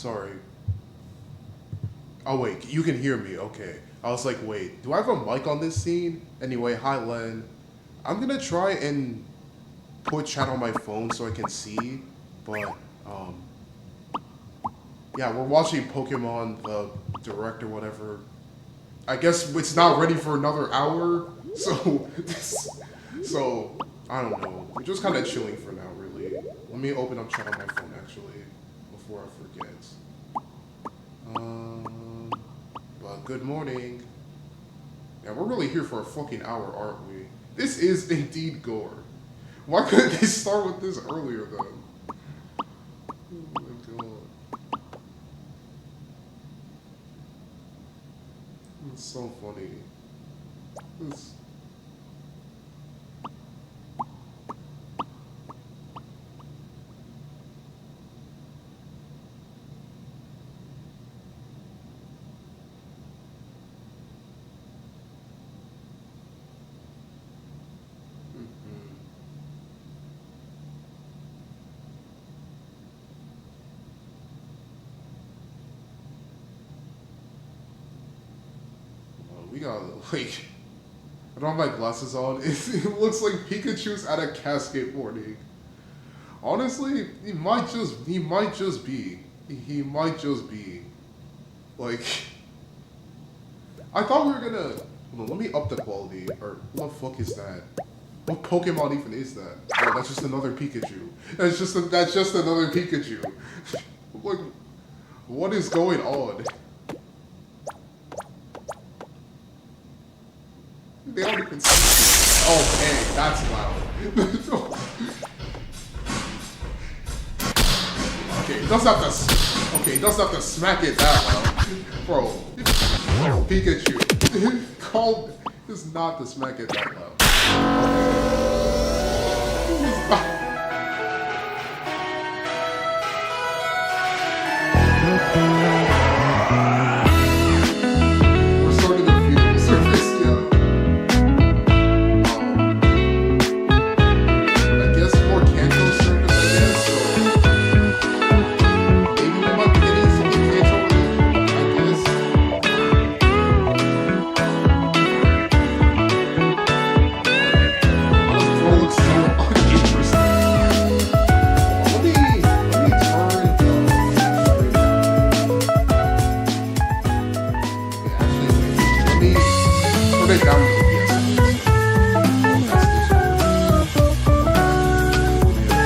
Sorry. Oh wait, you can hear me. Okay. I was like, wait, do I have a mic on this scene? Anyway, hi Len. I'm gonna try and put chat on my phone so I can see, but yeah, we're watching Pokemon the Direct or whatever. I guess it's not ready for another hour, so so I don't know. We're just kind of chilling for now, really. Let me open up chat on my phone actually before I forget. But good morning. Yeah, we're really here for a fucking hour, aren't we? This is indeed gore. Why couldn't they start with this earlier then? Oh my god. It's so funny. It's... We got, like, I don't have my glasses on. It looks like Pikachu's at a cascade morning. Honestly, he might just be. He might just be. Like, I thought we were gonna, hold on, let me up the quality, or what the fuck is that? What Pokemon even is that? Oh, that's just another Pikachu. That's just another Pikachu. Like, what is going on? They don't even see. Oh, dang, that's loud. Okay, he doesn't have to smack it that loud. Bro, Pikachu. Call is not to smack it that loud. We're starting to feel the surface, yeah. I guess more Kanto surface, I guess, so maybe we might be getting something Kanto related, I guess. This girl looks so uninteresting. Let me turn stream down. Actually, let me turn it down to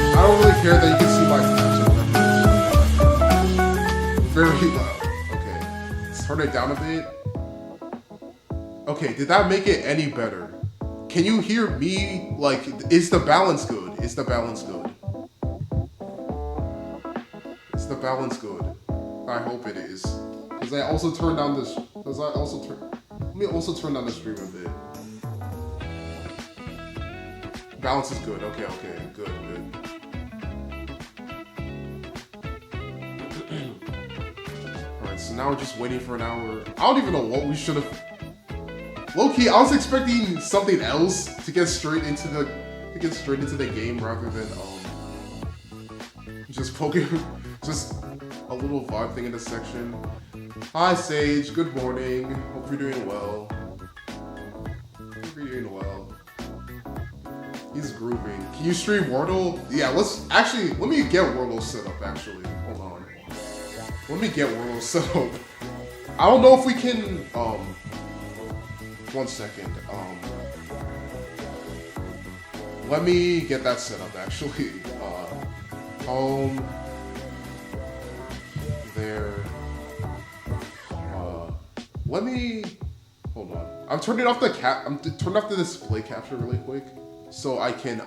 I don't really care that you can see my caption. Very loud. Okay. Let's turn it down a bit. Okay, did that make it any better? Can you hear me? Like, is the balance good? Is the balance good? Is the balance good? I hope it is. Because I also turned down this. Let me also turn down the stream a bit. Balance is good. Okay, good. Alright, so now we're just waiting for an hour. I don't even know what we should have. Low-key, I was expecting something else to get straight into the game rather than just Pokemon. Just a little vibe thing in the section. Hi Sage, good morning. Hope you're doing well. He's grooving. Can you stream Wordle? Yeah, let me get Wordle set up actually. Hold on. Let me get Wordle set up. I don't know if we can, 1 second. Let me get that set up actually. Home. There. Let me, hold on. I'm turning off the display capture really quick. So I can,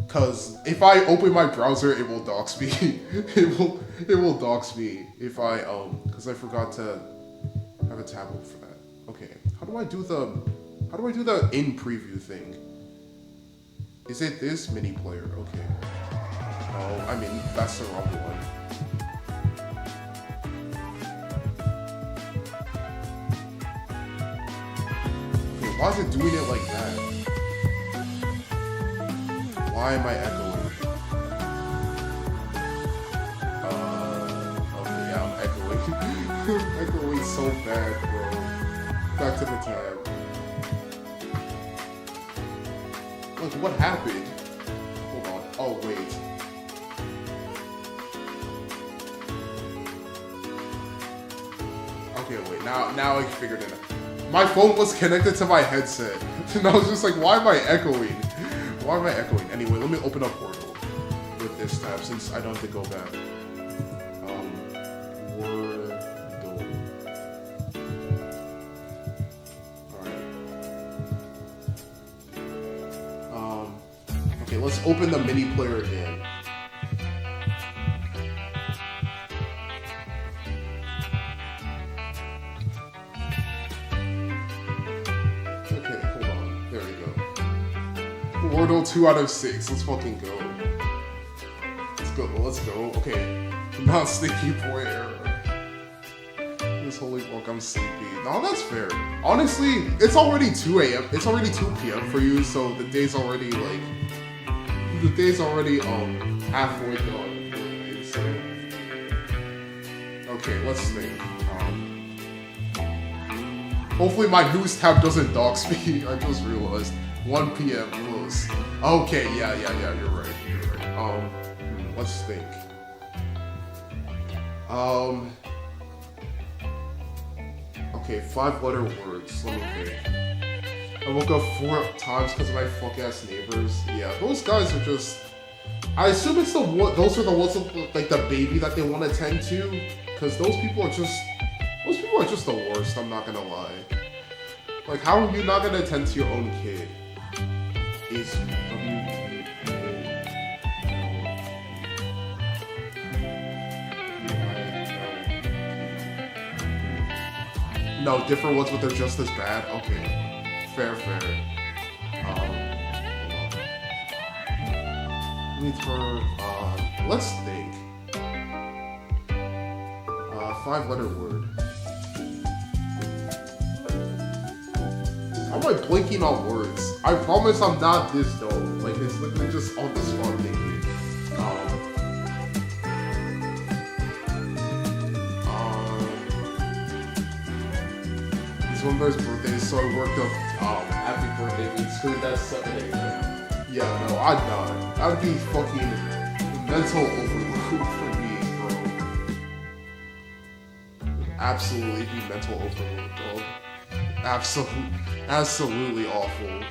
cause if I open my browser, it will dox me. it will dox me if I, cause I forgot to have a tab open for that. Okay, how do I do the in preview thing? Is it this mini player? Okay. Oh, I mean, that's the wrong one. Okay, why is it doing it like that? Why am I echoing? Echoing so bad, bro. Back to the tab. Look, what happened? Hold on. Oh, wait. Okay, wait. Now I figured it out. My phone was connected to my headset. And I was just like, why am I echoing? Why am I echoing? Anyway, let me open up Portal with this tab since I don't have to go back. Wordle. Alright. Okay, let's open the mini player again. Wordle 2 out of 6. Let's fucking go. Let's go. Let's go. Okay. Not sneaky boy error. This holy fuck, I'm sleepy. No, that's fair. Honestly, it's already 2 a.m. It's already 2 p.m. for you, so the day's already like halfway gone. So okay, let's think. Hopefully my news tab doesn't dox me. I just realized. 1 p.m. close. Okay, yeah, you're right. Let's think. Okay, 5-letter words. Let me think. I woke up 4 times because of my fuck-ass neighbors. Yeah, those guys are just... I assume it's those are the ones with, like, the baby that they want to tend to. Because those people are just the worst, I'm not gonna lie. Like, how are you not gonna tend to your own kid? No, different ones, but they're just as bad. Okay, fair. Let me turn. Let's think. 5-letter word. How am I blinking on words? I promise I'm not this dumb. Like, it's literally just on the spot thinking. It's one of those birthdays, so I worked up happy birthday means because that's 7 a.m. Yeah, no, I'd die. That would be fucking mental overload for me, bro. Absolutely be mental overload, bro. Absolutely awful.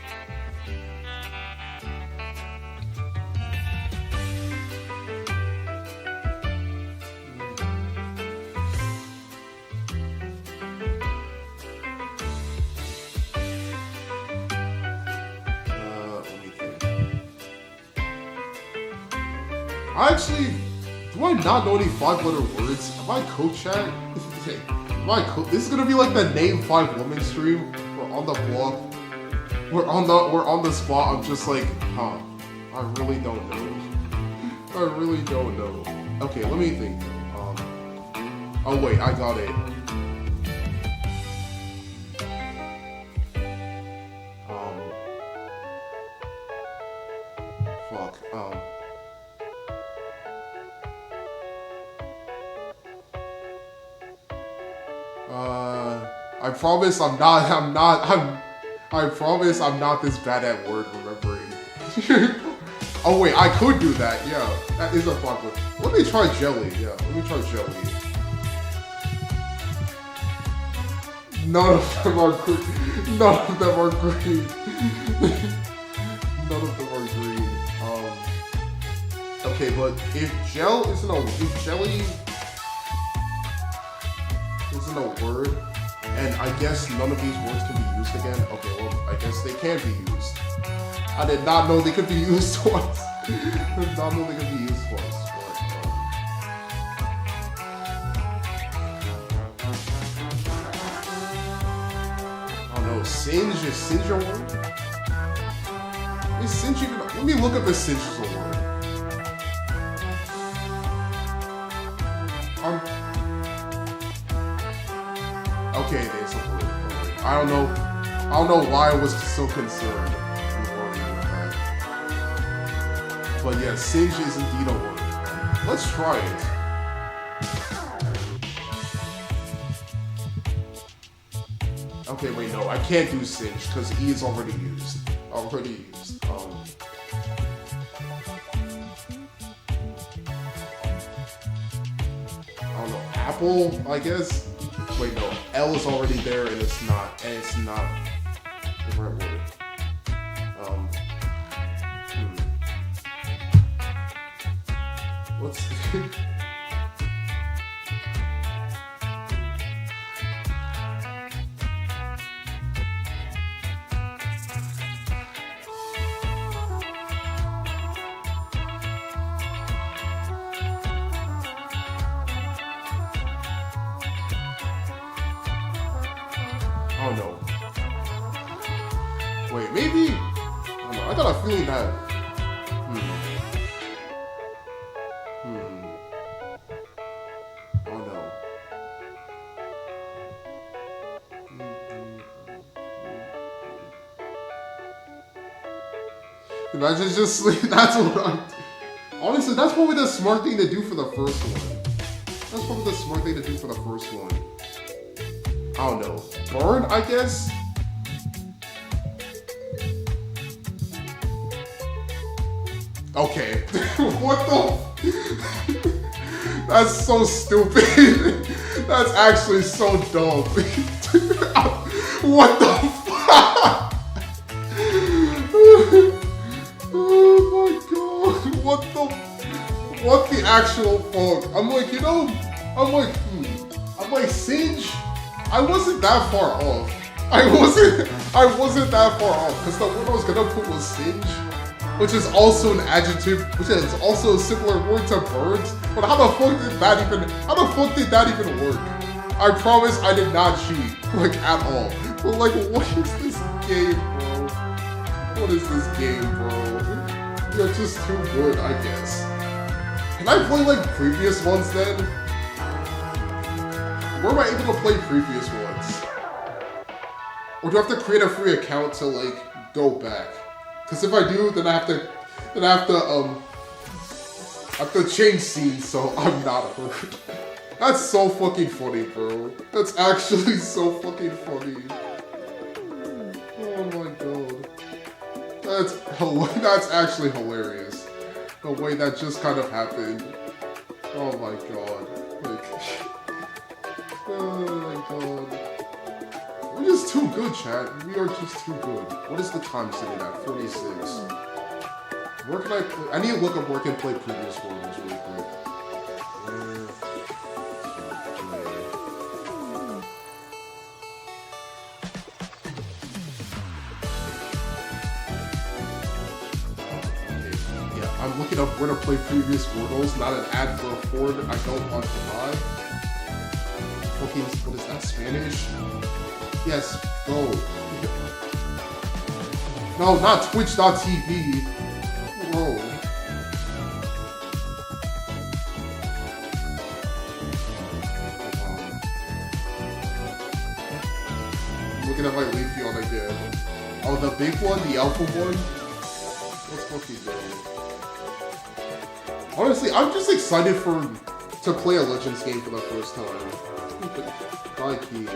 Let me think. Actually, do I not know any 5-letter words? Am I code chat? This is gonna be like the name 5 woman stream. We're on the block. We're on the spot. I'm just like, I really don't know. Okay, let me think. Oh wait, I got it. Fuck. I promise I promise I'm not this bad at word remembering. Oh wait, I could do that, yeah. That is a fun one. Let me try jelly, yeah. Let me try jelly. None of them are green. None of them are green. None of them are green. Okay, but if jelly isn't a word, and I guess none of these words can be used again. Okay, well, I guess they can be used. I did not know they could be used twice. I did not know they could be used twice. Oh no, singe, is singe a word? Is singe even, let me look up if singe is a word. Okay, it is a word. I don't know why I was so concerned. But yeah, singe is indeed a word. Let's try it. Okay, wait, no, I can't do Singe because E is already used. Already used. I don't know, Apple, I guess? Wait, no, L is already there and it's not the right word. What's Oh no. Wait, maybe? I don't know. I got a feeling that. Oh no. Imagine just that's what I'm. Honestly, that's probably the smart thing to do for the first one. That's probably the smart thing to do for the first one. I don't know. Burn, I guess? Okay. What the? That's so stupid. That's actually so dumb. What the fuck? Oh my god. What the actual fuck? I'm like, Singe? I wasn't that far off. I wasn't that far off, because the word I was gonna put was Singe, which is also an adjective, which is also a similar word to birds. But how the fuck did that even work? I promise I did not cheat, like, at all. But like, what is this game, bro? What is this game, bro? You're just too good, I guess. Can I play like previous ones then? Where am I able to play previous ones? Or do I have to create a free account to like go back? Because if I do, then I have to change scenes so I'm not hurt. That's so fucking funny, bro. That's actually so fucking funny. Oh my god. That's actually hilarious. The way that just kind of happened. Oh my god. Like, oh my god. We're just too good, chat. We are just too good. What is the time sitting at? 46. Where can I play? I need to look up where I can play previous worlds really quick. I'm looking up where to play previous Wordles, not an ad for a Ford I don't want to buy. Fucking, what is that, Spanish? Yes, go. No, not Twitch.tv. Bro. I'm looking at my Leafeon again. Oh, the big one? The alpha one? Let's fucking go. Honestly, I'm just excited to play a Legends game for the first time. Bye, key.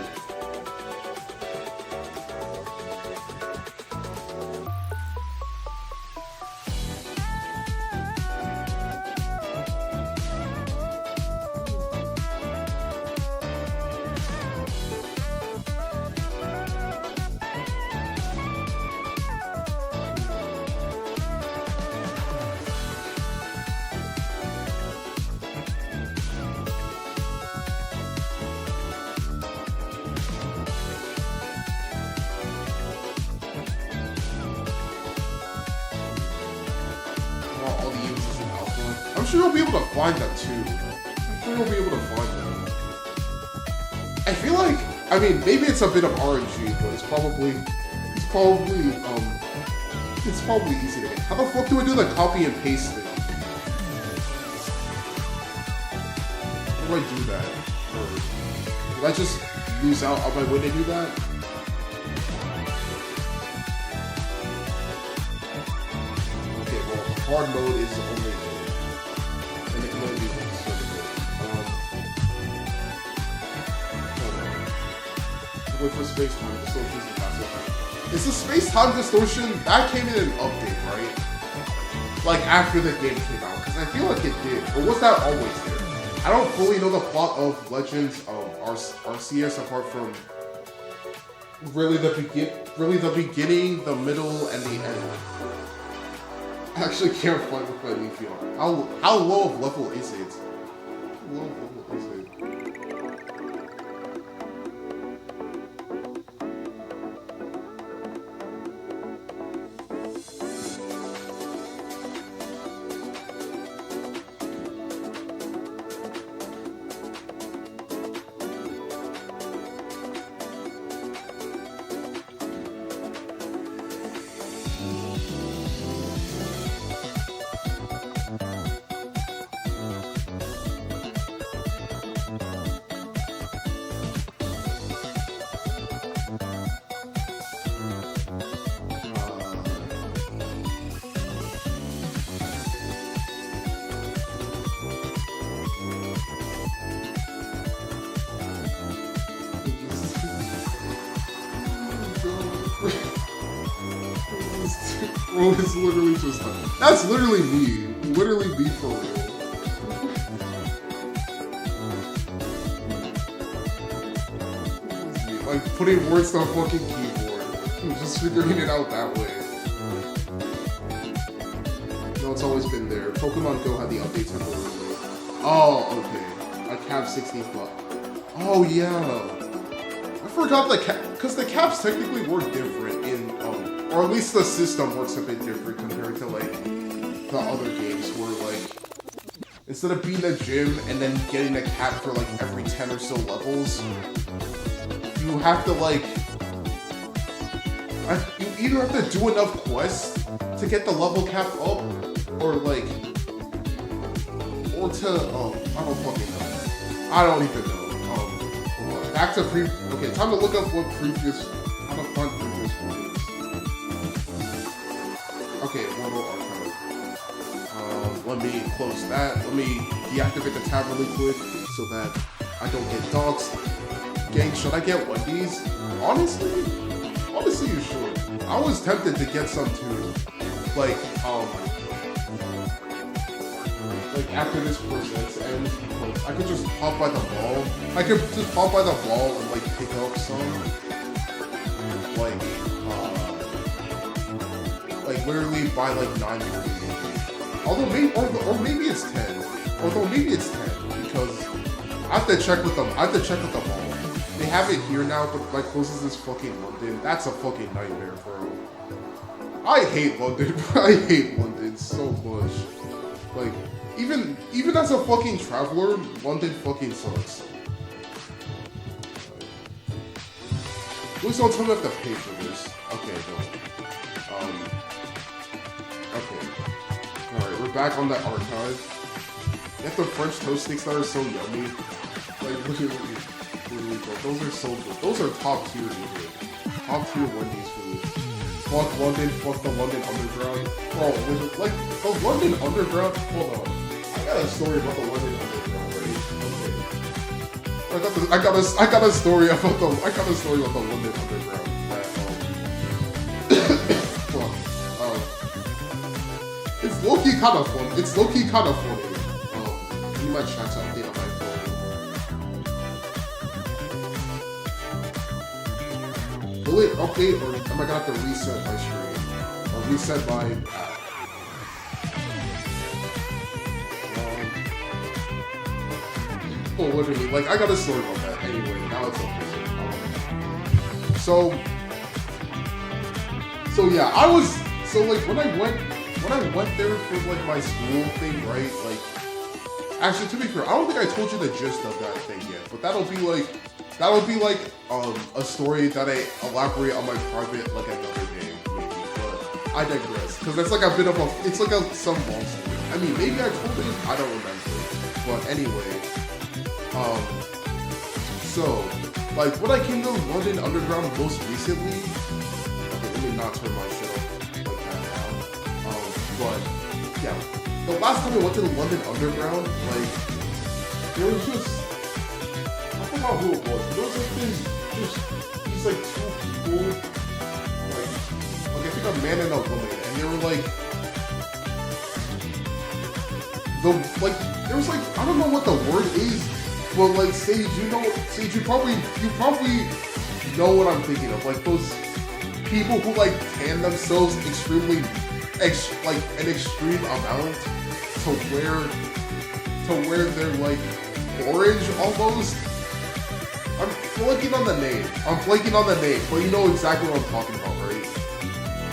I'm sure you'll be able to find that too. I'm sure you'll be able to find that. I feel like, I mean, maybe it's a bit of RNG, but it's probably easy to get. How the fuck do I do the copy and paste thing? How do I do that? Or did I just lose out on my way to do that? Okay, well, hard mode is the only thing. And it can only be one certain mode. wait for space-time distortions and that's what. It's the space-time distortion that came in an update, right? Like after the game came out, because I feel like it did. Or was that always there? I don't fully know the plot of Legends of Arceus apart from really the beginning, the middle, and the end. I actually can't find with my Leafeon. How low of level is it? How low of level is it? Bro, it's literally just that's literally me. Literally me for real. Like putting words on a fucking keyboard. I'm just figuring it out that way. No, it's always been there. Pokemon Go had the update temporarily. Oh, okay. A cap 60 buck. Oh yeah. I forgot the cap, because the caps technically work different in or at least the system works a bit different compared to like the other games where like instead of being a gym and then getting a cap for like every 10 or so levels, you have to like you either have to do enough quests to get the level cap up or like or to I don't fucking know. I don't even know. Back to okay, time to look up what how to find previous ones. Okay, Mortal Archive. Let me close that. Let me deactivate the tab really quick so that I don't get dogs. Gang, should I get Wendy's? Honestly, you should. I was tempted to get some too. Like after this presents ends, I could just hop by the mall. I could just hop by the mall and like pick up some. Like literally buy like 9 Although maybe or maybe it's 10. Although maybe it's 10 because I have to check with them. I have to check with the mall. They have it here now, but like closes is fucking London. That's a fucking nightmare, bro. I hate London. I hate London so much. Like even as a fucking traveler, London fucking sucks. Please don't tell me I have to pay for this. Okay, no. Okay. Alright, we're back on that archive. You have the French toast sticks that are so yummy. Like, literally, bro. Those are so good. Those are top tier, dude. Top tier Wendy's food. Fuck London, fuck the London Underground. Bro, like, the London Underground, hold on. I got a story about the London Underground, right? Okay. I got a story about the London Underground. It's low-key kind of fun. It's low-key kind of funny. I need my chat to update on my phone. Will it update or am I gonna have to reset my stream? Or reset my app? Oh, literally, like, I got a story about that. Anyway, now it's okay. So yeah, when I went there for like my school thing, right? Like, actually, to be fair, I don't think I told you the gist of that thing yet, but that'll be like a story that I elaborate on my private like another day, maybe. But I digress, because that's like a bit of some long story. I mean, maybe I told it, I don't remember. But anyway, so like when I came to London Underground most recently. Okay, let me not turn my shit off. But yeah, the last time I went to the London Underground, like there was just I forgot who it was. There was like these just like two people, like I think a man and a woman, and they were like, there was like, I don't know what the word is, but like Sage, you probably know what I'm thinking of, like those people who like tan themselves extremely, like an extreme amount to where they're like orange almost. I'm blanking on the name, but you know exactly what I'm talking about, right?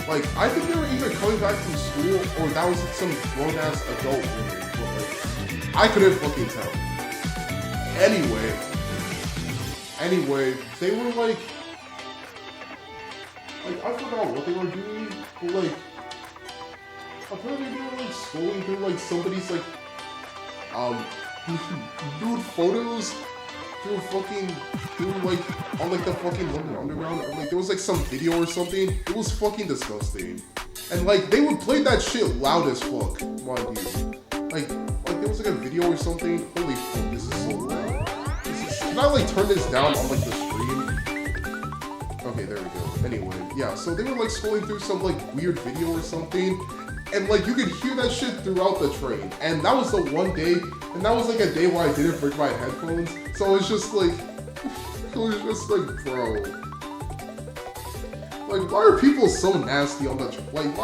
Like, I think they were either coming back from school or that was some grown-ass adult woman, but like, I couldn't fucking tell. Anyway, they were like, I forgot what they were doing, but like, apparently they were like scrolling through like somebody's like, nude photos through like on like the fucking London Underground, or like there was like some video or something. It was fucking disgusting, and like they would play that shit loud as fuck, mind you. Like there was like a video or something. Holy fuck, this is so loud. Can I like turn this down on like the stream? Okay, there we go. Anyway, yeah. So they were like scrolling through some like weird video or something. And like you could hear that shit throughout the train. And that was the one day, and that was like a day where I didn't bring my headphones. So it was just like, bro. Like, why are people so nasty on the train?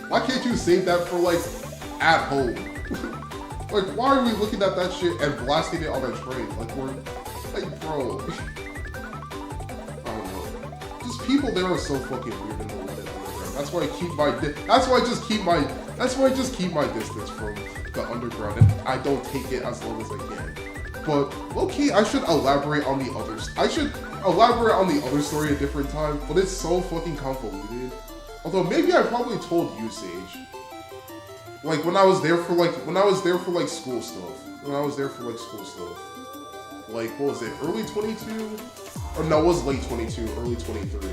Why can't you save that for like at home? Like, why are we looking at that shit and blasting it on the train? Like we're, like, bro. I don't know. Just people there are so fucking weird in the world. That's why I just keep my distance from the underground, and I don't take it as long as I can. But okay, I should elaborate on the other story a different time. But it's so fucking convoluted. Although maybe I probably told you, Sage. Like when I was there for school stuff. Like what was it? Early 22? Or no, it was late 22, early 23.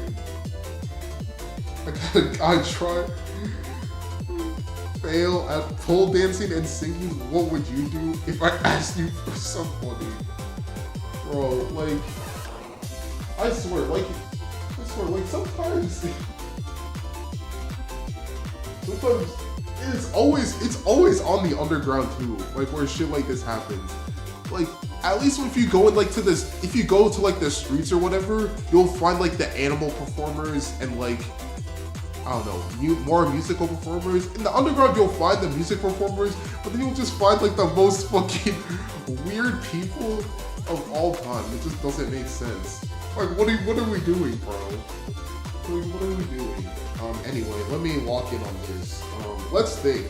I tried fail at pole dancing and singing. What would you do if I asked you for some money? Bro, like, I swear, sometimes it's always on the underground too, like where shit like this happens. Like, at least if you go to like the streets or whatever, you'll find like the animal performers and like, I don't know, more musical performers. In the underground, you'll find the music performers, but then you'll just find like the most fucking weird people of all time. It just doesn't make sense. Like, what are we doing, bro? What are we doing? Anyway, let me lock in on this. Let's think.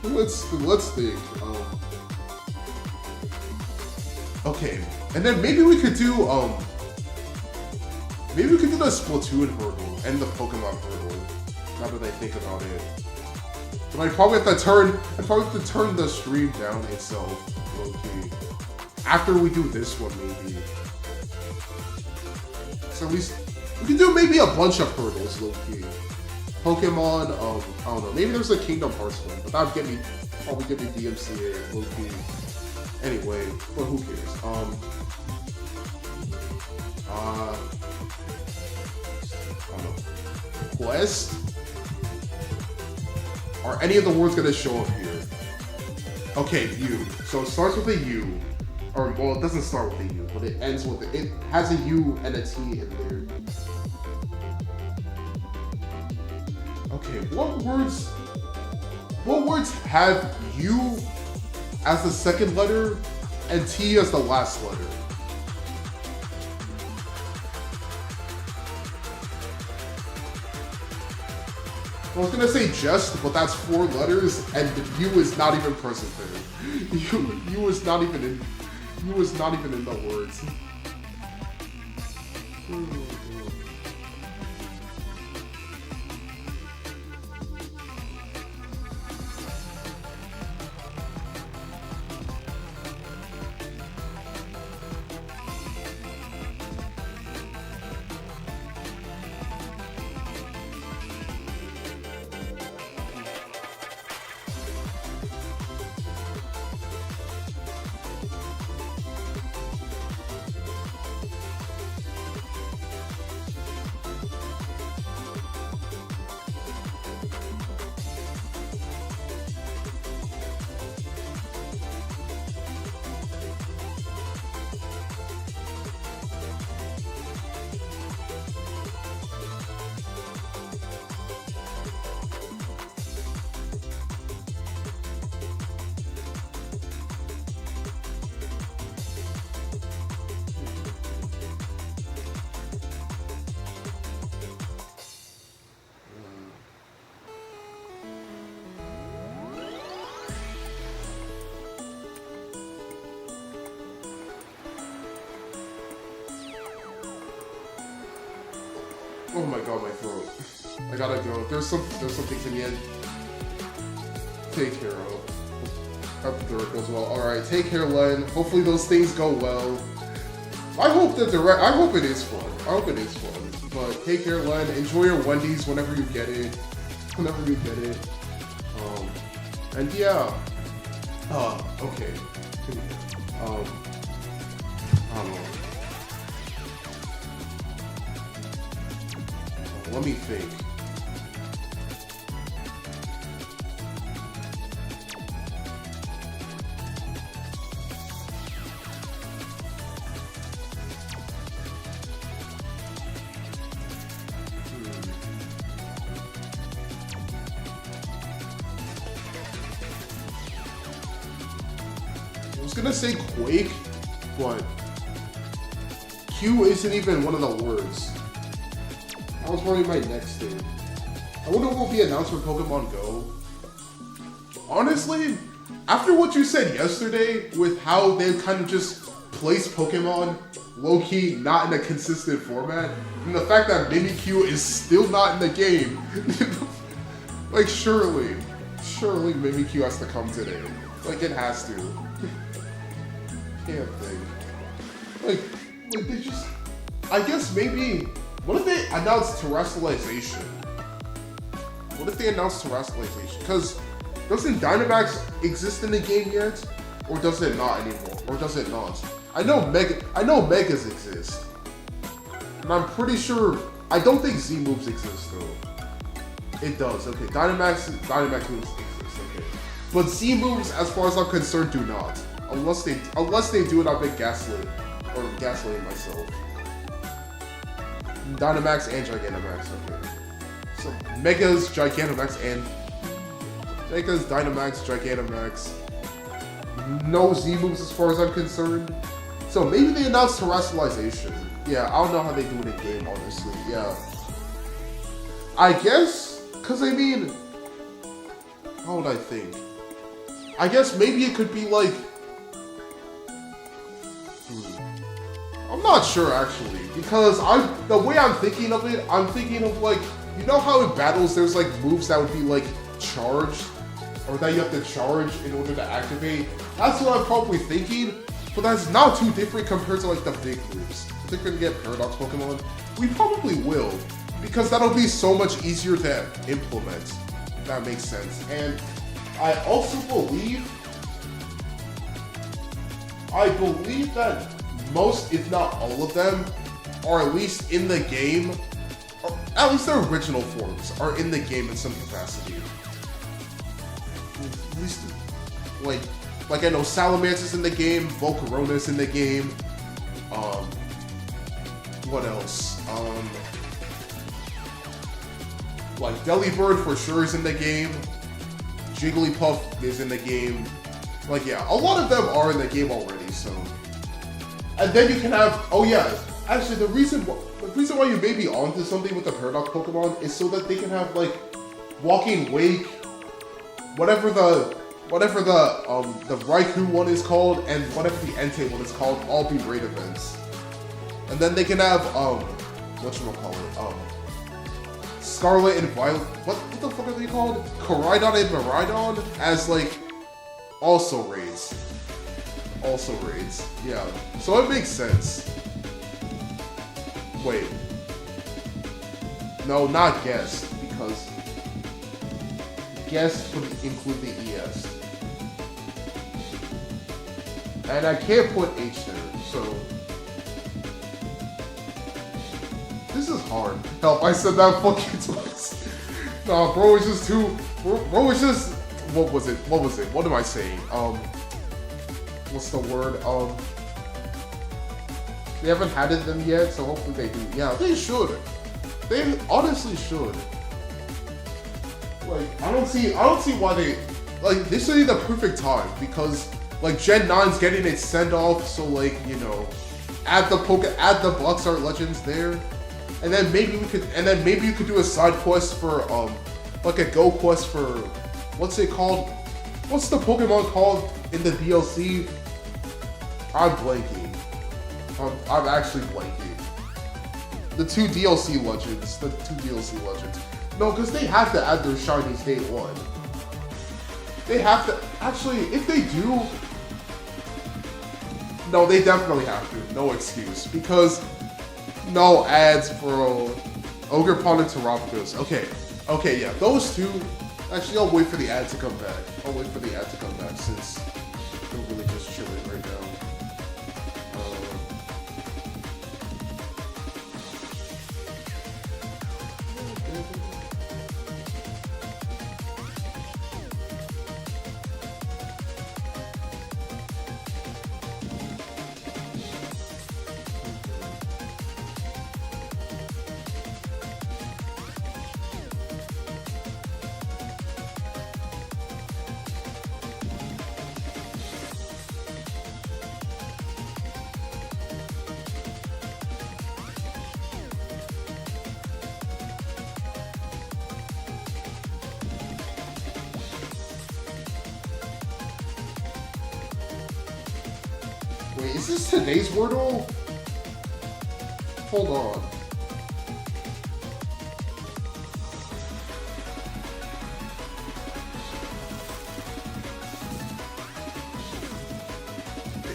Let's think. Okay, and then maybe we could do the Splatoon hurdle and the Pokemon hurdle. Now that I think about it, but I'd probably have to turn the stream down itself, low-key. After we do this one, maybe. So at least we can do maybe a bunch of hurdles, low-key. Pokemon, I don't know. Maybe there's a Kingdom Hearts one, but that would probably get me DMCA, low-key. Anyway, but who cares? I don't know. Quest? Are any of the words gonna show up here? Okay, U. So it starts with a U. Or, well, it doesn't start with a U, but it ends with it has a U and a T in there. Okay, what words have U as the second letter and T as the last letter? I was gonna say just, but that's 4 letters, and the U is not even present there. U is not even in the words. Oh my god, my throat. I gotta go. There's some things in the end. Take care of. Hope the direct goes well. Alright, take care, Len. Hopefully those things go well. I hope it is fun. I hope it is fun. But take care, Len. Enjoy your Wendy's whenever you get it. And yeah. Okay. I don't know. Let me think. I was gonna say Quake, but Q isn't even one of the words. That was probably my next thing. I wonder what will be announced for Pokemon Go. Honestly, after what you said yesterday, with how they kind of just place Pokemon low-key not in a consistent format, and the fact that Mimikyu is still not in the game, like surely Mimikyu has to come today. Like it has to. Can't think. Like they just. I guess maybe. What if they announce terrestrialization? Because doesn't Dynamax exist in the game yet, or does it not anymore? Or does it not? I know Megas exist, and I'm pretty sure. I don't think Z moves exist though. It does. Okay, Dynamax moves exist. Okay, but Z moves, as far as I'm concerned, do not. Unless they do it, I've been gaslighting myself. Dynamax and Gigantamax, okay. So Megas, Gigantamax, and Megas, Dynamax, Gigantamax. No Z moves as far as I'm concerned. So maybe they announced terrestrialization. Yeah, I don't know how they do it in game, honestly. Yeah. I guess, cause I mean, how would I think? I guess maybe it could be like. I'm not sure actually, because the way I'm thinking of it, I'm thinking of like, you know how in battles there's like moves that would be like charged, or that you have to charge in order to activate. That's what I'm probably thinking, but that's not too different compared to like the big moves. I think we're gonna get Paradox Pokemon. We probably will, because that'll be so much easier to implement. If that makes sense. And I also believe that most, if not all of them, are at least in the game, or at least their original forms are in the game in some capacity. At least, like I know Salamancer's in the game, Volcarona's in the game. What else? Like Delibird for sure is in the game. Jigglypuff is in the game. Like yeah, a lot of them are in the game already. So. And then you can have, oh yeah, actually the reason why you may be onto something with the Paradox Pokemon is so that they can have like Walking Wake, whatever the Raikou one is called, and whatever the Entei one is called, all be raid events. And then they can have whatchamacallit, Scarlet and Violet, what the fuck are they called? Koraidon and Miraidon as like also raids. Yeah. So it makes sense. Wait. No, not guest, because guest would include the ES. And I can't put H there, so this is hard. Help, I said that fucking twice. Nah, bro, it's just too bro, it's just what was it? What am I saying? What's the word? They haven't had it them yet, so hopefully they do. Yeah, they should. They honestly should. Like, I don't see why they, like, this would be the perfect time, because like Gen 9's getting its send off, so like, you know, add the Bloxart Legends there, and then maybe you could do a side quest for like a Go quest for, what's it called? What's the Pokemon called in the DLC? I'm blanking. I'm actually blanking. The two DLC legends. The two DLC legends. No, because they have to add their shinies day one. They have to. Actually, if they do. No, they definitely have to. No excuse. Because. No ads, bro. Ogerpon and Terapagos. Okay. Okay, yeah. Those two. Actually, I'll wait for the ad to come back. I'll wait for the ad to come back since we're really just chilling right now. Wait, is this today's Wordle? Hold on.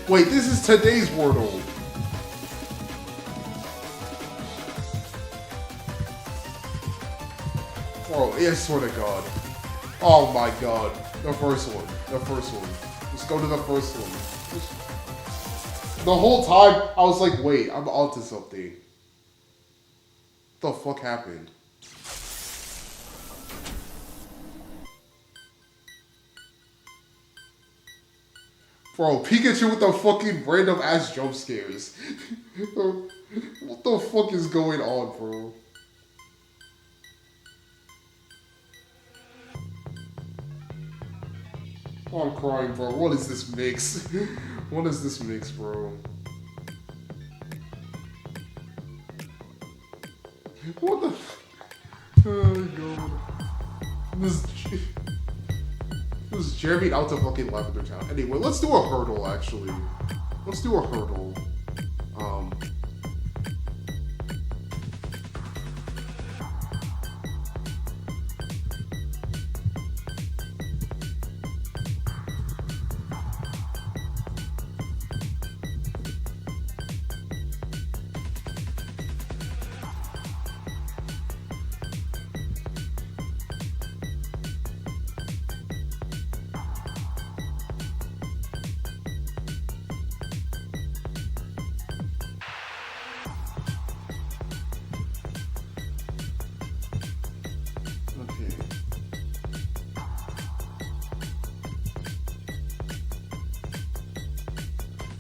Wait, this is today's Wordle. Oh, I swear to God. Oh my God. The first one. The first one. Let's go to the first one. The whole time, I was like, wait, I'm onto something. What the fuck happened? Bro, Pikachu with the fucking random ass jump scares. What the fuck is going on, bro? Oh, I'm crying, bro. What is this mix? What is this mix, bro? What the? Oh God! This is Jeremy out to fucking Lavender Town. Anyway, let's do a hurdle. Actually, let's do a hurdle.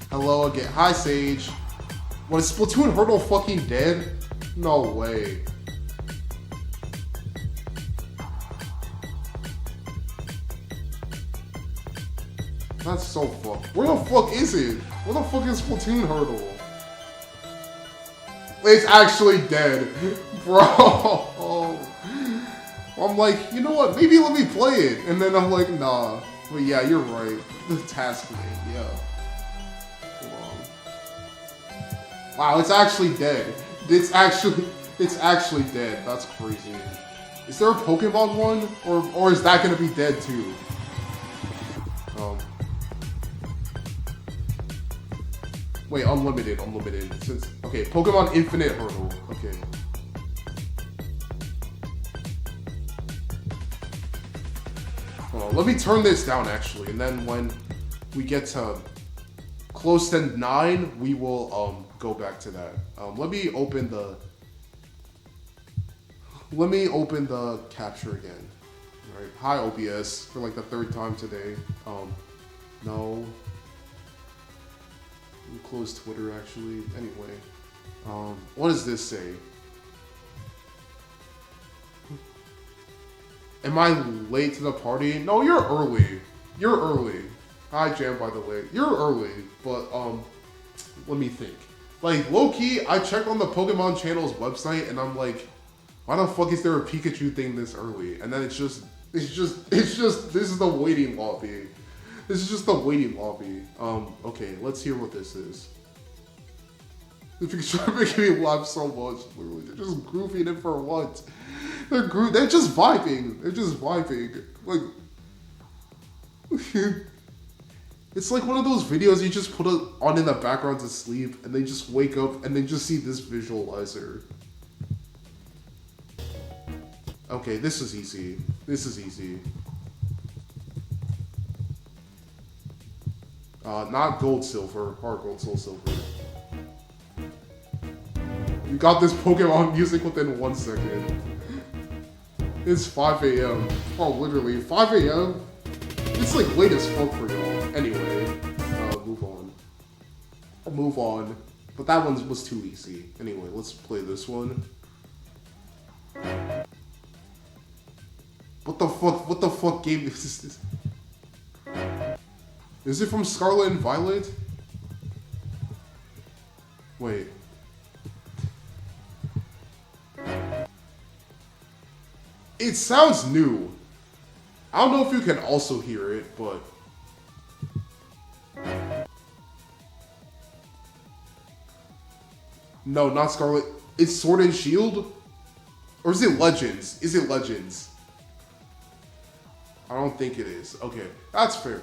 Hello again. Hi, Sage. What, is Splatoon Hurdle fucking dead? No way. That's so fucked. Where the fuck is it? Where the fuck is Splatoon Hurdle? It's actually dead. Bro. I'm like, you know what? Maybe let me play it. And then I'm like, nah. But yeah, you're right. The task name, yeah. Wow, it's actually dead. It's actually dead. That's crazy. Is there a Pokemon one? Or is that gonna be dead too? Wait, unlimited. Since okay, Pokemon Infinite Hurdle. Okay. Let me turn this down actually, and then when we get to close to 9, we will go back to that. Let me open the capture again. All right. Hi OBS for like the 3rd time today. No. Let me close Twitter actually. Anyway, what does this say? Am I late to the party? No, you're early. You're early. Hi, Jam, by the way. You're early, but, let me think. Like, low-key, I checked on the Pokemon channel's website, and I'm like, why the fuck is there a Pikachu thing this early? And then it's just, this is the waiting lobby. This is just the waiting lobby. Okay, let's hear what this is. They're making me laugh so much. Literally, they're just grooving it for what? They're just vibing. They're just vibing. Like, it's like one of those videos you just put it on in the background to sleep, and they just wake up and they just see this visualizer. Okay, this is easy. This is easy. Not gold, silver. Hard gold, soul silver. You got this Pokemon music within 1 second. It's 5 a.m. Oh, literally, 5 a.m.? It's like late as fuck for y'all. Anyway, move on. Move on. But that one was too easy. Anyway, let's play this one. What the fuck game is this? Is it from Scarlet and Violet? Wait. It sounds new. I don't know if you can also hear it, but... No, not Scarlet. It's Sword and Shield? Or is it Legends? Is it Legends? I don't think it is. Okay, that's fair.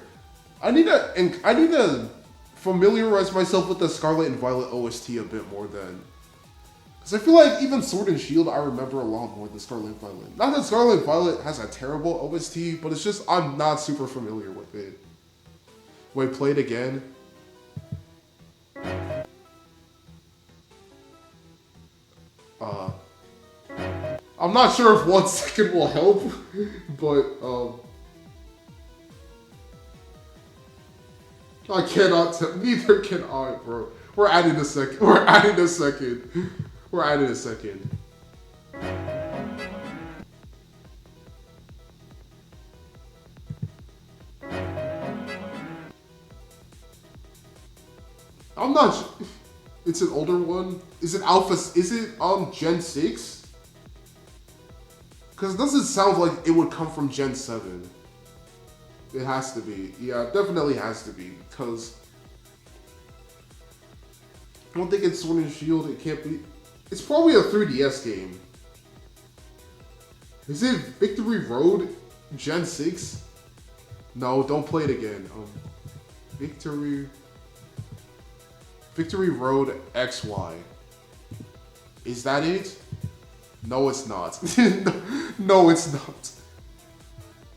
I need to familiarize myself with the Scarlet and Violet OST a bit more then. Because I feel like even Sword and Shield I remember a lot more than Scarlet and Violet. Not that Scarlet and Violet has a terrible OST, but it's just I'm not super familiar with it. Wait, play it again. I'm not sure if 1 second will help, but I cannot tell. Neither can I, bro. We're adding a second. We're adding a second. We're adding a second. I'm not sure. It's an older one. Is it Alpha? Is it Gen 6? Because it doesn't sound like it would come from Gen 7. It has to be. Yeah, it definitely has to be. Because I don't think it's Sword and Shield. It can't be. It's probably a 3DS game. Is it Victory Road Gen 6? No, don't play it again. Victory Road XY. Is that it? No, it's not. No, it's not.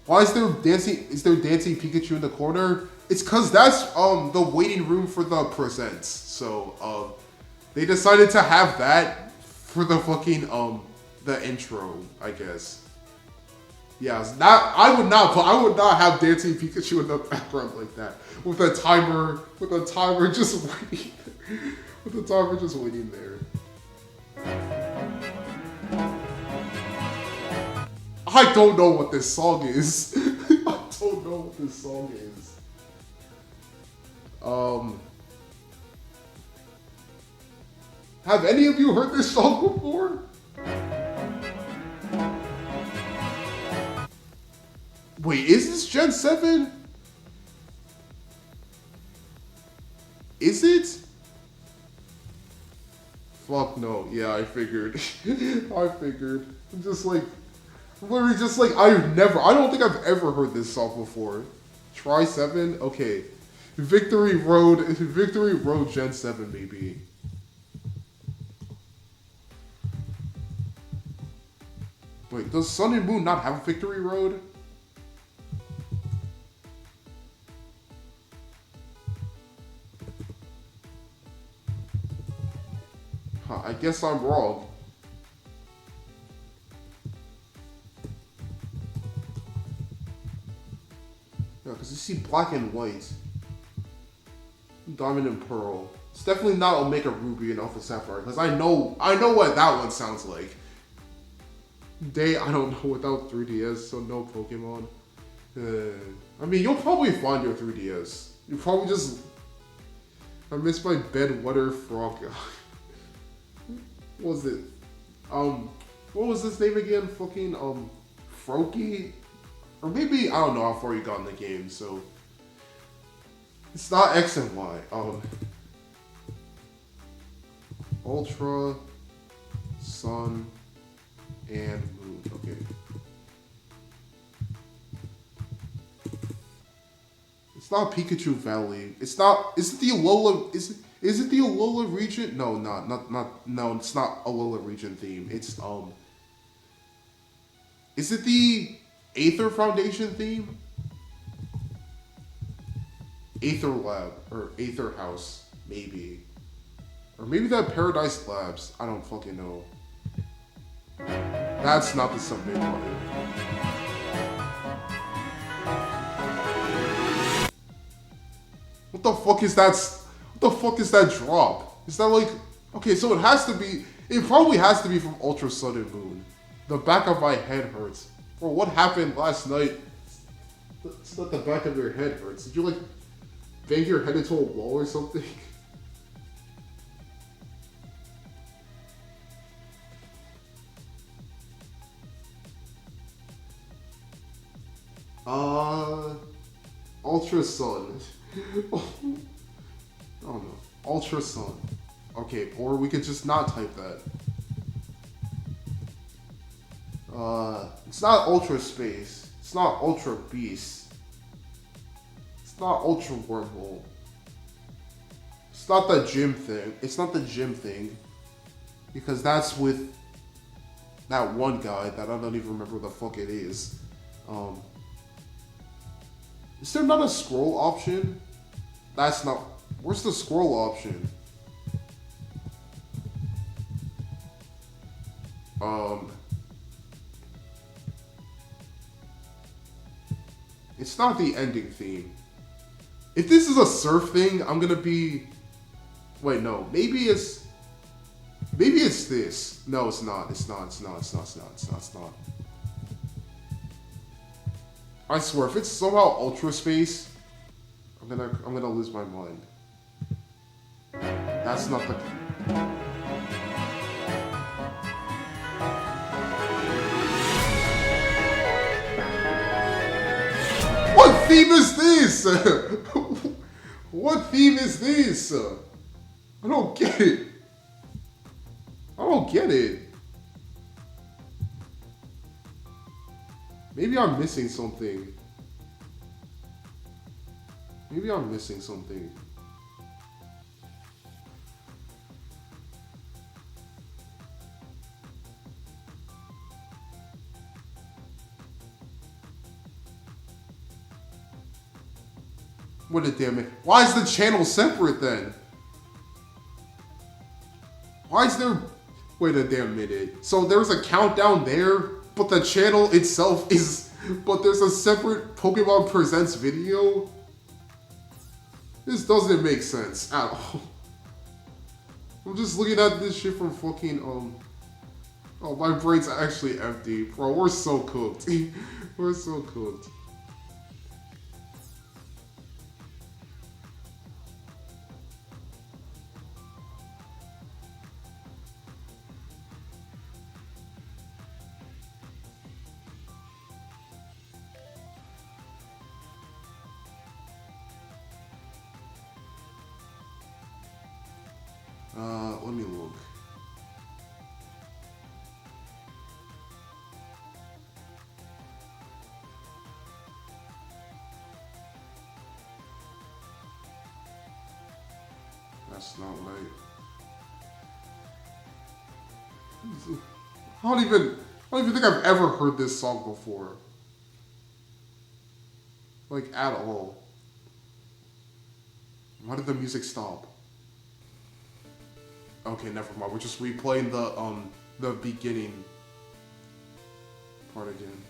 Why is there dancing? Is there dancing Pikachu in the corner? It's cause that's the waiting room for the presents. So they decided to have that for the fucking the intro, I guess. Yeah, I would not have dancing Pikachu in the background like that with a timer just waiting, with a timer just waiting there. I don't know what this song is. I don't know what this song is. Have any of you heard this song before? Wait, is this Gen 7? Is it? Fuck no. Yeah, I figured. I figured. Just like, literally just like, I don't think I've ever heard this song before. Try 7? Okay. Victory Road Gen 7 maybe. Wait, does Sun and Moon not have a Victory Road? Huh, I guess I'm wrong. Yeah, because you see black and white. Diamond and Pearl. It's definitely not Omega Ruby and Alpha Sapphire, because I know what that one sounds like. I don't know without 3DS, so no Pokemon. I mean, you'll probably find your 3DS. You probably just... I miss my Bedwetter Frog. What was it? What was his name again? Fucking, Froakie? Or maybe, I don't know how far you got in the game, so... It's not X and Y. Ultra, Sun, and Moon. Okay. It's not Pikachu Valley. It's not. Is it the Alola? Is it the Alola region? No, not. No, it's not Alola region theme. It's Is it the Aether Foundation theme? Aether Lab or Aether House, maybe, or maybe that Paradise Labs. I don't fucking know. That's not the submit button. What the fuck is that? What the fuck is that drop? Is that like... Okay, so it has to be... It probably has to be from Ultra Sun and Moon. The back of my head hurts. Or what happened last night? It's not the back of your head hurts. Did you like bang your head into a wall or something? Ultra Sun. Oh no. Ultra Sun. Okay, or we could just not type that. It's not Ultra Space. It's not Ultra Beast. It's not Ultra Wormhole. It's not the gym thing. It's not the gym thing. Because that's with that one guy that I don't even remember what the fuck it is. Is there not a scroll option? That's not... Where's the scroll option? It's not the ending theme. If this is a surf thing, I'm gonna be... Wait, no. Maybe it's this. No, it's not. It's not. I swear, if it's somehow Ultra Space, I'm gonna lose my mind. That's not the... What theme is this? What theme is this? I don't get it. I don't get it. Maybe I'm missing something. Maybe I'm missing something. What a damn it. Why is the channel separate then? Why is there... Wait a damn minute. So there's a countdown there, but the channel itself is... But there's a separate Pokemon Presents video? This doesn't make sense at all. I'm just looking at this shit from fucking, Oh, my brain's actually empty. Bro, we're so cooked. We're so cooked. Let me look. That's not right. I don't even think I've ever heard this song before. Like, at all. Why did the music stop? Okay, never mind. We're just replaying the beginning part again.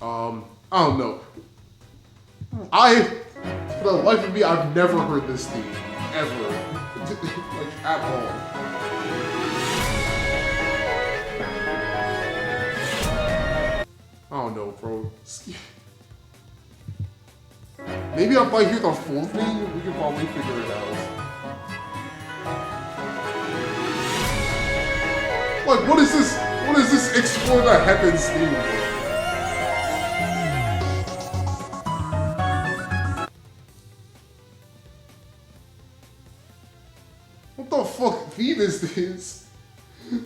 I don't know. For the life of me, I've never heard this theme. Ever. Like, at all. I don't know, bro. Maybe if I hear the full thing, we can probably figure it out. Like, what is this? What What is this Explore the Heavens theme? What the fuck theme is this?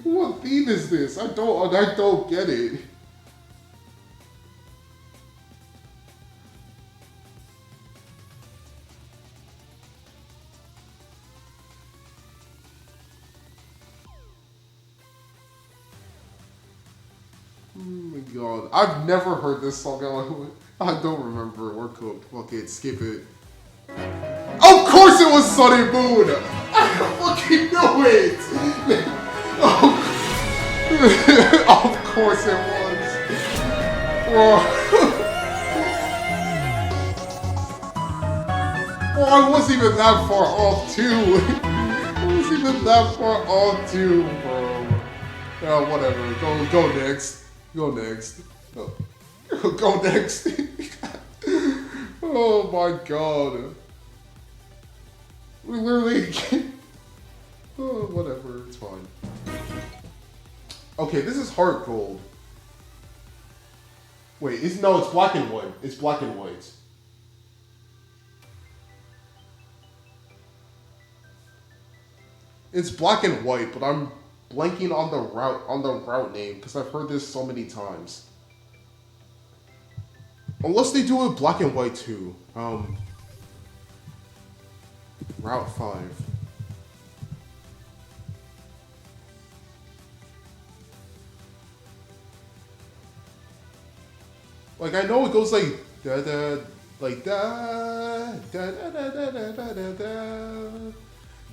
What theme is this? I don't get it. Oh my god. I've never heard this song. I don't remember. We're cooked. Fuck it. Skip it. Of course it was Sunny Moon! I fucking knew it! Of course it was. Well, I wasn't even that far off too. I wasn't even that far off too, bro. Whatever. Go next. Go next. Go next. Oh my god. We literally oh, whatever, it's fine. Okay, this is Heart Gold. Wait, it's black and white. It's black and white. It's black and white, but I'm blanking on the route name because I've heard this so many times. Unless they do it black and white too. Route 5. Like I know it goes like da da like da da da da da da da da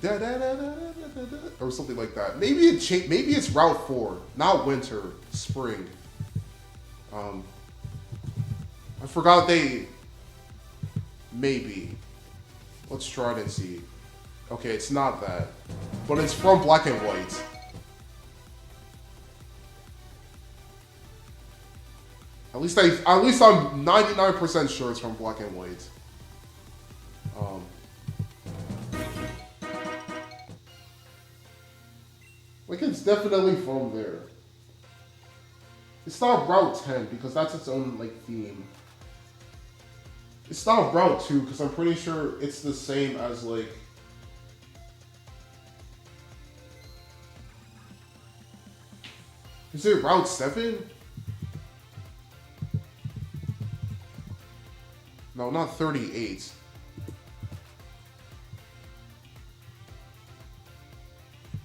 da da da da or something like that. Maybe it's Route 4, not winter, spring. I forgot maybe. Let's try it and see. Okay, it's not that. But it's from Black and White. At least I'm 99% sure it's from Black and White. Like it's definitely from there. It's not Route 10 because that's its own like theme. It's not Route 2, because I'm pretty sure it's the same as, like... Is it Route 7? No, not 38.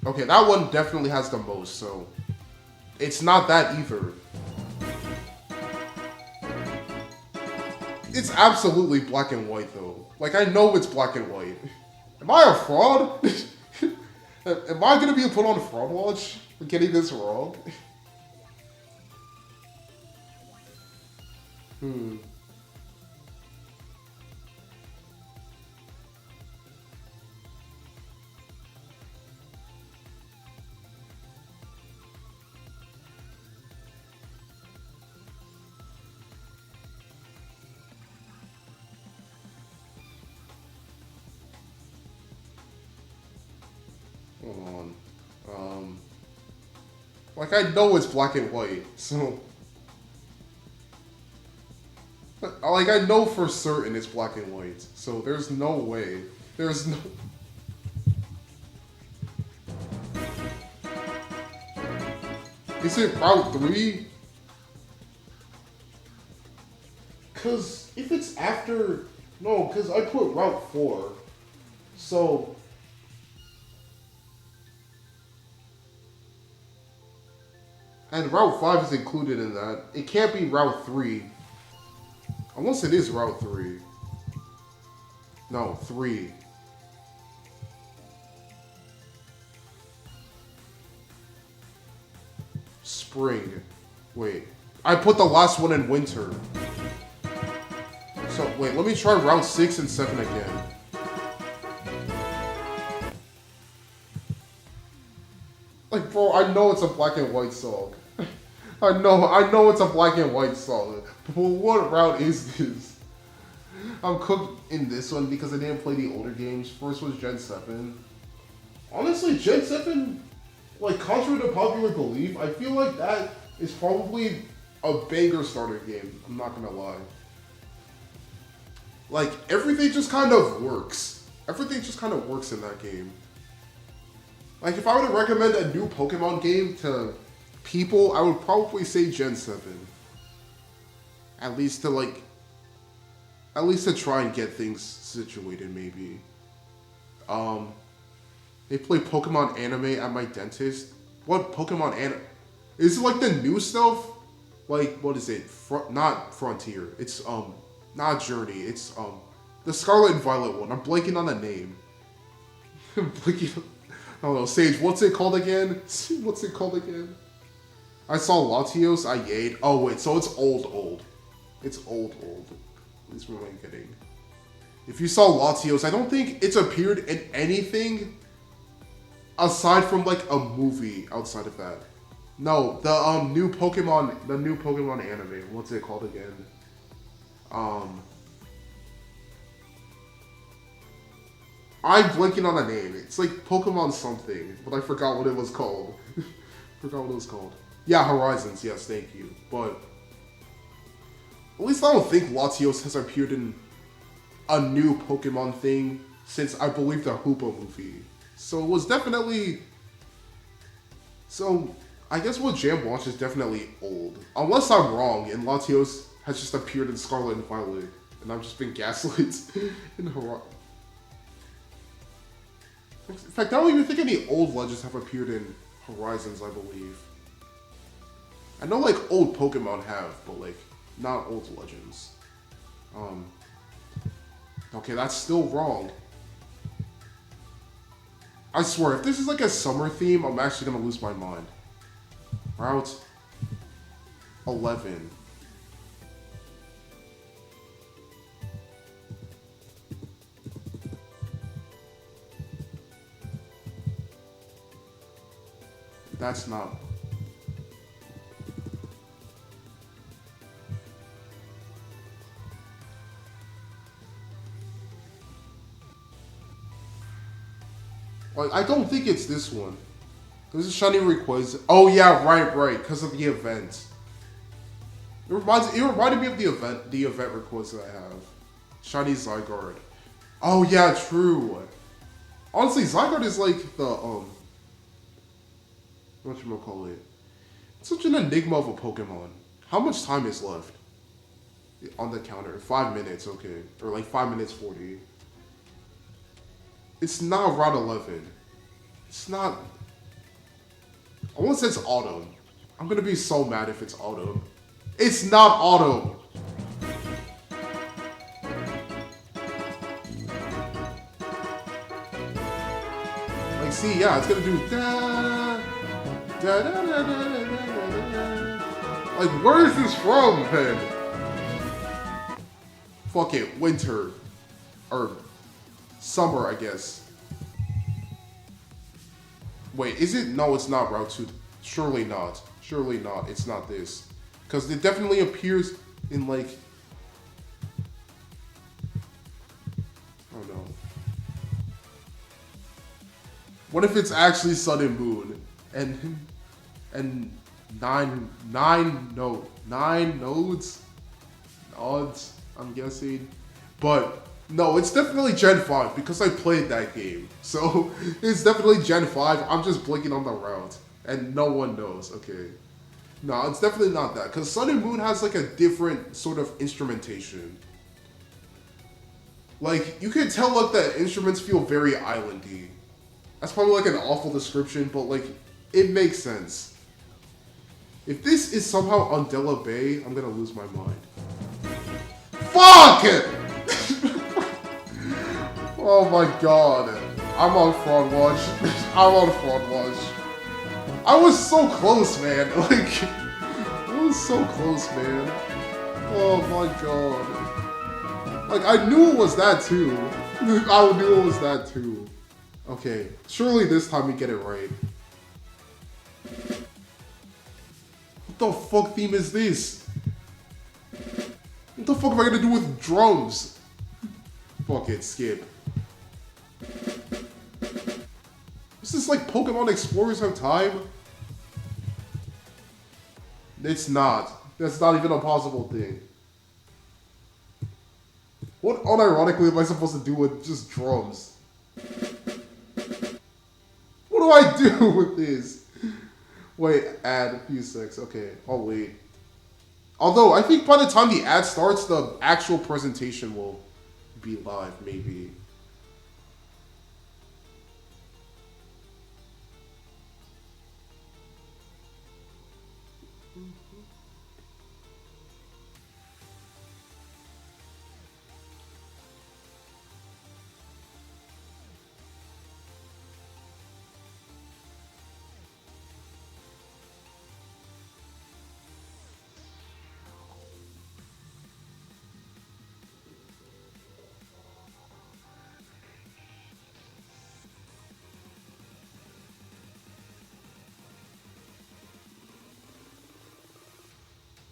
Okay, that one definitely has the most, so... It's not that either. It's absolutely black and white, though. Like, I know it's black and white. Am I a fraud? Am I gonna be put on fraud watch for getting this wrong? Hold on. Like, I know it's black and white, so... Like, I know for certain it's black and white, so there's no way. There's no... Is it Route 3? Because if it's after... No, because I put Route 4. So... And Route 5 is included in that. It can't be Route 3. Unless it is Route 3. No, 3. Spring. Wait. I put the last one in winter. So, wait, let me try Route 6 and 7 again. Like, bro, I know it's a black and white song. I know it's a black and white song. But what route is this? I'm cooked in this one because I didn't play the older games. First was Gen 7. Honestly, Gen 7 like, contrary to popular belief, I feel like that is probably a banger starter game. I'm not gonna lie. Like, everything just kind of works. Everything just kind of works in that game. Like, if I were to recommend a new Pokemon game to people, I would probably say Gen 7. At least to try and get things situated, maybe. They play Pokemon anime at my dentist. What Pokemon anime? Is it like the new stuff? Like, what is it? Not Frontier. It's, not Journey. It's, the Scarlet and Violet one. I'm blanking on the name. I'm blanking on... I don't know, Sage, what's it called again? What's it called again? I saw Latios, I yayed. Oh, wait, so it's old. It's old. At least what am I getting? If you saw Latios, I don't think it's appeared in anything aside from, like, a movie outside of that. No, the new Pokemon anime. What's it called again? I'm blanking on the name. It's like Pokemon something, but I forgot what it was called. Yeah, Horizons. Yes, thank you. But at least I don't think Latios has appeared in a new Pokemon thing since I believe the Hoopa movie. So it was definitely. So I guess what Jam Launch is definitely old, unless I'm wrong, and Latios has just appeared in Scarlet and Violet, and I've just been gaslit in Horizon. In fact, I don't even think any old legends have appeared in Horizons, I believe. I know, like, old Pokemon have, but, like, not old legends. Okay, that's still wrong. I swear, if this is, like, a summer theme, I'm actually gonna lose my mind. Route 11. That's not... Like, I don't think it's this one. This is Shiny Rayquaza. Oh yeah, right, because of the event. It reminded me of the event Rayquaza I have. Shiny Zygarde. Oh yeah, true. Honestly, Zygarde is like the, whatchamacallit. It's such an enigma of a Pokemon. How much time is left? On the counter. 5 minutes, okay. Or like 5 minutes 40. It's not Route 11. It's not... I want to say it's Autumn. I'm gonna be so mad if it's Autumn. It's not Autumn! Like, see, yeah, it's gonna do da da da da da da da da. Like, where is this from, man? Fuck it, winter. Or summer, I guess. Wait, is it? No, it's not Route 2. Surely not. Surely not. It's not this. Because it definitely appears in, like... Oh, no. What if it's actually Sun and Moon? And nine nodes? Odds, I'm guessing. But... No, it's definitely Gen 5 because I played that game. So, it's definitely Gen 5. I'm just blinking on the route. And no one knows, okay. No, it's definitely not that. Because Sun and Moon has like a different sort of instrumentation. Like, you can tell like the instruments feel very islandy. That's probably like an awful description, but like, it makes sense. If this is somehow Undella Bay, I'm gonna lose my mind. Fuck it! Oh my god. I'm on Fraud Watch. I'm on Fraud Watch. I was so close, man. Like, I was so close, man. Oh my god. Like, I knew it was that too. I knew it was that too. Okay, surely this time we get it right. What the fuck theme is this? What the fuck am I gonna do with drums? Fuck it, skip. Is this like Pokemon Explorers of Time? It's not. That's not even a possible thing. What unironically am I supposed to do with just drums? What do I do with this? Wait, add a few seconds. Okay, I'll wait. Although, I think by the time the ad starts, the actual presentation will be live, maybe.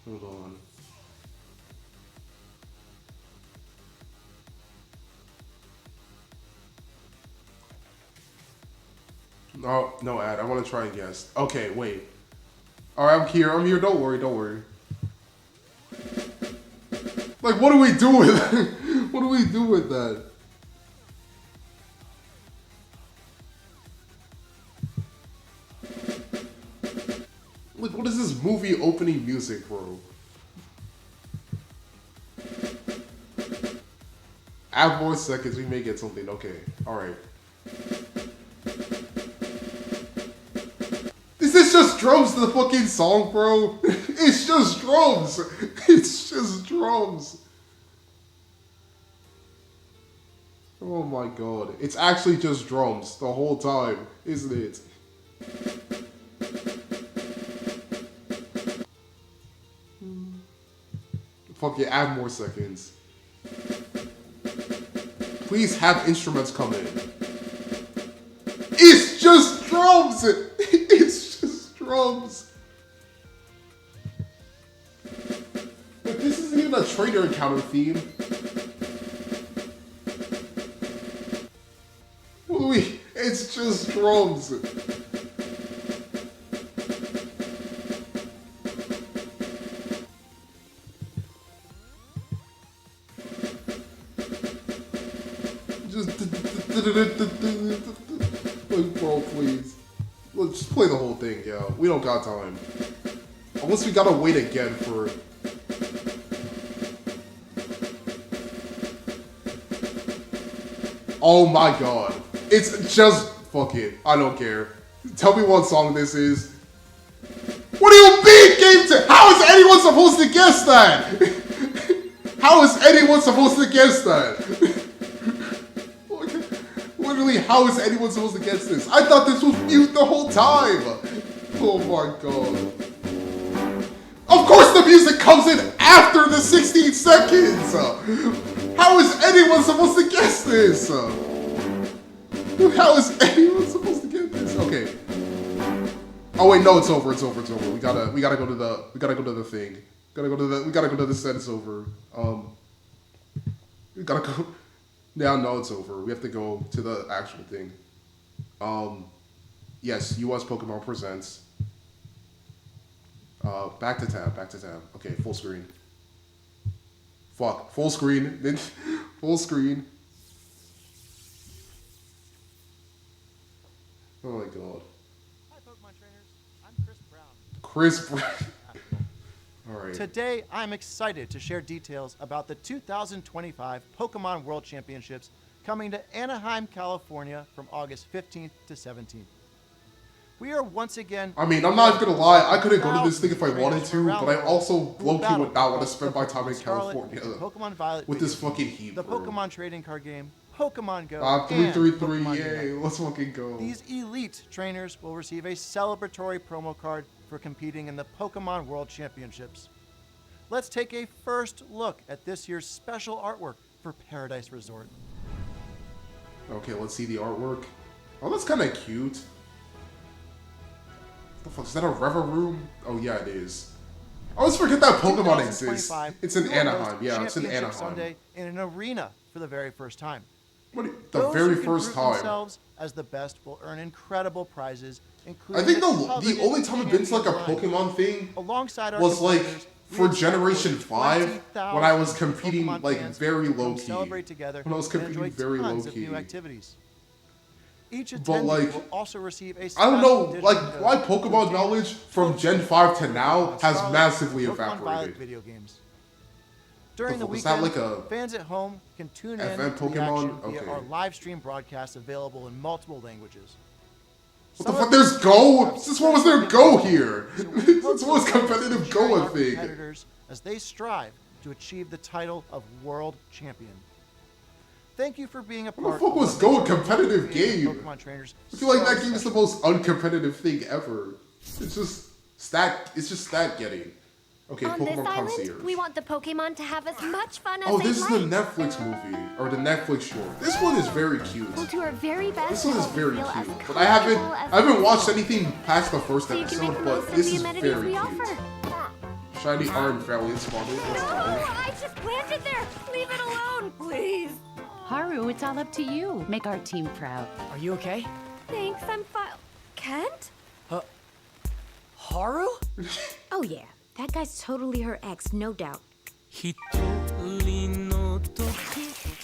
Hold on. No, no ad. I want to try and guess. Okay, wait. Alright, I'm here. I'm here. Don't worry. Don't worry. Like, what do we do with what do we do with that? Like, what is this movie opening music, bro? Add more seconds, we may get something. Okay, alright. Is this just drums to the fucking song, bro? It's just drums! It's just drums! Oh my god. It's actually just drums the whole time, isn't it? Fuck yeah, add more seconds. Please have instruments come in. It's just drums! It's just drums. But this isn't even a trainer encounter theme. Wait, it's just drums. Like, bro, please. Let's just play the whole thing, yo. We don't got time. Unless we gotta wait again for... Oh my god. It's just... Fuck it. I don't care. Tell me what song this is. What do you mean, Game 10? How is anyone supposed to guess that? How is anyone supposed to guess that? Literally, how is anyone supposed to guess this? I thought this was mute the whole time! Oh my god. Of course the music comes in after the 16 seconds! How is anyone supposed to guess this? How is anyone supposed to get this? Okay. Oh wait, no, it's over, it's over, it's over. We gotta go to the thing. We gotta go to the sentence over. We gotta go. Yeah, no, it's over. We have to go to the actual thing. Yes, US Pokemon Presents. Back to tab. Okay, full screen. Fuck, full screen. Full screen. Oh my god. Hi, Pokemon trainers. I'm Chris Brown. Chris Brown. Alright. Today, I'm excited to share details about the 2025 Pokemon World Championships coming to Anaheim, California from August 15th to 17th. We are once again... I mean, I'm not gonna lie, I couldn't go to this thing if I wanted to, but I also low-key would not want to spend my time in California Pokemon Violet with this fucking heat, the bro. Pokemon trading card game, Pokemon Go, 333, and Pokemon yay, Unite. let's fucking go. These elite trainers will receive a celebratory promo card for competing in the Pokemon World Championships. Let's take a first look at this year's special artwork for Paradise Resort. Okay, let's see the artwork. Oh, that's kind of cute. What the fuck, is that a Rever Room? Oh yeah, it is. I always forget that Pokemon exists. It's in Anaheim, yeah, it's in Anaheim. Sunday in an arena for the very first time. The Those very who can first prove time. themselves as the best will earn incredible prizes, I including think the coveted only time I've been to like a champion line. Pokemon thing Alongside our was like competitors, we for expect more Generation than 5 when I was 20,000 competing Pokemon like fans very to come low key. celebrate together When I was and competing enjoy very low tons of key. new activities. Each But attendee like, will also receive a I don't special know, digital like code why to Pokemon obtain knowledge from Pokemon Gen 5 to now Pokemon has Scarlet, massively Pokemon Violet evaporated. video games. During the Was that weekend, like a fans at home can tune in FM to the Pokemon? action via Okay. our live stream broadcasts available in multiple languages. What the Some fuck? of There's these Go? have Since when was special there Go giveaways, here? so we hope Since when was to witness competitive and cheer Go on a our thing? competitors as they strive to achieve the title of world champion. Thank you for being a What the part fuck of was our Go a mission to competitive create game? Pokemon trainers I feel like so that game is the special. most uncompetitive thing ever. It's just stat getting. Okay, On this Pokemon island, Concierge. we want the Pokemon to have as much fun as Oh, they this is the like. Netflix movie or the Netflix short. This one is very cute. We'll do our very best This to one is help you very feel as cute, but I haven't comfortable as watched possible, anything past the first so you can make episode. the most But of this the is amenities very we cute. offer. Shiny Iron Valiant spotted. Let's No, go. I just planted there. Leave it alone, please. Haru, it's all up to you. Make our team proud. Are you okay? Thanks, I'm fine. Kent? Haru? Oh yeah, that guy's totally her ex, no doubt.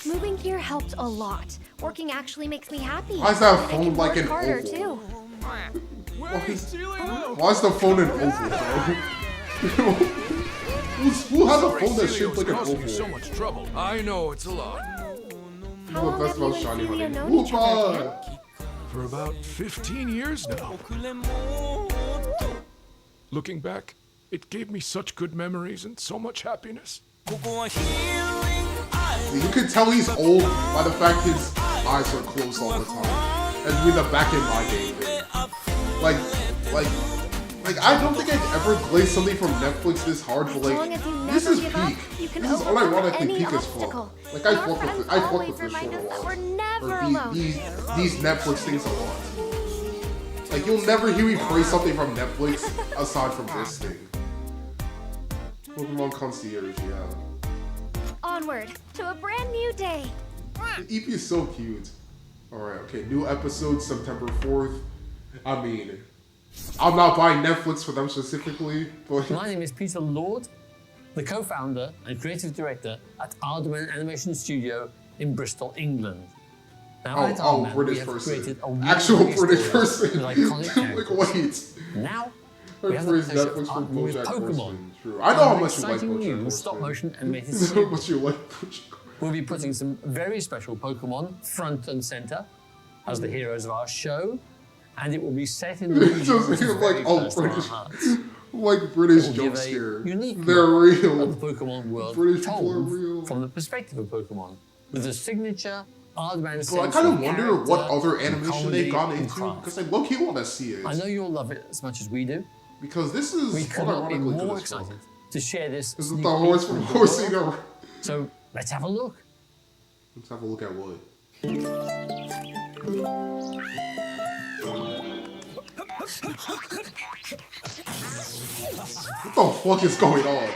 Moving here helped a lot. Working actually makes me happy. Why is that And I phone can like work an harder, oval? too. Why is the phone an oval, bro? Who has a phone that's shaped like an causing you so oval? much trouble. I know, it's a lot. How long That's have you about and Shiny Celia Honey. known each other, Kent? Whoopa! For about 15 years now. Looking back, it gave me such good memories and so much happiness. You can tell he's old by the fact his eyes are closed all the time. And with the back in my day thing. Like, I don't think I've ever glazed something from Netflix this hard, but As long like, as you this never is give up, peak. you can This is overcome unironically any peak as obstacle. fuck. Like, And I our fuck with friends I fuck always with this remind show a us that lot. we're never Or alone. these Netflix things a lot. Like, you'll never hear me praise something from Netflix aside from this thing. Pokemon Concierge, yeah. Onward to a brand new day. The EP is so cute. Alright, okay, new episode September 4th. I mean, I'm not buying Netflix for them specifically, but My name is Peter Lord, the co-founder and creative director at Aardman Animation Studio in Bristol, England. Now, at Aardman, we British have person. created Actual award-winning British stories person. with iconic Like, characters. wait. Now, I we have the praise pleasure Netflix of for partnering with BoJack Pokemon. Horseman. True. I know how An much you like exciting BoJack new Horseman. stop-motion animated How series. much you like BoJack. We'll be putting some very special Pokemon front and center as the heroes of our show, and it will be set in the It region just which is feels very like all close to our British, hearts. like British It will jump give a scare. unique They're look real. of the Pokemon world British people are told real. from the perspective of Pokemon, with a signature Aardman So I sense kind of of wonder what character, other animation comedy, they've gone and into, craft. because I low-key want to see it. I know you'll love it as much as we do. Because this is We could not be unironically good more as fuck. excited to share this. This is sneak the peek horse from with the Horsing world. around. So let's have a look. Let's have a look at what. What the fuck is going on?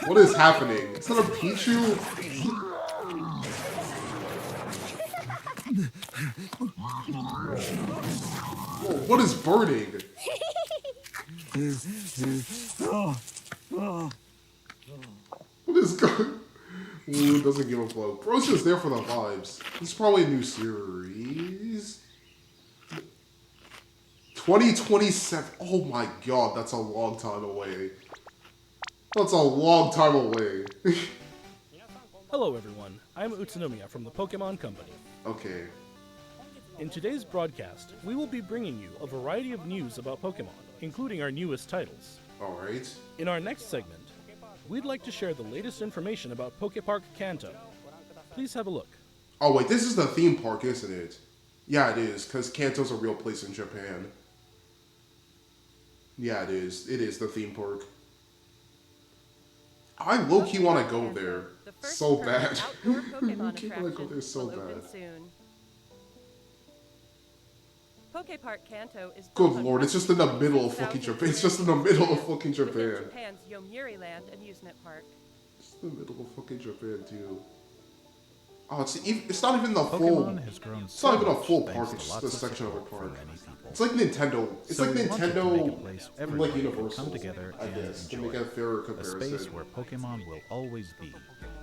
What is happening? Is that a Pichu? Whoa, what is burning? What is going? Ooh, doesn't give a fuck. Bro's just there for the vibes. This is probably a new series. 2027. Oh my god, that's a long time away. That's a long time away. Hello everyone, I'm Utsunomiya from the Pokemon Company. Okay. In today's broadcast, we will be bringing you a variety of news about Pokemon, including our newest titles. Alright. In our next segment, we'd like to share the latest information about Pokepark Kanto. Please have a look. Oh wait, this is the theme park, isn't it? Yeah, it is, because Kanto's a real place in Japan. Yeah, it is. It is the theme park. I low-key want to go there. The first So permanent bad. outdoor Pokemon Low-key wanna go attraction there so will open bad. soon. Pokepark Kanto is Good built on lord, it's just in the middle of 16,000 fucking Japan. It's just in the middle of fucking within Japan. Japan's Yomiuri Land Amusement Park. It's the middle of fucking Japan, too. Oh, it's not even the full. Pokemon has grown It's so not even a much full thanks park. to It's just lots a of section of a support park. from many people. It's like Nintendo. It's So like we wanted to Nintendo, make a place like everyone could Universal. come together I and guess to enjoy. make a fairer A comparison. space where Pokemon will always be,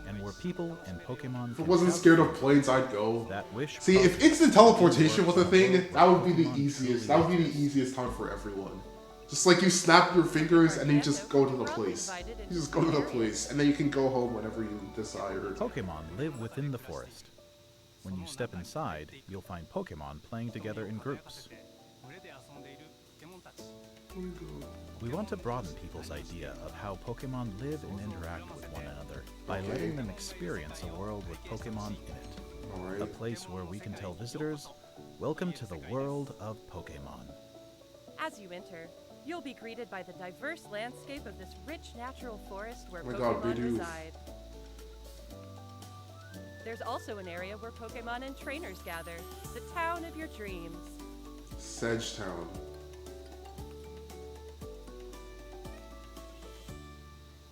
and where people and Pokemon If I can wasn't have scared fun. of planes, I'd go. That wish See, if project instant teleportation was a thing, works that would be the Pokemon easiest. truly That would be the is. easiest time for everyone. Just like you snap your fingers and you just go to the place. You just go to the place, and then you can go home whenever you desire. Pokemon live within the forest. When you step inside, you'll find Pokemon playing together in groups. We want to broaden people's idea of how Pokemon live and interact with one another by letting them experience a world with Pokemon in it. Alright. A place where we can tell visitors, welcome to the world of Pokemon. As you enter, you'll be greeted by the diverse landscape of this rich natural forest where Oh my God, Pokemon Bidoof. reside. There's also an area where Pokemon and trainers gather, the town of your dreams. Sedge Town.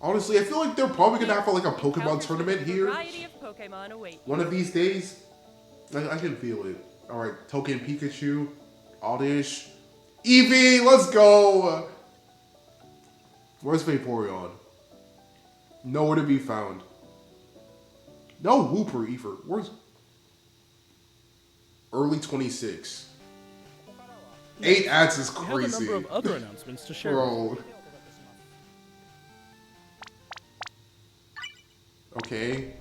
Honestly, I feel like they're probably gonna have like a Pokemon Encounters tournament with a here. variety of Pokemon await you. One of these days. I can feel it. Alright, Token Pikachu, Oddish, Eevee, let's go! Where's Vaporeon? Nowhere to be found. No Wooper either. Where's... Early 26. 8 ads is We have a crazy. number of other announcements to share. Bro. Okay.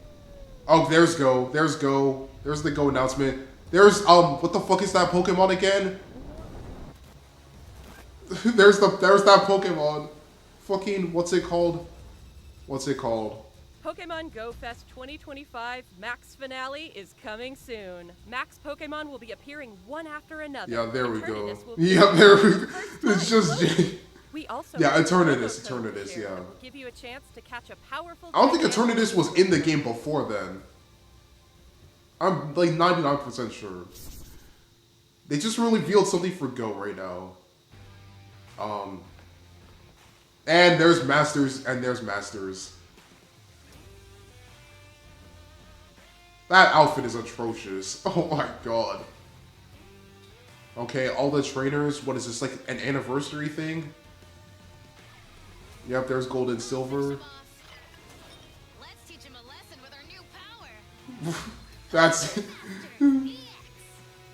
Oh, there's Go. There's Go. There's the Go announcement. There's, what the fuck is that Pokemon again? there's that Pokemon. Fucking, what's it called? What's it called? Pokemon Go Fest 2025 Max Finale is coming soon. Max Pokemon will be appearing one after another. Yeah, there we go. Eternatus will be Yeah, there we for the go. first It's time. just... We also Yeah, have a promo Eternatus, code to Eternatus, share yeah. that will give you a chance to catch a powerful. I don't think dynamic Eternatus was in the game before then. I'm like 99% sure. They just revealed something for Go right now. And there's Masters, and there's Masters. That outfit is atrocious. Oh my god. Okay, all the trainers, what is this, like an anniversary thing? Yep, there's Gold and Silver. Let's teach him a lesson with our new power. That's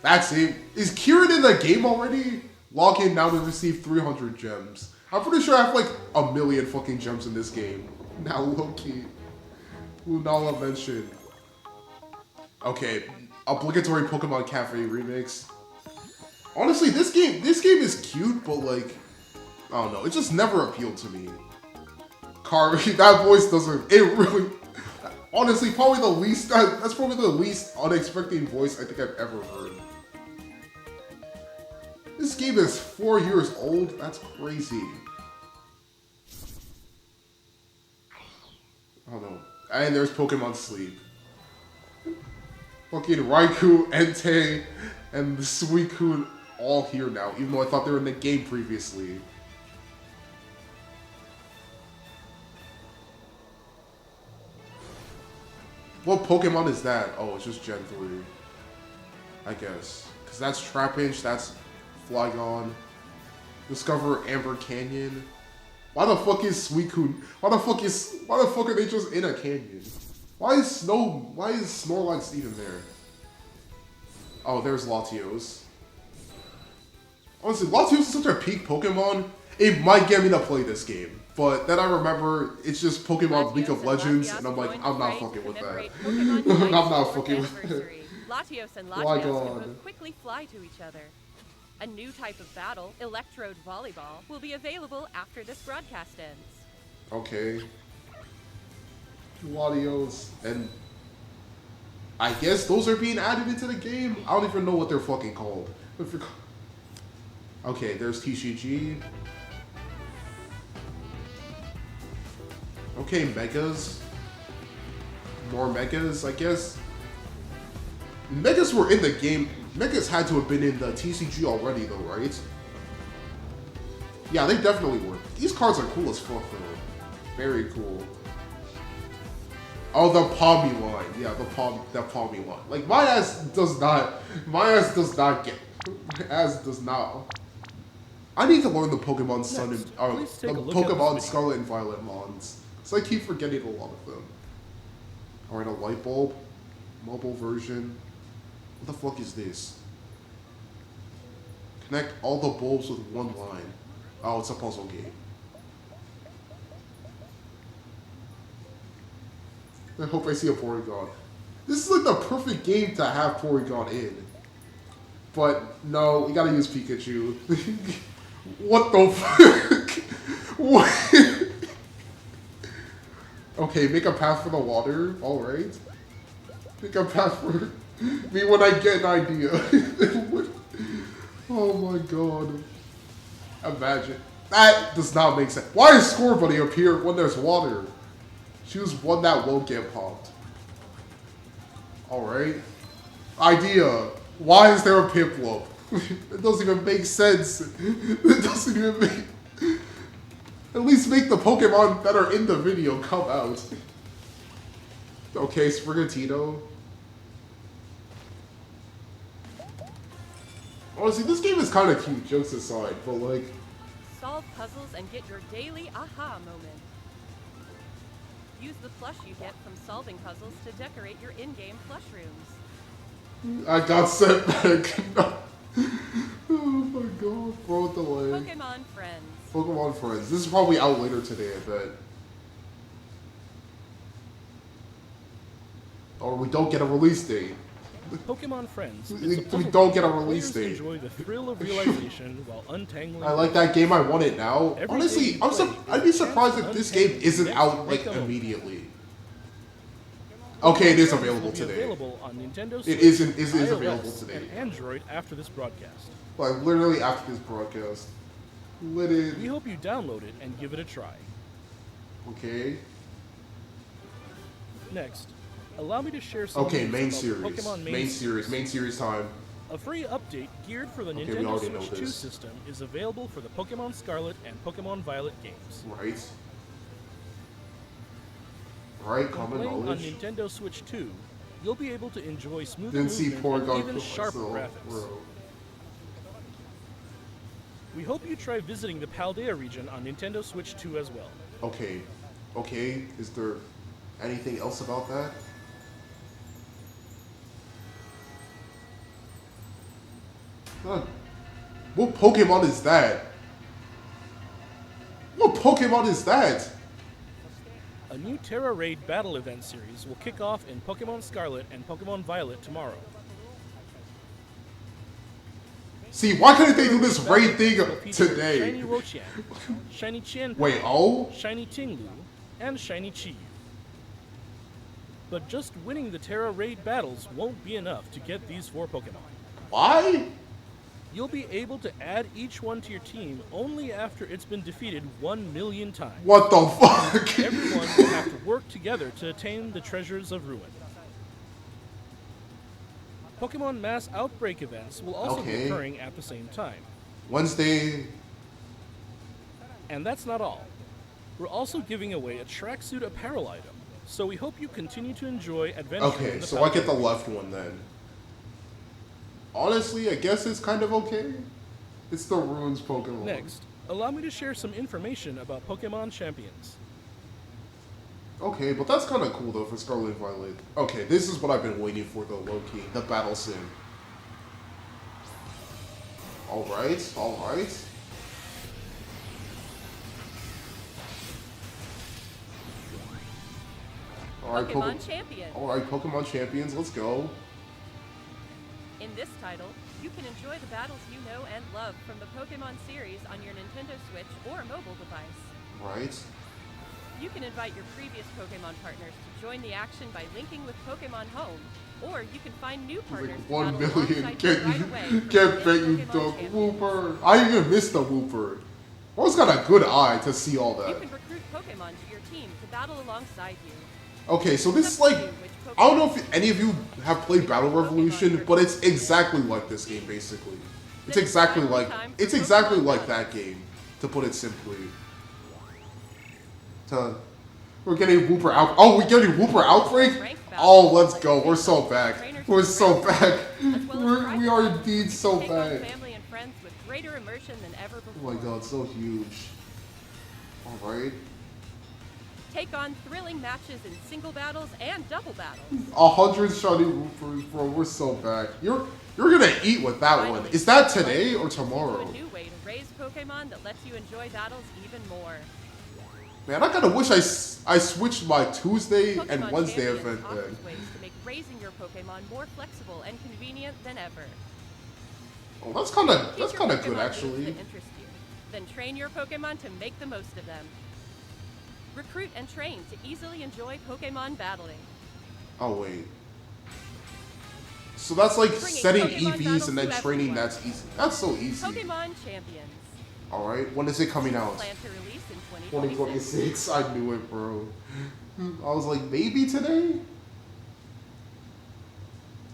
that's it. Is Kieran in the game already? Log in now to receive 300 gems. I'm pretty sure I have like a million fucking gems in this game. Now Loki. Lunala mentioned. Okay, obligatory Pokemon Cafe remix. Honestly, this game is cute, but like, I don't know, it just never appealed to me. That voice doesn't, it really, honestly, probably the least, that's probably the least unexpected voice I think I've ever heard. This game is 4 years old, that's crazy. I don't know. And there's Pokemon Sleep. Fucking Raikou, Entei, and the Suicune all here now, even though I thought they were in the game previously. What Pokemon is that? Oh, it's just Gen 3. I guess. Because that's Trapinch, that's Flygon. Discover Amber Canyon. Why the fuck is Suicune? Why the fuck are they just in a canyon? Why is Snorlax even there? Oh, there's Latios. Honestly, Latios is such a peak Pokemon. It might get me to play this game. But then I remember it's just Pokemon League of Legends, and I'm like, I'm not fucking with that. I'm not fucking with that. Latios and My Latios can God. both quickly fly to each other. A new type of battle, Electrode Volleyball, will be available after this broadcast ends. Okay. Latios, and I guess those are being added into the game? I don't even know what they're fucking called. Okay, there's TCG. Okay, Megas. More Megas, I guess. Megas were in the game. Megas had to have been in the TCG already, though, right? Yeah, they definitely were. These cards are cool as fuck, though. Very cool. Oh, the Pawmi line. Yeah, that Palmy one. Like my ass does not get does not. I need to learn the Pokemon Sun and please the take a look at this Pokemon video. Scarlet and Violet mons. So I keep forgetting a lot of them. Alright, a light bulb, mobile version. What the fuck is this? Connect all the bulbs with one line. Oh, it's a puzzle game. I hope I see a Porygon. This is like the perfect game to have Porygon in. But no, we gotta use Pikachu. What the fuck? What? Okay, make a path for the water. Alright. Make a path for me when I get an idea. Oh my god. Imagine. That does not make sense. Why does Scorbunny appear when there's water? Choose one that won't get popped. Alright. Idea. Why is there a Piplup? It doesn't even make sense. It doesn't even make... At least make the Pokemon that are in the video come out. Okay, Sprigatito. Honestly, this game is kind of cute, jokes aside, but like... Solve puzzles and get your daily aha moment. Use the plush you get from solving puzzles to decorate your in-game plush rooms. I got sent back. Oh my god, bro, delay. Pokemon Friends. Pokemon Friends. This is probably out later today, I bet. Or we don't get a release date. Pokemon Friends. We It's a puzzle don't get a game where release players date. Enjoy the thrill of realization while untangling. I like that game, I want it now. Every Honestly, game you play I'd be is a surprised chance if to this game untangle isn't the next out, like, breakup. immediately. Okay, it is Friends available will be today. Available on Nintendo Switch, It is iOS, available today. and Android after this broadcast. Like, literally after this broadcast. Lit it. We hope you download it and give it a try. Okay. Next, allow me to share some Okay, news main about series. Pokemon Main series time. A free update geared for the Okay, we Nintendo already know Switch 2 this. system is available for the Pokemon Scarlet and Pokemon Violet games. Right. Right, When common playing knowledge. on Nintendo Switch 2, you'll be able to enjoy smoother Didn't see movement and Porygon even kill sharper myself, graphics. bro. We hope you try visiting the Paldea region on Nintendo Switch 2 as well. Okay. Okay, is there anything else about that? Huh. What Pokemon is that? What Pokemon is that? A new Terra Raid battle event series will kick off in Pokemon Scarlet and Pokemon Violet tomorrow. See, why couldn't they do this raid thing Will feature today? Shiny Rochian, Shiny Qianpei, Wait, oh? Shiny Tinglu, and Shiny Chi. But just winning the Terra Raid battles won't be enough to get these 4 Pokemon. Why? You'll be able to add each one to your team only after it's been defeated 1 million times. What the fuck? Everyone will have to work together to attain the treasures of Ruin. Pokemon Mass Outbreak events will also be Okay. occurring at the same time. Wednesday. And that's not all. We're also giving away a tracksuit apparel item, so we hope you continue to enjoy adventure. Okay, in the so I get the Paldea. left one then. Honestly, I guess it's kind of okay. It's the Ruins Pokemon. Next, allow me to share some information about Pokemon Champions. Okay, but that's kind of cool though for Scarlet and Violet. Okay, this is what I've been waiting for though, low-key. The Battle Sim. Alright, alright. Alright, Pokemon Champion. Alright, Pokemon Champions, let's go. In this title, you can enjoy the battles you know and love from the Pokemon series on your Nintendo Switch or mobile device. Right. You can invite your previous Pokemon partners to join the action by linking with Pokemon Home, or you can find new He's partners like, to 1 battle million. alongside you right away from Can't the bet you Pokemon dog Champions. Wooper. I even missed the Wooper. I always got a good eye to see all You that. can recruit Pokemon to your team to battle alongside you. Okay, so this is like, I don't know if any of you have played Battle Revolution, but it's exactly like this game, basically. It's exactly like that game, to put it simply. We're getting Wooper out. Oh, we're getting Wooper Outbreak? Oh, let's go. We're so back. We're so back. We are indeed so Take on back. family and friends with greater immersion than ever Oh before. my god, so huge. Alright. Take on thrilling matches in single battles and double battles. 100 shiny Woopers, bro. We're so back. You're gonna eat with that one. Is that today or tomorrow? A new way to raise Pokemon that lets you enjoy battles even more. Man, I kinda wish I switched my Tuesday and Pokemon Wednesday Champions event offers then. ways to make raising your Pokemon more flexible and convenient than ever. Oh, that's kinda Teach your good Pokemon moves actually. that interest you. Then train your Pokemon to make the most of them. Recruit and train to easily enjoy Pokemon battling. Oh wait. So that's like Bringing setting Pokemon EVs battles and then to training. everyone. That's easy. That's so easy. Pokemon Champions. All right. When is it coming out? Plan to release in 2026. 2026. I knew it, bro. I was like, maybe today.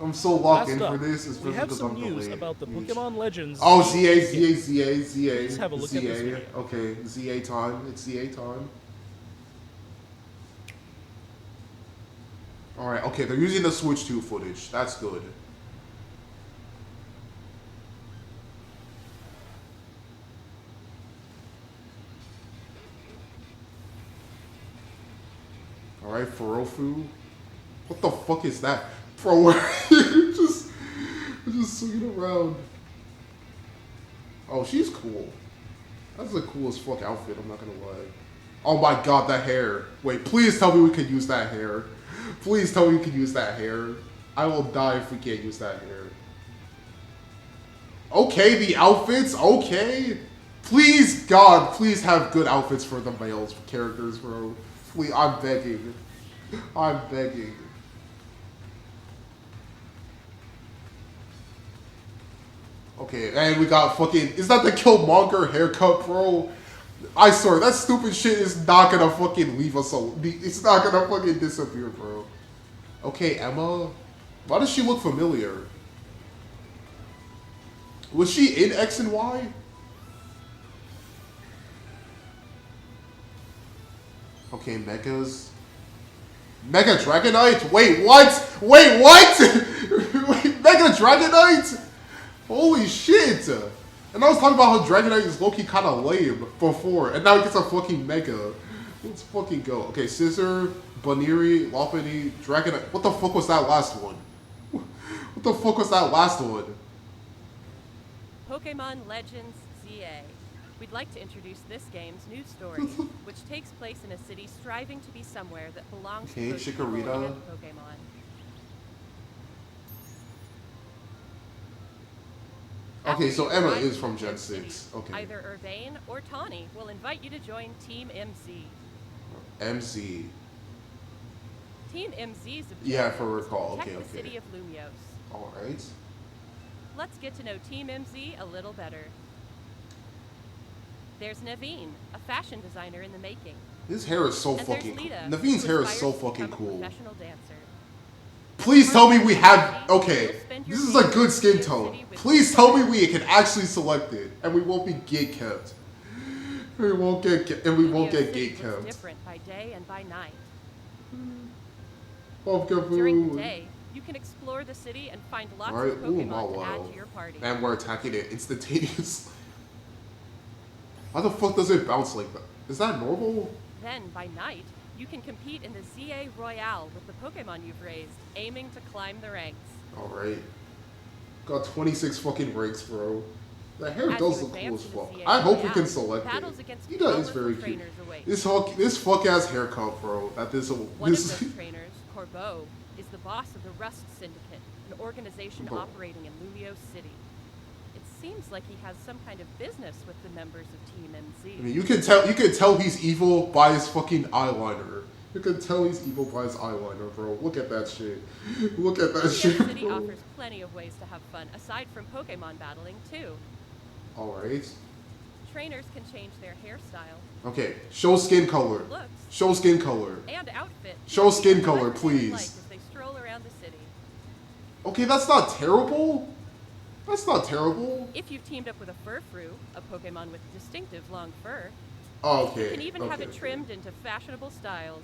I'm so locked in Last for up, this. It's we have because some I'm news delayed. about the Pokemon Legends. Oh, ZA. Please have a look at this ZA. video. Okay, ZA time. It's ZA time. Alright, okay, they're using the Switch 2 footage. That's good. Alright, Ferofu. What the fuck is that? Bro, just swinging around. Oh, she's cool. That's the coolest fuck outfit, I'm not gonna lie. Oh my god, that hair. Wait, please tell me we can use that hair. Please tell me we can use that hair. I will die if we can't use that hair. Okay, the outfits, okay. Please, God, please have good outfits for the males characters, bro. Please, I'm begging. I'm begging. Okay, and we got fucking... Is that the Killmonger haircut, bro? I swear, that stupid shit is not gonna fucking leave us alone. It's not gonna fucking disappear, bro. Okay, Emma. Why does she look familiar? Was she in X and Y? Okay, Megas. Mega Dragonite? Wait, what? Wait, what? Wait, Mega Dragonite? Holy shit! And I was talking about how Dragonite is low-key kind of lame before, and now he gets a fucking Mega. Let's fucking go. Okay, Scissor, Baniri, Lopunny, Dragonite. What the fuck was that last one? What the fuck was that last one? Pokemon Legends ZA. We'd like to introduce this game's new story, which takes place in a city striving to be somewhere that belongs Okay, to both people Chikorita. and Pokemon. Okay, so After you Emma arrive is in from the Gen city, 6. Okay. Either Urbane or Tawny will invite you to join Team MZ. MZ. Team MZ's objective Yeah, if I is to recall. protect Okay, the city okay. of Lumiose. Alright. Let's get to know Team MZ a little better. There's Naveen, a fashion designer in the making. His hair is so And fucking there's cool. Lita, Naveen's who hair is aspires so to fucking become a cool. professional dancer. Please tell me we have... Okay, this is a good skin tone. Please tell me we can actually select it, and we won't be gate kept. We won't get get Lumiose gate City looks kept. different by day and by night. During During the day, you can explore the city and find lots Alright, of ooh, Pokemon to add Mawile. to your party. And we're attacking it instantaneously. How the fuck does it bounce like that? Is that normal? Then, by night, you can compete in the ZA Royale with the Pokemon you've raised, aiming to climb the ranks. Alright. Got 26 fucking ranks, bro. The hair As does you look cool advance as in the fuck. ZA I hope we Royale, can select battles it. against He does powerful very cute. trainers await. This fuck ass haircut, bro. That this One of those trainers, Corbeau, is the boss of the Rust Syndicate, an organization Oh. operating in Lumiose City. It seems like he has some kind of business with the members of Team MZ. I mean, you can tell he's evil by his fucking eyeliner. You can tell he's evil by his eyeliner, bro. Look at that shit. Look at that shit, Lumiose City bro. offers plenty of ways to have fun, aside from Pokemon battling, too. Alright. Trainers can change their hairstyle Okay, show skin color. Looks. Show skin color. and outfit. Show to skin see color, what they like please. as they stroll around the city. Okay, that's not terrible. That's not terrible. If you've teamed up with a Furfrou, a Pokemon with distinctive long fur, Oh, You okay. can even have Okay, it trimmed into fashionable styles.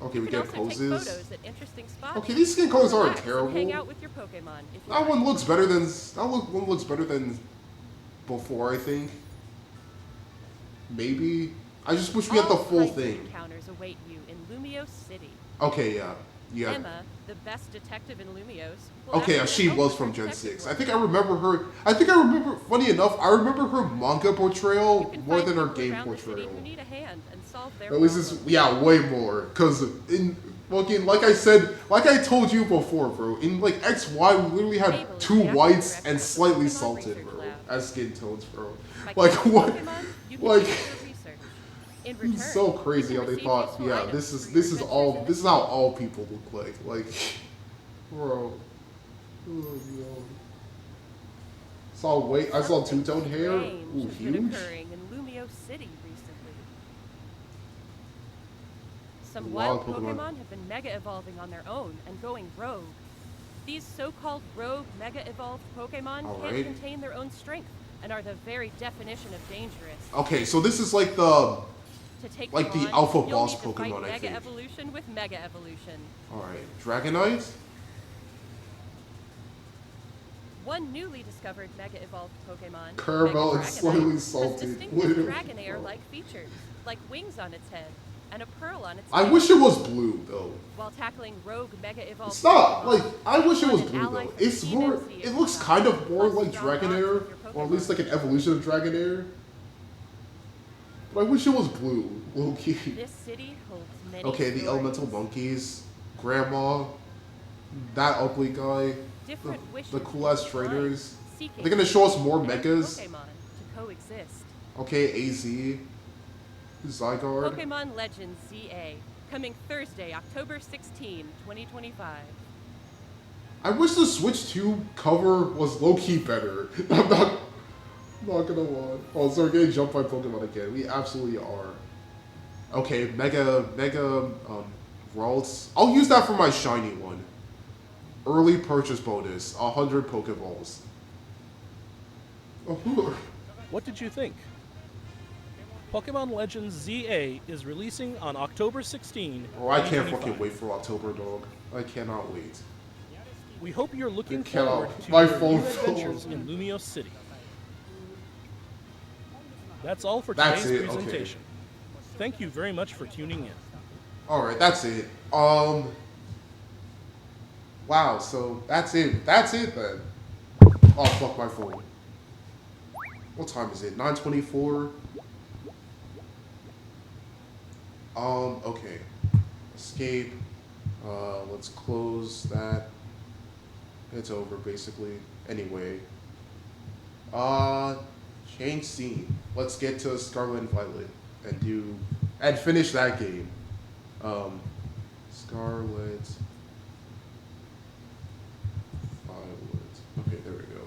Okay, You we can get also take poses. photos at interesting spots. Okay, these skin colors aren't Relax and Hang terrible. out with your Pokemon if you That one like. looks better than one looks better than before, I think. Maybe. I just wish we had the All full kinds of thing. encounters await you in Lumio City. Okay, yeah. Yeah. Emma, the best detective in Lumios. will Okay, yeah, ask she you to help was with from her Gen detective 6. work. I think I remember her. Funny enough, I remember her manga portrayal You can more find than her people game around the city portrayal. who need a hand and solve their At least it's, problems. yeah, way more. Because in fucking, like I told you before, bro, in like XY, we literally had Abel is 2 the acting whites director and of the slightly Pokemon salted, Research bro, Lab. as skin tones, bro. By Like, collecting what? Pokemon, you can Like, do your research. In return, it's so crazy you how can they receive thought, useful yeah, items this for is your this is adventures all in this is the how city. all people look like, bro. Oh, no. I saw Something two-tone hair. strange Ooh, has been huge. occurring in Lumio City recently. Some Wild wild Pokemon. Pokemon have been mega evolving on their own and going rogue. These so-called rogue mega evolved Pokemon Alright. can't contain their own strength and are the very definition of dangerous. Okay, so this is like the To take like them the on, alpha you'll boss need to fight Pokemon, I Mega think. Evolution with Mega Evolution. Alright, Dragonite? One newly discovered Mega Evolved Pokemon, Caramel Mega and slightly Dragonite, salted. has distinctive Literally. Dragonair-like features, like wings on its head and a pearl on its I tail. wish it was blue though. While tackling rogue Mega Evolved Stop! Pokemon, Like, I wish it on was an blue ally though. from It's Team more, NC it looks exercise, kind of more plus like strong bonds Dragonair, with your or at least Pokemon. like an evolution of Dragonair. But I wish it was blue, low key. This city holds many Okay, the stories. elemental monkeys, Grandma, that ugly guy, Different wishes the cool ass intertwine, trainers. seeking They're gonna show us more and mechas. Pokemon to coexist. Okay, AZ, Zygarde. Pokemon Legends ZA, coming Thursday, October 16, 2025. I wish the Switch 2 cover was low-key better. I'm not gonna lie. Oh, so we're getting jumped by Pokemon again. We absolutely are. Okay, Mega, Ralts. I'll use that for my shiny one. Early purchase bonus, 100 Pokeballs. Oh, What did you think? Pokemon Legends ZA is releasing on October 16. oh, I can't 2025. fucking wait for October, dog. I cannot wait. We hope you're looking I cannot- forward to my your phone new adventures fell. in Lumio City. That's all for That's today's it, okay. presentation. Thank you very much for tuning in. Alright, that's it. Wow, so that's it. That's it then. Oh, fuck my phone. What time is it? 9:24? Okay. Escape. Let's close that. It's over, basically. Anyway. Change scene. Let's get to Scarlet and Violet and finish that game. Scarlet. Violet. Okay, there we go.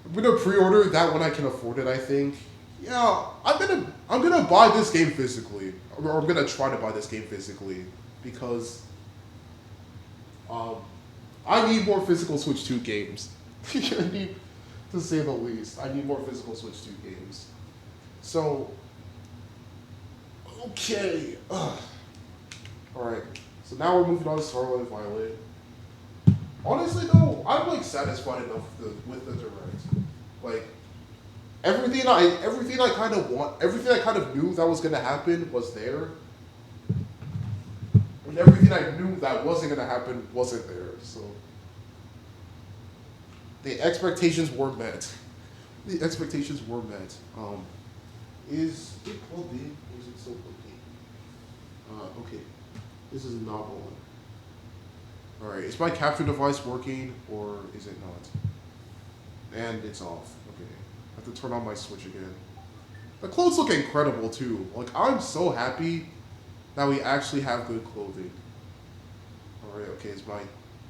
I'm gonna pre-order that when I can afford it, I think. Yeah, I'm gonna buy this game physically. Or I'm gonna try to buy this game physically. Because I need more physical Switch 2 games. I need, to say the least. I need more physical Switch 2 games. So okay. Alright. So now we're moving on to Scarlet and Violet. Honestly though, I'm like satisfied enough with the direct. Like everything I kind of knew that was gonna happen was there. And everything I knew that wasn't gonna happen wasn't there. So the expectations were met. The expectations were met. Is it plugged in or is it still plugged in? Okay. This is not on. Alright, is my capture device working or is it not? And it's off. Okay. I have to turn on my Switch again. The clothes look incredible too. Like, I'm so happy that we actually have good clothing. Alright, okay, is my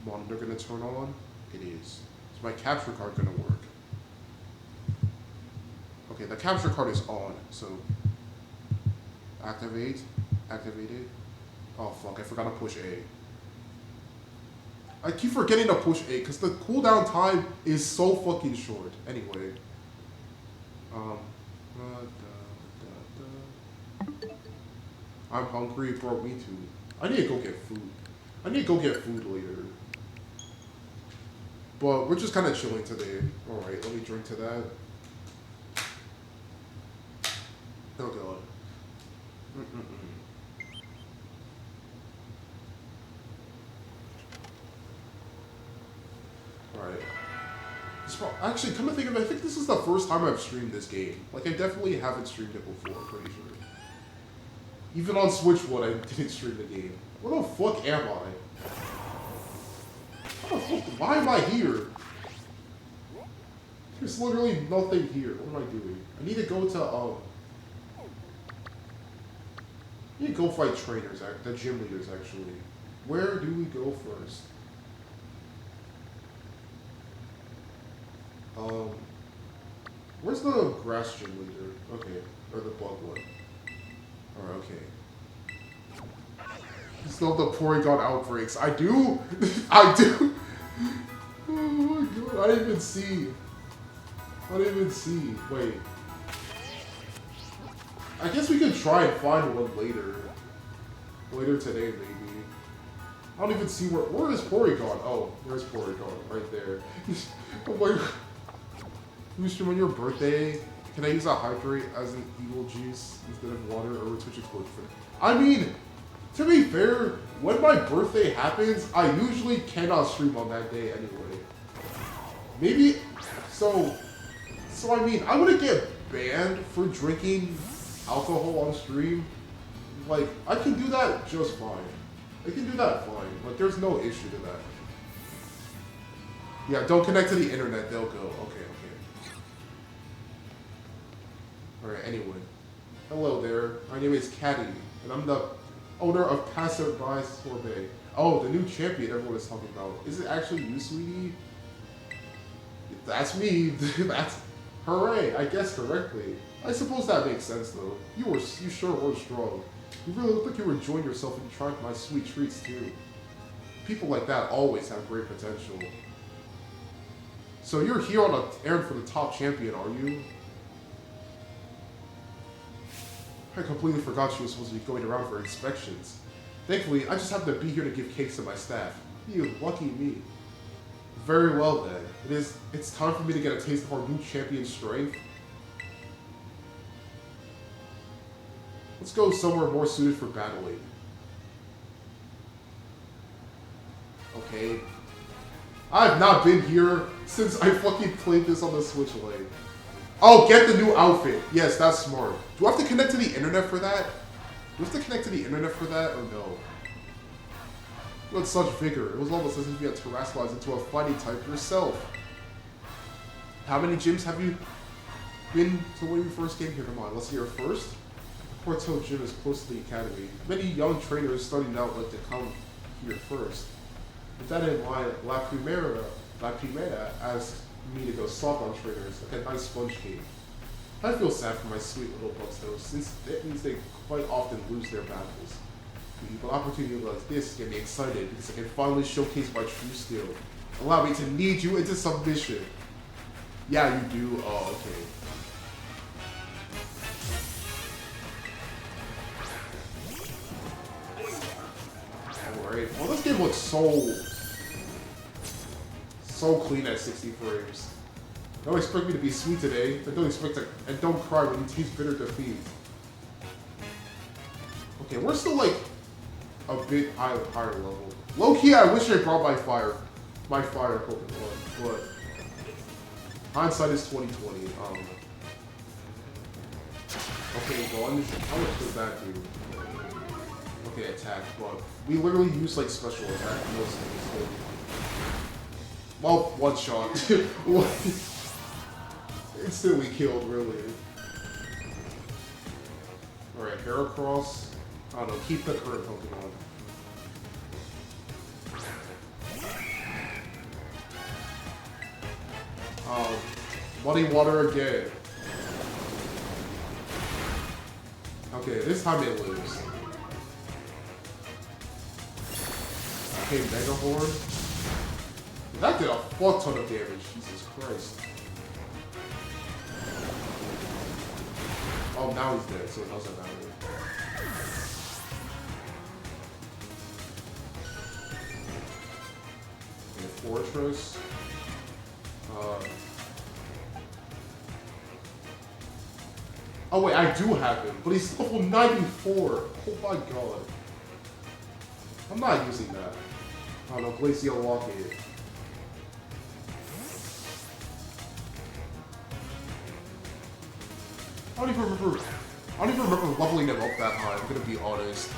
monitor gonna turn on? It is. Is my capture card gonna work? Okay, the capture card is on, so activate, activated. Oh fuck, I forgot to push A. I keep forgetting to push A because the cooldown time is so fucking short. Anyway. I'm hungry, bro. Me too. I need to go get food. I need to go get food later. But we're just kind of chilling today. All right, let me drink to that. Oh god. Alright. Actually, come to think of it, I think this is the first time I've streamed this game. Like, I definitely haven't streamed it before, I'm pretty sure. Even on Switch One, I didn't stream the game. Where the fuck am I? How the fuck? Why am I here? There's literally nothing here. What am I doing? I need to go to, I need to go fight trainers, the gym leaders, actually. Where do we go first? Where's the grass gym leader? Okay, or the bug one. Alright, okay. Still the Porygon outbreaks. I do? I do? Oh my god, I didn't even see. I didn't even see. Wait. I guess we could try and find one later. Later today, maybe. I don't even see where is Porygon? Oh, there's Porygon, right there. Oh my god. You stream on your birthday? Can I use a hydrate as an evil juice instead of water or Twitch explode for? I mean, to be fair, when my birthday happens, I usually cannot stream on that day anyway. Maybe, so I mean, I wouldn't get banned for drinking alcohol on stream. Like, I can do that just fine. I can do that fine. Like, there's no issue to that. Yeah, don't connect to the internet, they'll go. Okay. Alright, anyway. Hello there. My name is Caddy, and I'm the owner of Passerby Sorbet. Oh, the new champion everyone is talking about. Is it actually you, sweetie? That's me. That's... Hooray, I guessed correctly. I suppose that makes sense, though. You sure were strong. You really look like you were enjoying yourself and trying my sweet treats, too. People like that always have great potential. So you're here on an errand for the top champion, are you? I completely forgot she was supposed to be going around for inspections. Thankfully, I just happen to be here to give cakes to my staff. You lucky me. Very well then. It's time for me to get a taste of our new champion's strength. Let's go somewhere more suited for battling. Okay. I have not been here since I fucking played this on the Switch Lite. Oh, get the new outfit. Yes, that's smart. Do I have to connect to the internet for that? Do I have to connect to the internet for that, or no? You had such vigor. It was almost as if you had terrestrialized into a fighting type yourself. How many gyms have you been to when you first came here? Come on, let's hear first. Porto Gym is close to the academy. Many young trainers starting out like to come here first. With that in mind, La Primera asked me to go soft on trainers, like a nice sponge cake. I feel sad for my sweet little bugs though, since it means they quite often lose their battles. But opportunities like this get me excited because I can finally showcase my true skill. Allow me to knead you into submission. Yeah, you do. Oh, okay. Alright. Well, this game looks so clean at 60 frames. Don't expect me to be sweet today, but don't cry when you taste bitter defeat. Okay, we're still like a bit higher level. Low key, I wish I brought my fire Pokemon, but hindsight is 2020. Okay, gun. How much does that do? Okay, attack, but we literally use like special attack most of this thing. Well, one shot. Instantly killed, really. Alright, Heracross. I don't know, keep the current Pokemon. Muddy Water again. Okay, this time it lives. Okay, Mega Horn. That did a fuck ton of damage, Jesus Christ. Oh, now he's dead, so it doesn't matter. Fortress. Oh wait, I do have him, but he's level 94. Oh my god. I'm not using that. I don't know, Glacial Lockade. I don't even remember leveling him up that high, I'm gonna be honest.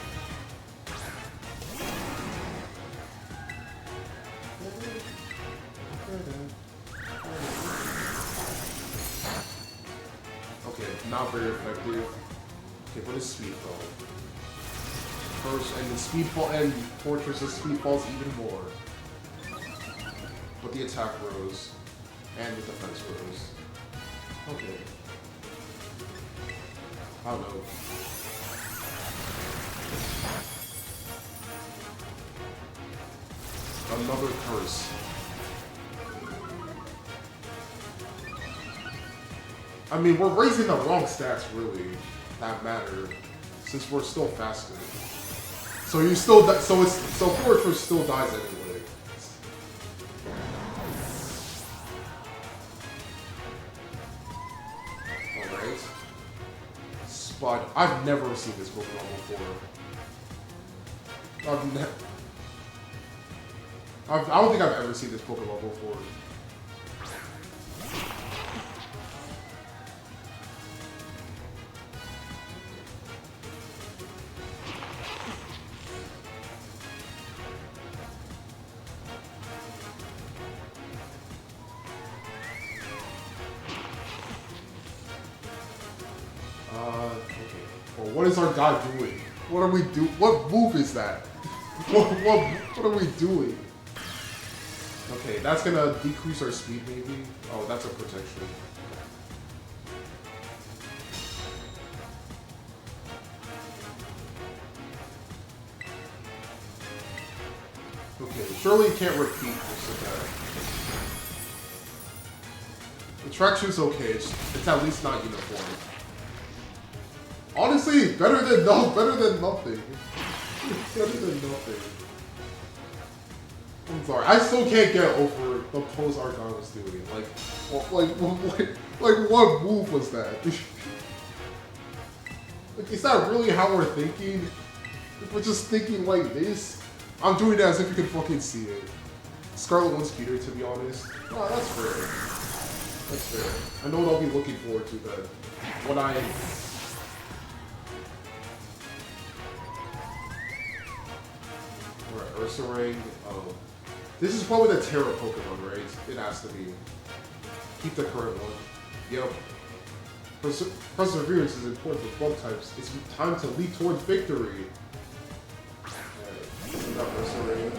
Okay, not very effective. Okay, what is Speedball? First, and the Speedball and Fortress's Speedball's even more. But the attack rose. And the defense rose. Okay. I don't know. Another curse. I mean, we're raising the wrong stats, really, that matter, since we're still faster. So you still, so Fortress still dies anyway. All right. Spot. I've never seen this Pokemon before. I don't think I've ever seen this Pokemon before. Okay. Well, what is our guy doing? What are we do? What move is that? What are we doing? Okay, that's gonna decrease our speed, maybe. Oh, that's a protection. Okay, surely you can't repeat this attack. The traction's okay. It's at least not uniform. Honestly, better than nothing. Better than nothing. I'm sorry. I still can't get over the pose our guy was doing. Like what move was that? Like, is that really how we're thinking? If we're just thinking like this? I'm doing it as if you can fucking see it. Scarlet wants Peter, to be honest. Oh, that's fair. That's fair. I know what I'll be looking forward to then. When I... Alright, Ursaring. Oh. This is probably the Terra Pokemon, right? It has to be. Keep the current one. Yep. Perseverance is important for bug types. It's time to leap towards victory. Alright, we got Ursaring.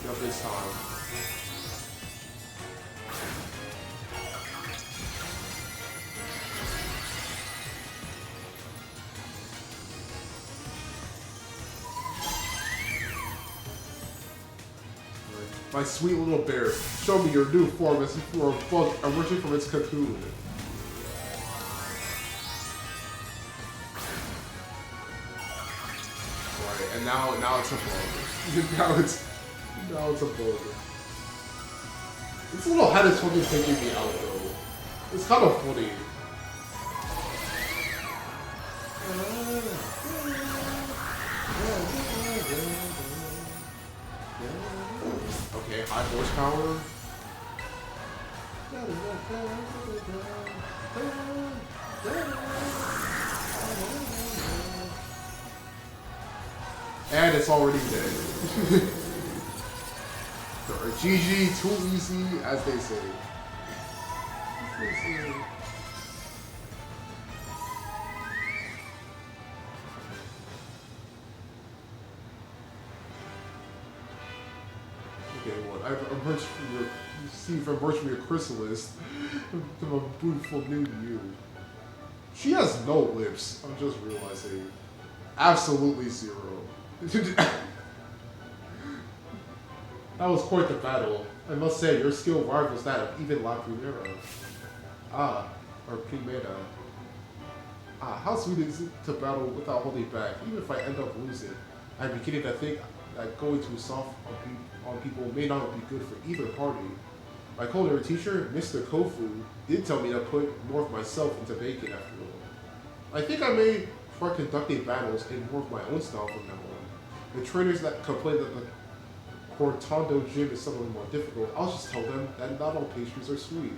Not this time. My sweet little bear, show me your new form as if you were a bug emerging from its cocoon. Right, and now it's a bug. now it's a bug. This little head is fucking taking me out though. It's kind of funny. Okay, high horsepower. And it's already dead. GG, too easy, as they say. Okay, what? I've emerged from your... You've emerged from your chrysalis. I'm a beautiful new you. She has no lips, I'm just realizing. Absolutely zero. That was quite the battle. I must say, your skill rivals that of even La Primera. Ah, or Primera. How sweet is it to battle without holding back? Even if I end up losing, I'm beginning to think that going too soft on people may not be good for either party. My culinary teacher, Mr. Kofu, did tell me to put more of myself into baking after all. I think I may try conducting battles in more of my own style from now on. The trainers that complain that the Cortando gym is somewhat more difficult, I'll just tell them that not all pastries are sweet.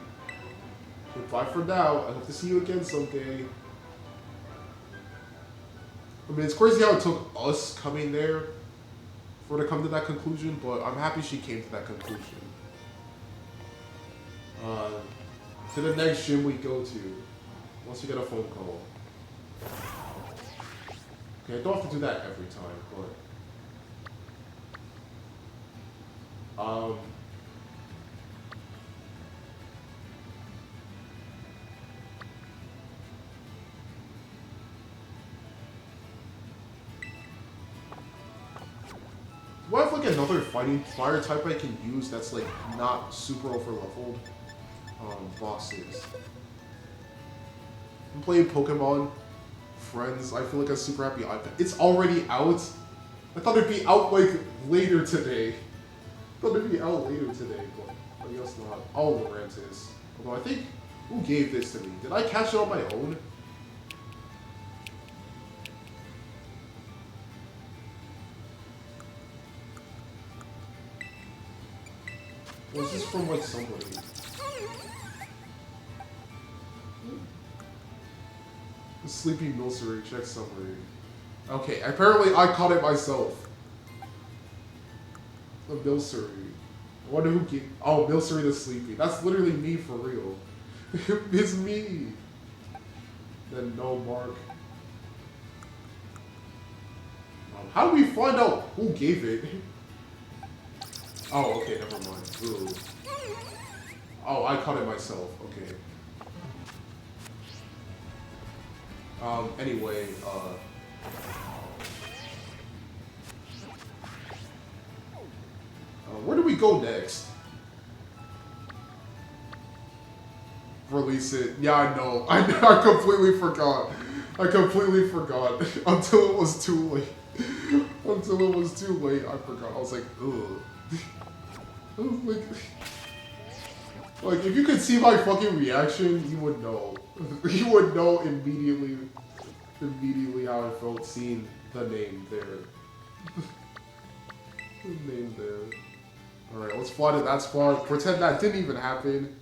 Goodbye for now. I hope to see you again someday. I mean, it's crazy how it took us coming there for her to come to that conclusion, but I'm happy she came to that conclusion. To the next gym we go to, once we get a phone call. Okay, I don't have to do that every time, but... Do I have like another fighting fire type I can use that's like not super over leveled? Bosses. I'm playing Pokemon Friends. I feel like I'm super happy. It's already out. I thought it'd be out like later today. I thought it'd be out later today, but I guess not. Oh, Lurantis. Although I think, who gave this to me? Did I catch it on my own? Or is this from like somebody? The Sleepy Milcery, check summary. Okay, apparently I caught it myself. The Milcery. I wonder who gave... Oh, Milcery the Sleepy. That's literally me for real. It's me. Then no mark. How do we find out who gave it? Oh, okay, never mind. Ooh. Oh, I caught it myself. Okay. Anyway, where do we go next? Release it. Yeah, I know. I completely forgot. I completely forgot. Until it was too late. Until it was too late, I forgot. I was like, ugh. I was like, if you could see my fucking reaction, you would know. You would know immediately how I felt seeing the name there. The name there. Alright, let's fly to that spot. Pretend that didn't even happen.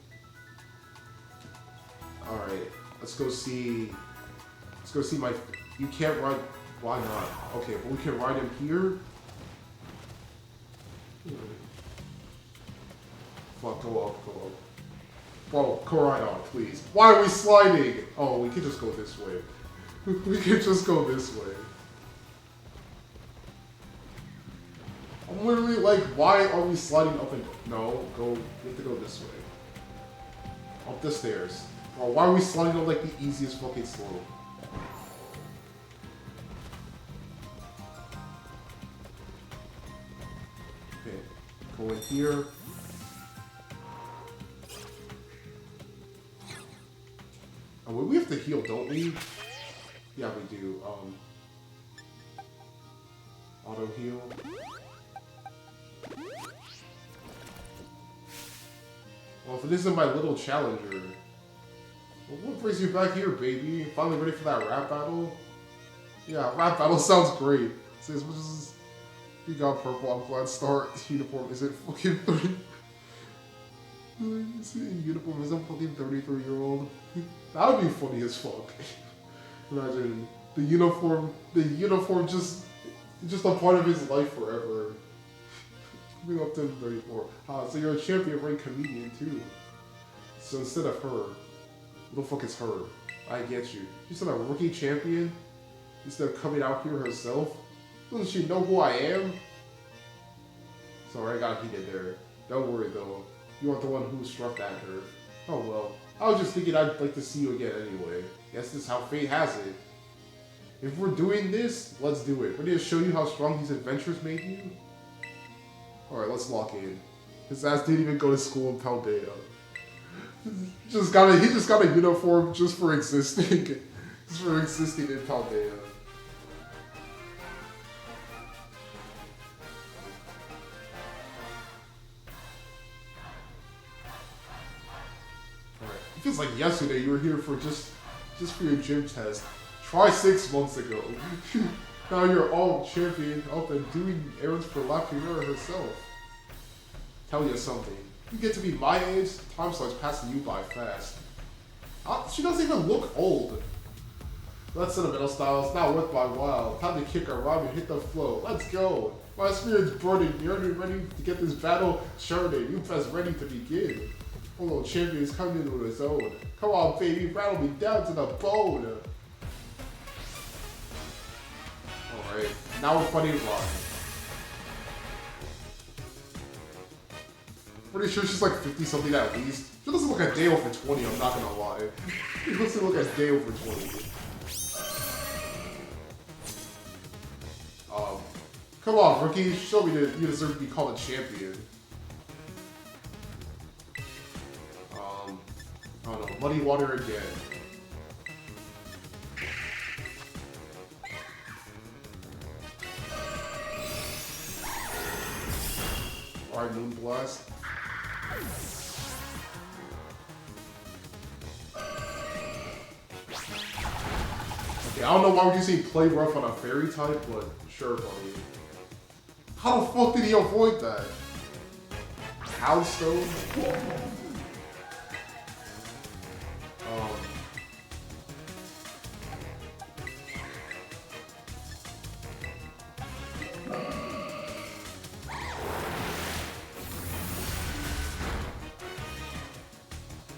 Alright, let's go see my... You can't ride... Why not? Okay, but we can ride him here. Fuck, go up. Whoa, Koraidon, please. Why are we sliding? Oh, we can just go this way. We can just go this way. I'm literally like, why are we sliding up and... No, we have to go this way. Up the stairs. Oh, why are we sliding on like the easiest fucking slope? Okay, go in here. Oh, we have to heal, don't we? Yeah, we do. Auto heal. Well, if it isn't my little challenger. Well, what brings you back here, baby? Finally ready for that rap battle? Yeah, rap battle sounds great. See, as much as you got purple, I'm glad Star uniform isn't fucking 30. Uniform isn't fucking 33-year-old. That would be funny as fuck. Imagine the uniform just a part of his life forever. Coming up to 34. So you're a champion rank comedian too. So instead of her, what the fuck is her? I get you. She's not a rookie champion? Instead of coming out here herself? Doesn't she know who I am? Sorry, I got heated there. Don't worry though. You aren't the one who struck that nerve. Oh well. I was just thinking I'd like to see you again anyway. Guess this is how fate has it. If we're doing this, let's do it. Ready to show you how strong these adventures made you? Alright, let's lock in. His ass didn't even go to school in Paldea. He just got a uniform just for existing. Just for existing in Paldea. Alright. It feels like yesterday you were here for just for your gym test. Try 6 months ago. Now you're all champion up and doing errands for La Primera herself. Tell you something. You get to be my age, time starts passing you by fast. She doesn't even look old. That sentimental style is not worth my while. Time to kick around and hit the flow. Let's go. My spirit's burning. You're ready to get this battle started. You best ready to begin. Hello, champion's coming into his own. Come on, baby, rattle me down to the bone. Alright, now we're fighting Ron. Pretty sure she's like 50 something at least. She doesn't look a day over 20, I'm not gonna lie. She doesn't look a day over 20. Come on, rookie, show me that you deserve to be called a champion. I don't know, muddy water again. Alright, Moonblast. Okay, I don't know why we're using play rough on a fairy type, but sure, buddy. How the fuck did he avoid that? Howlstone?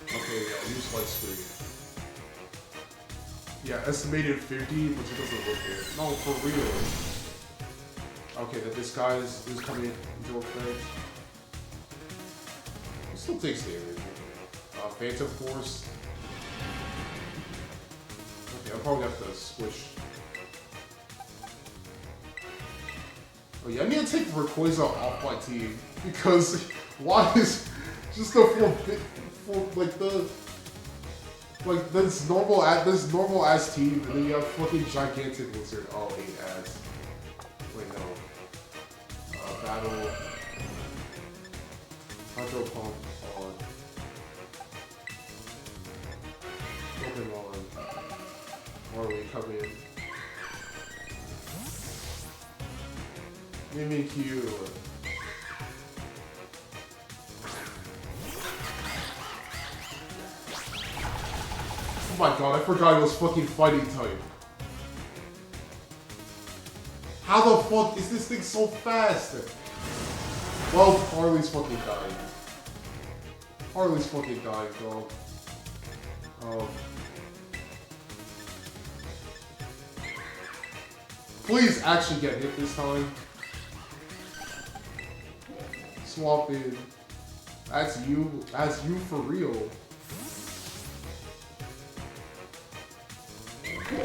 Okay, yeah, use Light Screen. Yeah, estimated 50, but it doesn't look it. No, for real. Okay, the disguise is coming into effect. It still takes damage. Phantom Force. Okay, I'll probably have to switch. Oh yeah, I need to take Rayquaza off my team because why is just the this normal ass team and then you have fucking gigantic lizard. Oh, 8 ads. Wait, no. Battle. Hydro Pump on. Pokemon. Marley, come in. Mimikyu. Oh my god, I forgot it was fucking fighting type. How the fuck is this thing so fast? Well, Harley's fucking dying. Harley's fucking dying, dog. Please actually get hit this time. Swap in. That's you. That's you for real. Okay.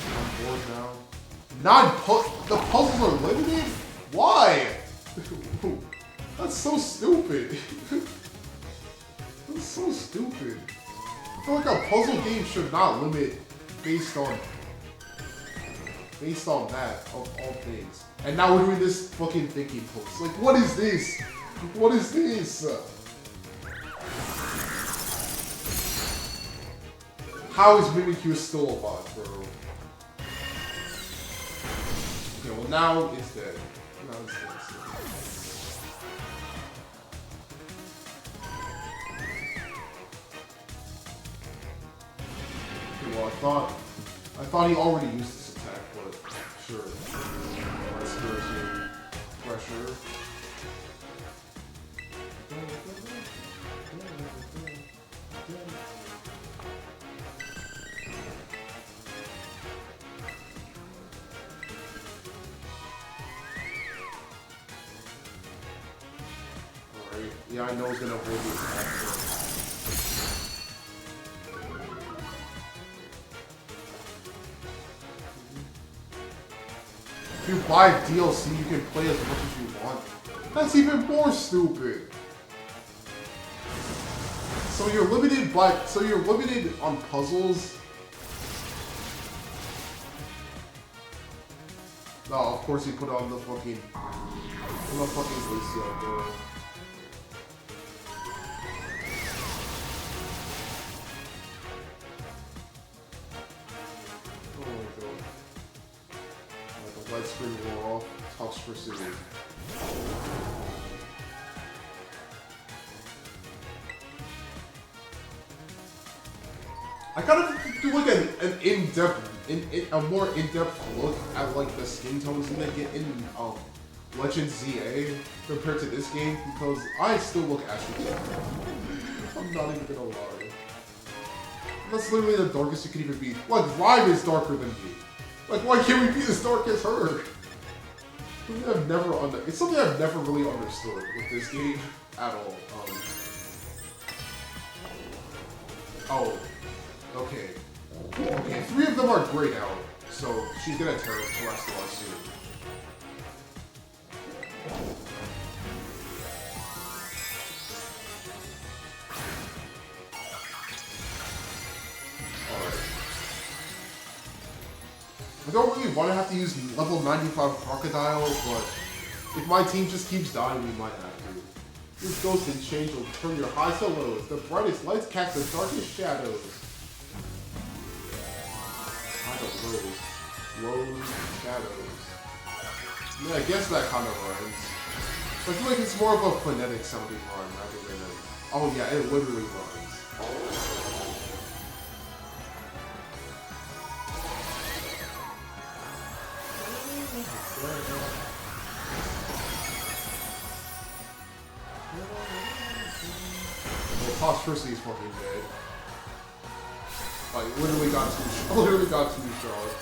I'm bored now. The puzzles are limited? Why? That's so stupid. That's so stupid. I feel like a puzzle game should not limit based on that, of all things. And now we're doing this fucking thinking pose. Like, what is this? What is this? How is Mimikyu still alive, bro? Okay, well now it's dead. Now it's dead. Okay, well I thought he already used this attack, but sure. Respiration, pressure. Alright, yeah, I know he's gonna hold the attack. If you buy DLC, you can play as much as you want. That's even more stupid. So you're limited on puzzles. No, of course you put on the fucking Lucio, bro. Oh my god. Like a light screen wore off, talks for Siri. I gotta do like an a more in-depth look at like the skin tones in Legend ZA compared to this game because I still look ashy. I'm not even gonna lie. That's literally the darkest you could even be. Like Rhyme is darker than me. Like why can't we be as dark as her? It's something I've never really understood with this game at all. Oh. Okay. Okay, 3 of them are grayed out, so she's gonna harass us soon. Alright. I don't really want to have to use level 95 Crocodile, but if my team just keeps dying, we might have to. This Ghost in Change will turn your highs to lows. The brightest lights cast the darkest shadows. Lows, shadows. Yeah, I guess that kind of rhymes. I feel like it's more of a phonetic sounding rhyme rather than a... Oh yeah, it literally rhymes. Well, Toss Percy is fucking dead. Like, literally got two shots.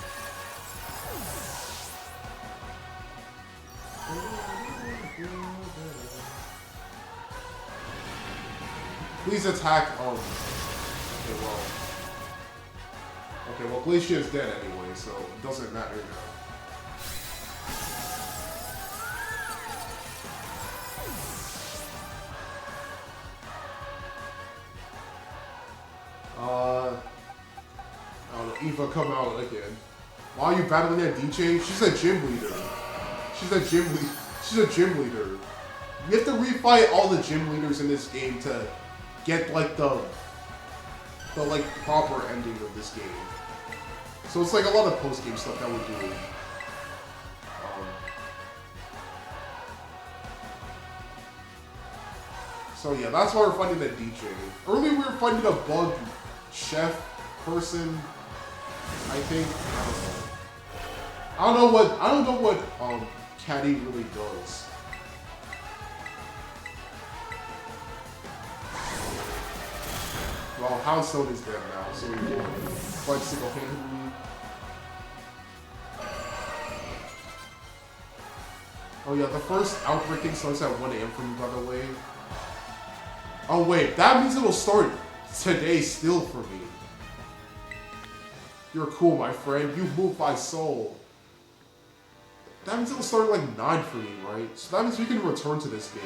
Please attack, okay, well, Glacier is dead anyway, so it doesn't matter now. I don't know, Eva, come out again. Why are you battling that DJ? She's a gym leader. She's a gym leader. You have to refight all the gym leaders in this game to get like the like proper ending of this game. So it's like a lot of post game stuff that we're doing. So yeah, that's why we're fighting the DJ. Earlier we were fighting a bug chef person. I think I don't know what Caddy really does. Well, Houndstone is dead now, so we can fight single-handedly. Oh yeah, the first outbreaking starts at 1 AM for me, by the way. Oh wait, that means it'll start today still for me. You're cool, my friend. You move my soul. That means it'll start at like 9 for me, right? So that means we can return to this game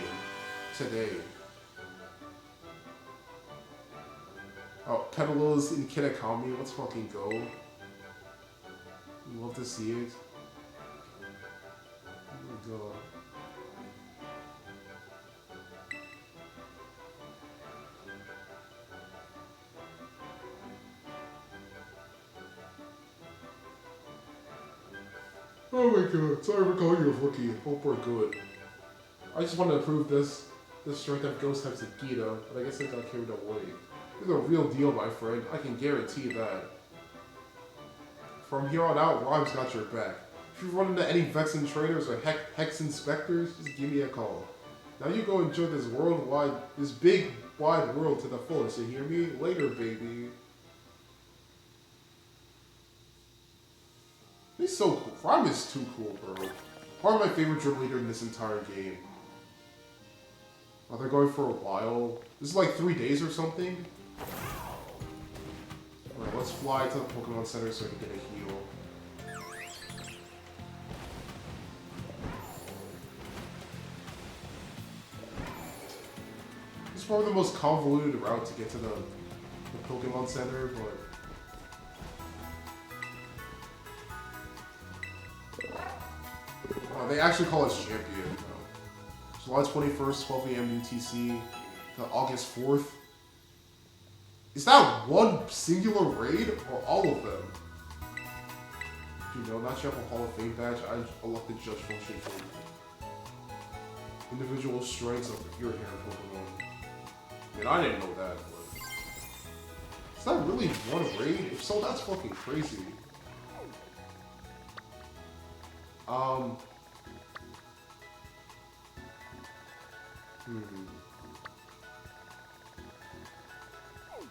today. Oh, Petalo's in Kitakami, let's fucking go. Love to see it. Oh my god. Oh my god, sorry for calling you a rookie. Hope we're good. I just wanted to prove this strength of ghost types of Gita, but I guess I got carried away. You're the real deal, my friend. I can guarantee that. From here on out, Rhyme's got your back. If you run into any Vexen traders or Hex inspectors, just give me a call. Now you go enjoy this big, wide world to the fullest, you hear me? Later, baby. He's so cool. Rhyme is too cool, bro. Probably my favorite gym leader in this entire game. Oh, they're going for a while. This is like 3 days or something. Alright, let's fly to the Pokemon Center so I can get a heal. probably the most convoluted route to get to the Pokemon Center, but... they actually call us Champion. July 21st, 12 a.m. UTC, to August 4th. Is that one singular raid, or all of them? You know, not yet a Hall of Fame badge, I elected Judge Function for individual strengths of your hair Pokemon. I mean, I didn't know that, but... Is that really one raid? If so, that's fucking crazy.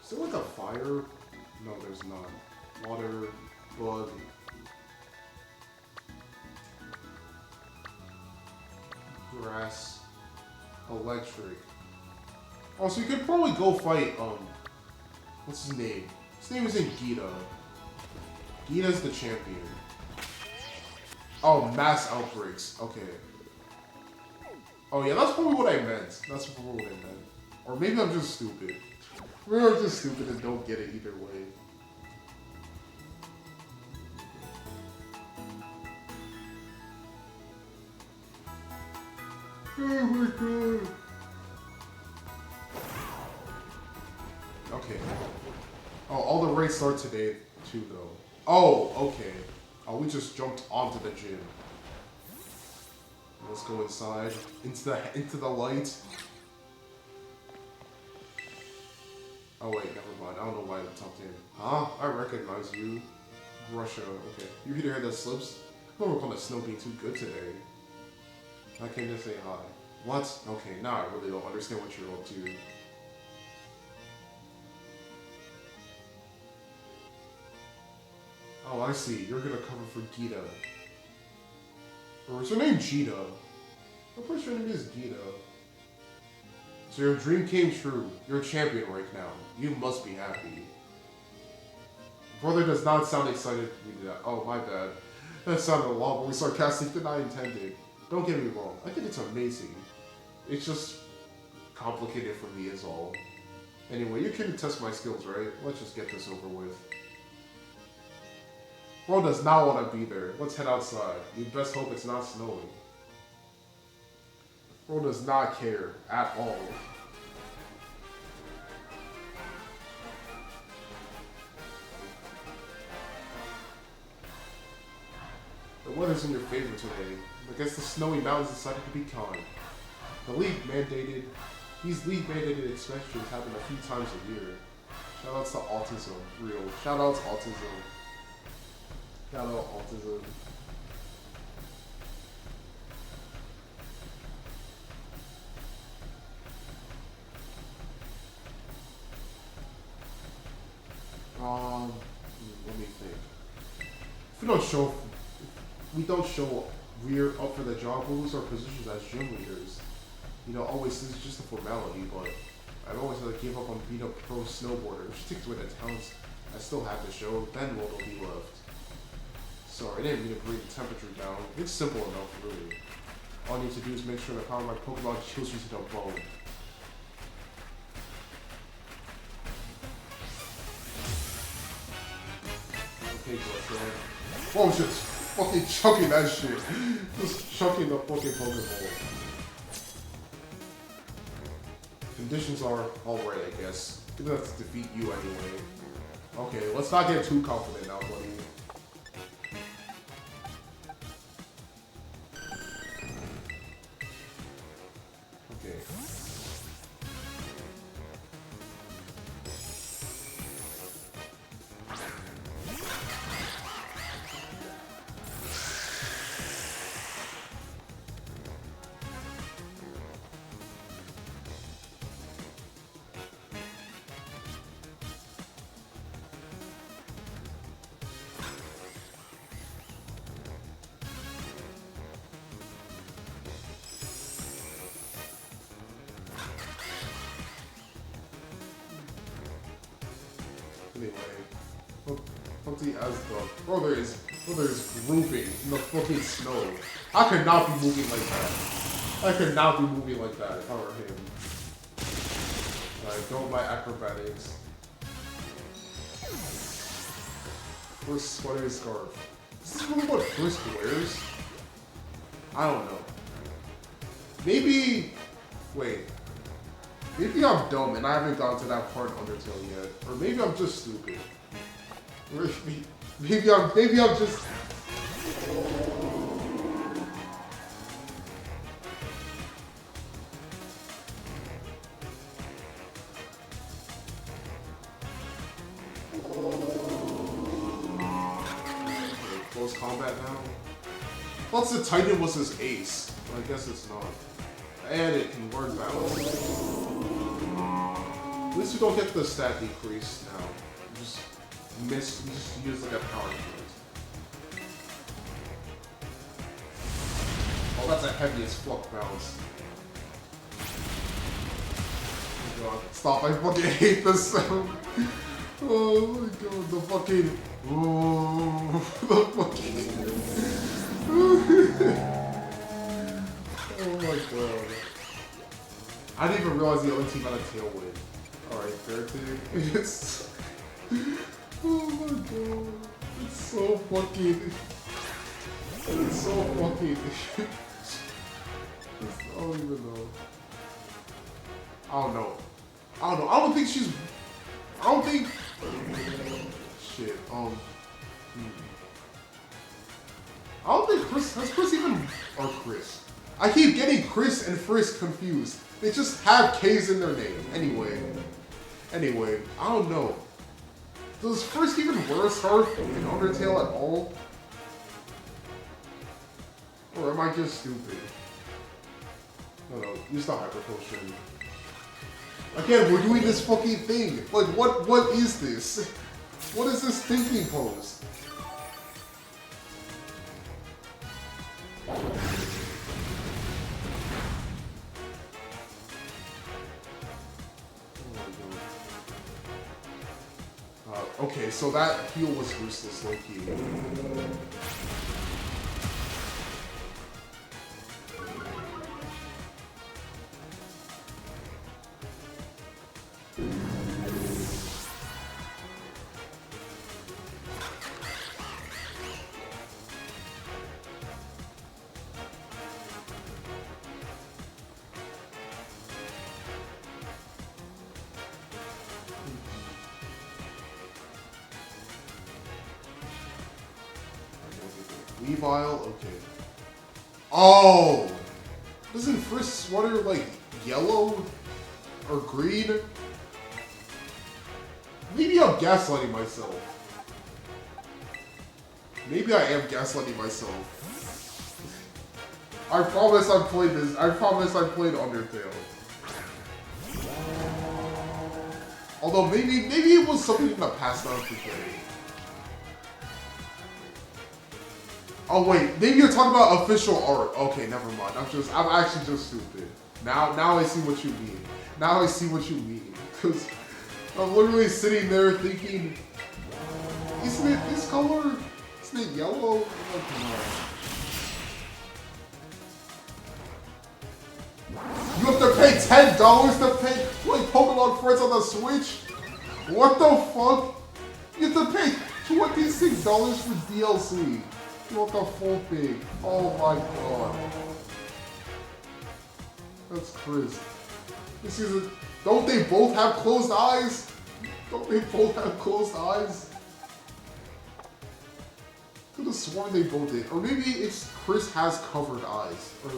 Is there like a fire? No, there's not. Water, bug. Grass. Electric. Oh, so you could probably go fight, what's his name? His name isn't Gita. Gita's the champion. Oh, mass outbreaks. Okay. Oh yeah, that's probably what I meant. That's probably what I meant. Or maybe I'm just stupid. Maybe I'm just stupid and don't get it either way. Oh my god. Okay. Oh, all the raids start today too though. Oh, okay. Oh, we just jumped onto the gym. Let's go inside, into the light. Oh wait, never mind. I don't know why I tucked in. Huh? I recognize you. Russia. Okay. You hear the hair that slips? I don't recall the snow being too good today. I came to say hi. What? Okay, now I really don't understand what you're up to. Oh, I see. You're gonna cover for Gita. Or is her name Gita? I'm pretty sure her name is Gita. So your dream came true. You're a champion right now. You must be happy. Brother does not sound excited for me to that. Oh, my bad. That sounded a lot more sarcastic than I intended. Don't get me wrong. I think it's amazing. It's just complicated for me is all. Anyway, you can test my skills, right? Let's just get this over with. Bro does not want to be there. Let's head outside. You best hope it's not snowing. Bro does not care at all. The weather's in your favor today. I guess the snowy mountains decided to be kind. These league-mandated inspections happen a few times a year. Shoutouts to autism. Real. Shoutouts autism. Shout out autism. Let me think. If we don't show we're up for the job, we'll lose our positions as gym leaders. You know, always this is just a formality, but I've always had to give up on beat up pro snowboarders. Stick to the talents I still have to show, then what'll be left. Sorry, I didn't mean to bring the temperature down. It's simple enough, really. All I need to do is make sure the power of my Pokemon kills you to the bone. Okay, girlfriend. Oh, just fucking chucking that shit. Just chucking the fucking Pokeball. Conditions are alright, I guess. We're gonna have to defeat you anyway. Okay, let's not get too confident now, buddy. Okay. Anyway, fuck the Asdog. Bro, there is grouping in the fucking snow. I could not be moving like that. I could not be moving like that if I were him. I don't like acrobatics. First sweater scarf. Is this really what Frisk wears? I don't know. Maybe... Wait. Maybe I'm dumb and I haven't gotten to that part in Undertale yet. Or maybe I'm just stupid. Or maybe I'm just... Close combat now? Plus the Titan was his ace. Well, I guess it's not. And it can word balance. At least you don't get the stat decrease now. You just use like a power point. Oh, that's a heavy as fuck bounce. Oh god. Stop, I fucking hate this sound. Oh my god, the fucking... Oh, the fucking... Oh my god. I didn't even realize the other team had a tailwind. Alright, fair team. It's... Oh my god. It's so fucking... It's so fucking... I don't even know. I don't know. I don't think she's... I don't think... Shit, I don't think Chris... Has Chris even... Or Chris. I keep getting Chris and Frisk confused. They just have K's in their name. Anyway, I don't know. Does Frisk even wear a scarf in Undertale at all? Or am I just stupid? No, use the Hyper Potion. Again, we're doing this fucking thing. Like, what is this? What is this thinking pose? Okay, so that heal was useless, low-key. Weavile, okay. Oh! Isn't Frisk's sweater like yellow or green? Maybe I'm gaslighting myself. Maybe I am gaslighting myself. I promise I've played this. I promise I've played Undertale. Although maybe it was something in the past that I'm forgetting. Oh wait, maybe you're talking about official art. Okay, never mind. I'm actually just stupid. Now I see what you mean. Now I see what you mean. Because I'm literally sitting there thinking, isn't it this color? Isn't it yellow? Like, no. You have to pay $10 to play Pokemon Friends on the Switch? What the fuck? You have to pay $26 for DLC. You want the full thing. Oh my god. That's crazy. This is don't they both have closed eyes? Don't they both have closed eyes? Could have sworn they both did. Or maybe it's Chris has covered eyes. Or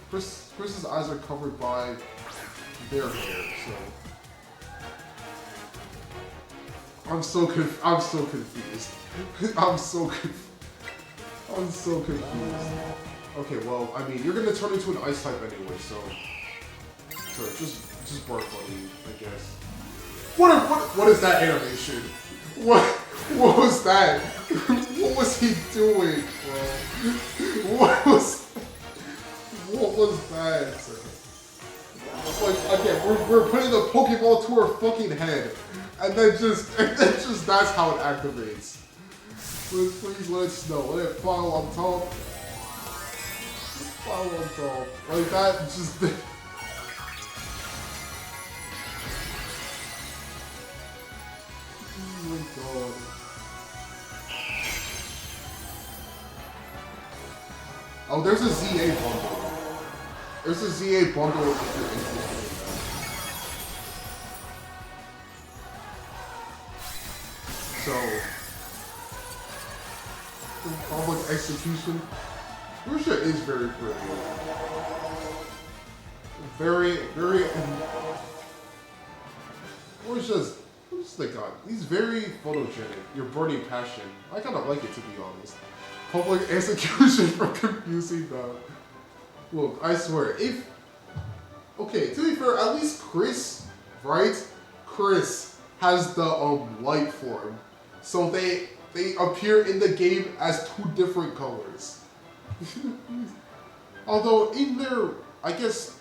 Chris's eyes are covered by their hair, so. I'm so confused. I'm so confused. Okay, well, I mean, you're gonna turn into an ice type anyway, so sure, just bark buddy, I guess. What is that animation? What was that? What was he doing, bro? What was that? It's like, again, we're putting the Pokeball to her fucking head, and then just that's how it activates. Please let it snow. Let it fall on top. Fall on top. Like that, just... god. Oh, there's a ZA bundle. There's a ZA bundle if you're interested in that. So, public execution. Lucia is very pretty. Very. What they got? He's very photogenic. Your burning passion. I kind of like it, to be honest. Public execution for confusing them. Look, I swear, if... Okay, to be fair, at least Chris, right? Chris has the light form. So they appear in the game as two different colors. Although in their, I guess,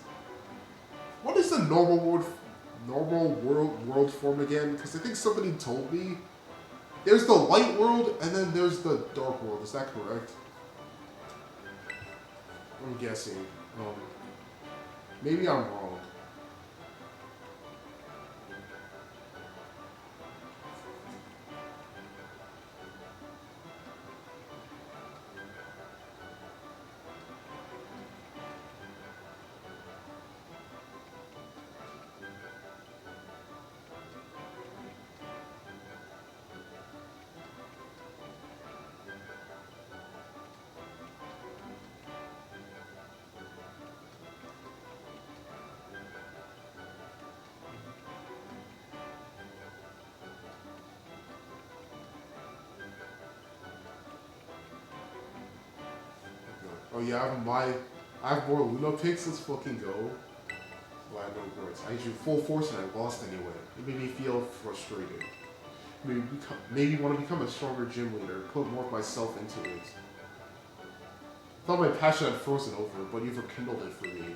what is the normal world form again? Because I think somebody told me there's the light world and then there's the dark world. Is that correct? I'm guessing. Maybe I'm wrong. Oh yeah, I have more Luna picks. Let's fucking go. Well, I have no words. I used you full force and I lost anyway. It made me feel frustrated. Maybe want to become a stronger gym leader. Put more of myself into it. I thought my passion had frozen over, but you've rekindled it for me.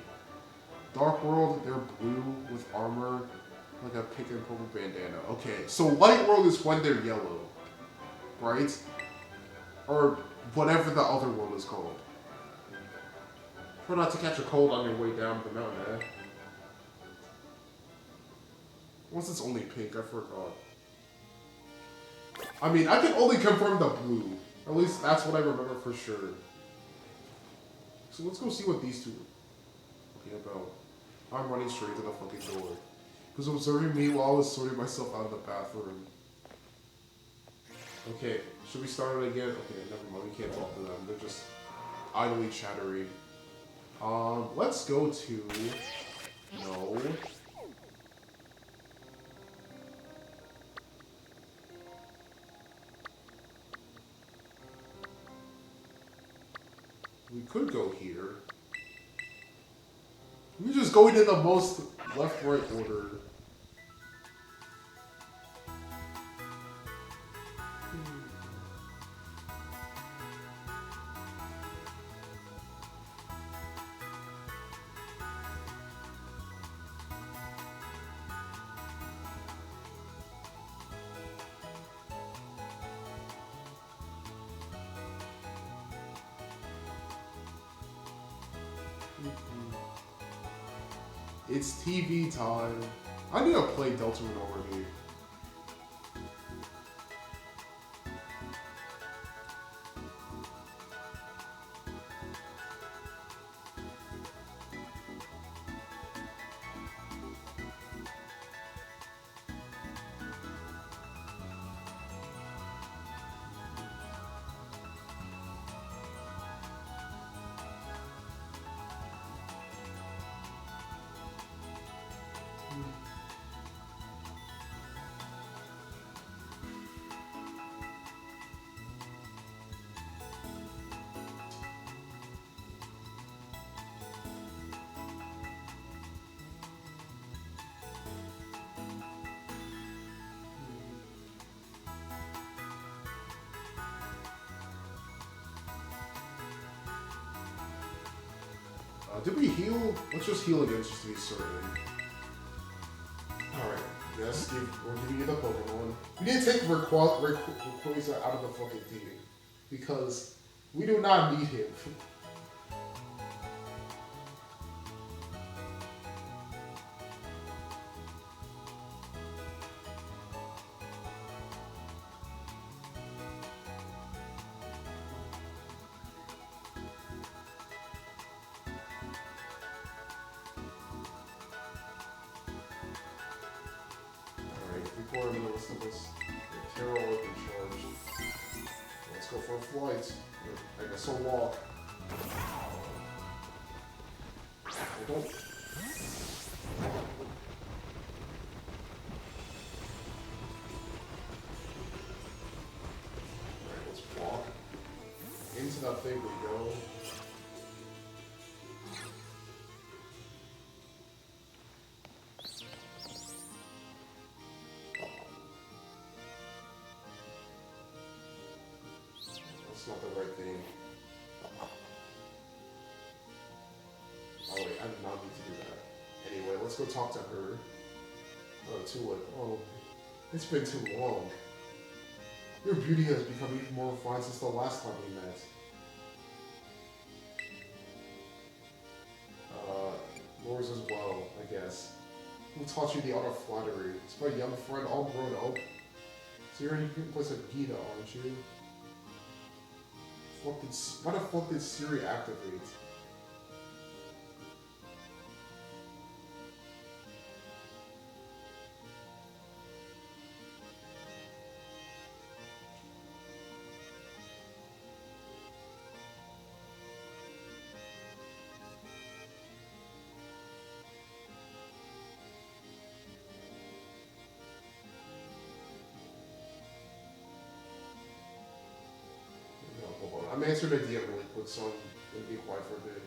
Dark World, they're blue with armor, like a pink and purple bandana. Okay, so Light World is when they're yellow, right? Or whatever the other world is called. Try not to catch a cold on your way down the mountain, eh? Once it's only pink, I forgot. I mean, I can only confirm the blue. At least that's what I remember for sure. So let's go see what these two are talking about. I'm running straight to the fucking door. Who's observing me while I was sorting myself out of the bathroom. Okay, should we start it again? Okay, never mind, we can't talk to them. They're just idly chattering. Let's go to... No. We could go here. We're just going in the most left-right order. It's TV time. I need to play Deltarune already. Did we heal? Let's just heal again just to be certain. Alright, yes, we're giving you the Pokemon. We need to take Rayquaza out of the fucking team. Because we do not need him. for a minute. Let's get this Carol in charge. Let's go for a flight. I guess I'll walk. I don't. Alright, let's walk. Into that thing we go. That's not the right thing. Oh wait, I did not need to do that. Anyway, let's go talk to her. Oh, it's been too long. Your beauty has become even more refined since the last time we met. Yours as well, I guess. Who taught you the art of flattery? It's my young friend all grown up. So you're in place of Gita, aren't you? Why the fuck did Siri activate? I'm answering a DM really quick, so I'm gonna be quiet for a bit.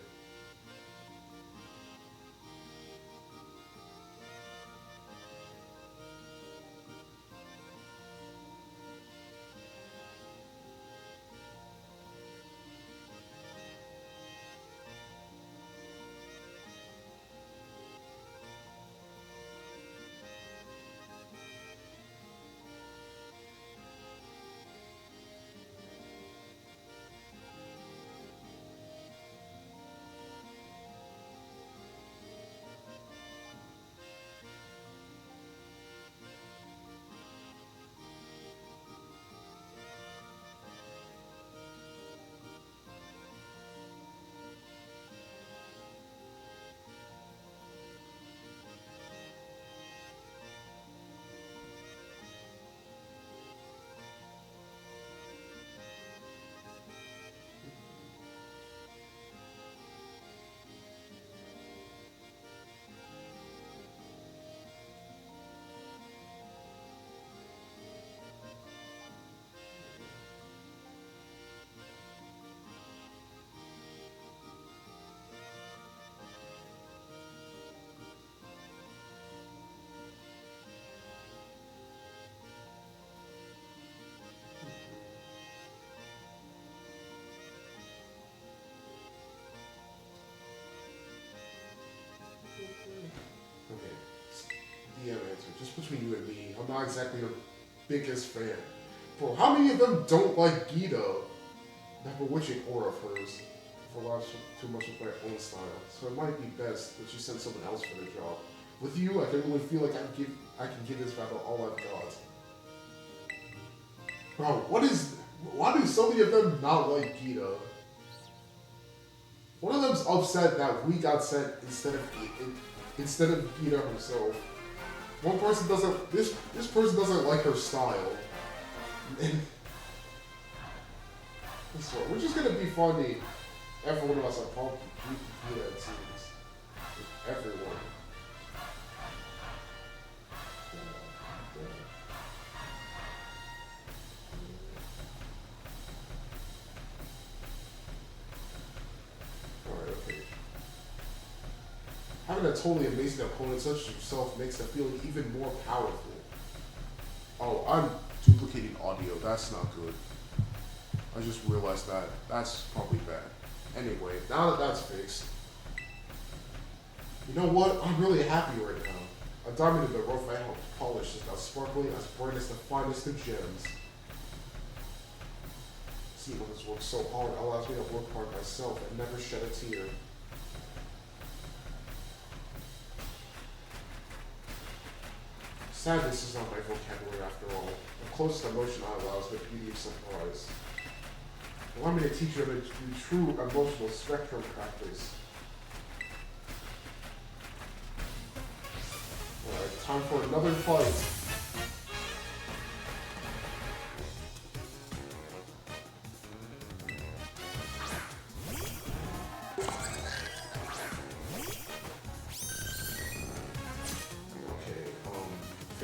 DM answer, just between you and me, I'm not exactly your biggest fan. Bro, how many of them don't like Gita? That bewitching aura of hers relies too much of my own style, so it might be best that you send someone else for the job. With you, I can really feel like I can give this battle all I've got. Bro, why do so many of them not like Gita? One of them's upset that we got sent instead of Gita herself. One person doesn't. This person doesn't like her style. And we're just gonna be funny. Everyone of us are probably Gita, it seems. Everyone. Having a totally amazing opponent such as yourself makes the feeling even more powerful. Oh, I'm duplicating audio. That's not good. I just realized that. That's probably bad. Anyway, now that that's fixed, you know what? I'm really happy right now. A diamond in the rough I helped polish is now sparkling as bright as the finest of gems. Seeing others work so hard allows me to work hard myself and never shed a tear. Sadness is not my vocabulary after all. The closest emotion I allow is the beauty of surprise. Allow me to teach you how to do true emotional spectrum practice. Alright, time for another fight.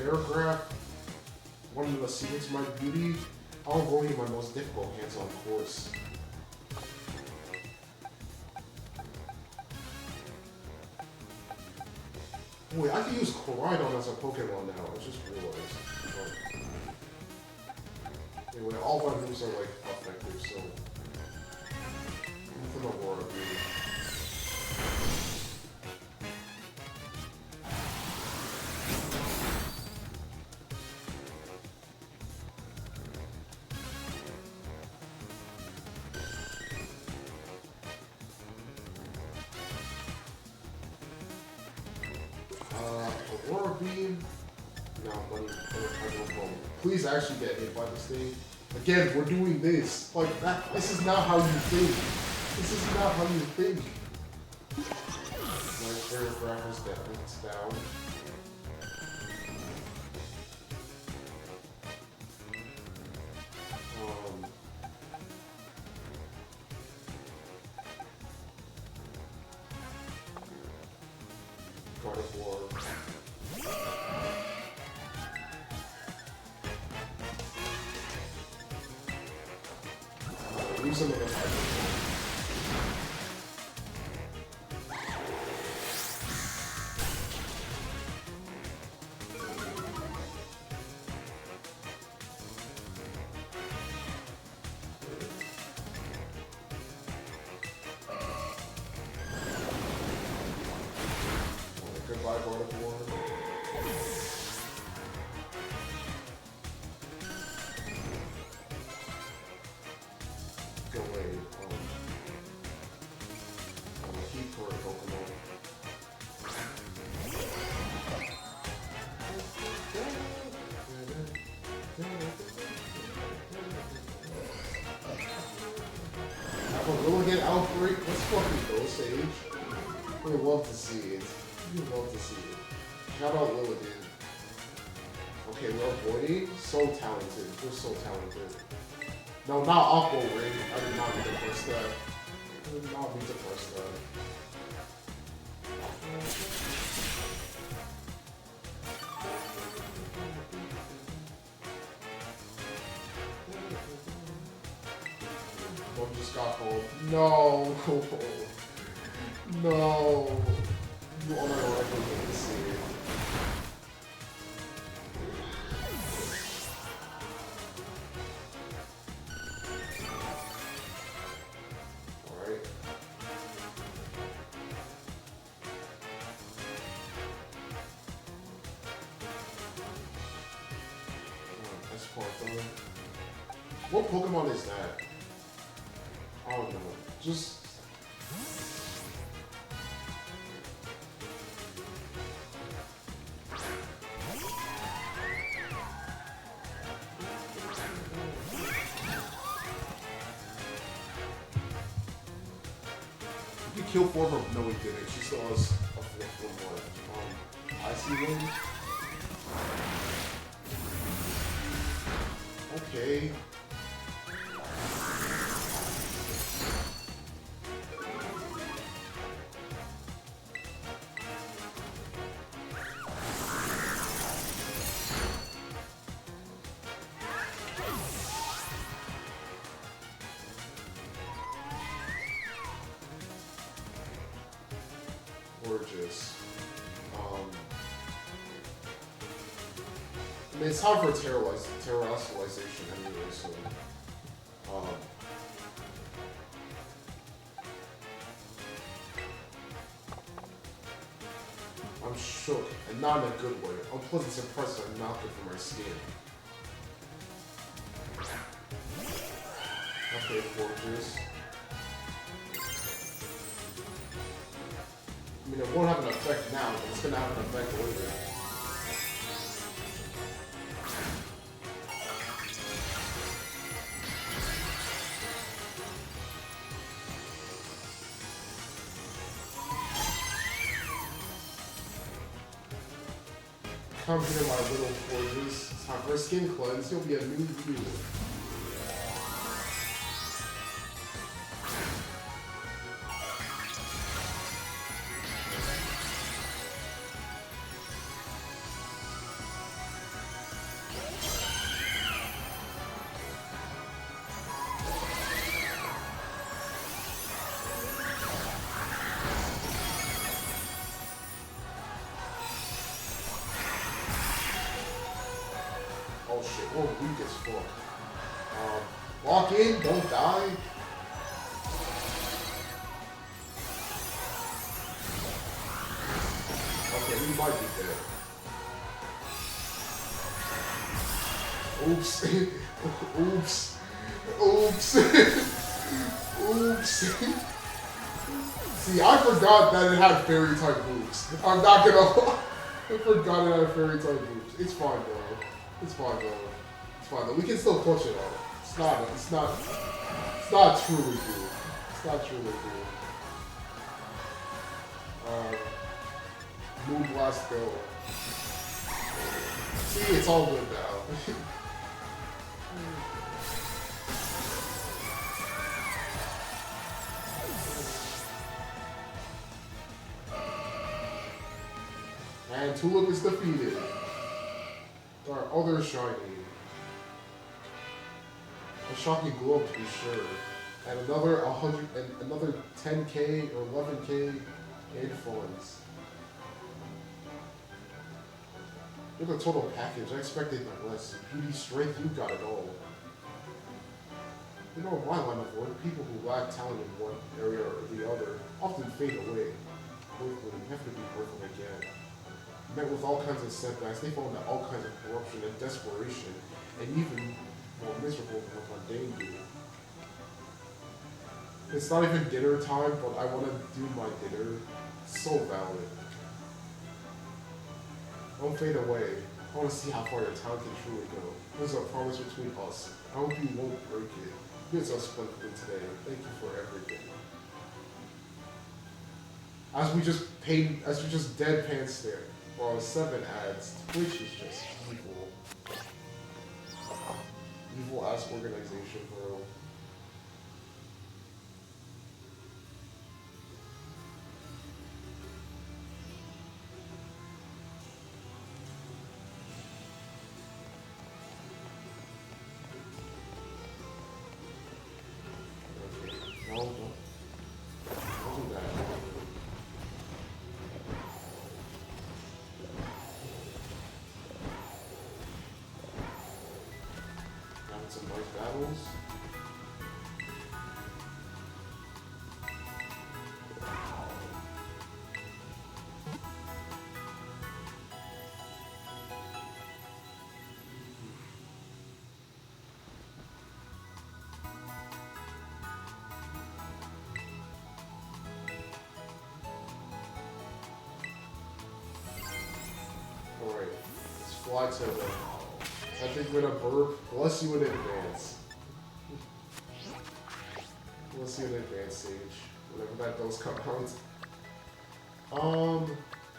paragraph, one of the secrets of my beauty, I'll avoid my most difficult hands-on course. Wait, I can use Koraidon as a Pokemon now, I just realized. Anyway, all of my moves are like effective, so... I'm from Aurora Beauty. Aurora Beam. No, buddy. I don't know. Please actually get hit by this thing. Again, we're doing this. Like, that. This is not how you think. This is not how you think. My paragraph is down. It's down. God of War. Leave some of them out. Goodbye, God of War. Go away. I'm a keep for a Pokemon. Have a Willigan outbreak? Let's fucking go, Sage. I would love to see it. You'd love to see it. Shout out Lilligant. Okay, we're avoiding. So talented. We're so talented. No, not Aqua Ring. I did not mean to press that. I did not mean to press that. One just got pulled. No! No! Oh my god, I couldn't see it. Alright. That's Sparkle. What Pokemon is that? I don't know. Just... You kill four of her. No, we didn't. She still has a fourth one left. I see one. Okay. Gorgeous. I mean, it's time for terrestrialization anyway, so... I'm shook, and not in a good way. Unpleasant surprises are not good for my skin. Okay, gorgeous. I mean, it won't have an effect now, but it's gonna have an effect later. Come here, my little gorgeous. It's time for a skin cleanse. You'll be a new you. Oh shit, we're weak as fuck. Lock in, don't die. Okay, we might be dead. Oops. Oops. Oops. Oops. See, I forgot that it had fairy type moves. I'm not gonna lie. I forgot it had fairy type moves. It's fine though. It's fine though. It's fine though. We can still clutch it out. It's not truly good. It's not truly good. Moon Blast go. See, it's all good now. And Tulip is defeated. Our other shiny. A shocking globe to be sure. And another 100 and another 10k or 11k in funds. You're the total package. I expected less. Beauty, strength, you got it all. You know, in my line of work, people who lack talent in one area or the other often fade away. Quickly, you have to be worth them again. Met with all kinds of setbacks, they fall into all kinds of corruption and desperation, and even more miserable than what mundane do. It's not even dinner time, but I want to do my dinner. So valid. Don't fade away. I want to see how far your talent can truly go. There's a promise between us. I hope you won't break it. Here's us splendidly today. Thank you for everything. As we just deadpan stare. Well, 7 ads. Twitch is just evil. Evil ass organization, bro. Okay. No, don't do that. Some nice battles. Alright, let's fly to the... I think we're gonna burp. Bless you in advance. Bless you in advance, Sage. Whenever that does come out.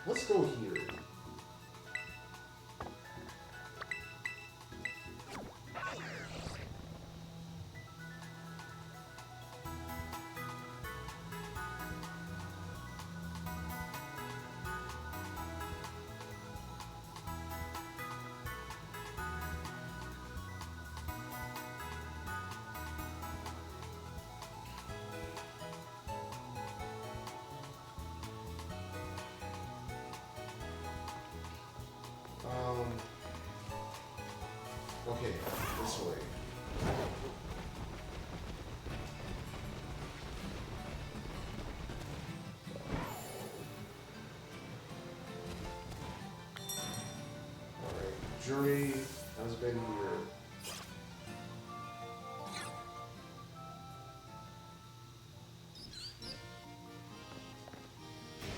Let's go here. Okay, this way. Alright, jury has been here.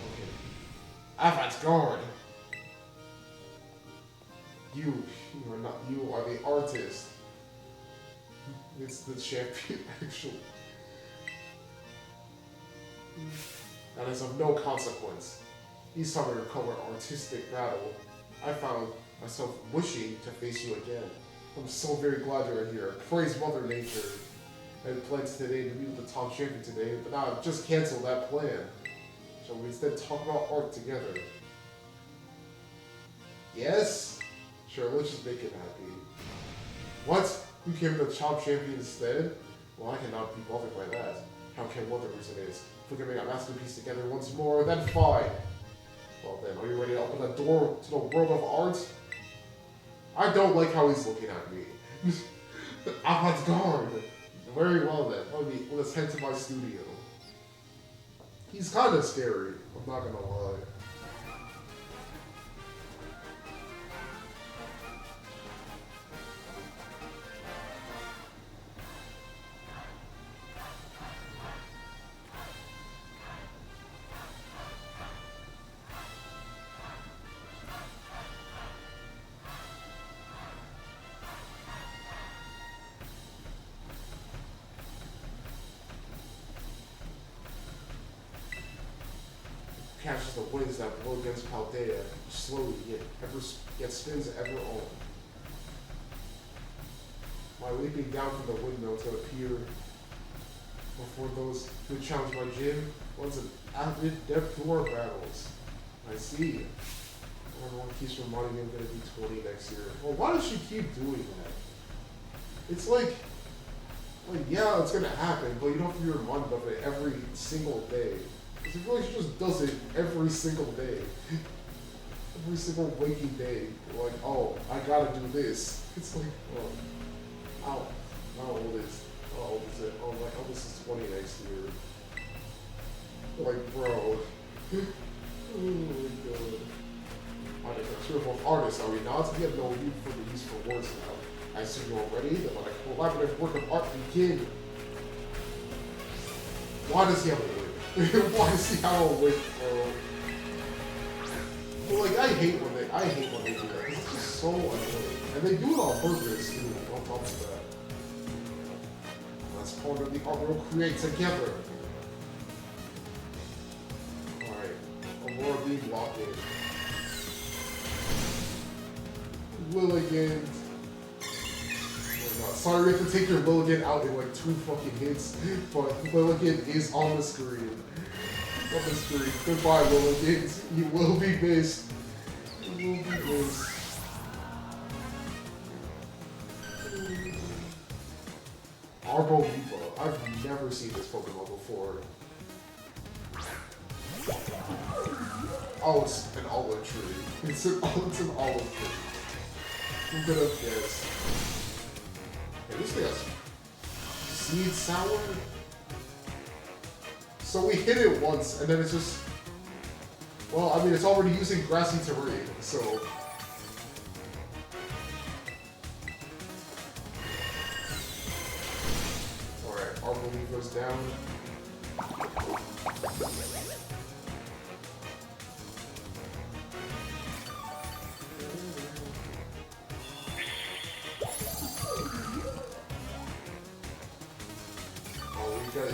Okay. Avant-garde! You are the artist. It's the champion, actually. That is of no consequence. Each time we recover artistic battle, I found myself wishing to face you again. I'm so very glad you're here. Praise Mother Nature. I had plans today to meet with the top champion today, but now I've just canceled that plan. Shall we instead talk about art together? Yes? Sure, let's just make it happy. What? You came to the top champion instead? Well, I cannot be bothered by that. How can what the reason is? If we can make a masterpiece together once more, then fine. Well then, are you ready to open the door to the world of art? I don't like how he's looking at me. Avant-garde. Very well then. Let's head to my studio. He's kind of scary, I'm not gonna lie. Catches the winds that blow against Paldea, slowly yet spins ever on. My leaping down from the windmill to appear before those who challenge my gym was an avid depth to our battles. I see. Everyone keeps reminding me I'm gonna be 20 next year. Well, why does she keep doing that? It's like yeah, it's gonna happen, but you don't have to be reminded of it every single day. I feel like she just does it every single day. Every single waking day. Like, oh, I gotta do this. It's like, oh, how old is it? Oh, like, oh, this is 20 next year. Like, bro. Oh my god. We're both artists, are we not? We have no need for the use for words now. I assume you're ready, then let a collaborative work of art begin. Why does he have a wig? Why does he have a wig, bro? Well, like, I hate when they do that, because it's just so annoying. And they do it on purpose, too, on top of that. That's part of the art we'll create together. Alright, Aurora being locked in. Willigand. Oh god, sorry we have to take your Willigand out in like 2 fucking hits, but Willigand is on the screen. On the screen. Goodbye, Willigand. You will be missed. You will be missed. Arboliva. I've never seen this Pokemon before. Oh, it's an olive tree. It's an olive tree. Who could have guessed? Hey, this thing has seed sour? So we hit it once, and then it's just... Well, I mean, it's already using grassy terrain, so... Alright, Arboliva's down.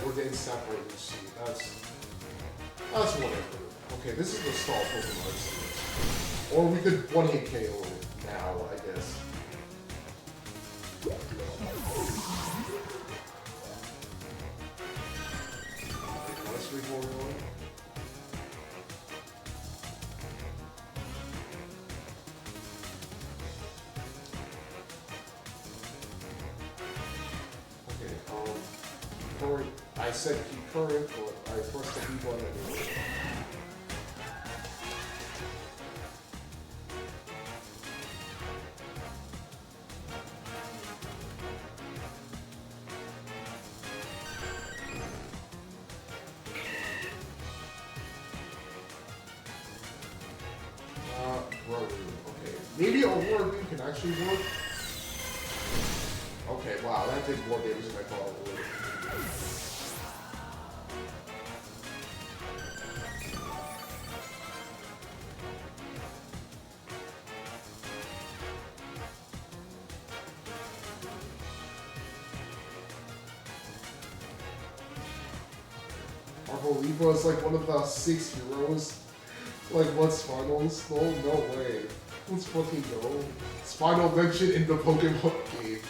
We're getting separated, you see. That's whatever. Okay, this is the stall Pokemon series. Or we could one-hit KO it now, I guess. Let's record going. Okay, I said keep current, but I pressed the B button anyway. Aurora Beam, okay. Maybe Aurora Beam can actually work? Okay, wow, that did more damage than I thought it would. Arboliva is like one of the 6 heroes. Like, what's finals? Oh, no way. Let's fucking go. Spinal mentioned in the Pokemon game.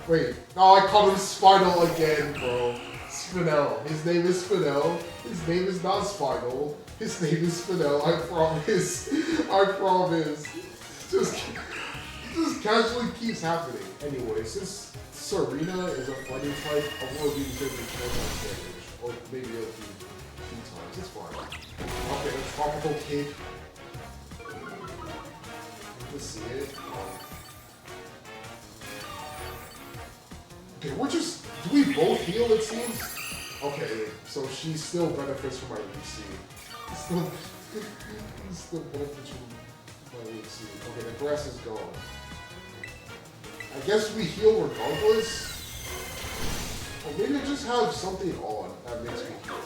Wait, no, I called him Spinal again, bro. Spinel. His name is Spinel. His name is not Spinal. His name is Spinel. I promise. I promise. Just casually keeps happening. Anyway, since Serena is a fighting type, Aurora Beam should be 4 times damage. Or maybe it'll be 2 times. It's fine. Okay, let's tropical kick. Let's see it. Okay, we're just... Do we both heal, it seems? Okay, so she still benefits from my UC. Still benefits from my UC. Okay, the grass is gone. I guess we heal regardless. Or maybe I just have something on that makes me heal.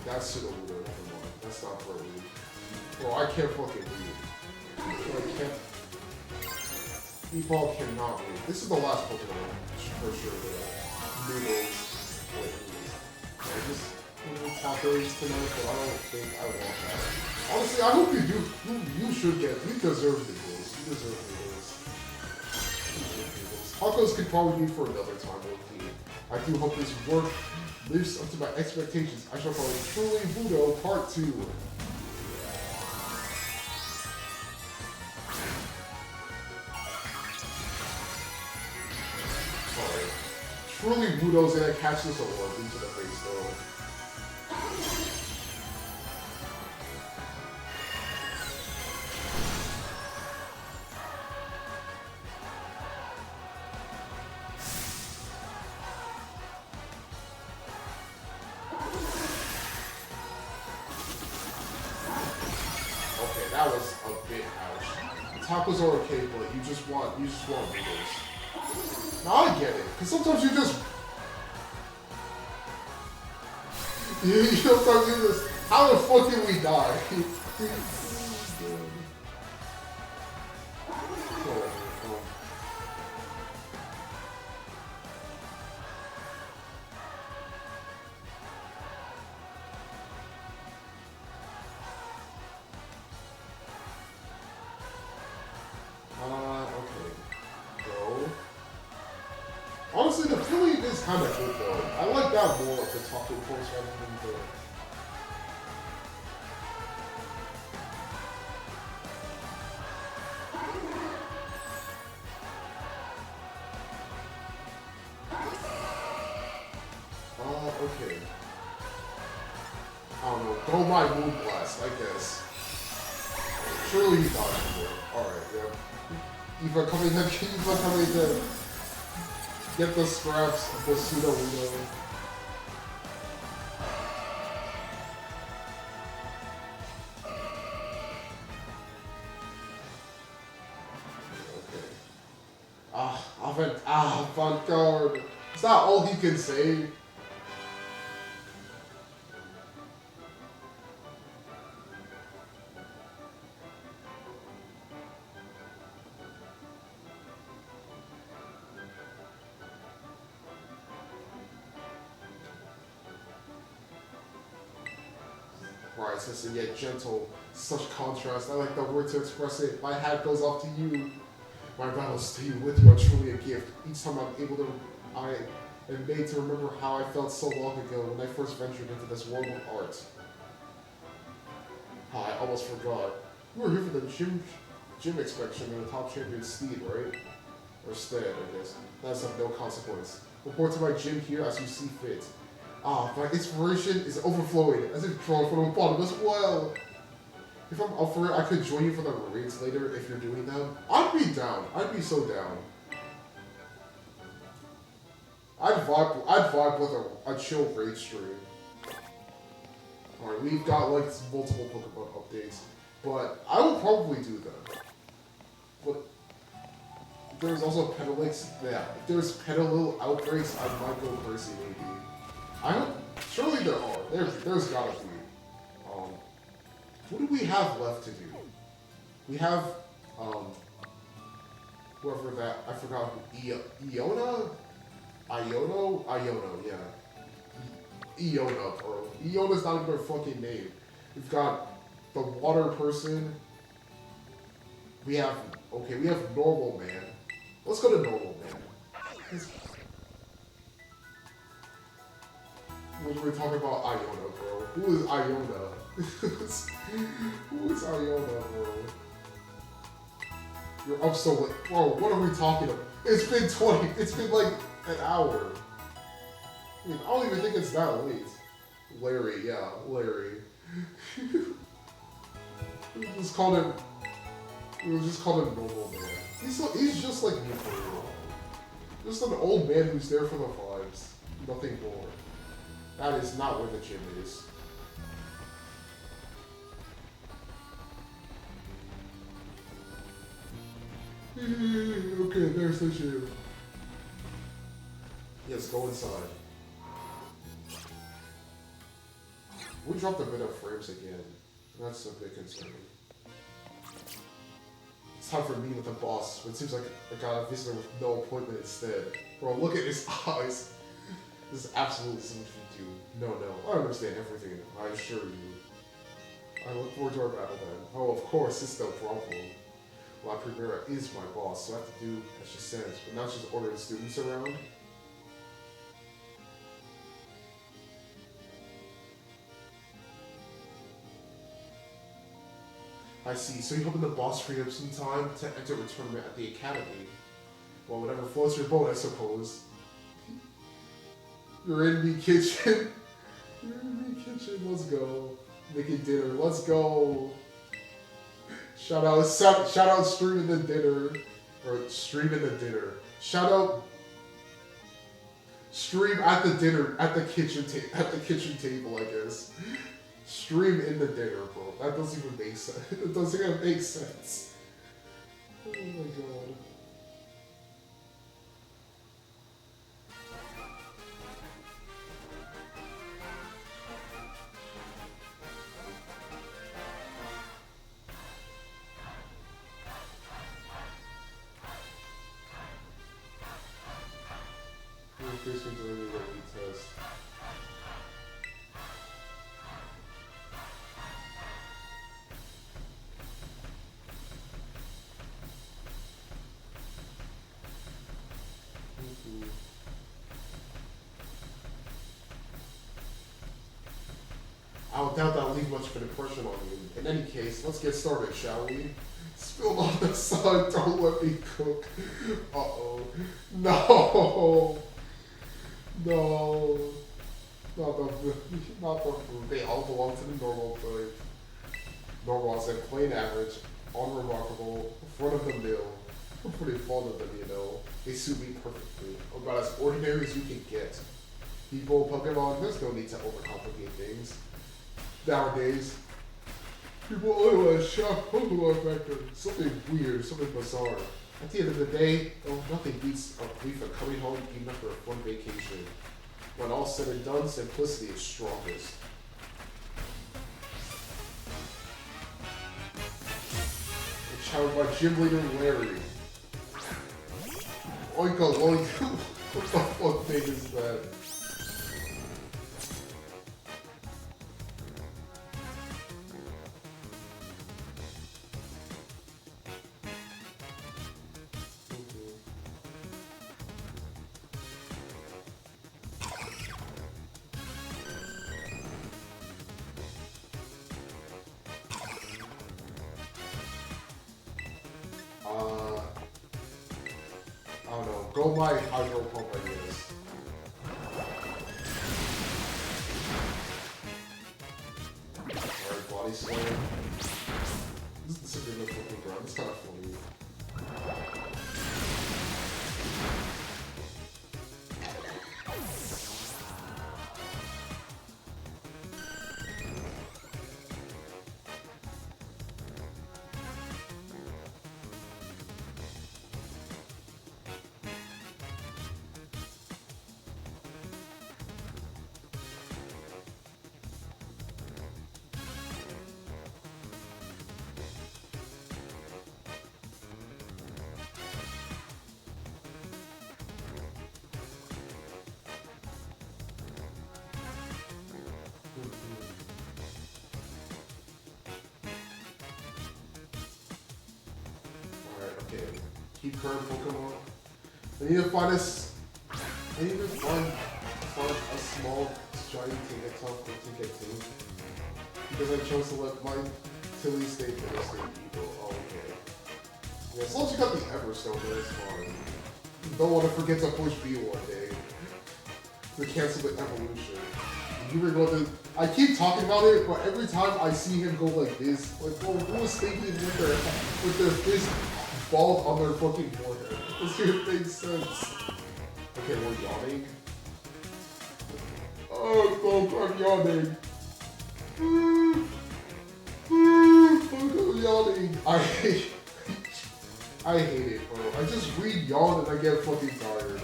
That's Sudowoodo, never mind. That's not Breloom. Bro, I can't fucking read. I can't. Meatball cannot read. This is the last Pokemon, for sure. Noodles. I just tacos tonight, but I don't think I want that. Honestly, I hope you do. You should get. You deserve noodles. You deserve noodles. Tacos could probably be for another time, okay. I do hope this work lives up to my expectations. I shall call it Truly Budo Part 2. Alright. Truly Budo's gonna catch this award into the face though. That was a bit ouch. Tacos are okay, but you just want noodles. Now I get it, because sometimes you just sometimes you just how the fuck did we die? Honestly, the Philly is kind of good though. I like that more of the taco course rather than the... Okay. I don't know. Go my Moonblast, I guess. Surely he dodged more. Alright, yeah. Eva coming to get the scraps of the Sudowoodo. Okay. Avant-garde. Is that all he can say? Priceless and yet gentle, such contrast. I like the word to express it. My hat goes off to you. My battles to you with you are truly a gift. Each time I'm able to, I am made to remember how I felt so long ago when I first ventured into this world of art. I almost forgot. We were here for the gym inspection and the top champion Steed, right? Or Stead, I guess. That's of no consequence. Report to my gym here as you see fit. My inspiration is overflowing, as if drawn from the bottom as well. If I'm up for it, I could join you for the raids later if you're doing them. I'd be down. I'd be so down. I'd vibe with a chill raid stream. Alright, we've got like multiple Pokemon updates, but I will probably do them. But there's also Petalix. Yeah, if there's Petalil outbreaks, I might go crazy maybe. I don't. Surely there are. There's gotta be. What do we have left to do? We have whoever that I forgot. Iono, yeah. Iona, bro. Iona's not even their fucking name. We've got the water person. We have normal man. Let's go to normal man. When we're talking about Iona, bro. Who is Iona? Who is Iona, bro? I'm so late. Bro, what are we talking about? It's been like an hour. I mean, I don't even think it's that late. Larry, yeah, Larry. We just called him normal man. He's just like me for real. Just an old man who's there for the vibes. Nothing more. That is not where the gym is. Okay, there's the gym. Yes, go inside. We dropped a bit of frames again. That's a bit concerning. It's time for me with the boss. It seems like I got a visitor with no appointment instead. Bro, look at his eyes. This is absolutely something to do. No, I understand everything, I assure you. I look forward to our battle then. Oh, of course, it's no problem. La Primera is my boss, so I have to do as she says, but now she's ordering students around. I see, so you're hoping the boss free up some time to enter a tournament at the academy. Well, whatever floats your boat, I suppose. You're in the kitchen. You're in the kitchen, let's go. Making dinner, let's go. Shout out streaming the dinner. Or streaming the dinner. Shout out stream at the dinner, at the kitchen table, I guess. Stream in the dinner, bro. That doesn't even make sense. It doesn't even make sense. Oh my god. Increase me during the rugby test. I would doubt that'll leave much of an impression on you. In any case, let's get started, shall we? Spilled on the sun, don't let me cook. Uh-oh. No! No. Not the food. They all belong to the normal food. Normal, I said plain average, unremarkable, front of the mill. I'm pretty fond of them, you know. They suit me perfectly. I'm about as ordinary as you can get. People, Pokemon, there's no need to overcomplicate things. Nowadays, people otherwise shock Pokemon factor. Something weird, something bizarre. At the end of the day, nothing beats a brief of coming home even after a fun vacation. When all's said and done, simplicity is strongest. It's challenged by gym leader Larry. Oinka Loinka. What the fuck thing is that? I don't know. Go my hydro pump, I guess. Alright, body slam. This is a good looking ground. It's kind of funny. keep current Pokemon. I need to find I need to find a small shiny ticket top to get to. Because I chose to let my Tilly stay for the state people. Oh, okay. Yeah, as long as you got the Everstone, that's fine. Don't want to forget to push B one day. To cancel the evolution. You were going to. I keep talking about it, but every time I see him go like this, like, well, who was thinking with their fist balled on their fucking forehead? This shit makes sense. Okay, we're yawning. Oh, fuck, I'm yawning. I'm yawning. I hate it, bro. I just read yawn and I get fucking tired.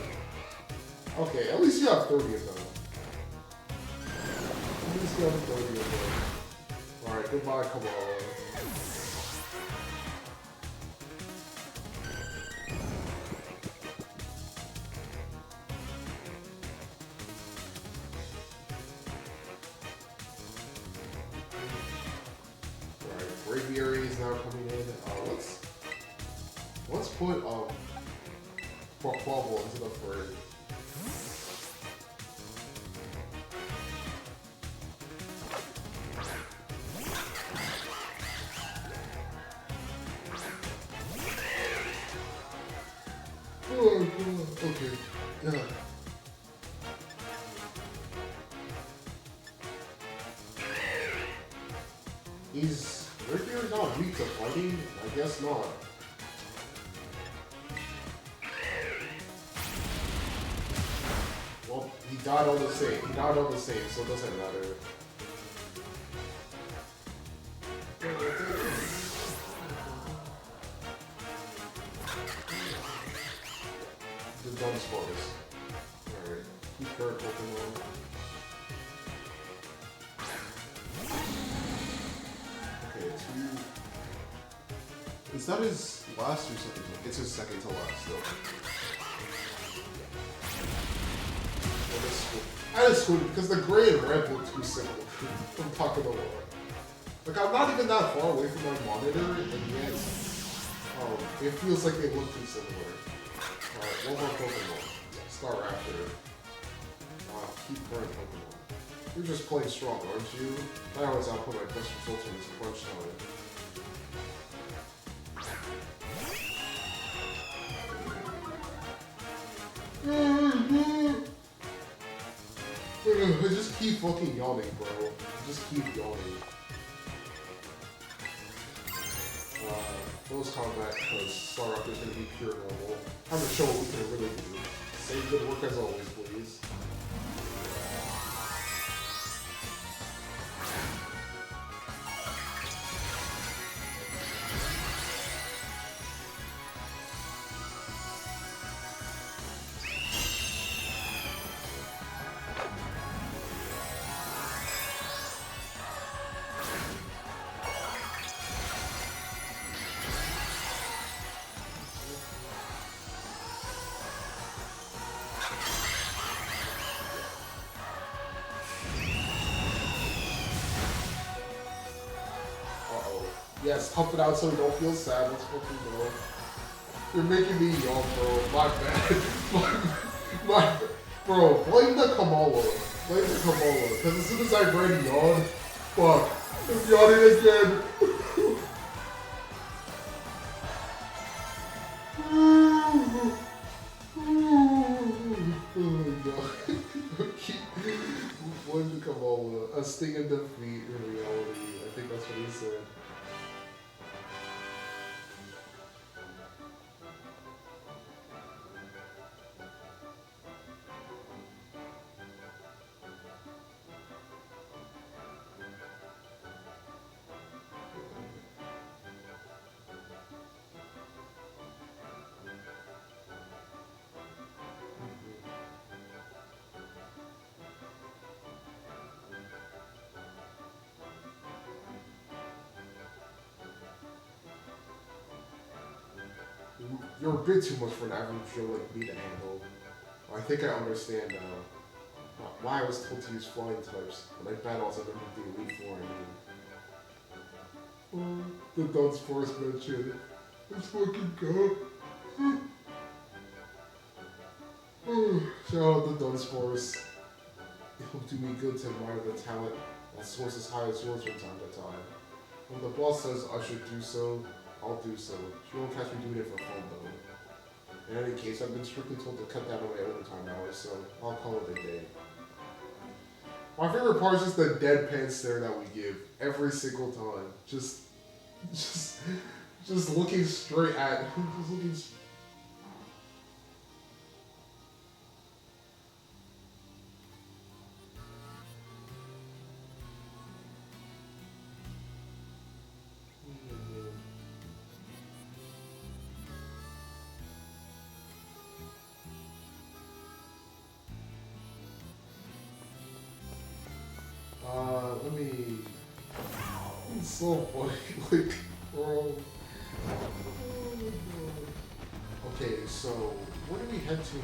Okay, at least you have 30 of them. At least you have 30 of them. Alright, goodbye, come on. Alright, Braviary is now coming in. Let's put Quaquaval into the fray. Okay. Yeah. Is Braviary not weak to fighting? I guess not. Well, he died all the same. He died all the same, so it doesn't matter. The dumb spores. Alright. Keep current Pokemon. Okay, 2. Is that his last or second? It's his second to last, though. That is cool because the gray and red look too similar from talking about it. Like, I'm not even that far away from my monitor, and yet, it feels like they look too similar. Alright, one more Pokemon. Staraptor. Keep current Pokemon. You're just playing strong, aren't you? I always output my best results when it's crunch time. I just keep fucking yawning, bro. Just keep yawning. Close combat, because Staraptor's gonna be pure normal. Time to show what we can really do. Same good work as always, please. Yes, tough it out so we don't feel sad. Let's fucking go. You're making me yawn, bro. My bad. Bro, blame the Kamala. Blame the Kamala. Because as soon as I read yawn, fuck. I'm yawning again. Blame the Kamala. A sting in defeat in reality. I think that's what he said. You're a bit too much for an average Joe like me to handle. I think I understand why I was told to use flying types, but I bet also underneath the Elite Four, I mean. The Dunsforce mentioned. Let's fucking go. Shout out the Dunsforce. It will do me good to admire the talent that soars as high as yours from time to time. When the boss says I should do so, I'll do so. She won't catch me doing it for fun though. In any case, I've been strictly told to cut down on my overtime hours, so I'll call it a day. My favorite part is just the deadpan stare that we give every single time. Just looking straight at. Just looking. Let me. It's so funny, like, bro. Okay, so where do we head to?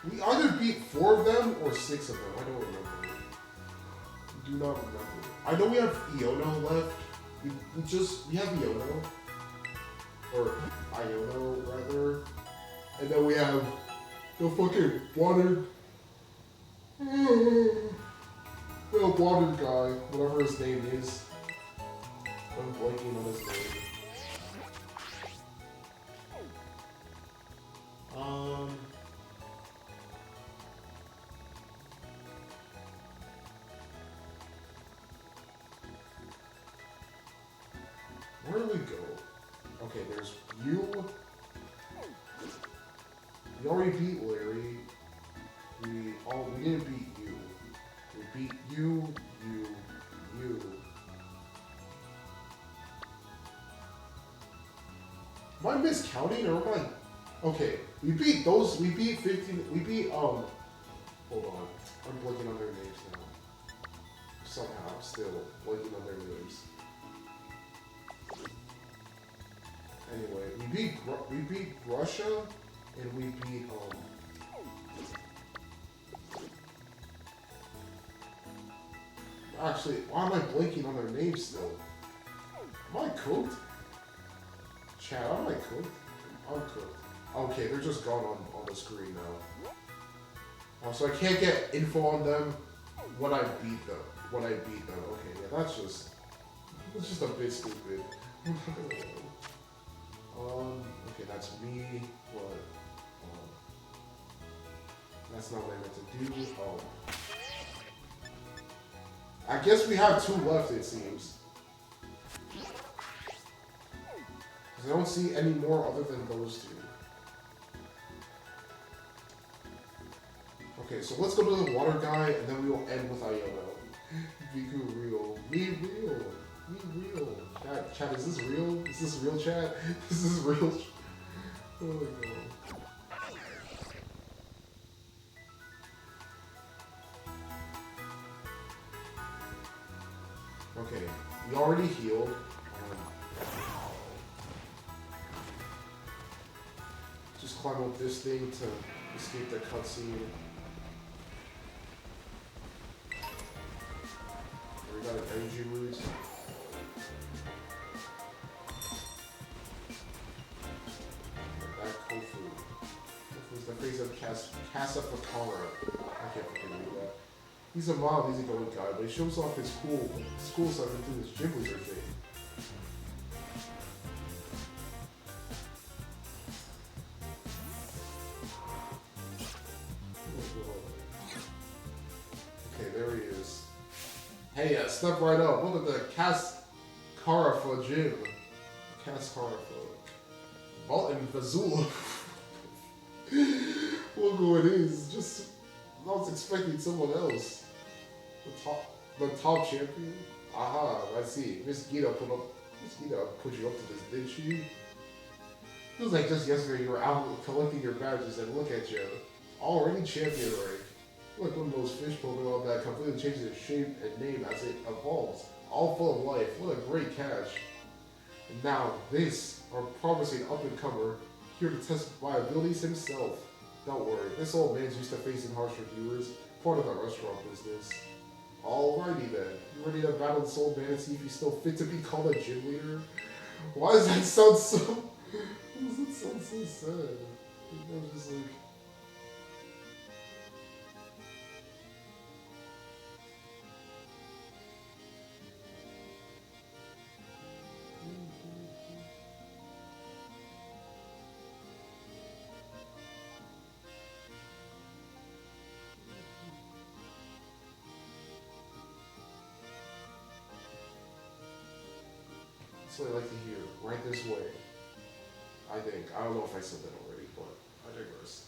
We either beat 4 of them or 6 of them. I don't remember. I do not remember. I know we have Iono left. We have Iono. Or Iono, rather. And then we have the fucking water. The water guy, whatever his name is. I'm blanking on his name. Where do we go? Okay, there's you. We already beat Larry. We didn't beat you. We beat you. Am I miscounting or am I? Okay, we beat those. We beat 15. We beat Hold on, I'm blanking on their names now. Somehow, still blanking on their names. Anyway, we beat Russia, and we beat Actually, why am I blanking on their names still? Am I cooked? Chat, am I cooked? I'm cooked. Okay, they're just gone on the screen now. So I can't get info on them when I beat them. Okay, yeah, that's just a bit stupid. Okay, that's me. What? That's not what I meant to do. I guess we have 2 left, it seems. Because I don't see any more other than those 2. Okay, so let's go to the water guy, and then we will end with Iono. Biku real. Me real. Chat, is this real? Is this real, chat? Is this real? Oh my god. Okay, we already healed. Just climb up this thing to escape the cutscene. We got an energy root. That Kofu. Kofu's the face of Casa Fakara. I can't fucking read that. He's a mild, easygoing guy, but he shows off his cool school stuff into this gym wizard thing. Okay, there he is. Hey, step right up. Look at the Karafa gym. Karafa. Bolton Vazula. Look who it is. Just, I was expecting someone else. The top champion? Aha, I see. Miss Gita put you up to this, didn't she? Feels like just yesterday you were out collecting your badges and look at you. Already champion rank. Like one of those fish Pokemon that completely changes its shape and name as it evolves. All full of life. What a great catch. And now, this, our promising up-and-comer, here to test my abilities himself. Don't worry, this old man's used to facing harsh reviewers, part of the restaurant business. Alrighty then, you ready to battle this old man and see if he's still fit to be called a gym leader? Why does that sound so... It sounds so sad. I'm just like. That's what I like to hear. Right this way. I think. I don't know if I said that already, but I digress.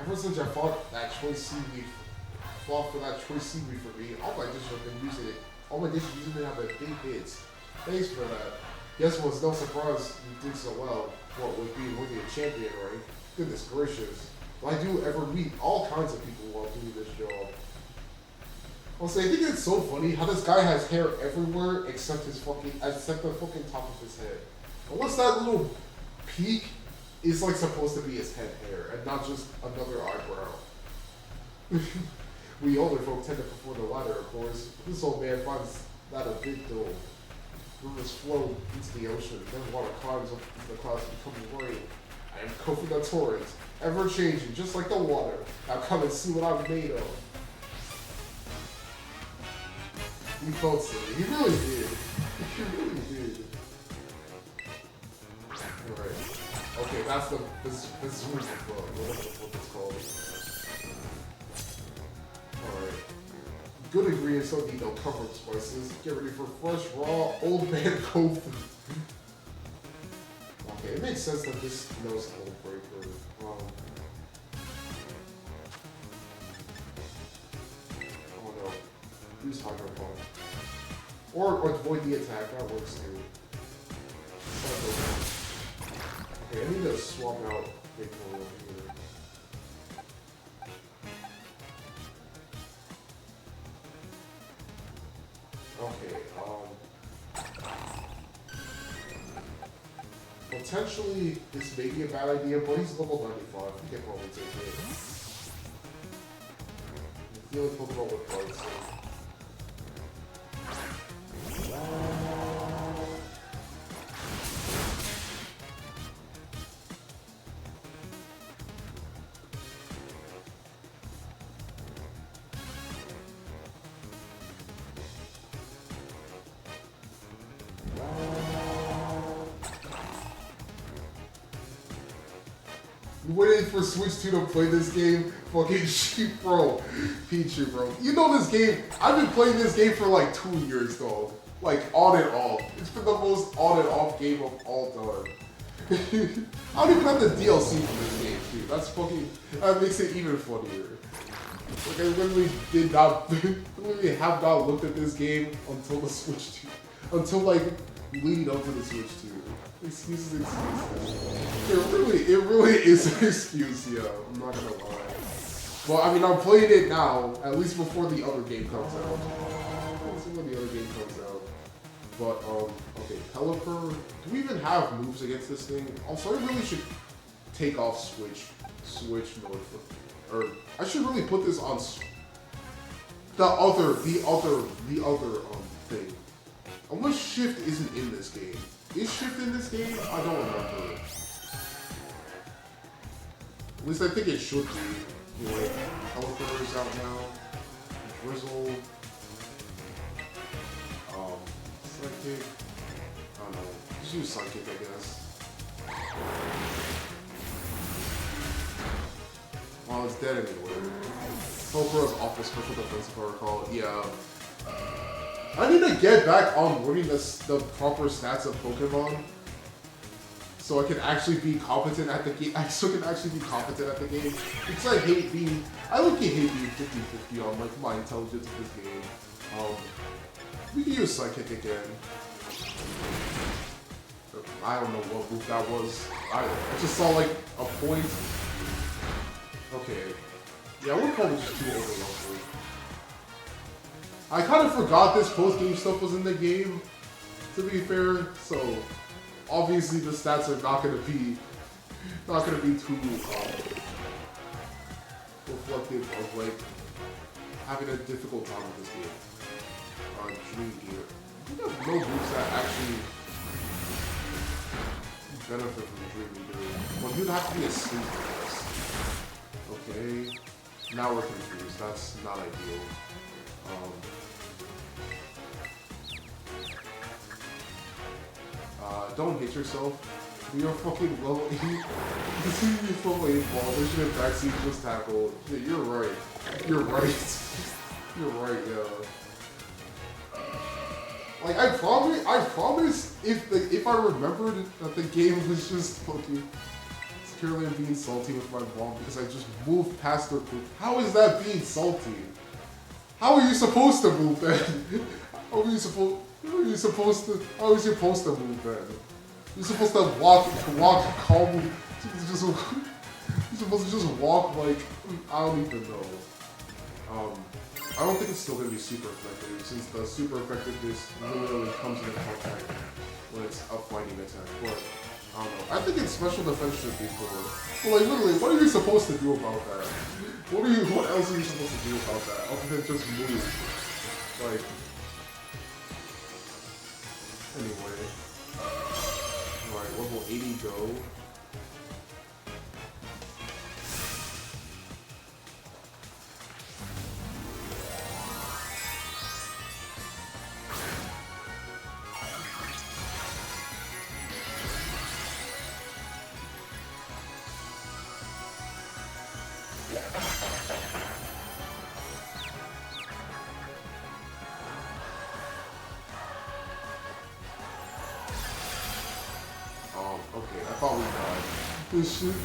Ever since I fought that choice seaweed, fought for that choice seaweed for me, all my dishes have been using it. All my dishes using it have been big hits. Thanks for that. Guess what's no surprise you did so well. What, with being worthy of champion, right? Goodness gracious. Will I do ever meet all kinds of people while doing this job? Also, I think it's so funny how this guy has hair everywhere except the fucking top of his head. And what's that little peak is like supposed to be his head hair and not just another eyebrow. We older folk tend to prefer the latter, of course. This old man finds that a bit dull. Rivers flow into the ocean, then water climbs up into the clouds becoming rain. I am Kofi the torrent, ever changing, just like the water. Now come and see what I'm made of. He felt silly. He really did. He really did. Alright. Okay, that's the Bazooka Club, whatever the fuck it's called. Alright. Good ingredients don't need no comfort spices. Get ready for fresh, raw, old man Kofu. Okay, it makes sense that this knows Old Breaker. Oh no. Use Hydro Pump. Or avoid the attack, that works too. Okay, I need to swap out Big Hole here. Okay, potentially this may be a bad idea, but he's level 95. He can probably take it. He's the only Pokemon with parts, so. You waited for Switch 2 to play this game? Fucking shit, bro. Pichu, bro. You know this game, I've been playing this game for like 2 years, dog. Like, on and off. It's been the most on and off game of all time. I don't even have the DLC for this game, dude. That's fucking, that makes it even funnier. Like, I literally did not, literally have not looked at this game until the Switch 2. Until, like, leading up to the Switch 2. Excuses. It really is an excuse, yeah. I'm not gonna lie. Well, I mean, I'm playing it now, at least before the other game comes out. But, okay, Pelipper. Do we even have moves against this thing? Also, I really should take off Switch mode. Or, I should really put this on the other thing. Unless Shift isn't in this game. Is Shift in this game? I don't remember. At least I think it should be. Anyway, Pelipper is out now. Drizzle. Psychic. I don't know. Just use Psychic, I guess. Well, it's dead anyway. Pelipper is awful special defense, if I recall. Yeah. I need to get back on learning the proper stats of Pokemon, so I can actually be competent at the game. Because I hate being 50-50 on like my intelligence in this game. We can use Psychic again. I don't know what move that was. I just saw like a point. Okay. Yeah, we're probably just too overloaded. I kind of forgot this post-game stuff was in the game, to be fair, so obviously the stats are not gonna be too reflective of like having a difficult time with this game. Dream Gear. I think there's no groups that actually benefit from Dream Gear. Well, you'd have to be asleep, I guess. Okay. Now we're confused. That's not ideal. Don't hit yourself. You're fucking level 8. You see me from 8 ball. They should have backseat just tackled. Yeah, you're right. You're right. You're right, yeah. Like, I promise if I remembered that the game was just fucking securely being salty with my bomb because I just moved past her poop. How is that being salty? How are you supposed to move then? How are you supposed to move then? You're supposed to walk calmly. You're supposed to just walk like, I don't even know. I don't think it's still gonna be super effective since the super effectiveness literally comes into contact when it's a fighting attack. But I don't know. I think its special defense should be cool. But like literally, what are you supposed to do about that? What else are you supposed to do about that other than just move? Like, anyway. Alright, level 80 go. Okay, I thought we died. This shit.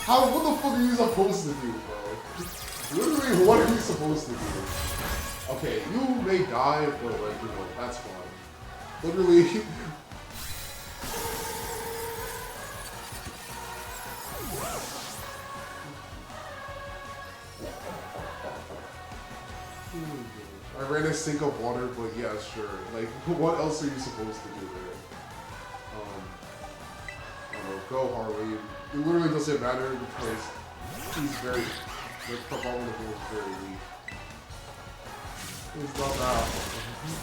What the fuck are you supposed to do, bro? Literally, what are you supposed to do? Okay, you may die, but like, you know, that's fine. Literally. I ran a sink of water, but yeah, sure. Like, what else are you supposed to do there? Go Harley. It literally doesn't matter because he's very, the performance is very weak. He's not that hard.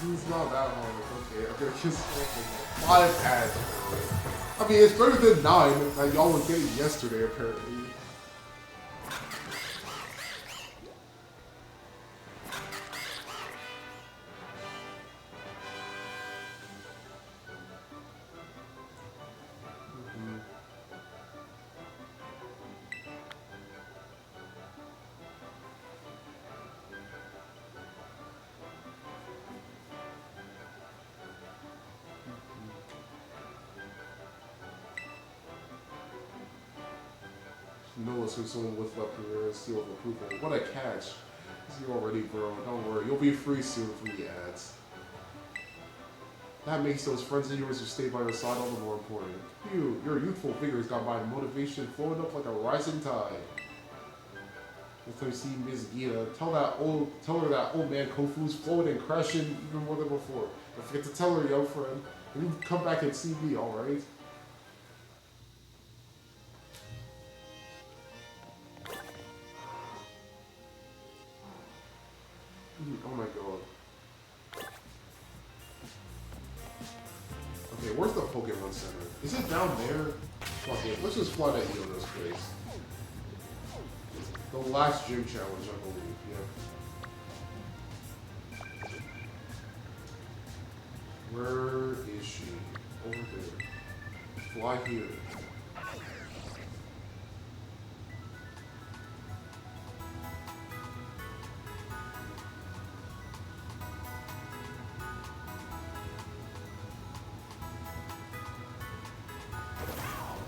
He's not that hard. Okay, I'm gonna just 5 ads. Ian, it's better than 9 that y'all were getting yesterday, apparently. Notice who's someone with left career seal of approval. What a catch. You already, bro. Don't worry. You'll be free soon from the ads. That makes those friends of yours who stay by your side all the more important. Your youthful vigors got my motivation flowing up like a rising tide. Next time you see Ms. Gita, tell her that old man Kofu's flowing and crashing even more than before. Don't forget to tell her, young friend. And you come back and see me, alright? Oh my god. Okay, where's the Pokemon Center? Is it down there? Fuck it, let's just fly to Iono's place. The last gym challenge, I believe, yeah. Where is she? Over there. Fly here.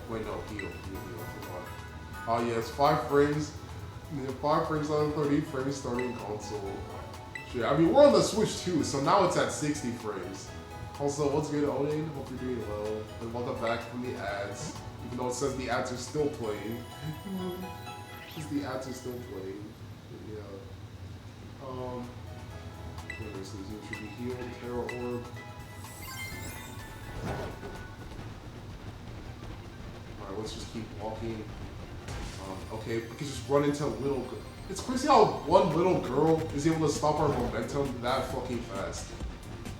Wait, no, heal, oh yes, 5 frames. Yeah, 5 frames on 30 frames starting console. Shit, I mean, we're on the Switch too, so now it's at 60 frames. Also, what's good, Odin? Hope you're doing well. And welcome back from the ads. Even though it says the ads are still playing. Because the ads are still playing. Yeah. Where is this? It should be healed, Terra Orb. Alright, let's just keep walking. Okay, we can just run into little... It's crazy how one little girl is able to stop our momentum that fucking fast.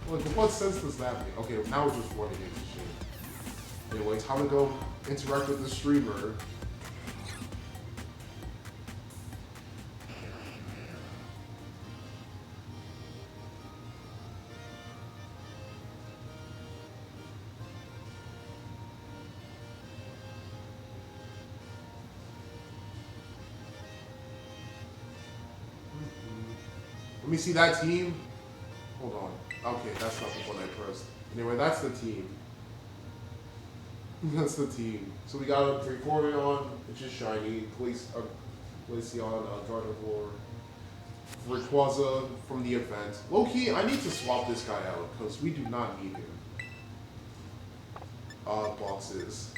Like, what sense does that make? Okay, now we're just running into shit. Anyway, time to go interact with the streamer. Let me see that team. Hold on. Okay, that's not the one I pressed. Anyway, that's the team. That's the team. So we got a Vaporeon, which is shiny. Glaceon, Gardevoir. Rayquaza from the event. Low-key, I need to swap this guy out, because we do not need him. Boxes.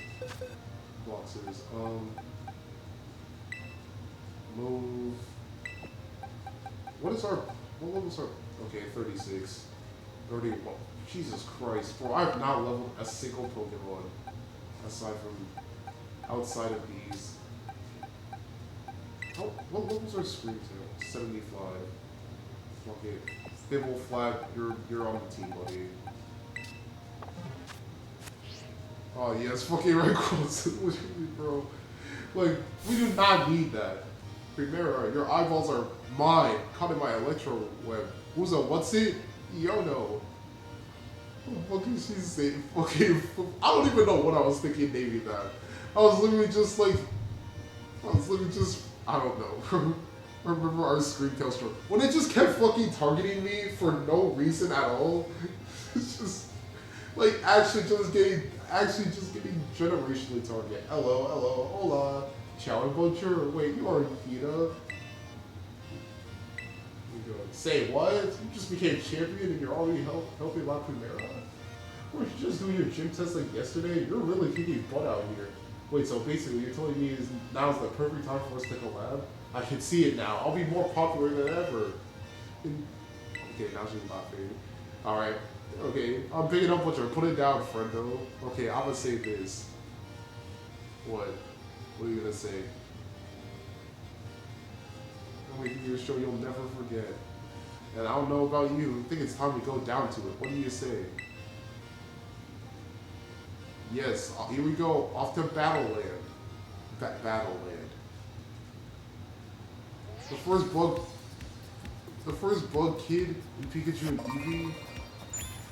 Move. What level is our, okay, 36. 31. Jesus Christ, bro, I've not leveled a single Pokemon, outside of these. Oh, what levels are Screamtail? 75. Okay, Fibble Flag, you're on the team, buddy. Oh yes, fucking Rayquaza, bro. Like, we do not need that. Primera, your eyeballs are mine. Caught in my electro web. Who's a what's it? Yo no. What can she say? Fucking, I don't even know what I was thinking naming that. I was literally just, I don't know. I remember our Screamtail stroke. When it just kept fucking targeting me for no reason at all. It's just, like, actually just getting generationally targeted. Hello, hola. Chow Butcher? Wait, you are Kita? Say what? You just became champion and you're already helping La Primera? Or you just doing your gym test like yesterday? You're really kicking butt out here. Wait, so basically you're telling me now's the perfect time for us to collab? I can see it now. I'll be more popular than ever. Okay, now she's laughing. Alright. Okay, I'm picking up Butcher. Put it down, friendo. Okay, I'm gonna say this. What? What are you gonna say? I'm making you a show you'll never forget. And I don't know about you, I think it's time to go down to it. What do you say? Yes, here we go. Off to Battleland. Battleland. The first bug kid in Pikachu and Eevee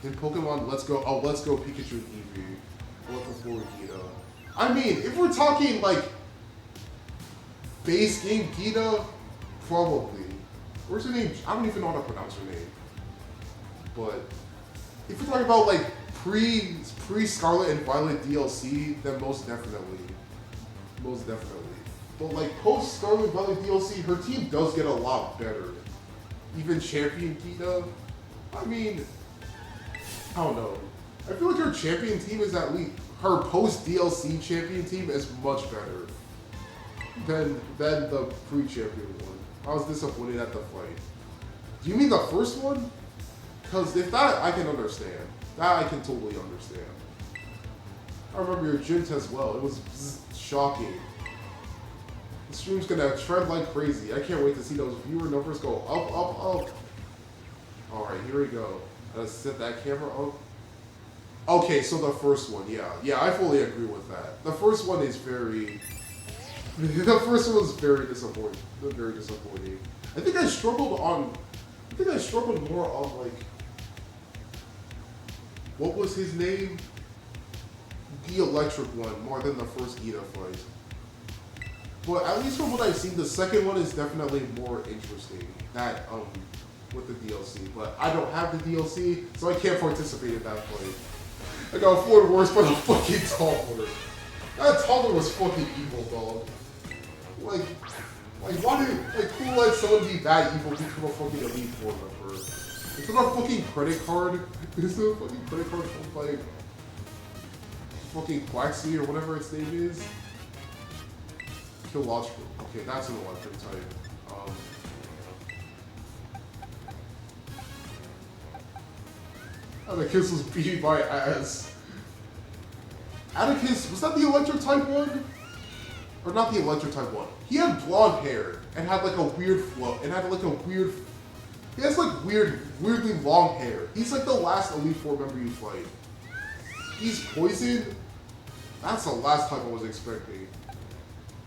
in Pokemon Let's Go. Oh, Let's Go Pikachu and Eevee. Looking forward, Gita. I mean, if we're talking like base game Gita, probably. Where's her name? I don't even know how to pronounce her name. But if we're talking about like pre Scarlet and Violet DLC, then most definitely. But like post Scarlet and Violet DLC, her team does get a lot better. Even Champion Gita, I mean, I don't know. I feel like her champion team is at least, her post DLC champion team is much better than the pre-champion one. I was disappointed at the fight. Do you mean the first one? Because if that, I can understand. That I can totally understand. I remember your gym test well. It was shocking. The stream's gonna trend like crazy. I can't wait to see those viewer numbers go up, up, up. Alright, here we go. Let's set that camera up. Okay, so the first one, yeah, I fully agree with that. The first one is very, the first one was very disappointing. I think I struggled more on like, what was his name? The electric one, more than the first Gita fight. But at least from what I've seen, the second one is definitely more interesting. That, with the DLC. But I don't have the DLC, so I can't participate in that fight. I got floored worse by the fucking Toddler. That Toddler was fucking evil, dog. Like why who let someone be that evil become a fucking Elite Four member? It's not a fucking credit card. It's a fucking credit card from like fucking Quaxley or whatever its name is. Kilological. Okay, that's an electric type. Atticus was beating my ass. Atticus, was that the electric type one? Or not the electric type one. He had blonde hair and had like a weird flow and had like a weird. He has like weirdly long hair. He's like the last Elite Four member you fight. He's poisoned. That's the last type I was expecting.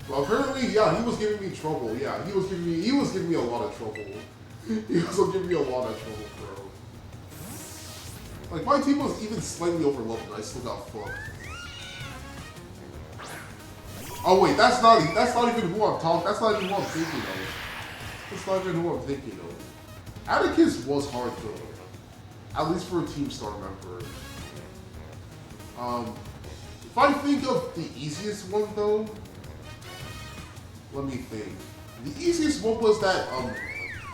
Well, apparently, yeah, he was giving me trouble. Yeah, he was giving me a lot of trouble. He was giving me a lot of trouble, bro. Like my team was even slightly overleveled, and I still got fucked. Oh wait, that's not even who I'm talking. That's not even who I'm thinking of. That's not even who I'm thinking of. Atticus was hard though, at least for a Team Star member. If I think of the easiest one though, let me think. The easiest one was that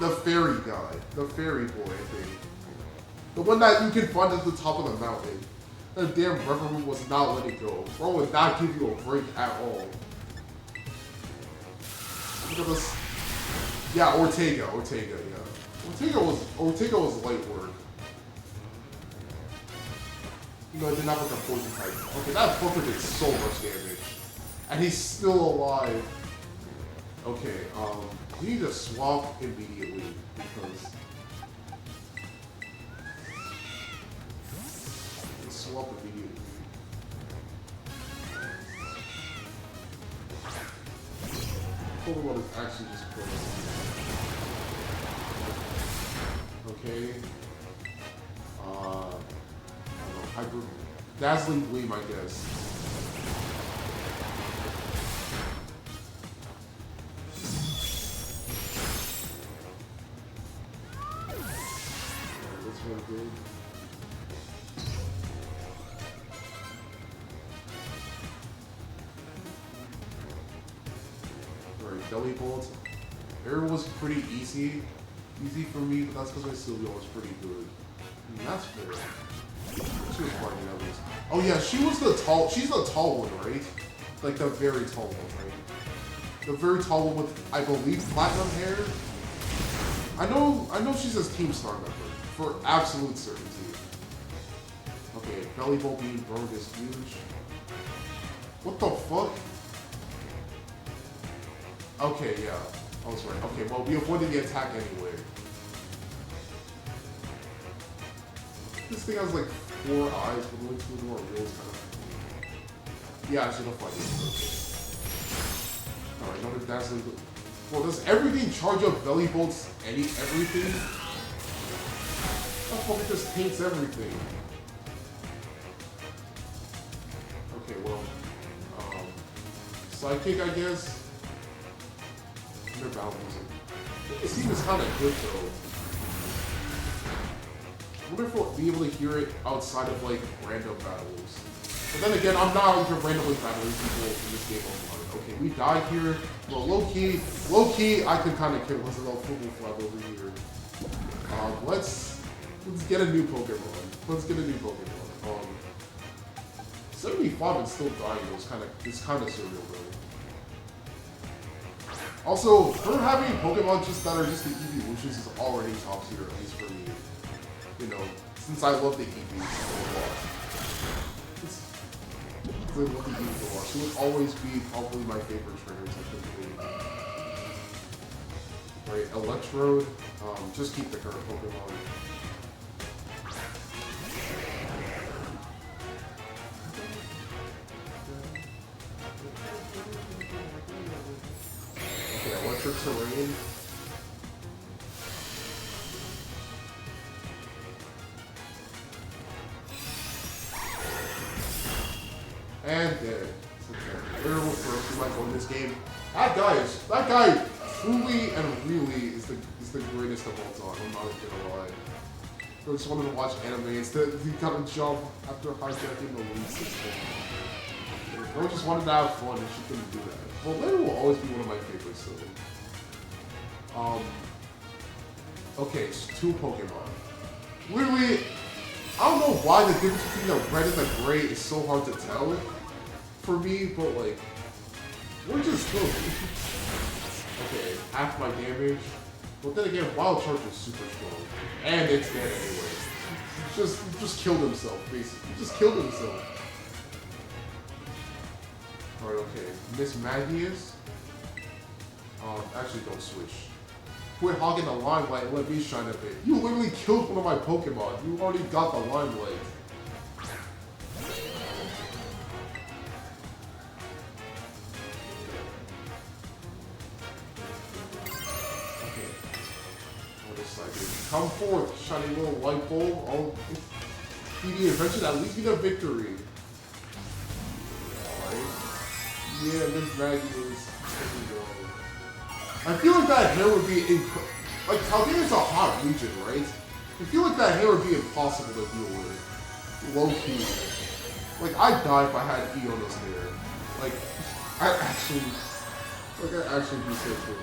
the fairy guy, the fairy boy, I think. The one that you can find at the top of the mountain. That damn Reverend was not letting go. Bro would not give you a break at all. Look at this. Yeah, Ortega, yeah. Ortega was light work. You know, I did not look a poison type. Okay, that fucker did so much damage. And he's still alive. Okay, we need to swap immediately because swap immediately. Pokemon is actually just close. Okay. I don't know, Hyper Dazzling Gleam, I guess. That's really good. Alright, Belly Bolt. Air was pretty easy for me, but that's because my Sylvia was pretty good. That's fair. She was fighting at least. Oh yeah, she's the tall one, right? Like the very tall one, right? The very tall one with, I believe, platinum hair? I know she's a Team Star member, for absolute certainty. Okay, Belly Bolt being burned is huge. What the fuck? Okay, yeah. I was right. Okay, well, we avoided the attack anyway. This thing has like 4 eyes, but only 2 more wheels kind of. Yeah, I should have fight it. Okay. Alright, another Dazzling. Well, does everything charge up Belly Bolts? Everything? That fucking just taints everything. Okay, well. Sidekick, I guess. Their battle music. I think this team is kind of good though. I wonder if we'll be able to hear it outside of like random battles. But then again, I'm not even randomly battling people in this game online. Okay, we died here. Well, low key, I can kind of kill us all football flag over here. Let's get a new Pokemon. Let's get a new Pokemon. 75 and still dying though is kind of surreal though. Also, her having Pokemon that are just the evolutions is already top tier, at least for me. You know, since I love the Eevees so much. I love the Eevees a lot. She would always be probably my favorite trainer technically. Right, Electrode, just keep the current Pokemon. Electric Terrain. And dead. Aerial first, we might win this game. That guy truly and really is the greatest of all time, I'm not gonna lie. I just wanted to watch anime instead. He kind of jump after hijacking the lead system. I just wanted to have fun and she couldn't do that. Well, Lena will always be one of my favorites though. Okay, so 2 Pokemon. Literally, I don't know why the difference between the red and the gray is so hard to tell for me, but like, we're just good. Okay, half my damage. But then again, Wild Charge is super strong. And it's dead anyway. He just killed himself, basically. He just killed himself. Alright, okay. Miss Magius. Actually, don't switch. Quit hogging the limelight and let me shine a bit. You literally killed one of my Pokemon. You already got the limelight. Okay. What is like? Come forth, shiny little light bulb. Oh, PD adventure that leads me to victory. Alright. Yeah, Miss Magius. There we go. I feel like that hair would be like Chaldea's a hot region, right? I feel like that hair would be impossible to deal with. Low key. Like I'd die if I had Iono's hair. Like I'd actually be so cool.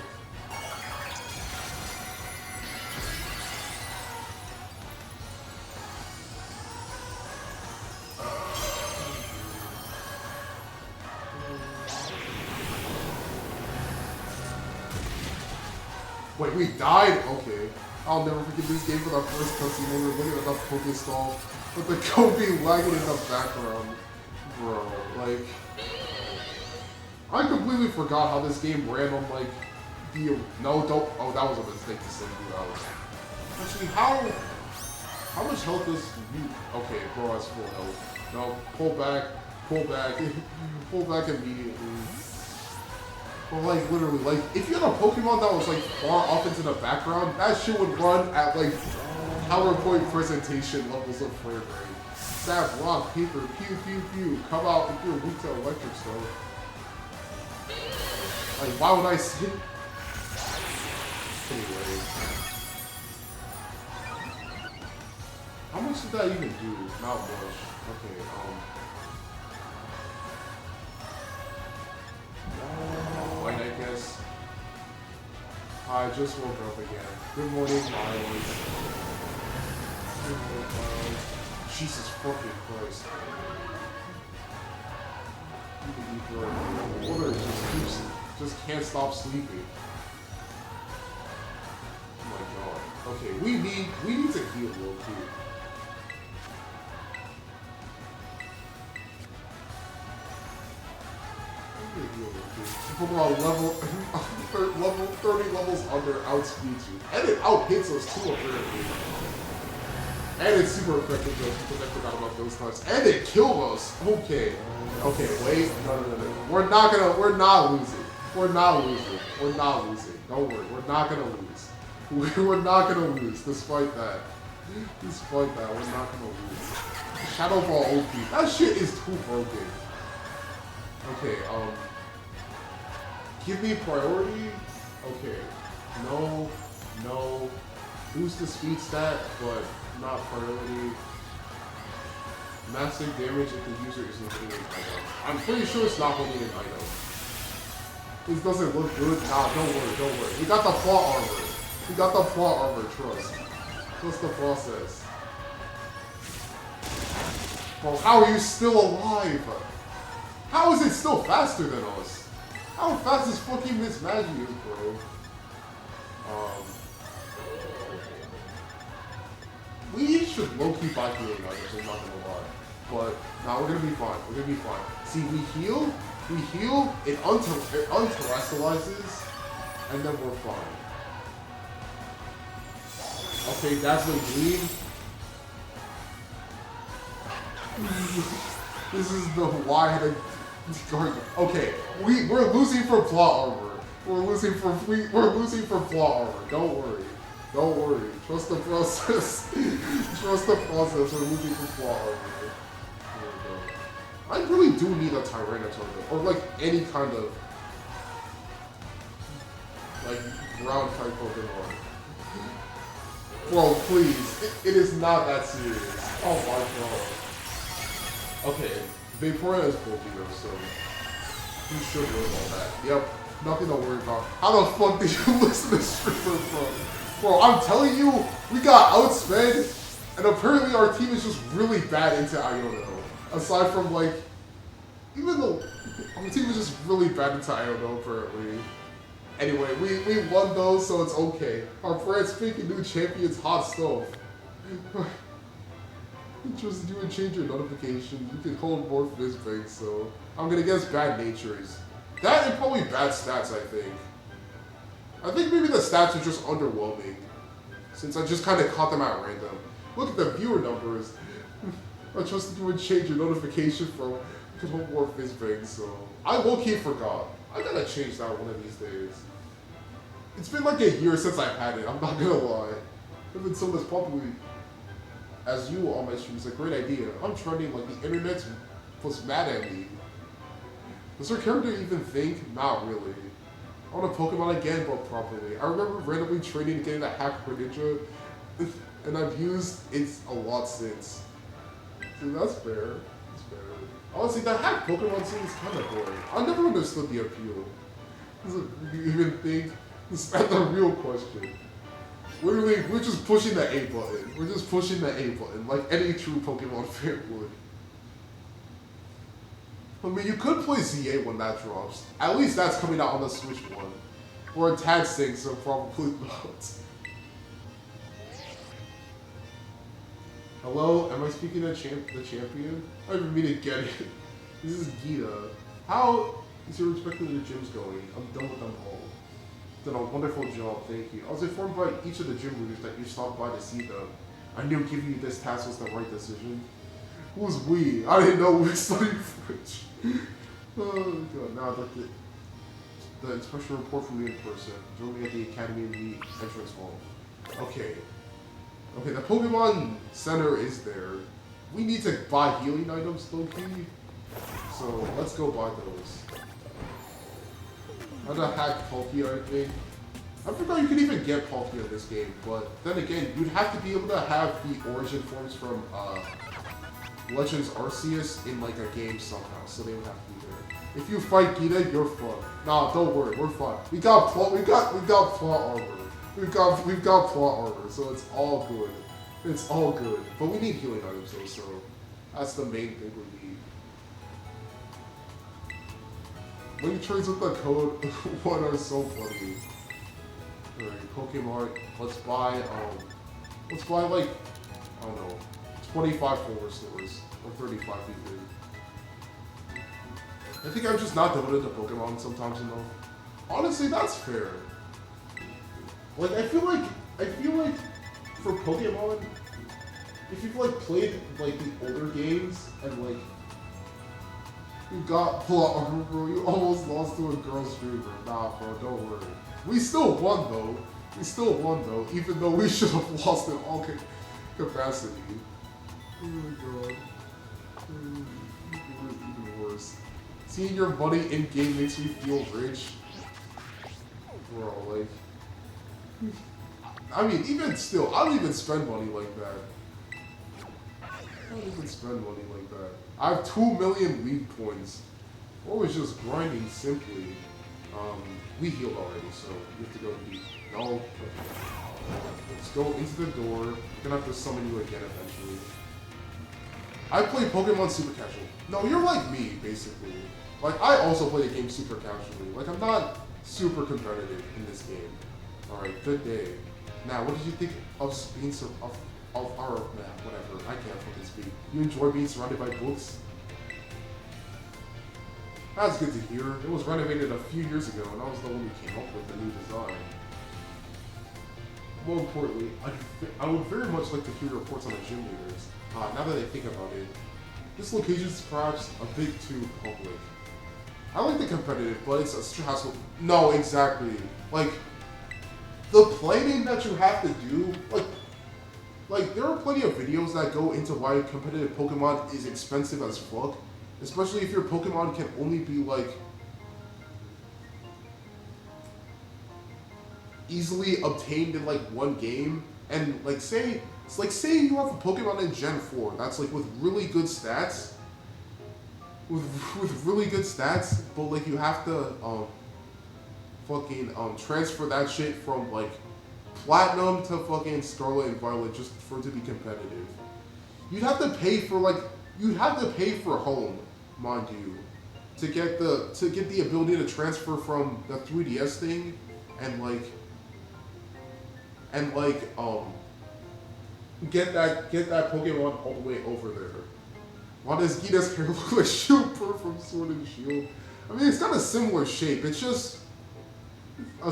Wait, we died? Okay. I'll never forget this game for the first cutscene when we were looking at the Pokestall with the Kobe lagging in the background. Bro, like... I completely forgot how this game ran on, like, the... No, don't... Oh, that was a mistake to send you out. Actually, how much health does you... Okay, bro has full health. No, pull back, pull back, pull back immediately. But like literally, like if you had a Pokemon that was like far off into the background, that shit would run at like PowerPoint presentation levels of frame rate. Stab, rock, paper, pew, pew, pew. Come out if you're weak to electric stuff. Like why would I sit? Anyway. How much did that even do? Not much. Okay, White, I guess. I just woke up again. Good morning, Miles. Good morning, Miles. Jesus fucking Christ. Water just can't stop sleeping. Oh my god. Okay, we need to heal real quick. Pokemon level 30 levels under outspeeds you. And it outhits us too apparently. And it's super effective though, because I forgot about those types. And it killed us! Okay. Okay, wait. No. We're not losing. We're not losing. Don't worry, we're not gonna lose. We're not gonna lose, despite that. We're not gonna lose. Shadow Ball OP. That shit is too broken. Okay, give me priority? Okay. No. Boost the speed stat, but not priority. Massive damage if the user isn't holding an item. I'm pretty sure it's not holding an item. This doesn't look good. Nah, don't worry. We got the plot armor. Trust. Trust the process. Bro, how are you still alive? How is it still faster than us? How fast is fucking Miss Magius, bro? We should low-key buy healing items, I'm not gonna lie. But, nah, we're gonna be fine. See, we heal, it unterastalizes, and then we're fine. Okay, Dazzling Gleam. This is the wide. Okay, we're losing for plot armor. We're losing for plot armor. Don't worry. Trust the process. Trust the process. We're losing for plot armor. I really do need a Tyranitar or like any kind of like ground type Pokemon. Bro, please. It is not that serious. Oh my god. Okay. Vaporeon is Volbeater, so you should learn all that. Yep, nothing to worry about. How the fuck did you listen to Streamer from? Bro, I'm telling you, we got outsped, and apparently our team is just really bad into Iono. Aside from like, even though our team is just really bad into Iono apparently. Anyway, we won those, so it's okay. Our brand speaking new champions, hot stuff. Just do and change your notifications. You can hold more fizz banks, so I'm gonna guess bad natures. That and probably bad stats, I think. I think maybe the stats are just underwhelming, since I just kind of caught them at random. Look at the viewer numbers. I trusted you would change your notification from you can hold more fizz banks, so I low-key forgot. I gotta change that one of these days. It's been like a year since I've had it, I'm not gonna lie. I've been someone as popular as you on my stream is a great idea. I'm trending like the internet was mad at me. Does her character even think? Not really. I want a Pokemon again, but properly. I remember randomly training to get a hack Greninja, and I've used it a lot since. So that's fair. That's fair. Honestly, that hack Pokemon scene is kind of boring. I never understood the appeal. Does it even think? That's the real question. Literally, we're just pushing the A button. We're just pushing the A button, like any true Pokemon fan would. I mean, you could play ZA when that drops. At least that's coming out on the Switch one. Or a Tag Sync, so probably not. Hello, am I speaking to the champion? I didn't mean to get it. This is Gita. How is your respecting the gyms going? I'm done with them all. Done a wonderful job, thank you. I was informed by each of the gym leaders that you stopped by to see them. I knew giving you this task was the right decision. Who's we? I didn't know we were studying French. Oh god, now I'd like the inspection report from you in person. Join me at the Academy in the entrance hall. Okay. Okay, the Pokemon Center is there. We need to buy healing items, low-key. So, let's go buy those. I'm gonna hack Palkia, I think. I forgot you could even get Palkia in this game, but then again, you'd have to be able to have the origin forms from Legends Arceus in like a game somehow, so they would have to be there. If you fight Gita, you're fucked. Nah, don't worry, we're fine. We got plot armor. We've got plot armor, so it's all good. It's all good. But we need healing items though, so that's the main thing we need. Link trades with the code 1 are so funny. Alright, Pokemon, let's buy like, I don't know, 25 Fuller stores, or 35 even. I think I'm just not devoted to Pokemon sometimes enough. Honestly, that's fair. Like, I feel like for Pokemon, if you've like played like the older games and like you got plot armor, bro, you almost lost to a girl streamer. Nah, bro, don't worry. We still won though. Even though we should have lost in all capacity. Oh my god. Even worse. Seeing your money in game makes me feel rich. Bro, like. I mean, even still, I don't even spend money like that. I don't even spend money like that. I have 2 million league points. Or was just grinding simply. We healed already, so we have to go deep. No. Let's go into the door. We're gonna have to summon you again eventually. I play Pokemon super casual. No, you're like me, basically. Like, I also play the game super casually. Like, I'm not super competitive in this game. Alright, good day. Now, what did you think of being of our whatever? I can't fucking speak. You enjoy being surrounded by books? That's good to hear. It was renovated a few years ago, and I was the one who came up with the new design. More importantly, I would very much like to hear reports on the gym leaders. Now that I think about it, this location is perhaps a bit too public. I like the competitive, but it's a stressful. No, exactly. Like, the planning that you have to do, like there are plenty of videos that go into why competitive Pokemon is expensive as fuck, especially if your Pokemon can only be like easily obtained in like one game, and like say you have a Pokemon in Gen 4 that's like with really good stats, with really good stats, but like you have to transfer that shit from like Platinum to fucking Scarlet and Violet just for it to be competitive. You'd have to pay for home, mind you, to get the ability to transfer from the 3DS thing and Get that Pokemon all the way over there. Why does Gita's hair look like Shieldper from Sword and Shield? I mean, it's got a similar shape. It's just a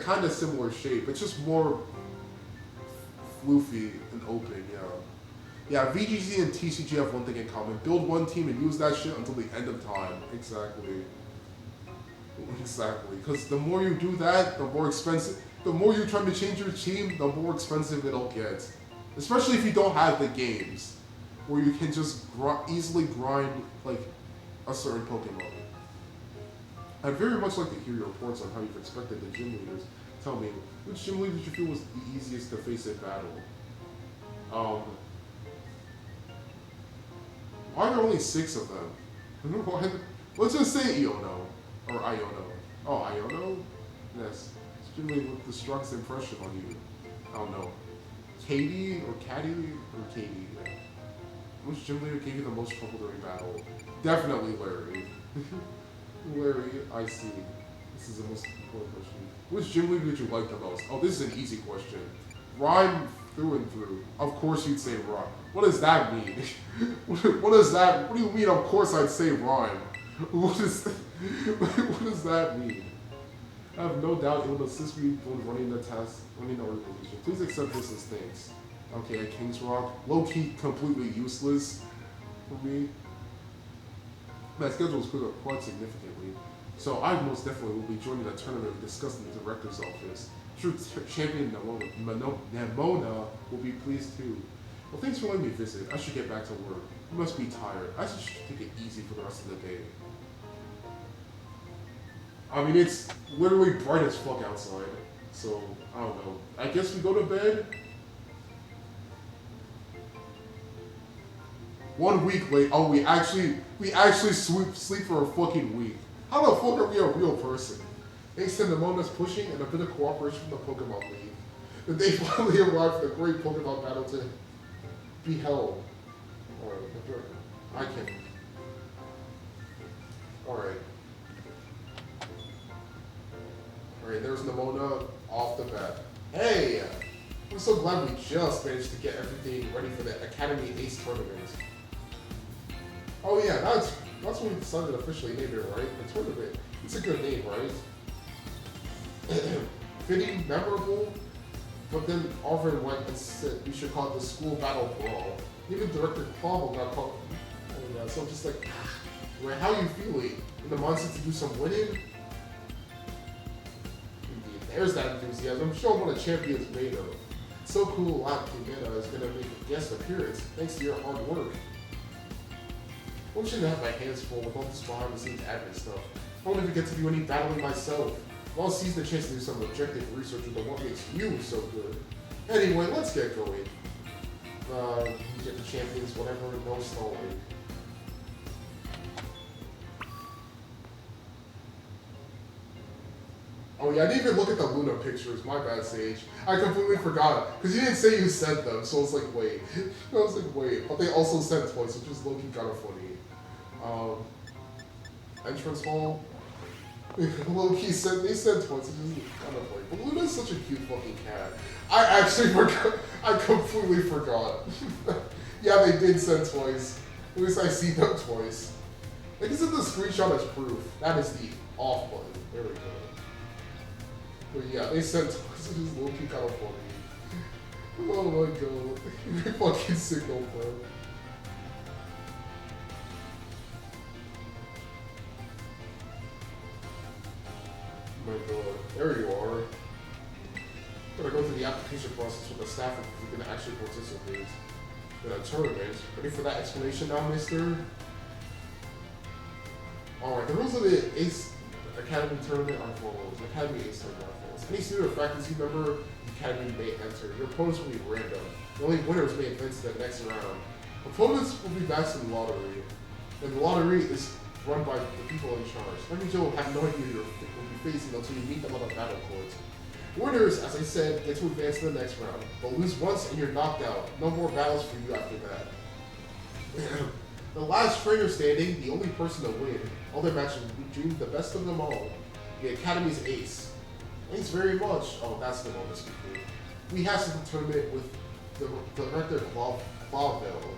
kind of similar shape. It's just more floofy and open, yeah. Yeah, VGC and TCG have one thing in common. Build one team and use that shit until the end of time. Exactly. Exactly. Because the more you do that, the more expensive... The more you're trying to change your team, the more expensive it'll get. Especially if you don't have the games where you can just easily grind, like, a certain Pokemon. I'd very much like to hear your reports on how you've expected the gym leaders. Tell me, which gym leader did you feel was the easiest to face in battle? Why are there only 6 of them? Let's just say Iono. Or Iono. Oh, Iono? Yes. It's gym leader with the strongest impression on you. I don't know. Katie or Caddy or Katie? Yeah. Which gym leader gave you the most trouble during battle? Definitely Larry. Larry, I see. This is the most important question. Which gym leader did you like the most? Oh, this is an easy question. Rhyme through and through. Of course you'd say Rhyme. What does that mean? What does that? What do you mean? Of course I'd say Rhyme. What does that mean? I have no doubt it will assist me when running the task, running the organization. Please accept this as thanks. Okay, at King's Rock, low-key completely useless for me. My schedule is cleared up quite significantly, so I most definitely will be joining a tournament discussed in the director's office. True champion Nemona will be pleased too. Well, thanks for letting me visit. I should get back to work. You must be tired. I should take it easy for the rest of the day. I mean, it's literally bright as fuck outside, so I don't know. I guess we go to bed. 1 week late. Oh, we actually sleep for a fucking week. How the fuck are we a real person? Thanks to Nemona's pushing and a bit of cooperation from the Pokemon League, the day finally arrived for the great Pokemon battle to be held. Alright, I can. Alright. Alright, there's Nemona off the bat. Hey! I'm so glad we just managed to get everything ready for the Academy Ace tournament. Oh yeah, that's what we decided to officially name it, right? The tournament. It's a good name, right? Fitting, memorable, but then Arvin went and said we should call it the School Battle Brawl. Even Director Clawball got called. Oh yeah, so I'm just like, right, how are you feeling? In the mindset to do some winning? Indeed, there's that enthusiasm. Show them what a champion is made of. It's so cool Lap Pimenta is gonna make a guest appearance thanks to your hard work. I shouldn't have my hands full with all this behind the scenes admin stuff. I won't even get to do any battling myself. I'll seize the chance to do some objective research into what makes you so good. Anyway, let's get going. You get the champions, whatever, no stalling. Oh yeah, I didn't even look at the Luna pictures, my bad, Sage. I completely forgot, because you didn't say you sent them, so I was like, wait. I was like, wait. But they also sent twice, which is low-key kind of funny. Entrance hall. Low-key said, they said twice, which is kind of funny. But Luna's such a cute fucking cat. I actually forgot, I completely forgot. Yeah, they did send twice. At least I see them twice. I can send the screenshot as proof. That is the off button. There we go. But yeah, they sent twice, which is low-key kind of funny. Oh my god. You fucking signal, bro. Oh my god. There you are. Gotta go through the application process with the staff if you're gonna actually participate in a tournament. Ready for that explanation now, mister? Alright, the rules of the Ace Academy tournament are follows. Academy Ace tournament are follows. Any student or faculty member the Academy may enter. Your opponents will be random. The only winners may advance to the next round. Opponents will be matched in the lottery. And the lottery is run by the people in charge. That means you'll have no idea who you'll be facing until you meet them on the battle court. Winners, as I said, get to advance to the next round, but lose once and you're knocked out. No more battles for you after that. The last trainer standing, the only person to win. All their matches will be dreamed the best of them all. The Academy's ace. Thanks very much. Oh, that's the bonus we have the tournament with Director Clawville.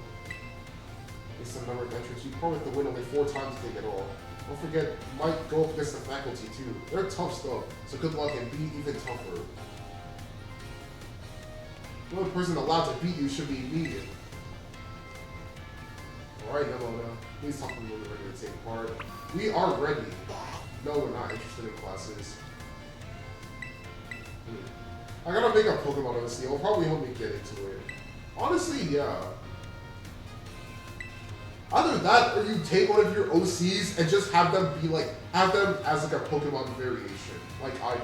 Based on number of entrants, you probably have to win only 4 times to take it all. Don't forget, you might go up against the faculty too. They're tough stuff, so good luck and be even tougher. The only person allowed to beat you should be me. Alright, Yamona. Please tell me when you're ready to take part. We are ready. No, we're not interested in classes. I gotta make a Pokemon of this. It'll probably help me get into it. Honestly, yeah. Either that or you take one of your OCs and just have them be like, have them as like a Pokemon variation, like I do.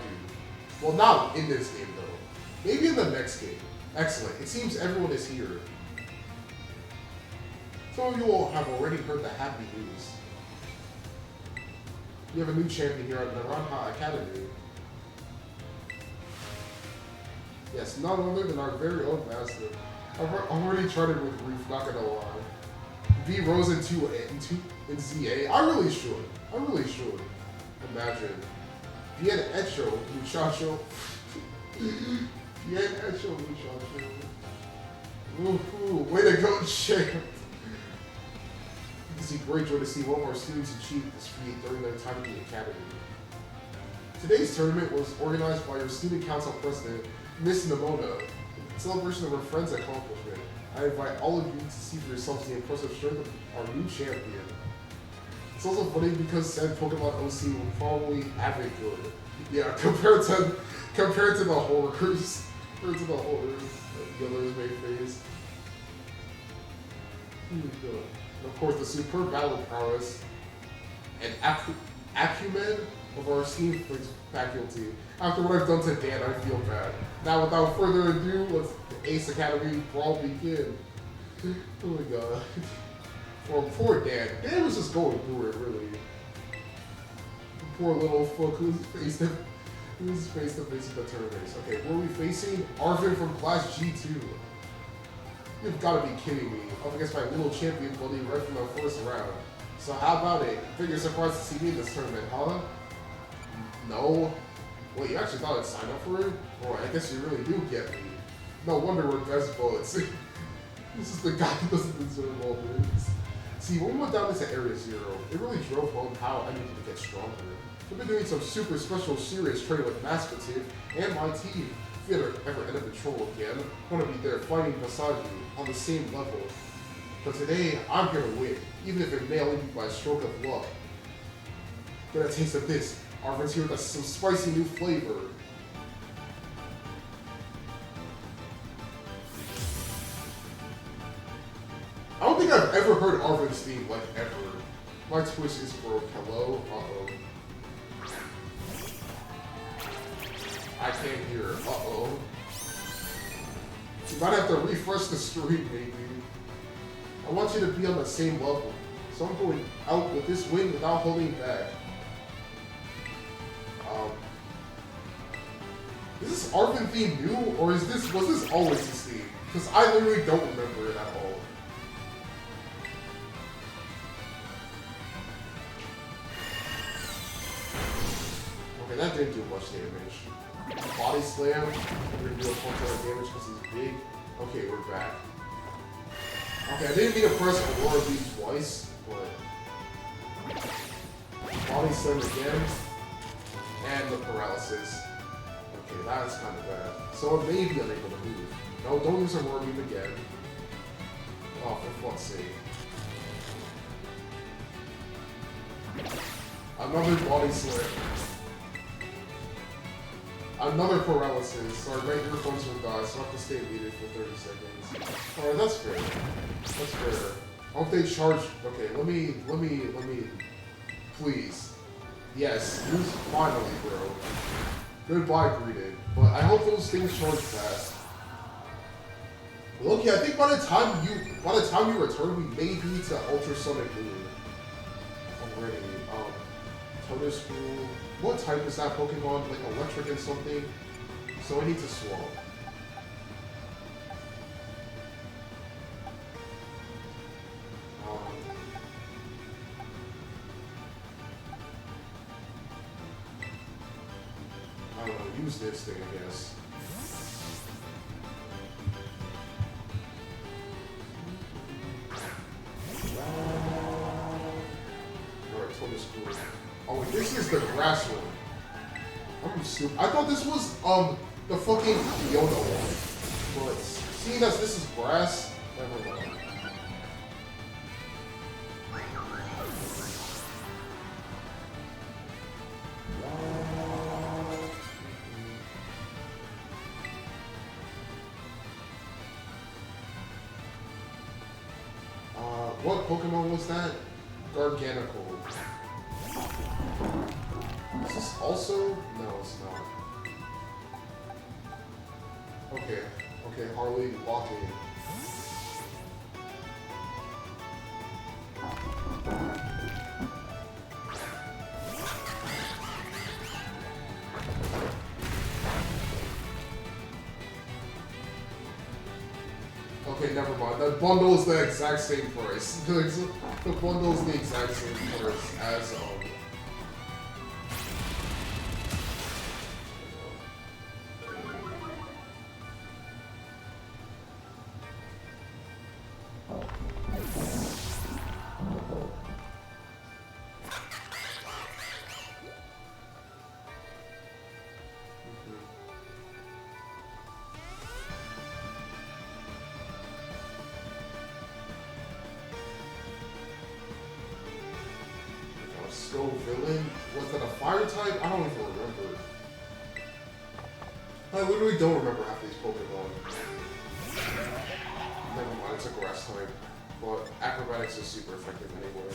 Well, not in this game though. Maybe in the next game. Excellent. It seems everyone is here. Some of you all have already heard the happy news. We have a new champion here at Naranja Academy. Yes, none other than our very own master. I've already tried it with Reef, not gonna lie. V Rose in ZA. I really should. Imagine. Bien Echo, Muchacho. Bien Echo, Muchacho. Woohoo, way to go, champ. It's a great joy to see one of our students achieve this feat during their time at the Academy. Today's tournament was organized by your student council president, Miss Nimona, in celebration of her friend's accomplishment. I invite all of you to see for yourselves the impressive strength of our new champion. It's also funny because said Pokemon OC will probably have it good. Yeah, compared to the horrors. Compared to the horrors that the others may face. Of course, the superb battle prowess and acumen of our esteemed faculty. After what I've done to Dan, I feel bad. Now, without further ado, let's the Ace Academy brawl begin. Oh my god. Well, poor Dan. Dan was just going through it, really. Poor little fuck who's face to face with the tournaments. Okay, who are we facing? Arvin from Class G2. You've got to be kidding me. Up against my little champion buddy right from the first round. So how about it? I think you're surprised to see me in this tournament, huh? No. Wait, you actually thought I'd sign up for it? Boy, I guess you really do get me. No wonder we're best buds. This is the guy who doesn't deserve all this. See, when we went down into Area Zero, it really drove home how I needed to get stronger. We've been doing some super special serious training with Master Tiff and my team. If you ever end up in trouble again, I want to be there fighting beside you on the same level. But today, I'm gonna win, even if it may only be by a stroke of luck. Get a taste of this. Arvin's here with some spicy new flavor. I don't think I've ever heard Arvin's theme, like, ever. My twist is broke. Hello? Uh-oh. I can't hear. Uh-oh. You might have to refresh the stream, maybe. I want you to be on the same level. So I'm going out with this win without holding back. Is this Arvin theme new, or was this always his theme? Because I literally don't remember it at all. Okay, that didn't do much damage. Body slam, we're gonna do a full ton of damage because he's big. Okay, we're back. Okay, I didn't mean to press Aurora Beam twice, but body slam again, and the paralysis. Okay, that's kind of bad. So it may be unable to move. No, don't use Aurora Beam again. Oh, for fuck's sake. Another body slam. Another paralysis. Sorry, my earphones will die, so I have to stay muted for 30 seconds. Alright, that's fair. That's fair. I hope they charge. Okay, let me. Please. Yes, use finally, bro. Goodbye, greeted. But I hope those things charge fast. Well, okay, I think by the time you return, we may be to Ultrasonic Moon. Already. Toner School. What type is that Pokemon? Like electric and something? So I need to swap. I don't know, use this thing, I guess. from this group. Oh, wait, this is the grass one. I'm stupid. I thought this was, the fucking Yoda one. But seeing as this is grass, never mind. What Pokemon was that? Garganacl. Is this also? No, it's not. Okay, okay, Harley, lock in. Okay, never mind. That bundle is the exact same price. The bundle is the exact same price as Snow Villain? Was that a fire type? I don't even remember. I literally don't remember half these Pokemon. Never mind, it's a grass type. But acrobatics is super effective anyway.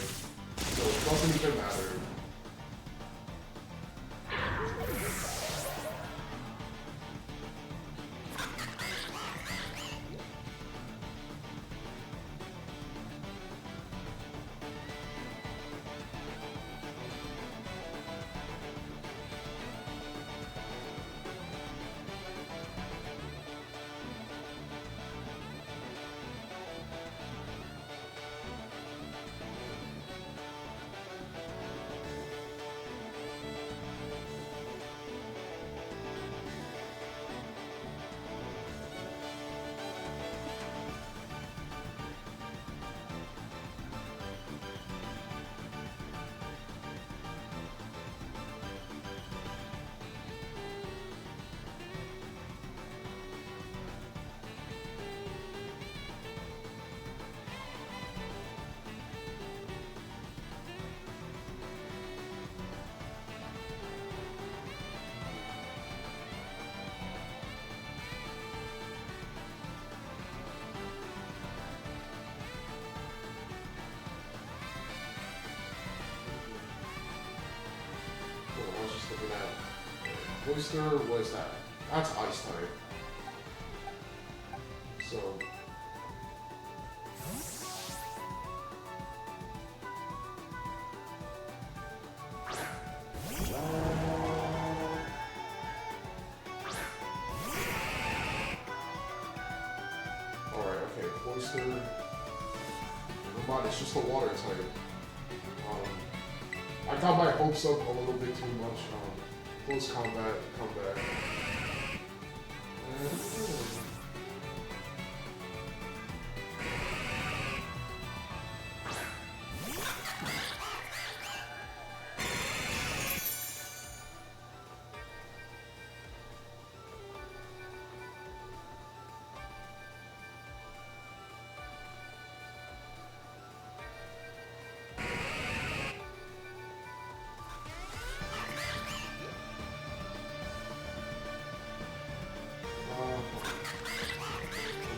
So it doesn't even matter. Oyster, what is that? That's ice type. So. Alright, okay. Oyster. Never mind, it's just a water type. I got my hopes up a little bit too much. Close combat, comeback.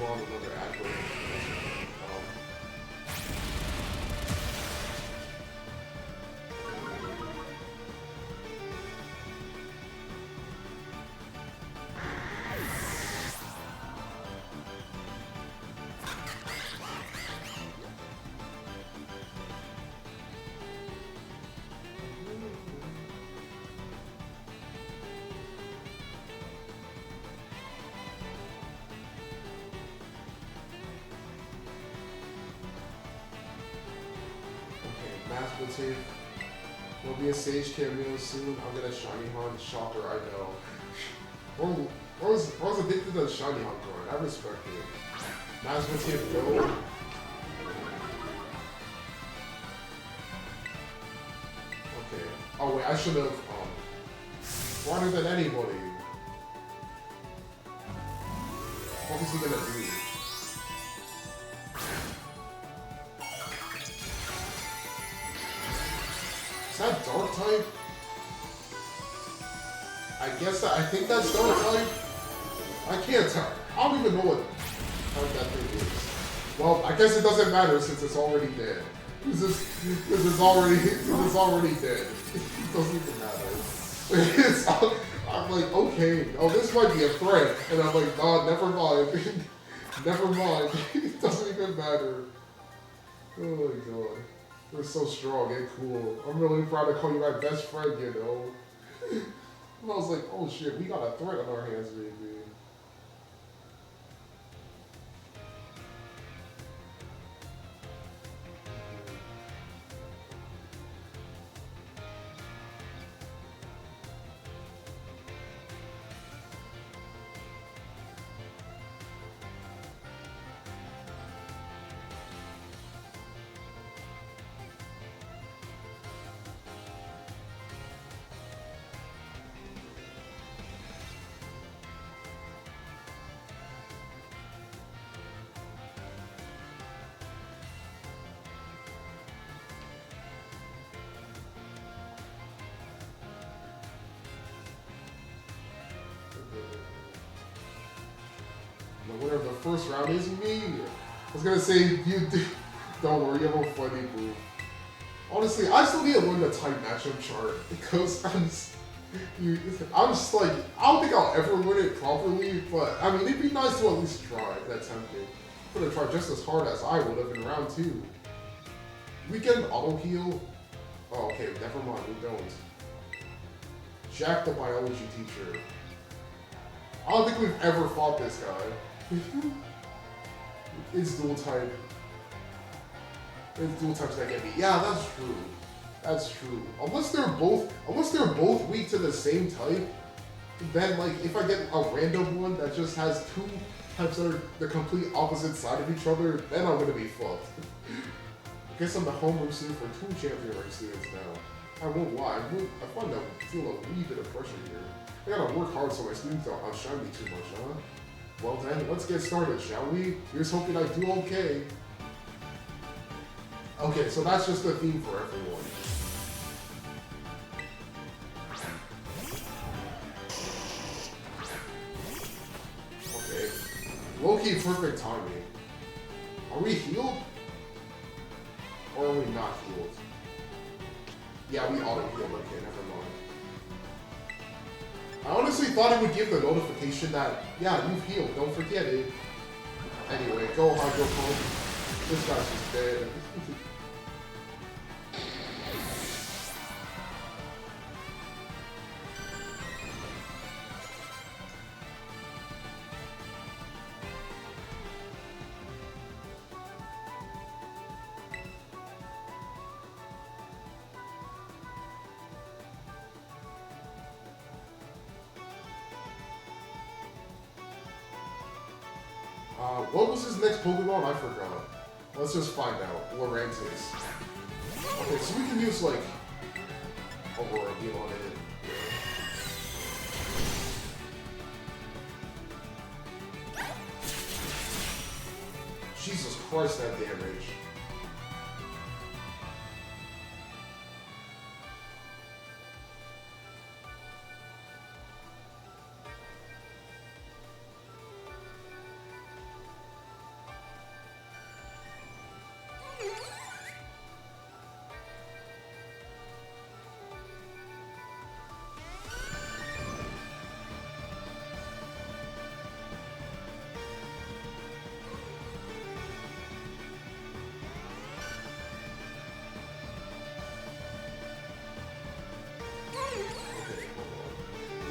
Another advert. Mathematician. There'll be a Sage cameo soon. I'm gonna Shiny Hunt. Shocker, I know. I was addicted to the Shiny Hunt card. I respect it. Mathematician, go. Oh wait, I should have, smarter than anybody. What is he gonna do? Is that dark type? I think that's dark type. I can't tell. I don't even know what type that thing is. Well, I guess it doesn't matter since it's already dead. Because it's already dead. It doesn't even matter. I'm like, okay, oh, this might be a threat. And I'm like, nah, never mind. Never mind. It doesn't even matter. Oh my god. You're so strong and cool. I'm really proud to call you my best friend, you know. I was like, oh shit, we got a threat on our hands, baby. The winner of the first round is me. I was gonna say, you do. Don't worry, I'm a funny move. Honestly, I still need to learn the type matchup chart because I'm just like, I don't think I'll ever learn it properly, but I mean, it'd be nice to at least try if that's tempting. I'm gonna try just as hard as I would have in round 2. We get an auto heal? Oh, okay, never mind, we don't. Jack the biology teacher. I don't think we've ever fought this guy. It's dual type. It's dual types that get me. Yeah, that's true. That's true. Unless they're both weak to the same type, then like if I get a random one that just has 2 types that are the complete opposite side of each other, then I'm gonna be fucked. I guess I'm the homeroom student for 2 champion rank students now. I won't lie, I find that I feel a wee bit of pressure here. I gotta work hard so my students don't outshine me too much, huh? Well then, let's get started, shall we? Here's hoping I do okay. Okay, so that's just the theme for everyone. Okay. Low-key perfect timing. Are we healed? Or are we not healed? Yeah, we auto-healed. Okay, never mind. I honestly thought it would give the notification that, yeah, you've healed, don't forget it. Anyway, go Hydro Pump. This guy's just dead. What was his next Pokemon? I forgot. Let's just find out. Lurantis. Okay, so we can use, like, Aurora Beam on it. Jesus Christ, that damage.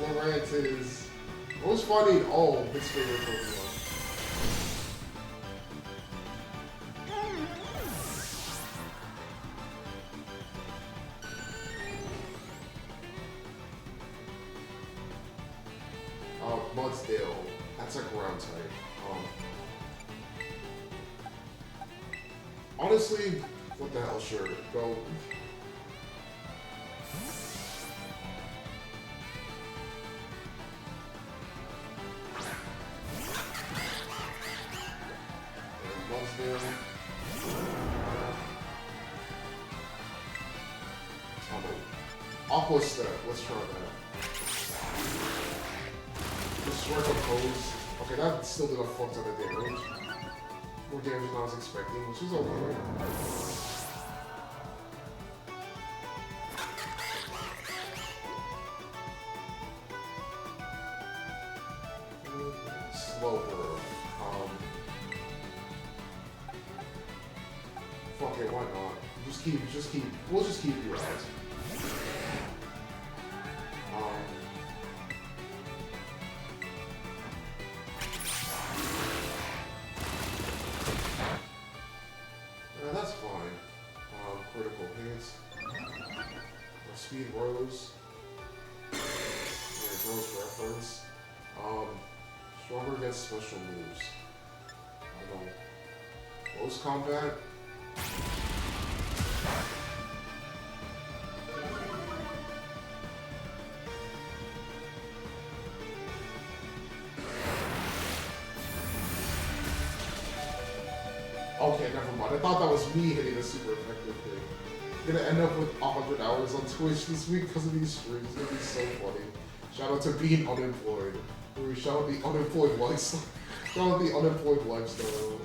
Lurantis. Most finding all his favorite Pokemon. Mudsdale. That's a ground type. Honestly, what the hell, sure. Go. Aqua Step. Let's try that. Just strike a pose. Okay, that still did a fuck ton of damage. More damage than I was expecting, which is okay. Slow burn. Fuck it, why not? We'll just keep you out. Yeah, that's fine. Critical hits. Our speed rose. Rose reference. Stronger against special moves. I don't know. Close combat. Okay, never mind. I thought that was me hitting a super effective thing. I'm gonna end up with 100 hours on Twitch this week because of these streams. It's gonna be so funny. Shout out to being unemployed. Shout out the unemployed lifestyle. Shout out the unemployed lifestyle.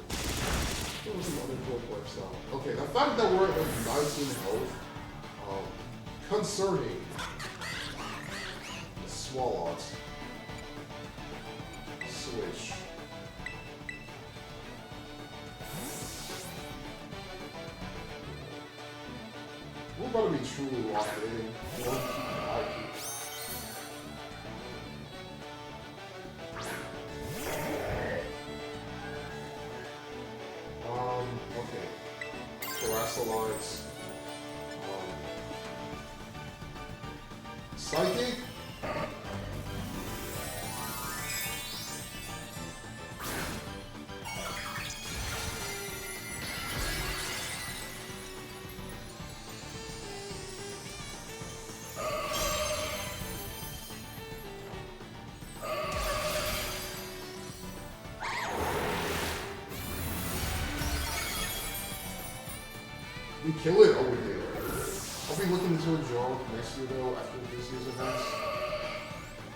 What was an unemployed lifestyle? Okay, the fact that we're at like 19 health, concerning. Swallows. Switch. We're about to be truly locked in. One key, high key. Okay. Terrestrialize. Psychic? We kill it? Oh, we did. I'll be looking into a job next year, though, after this year's events.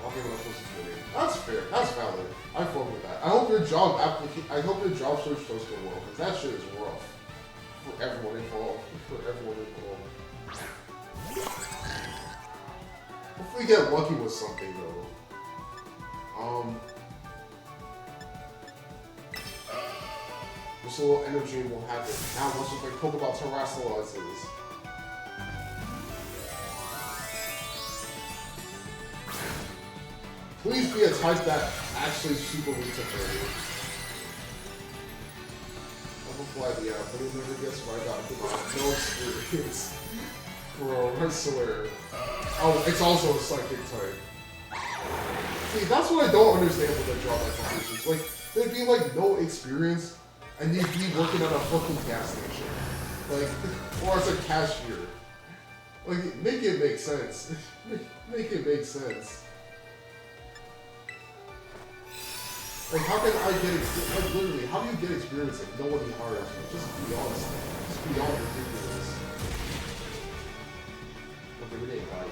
I'll give it up close to 20. That's fair. That's valid. I fuck with that. I hope your job search does go well, because that shit is rough. For everyone involved. Hopefully we get lucky with something, though. This little energy will happen. Now let's just like Pokeball terrestrializes. Please be a type that actually super weak to fairy. I'll apply the app, but it never gets right out of no experience. Bro, I swear. Oh, it's also a psychic type. See, that's what I don't understand with the job applications. Like, there'd be like no experience. And you'd be working at a fucking gas station. Like, or as a cashier. Like, make it make sense. Make it make sense. Like, how can I get experience? Like, literally, how do you get experience if nobody hires you? Just beyond, just beyond ridiculous. Okay, we didn't buy it.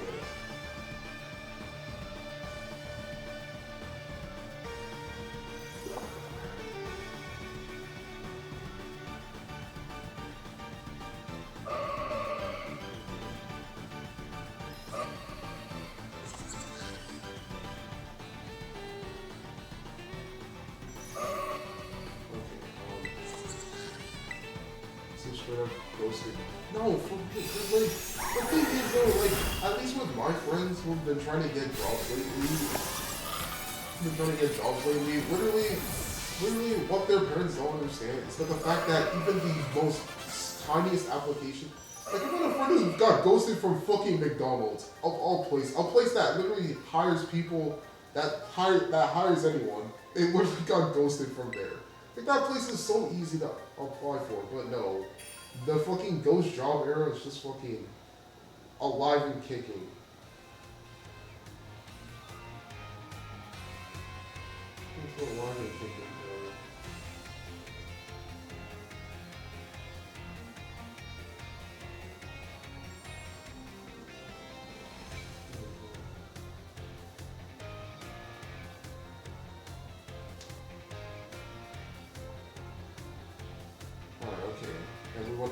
No, like, the thing is though, like, at least with my friends who've been trying to get jobs lately, literally what their parents don't understand is that the fact that even the most tiniest application, like, I've got a friend who got ghosted from fucking McDonald's, of all places, a place that literally hires people, that hires anyone, it literally got ghosted from there. Like, that place is so easy to apply for, but no. The fucking ghost job era is just fucking alive and kicking. It's alive and kicking, bro.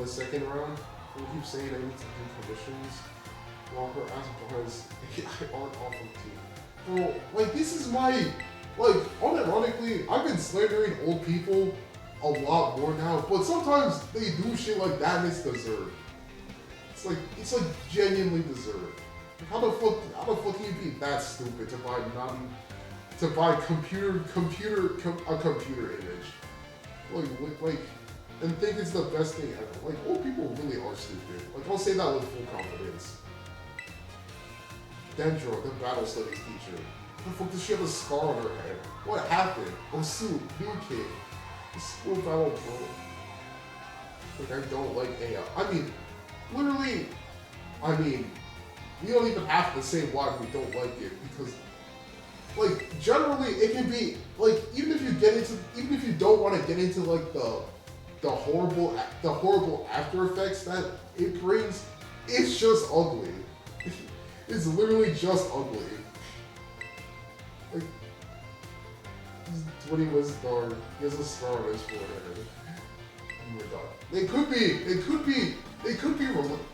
the second round. We keep saying I need to do commissions. Walker as bars I aren't off of team. Bro, like this is my like unironically, I've been slandering old people a lot more now, but sometimes they do shit like that and it's deserved. It's like genuinely deserved. How the fuck can you be that stupid to buy a computer image? Like and think it's the best thing ever. Like old people really are stupid. Like I'll say that with full confidence. Dendro, the battle studies teacher. What the fuck does she have a scar on her head? What happened? Osu, new kid. The school battle bro. Like I don't like AI. I mean, literally, we don't even have to say why we don't like it because like generally it can be like even if you don't want to get into like the horrible after effects that it brings, it's just ugly. It's literally just ugly. Like, 20 was scar. He has a scar on his forehead. Oh my god. They could be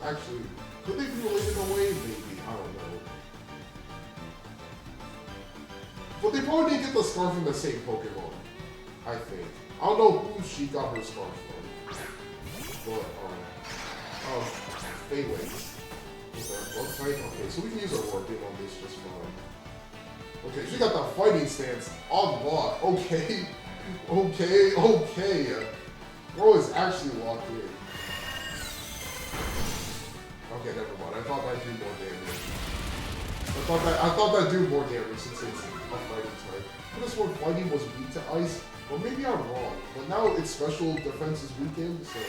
actually, could they be related in a way? Maybe, I don't know. But they probably didn't get the scar from the same Pokemon, I think. I don't know who she got her scar from. But, Feywigs. Is that bug type? Okay, so we can use a Roar Beam on this just fine. Okay, she got the fighting stance on block. Okay. Bro is actually locked in. Okay, never mind. I thought that'd do more damage. I thought that'd do more damage since it's a fighting type. I could have sworn fighting was weak to ice, but maybe I'm wrong. But now its special defense is weakened, so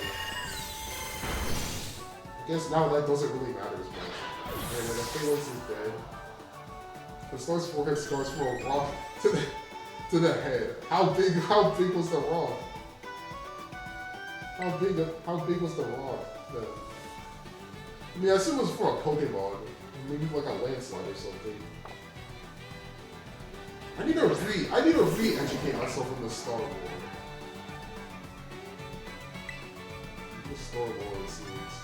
I guess now that doesn't really matter as much. And then the Phalanx is dead. The star's forehead scars from a rock to the head. How big was the rock? How big was the rock? I mean, I assume it was for a Pokemon. Maybe like a landslide or something. I need to re-educate myself in the Star Wars. The Star Wars series.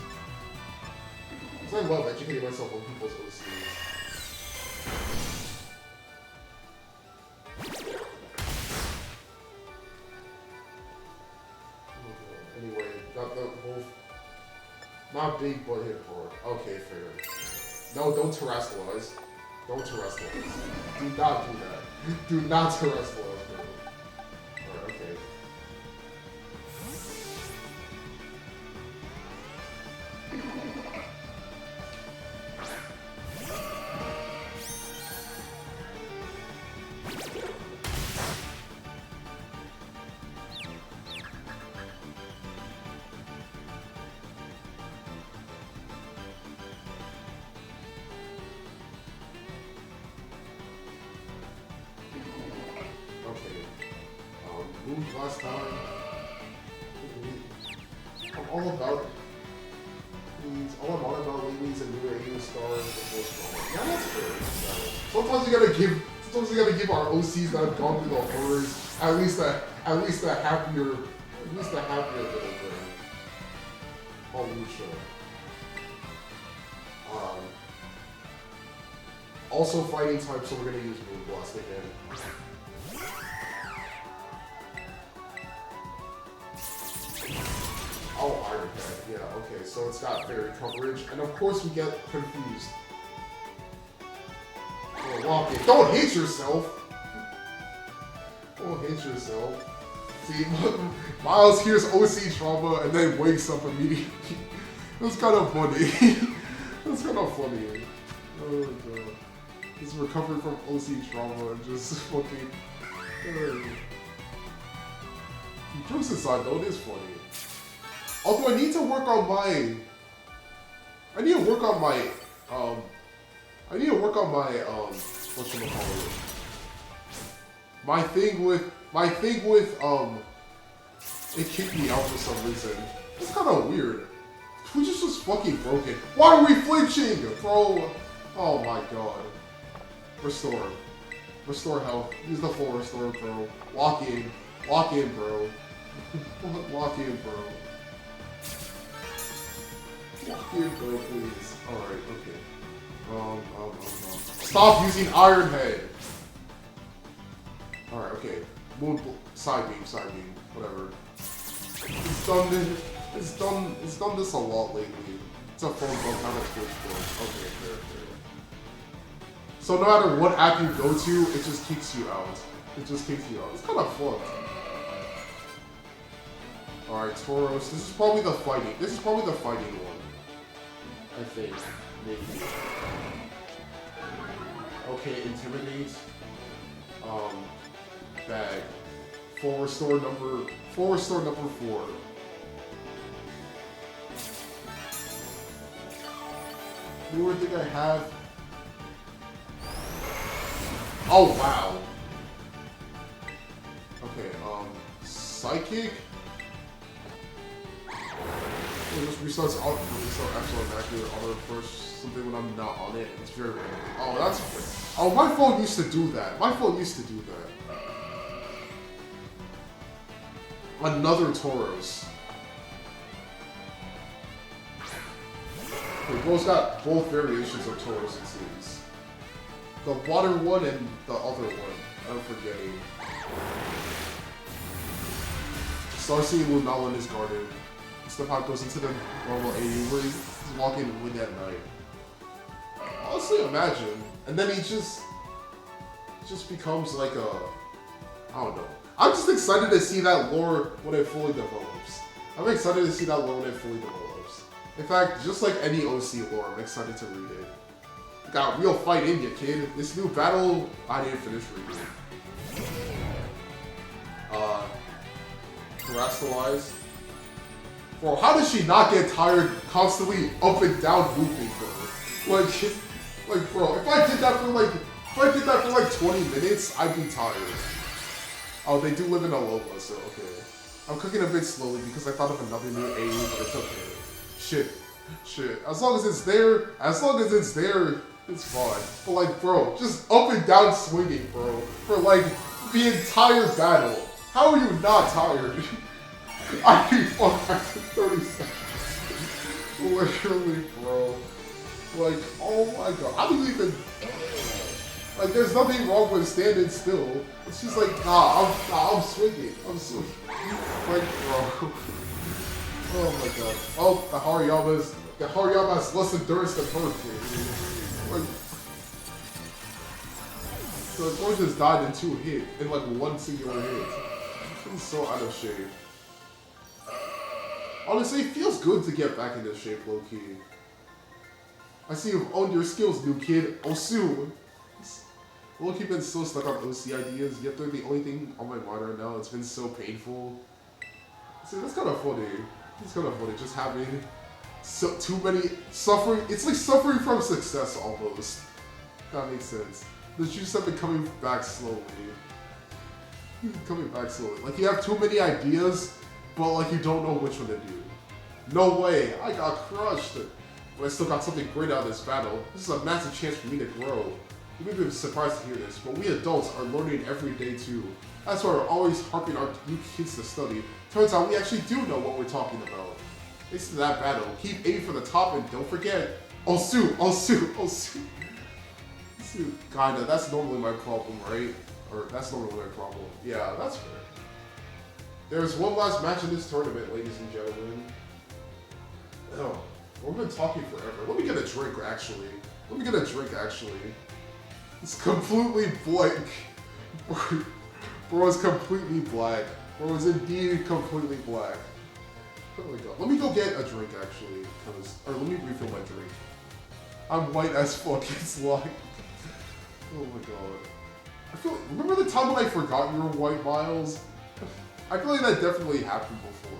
Because I love educating myself on people's OCs. Anyway, got the wolf. Not big, but hit hard. Okay, fair. No, don't terrestrialize. Don't terrestrialize. Do not do that. Do not terrestrialize. Alright, okay. Last time. I'm all about these. All I'm on about lately is a new AU star and the most strong. Yeah, that's fair. Sometimes you gotta give our OCs that have gone through the horrors at least a happier little bit. Oh, Lucia. Also fighting type, so we're gonna use Moonblast again. Oh, Iron Head. Yeah, okay, so it's got fairy coverage, and of course we get confused. Oh, walk it. Don't hit yourself! Don't hit yourself. See, Miles hears OC trauma and then wakes up immediately. That's kind of funny. That's kind of funny. Oh god. He's recovered from OC trauma and just fucking... Jokes aside though, it is funny. Although I need to work on my whatchamacallit. My thing with it kicked me out for some reason. It's kinda weird. Twitch is just fucking broken. Why are we flinching, bro? Oh my god. Restore. Restore health. Use the full restore, bro. Lock in. Lock in, bro. Lock in, bro. Here, go, please. Alright, okay. Stop using Iron Head! Alright, okay. Side beam, whatever. It's done this a lot lately. It's a phone bug, not a Twitch bug. Okay, fair. So no matter what app you go to, it just kicks you out. It's kind of fun. Alright, Tauros. This is probably the fighting one. I think. Maybe. Okay, Intimidate. Bag. Full restore number 4. Newer thing I have. Oh wow. Okay, Psychic. It just restarts actual accurate auto first something when I'm not on it. It's very random. Oh, that's. Oh, my phone used to do that. Another Tauros. We both got both variations of Tauros in series. The water one and the other one. I'm forgetting. Starseed Lunala in his garden. Stephat goes into the normal AU where he's walking in the wind at night. Honestly, imagine. And then he just becomes like a... I don't know. I'm just excited to see that lore when it fully develops. In fact, just like any OC lore, I'm excited to read it. Got a real fight in you, kid. This new battle, I didn't finish reading. Terrestrialize. Bro, how does she not get tired constantly up and down moving, bro? Like, bro, if I did that for like 20 minutes, I'd be tired. Oh, they do live in Alola, so okay. I'm cooking a bit slowly because I thought of another new AU, but it's okay. Shit. As long as it's there, it's fine. But like, bro, just up and down swinging, bro, for like the entire battle. How are you not tired? I'd be fucked after 30 seconds. Literally, bro. Like, oh my god. I don't even... Like, there's nothing wrong with standing still. It's just like, I'm swinging. Like, bro. Oh my god. Oh, the Hariyama's less endurance than her, dude. Like, so the boy just died in 2 hits, in like 1 singular hit. He's so out of shape. Honestly, it feels good to get back into shape, low-key. I see you've owned your skills, new kid. Osu! Low-key been so stuck on OC ideas, yet they're the only thing on my mind right now. It's been so painful. See, that's kind of funny. Just having too many suffering. It's like suffering from success almost. That makes sense. The juice have been coming back slowly. Like you have too many ideas, but like you don't know which one to do. No way, I got crushed. But I still got something great out of this battle. This is a massive chance for me to grow. You may be surprised to hear this, but we adults are learning every day too. That's why we're always harping our new kids to study. Turns out we actually do know what we're talking about. Thanks to that battle, keep aiming for the top and don't forget, Osu. Kinda, that's normally my problem, right? Or that's normally my problem. Yeah, that's fair. There's one last match in this tournament, ladies and gentlemen. Oh, we've been talking forever. Let me get a drink, actually. It's completely blank. Bro is completely black. Bro is indeed completely black. Oh my god. Let me go get a drink, actually. Or let me refill my drink. I'm white as fuck, it's like... Oh my god. Remember the time when I forgot you were white, Miles? I feel like that definitely happened before.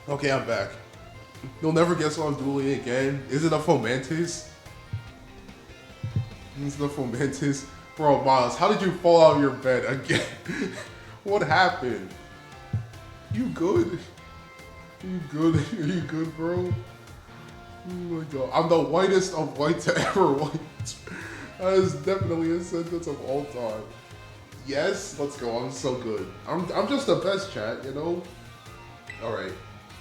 Okay, I'm back. You'll never guess what I'm dueling again. Is it a Fomantis? Is it a Fomantis? Bro, Miles, how did you fall out of your bed again? What happened? You good? You good? Are you good, bro? Oh my god. I'm the whitest of white to ever white. That is definitely a sentence of all time. Yes, let's go. I'm so good. I'm just the best, chat, you know? Alright.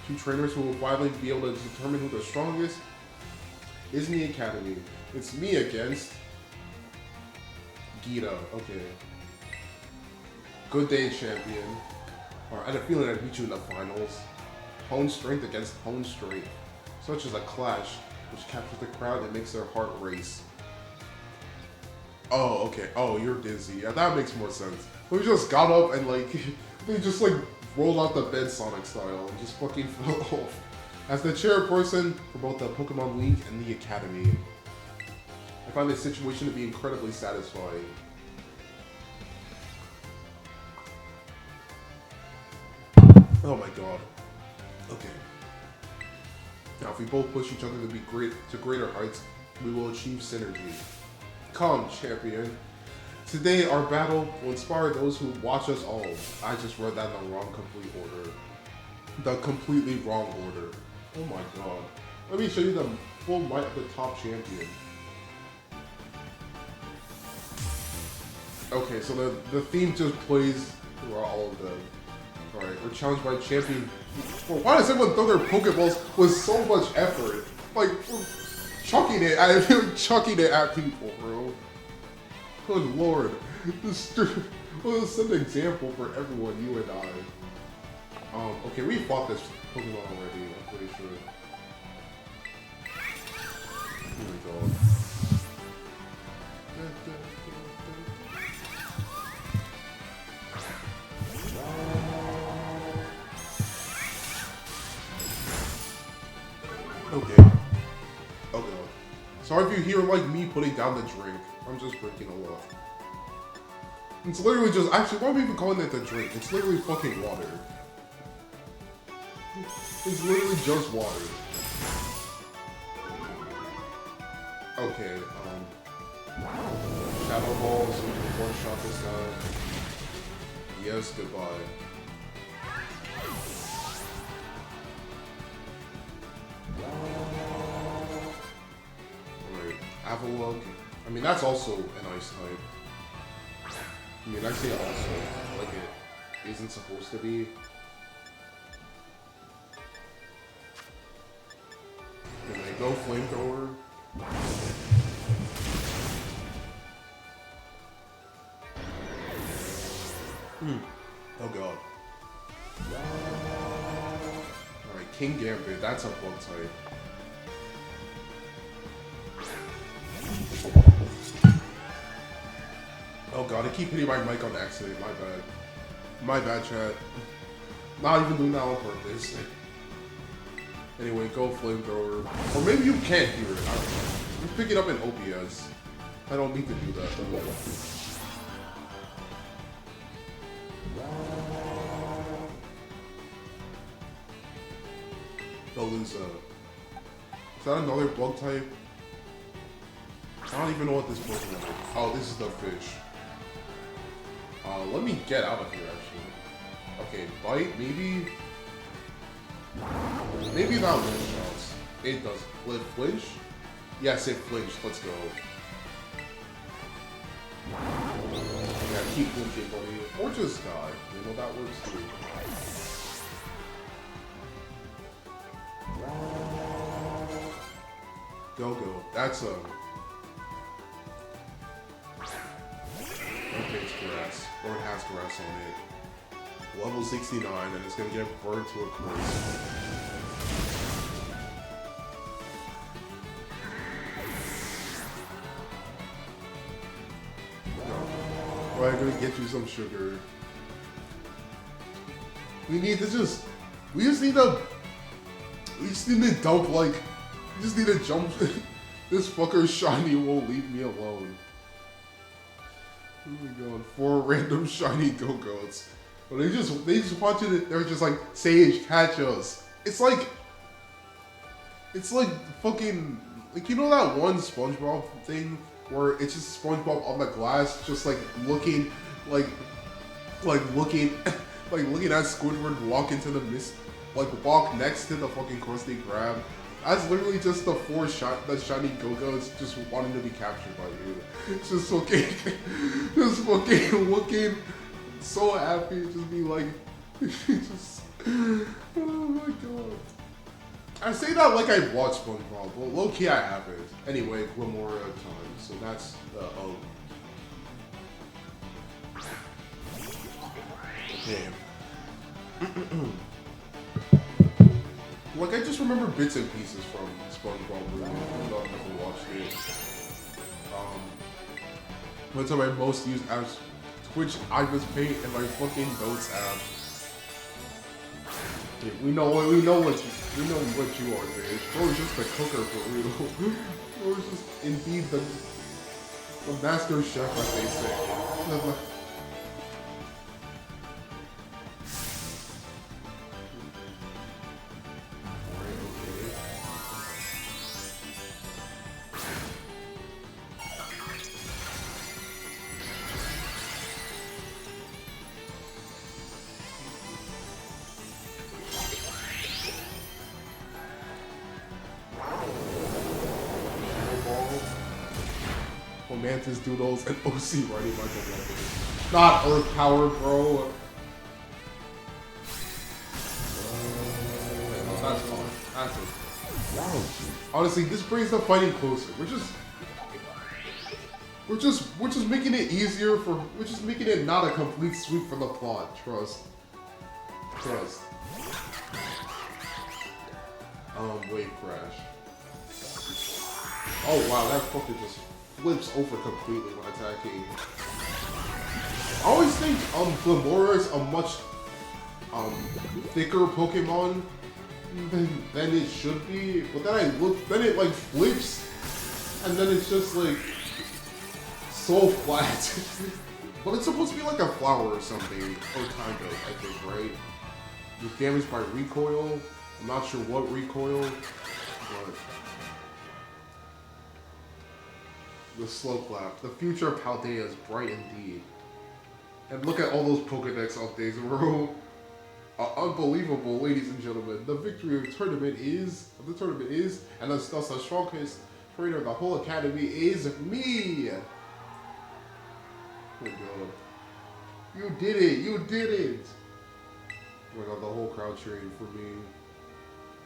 2 trainers who will finally be able to determine who the strongest is in the academy. It's me against Gita. Okay. Good day, champion. Alright, I had a feeling I'd beat you in the finals. Hone strength against hone strength. Such as a clash, which captures the crowd and makes their heart race. Oh, okay. Oh, you're dizzy. Yeah, that makes more sense. We just got up and like, they just like rolled out the bed Sonic style and just fucking fell off. As the chairperson for both the Pokemon League and the Academy, I find this situation to be incredibly satisfying. Oh my god. Okay. Now, if we both push each other to greater heights, we will achieve synergy. Come, champion. Today, our battle will inspire those who watch us all. I just read that in the wrong complete order. The completely wrong order. Oh my god. Let me show you the full might of the top champion. Okay, so the theme just plays throughout all of them. Alright, we're challenged by champion. Well, why does everyone throw their Pokeballs with so much effort? Like, we're chucking it. I feel like chucking it at people, bro. Good lord. This will set an example for everyone, you and I. Okay, we fought this Pokemon already, I'm pretty sure. Here we go. Okay. Oh god. Sorry if you hear like me putting down the drink. I'm just drinking a lot. It's literally just, actually, why are we even calling it the drink? It's literally fucking water. It's literally just water. Okay, Shadow Balls, we can one-shot this guy. Yes, goodbye. Alright, Avalugg. I mean, that's also an ice type. I mean, I say also, like it isn't supposed to be. Can I go Flamethrower? Oh god. Alright, King Gambit, that's a bug type. Oh god, I keep hitting my mic on accident, my bad. My bad, chat. Not even doing that on purpose. Anyway, go Flamethrower. Or maybe you can't hear it, I don't know. You pick it up in OBS. I don't need to do that though. Veluza. Is that another bug type? I don't even know what this Pokemon is. Oh, this is the fish. Let me get out of here, actually. Okay, Bite, maybe? Maybe that one-shots. It does. Will it flinch? Yes, it flinched. Let's go. Yeah, keep flinching, buddy. Or just die. You know, that works too. Go-Go. That's a... Okay, it's grass. Or it has grass on it. Level 69, and it's gonna get burned to a crisp. Alright, I'm gonna get you some sugar. We just need to dump, like, we just need to jump. This fucker shiny won't leave me alone. Where are we going? 4 random shiny Go-Goats. But they just want you to, they're just like, Sage, catch us. it's like fucking, like, you know that one SpongeBob thing where it's just SpongeBob on the glass, just like looking, like looking, like looking at Squidward walk into the mist, like walk next to the fucking Krusty Krab. That's literally just the the shiny Go-Go's just wanting to be captured by you. It's just fucking, just fucking looking so happy, just be like, just, oh my god. I say that like I watched SpongeBob, but low-key I haven't. Anyway, Glamora time, so that's the, Okay. Like, I just remember bits and pieces from SpongeBob, really, even though I've never watched it. One of my most used apps, Twitch, Ibis Paint, and my fucking Notes app. Yeah, we know what you are, bitch. Bro is just a cooker for real. Bro is just indeed the master chef, as they say. Mantis Doodles and OC writing Michael Weapons. Not Earth Power, bro. That's fine. That's it. Honestly, this brings the fighting closer. We're just making it easier for. We're just making it not a complete sweep for the plot. Trust. Wave crash. Oh wow, that fucker just flips over completely when attacking. I always think Glamora is a much thicker Pokemon than it should be, but then it like flips, and then it's just like so flat. But it's supposed to be like a flower or something, or kind of, I think, right? It's damaged by recoil. I'm not sure what recoil, but the slow clap. The future of Paldea is bright indeed. And look at all those Pokedex updates in a row. Unbelievable, ladies and gentlemen. The victory of the tournament is, and thus the strongest trainer of the whole academy is me. Oh my god. You did it! You did it! Oh my god, the whole crowd cheering for me.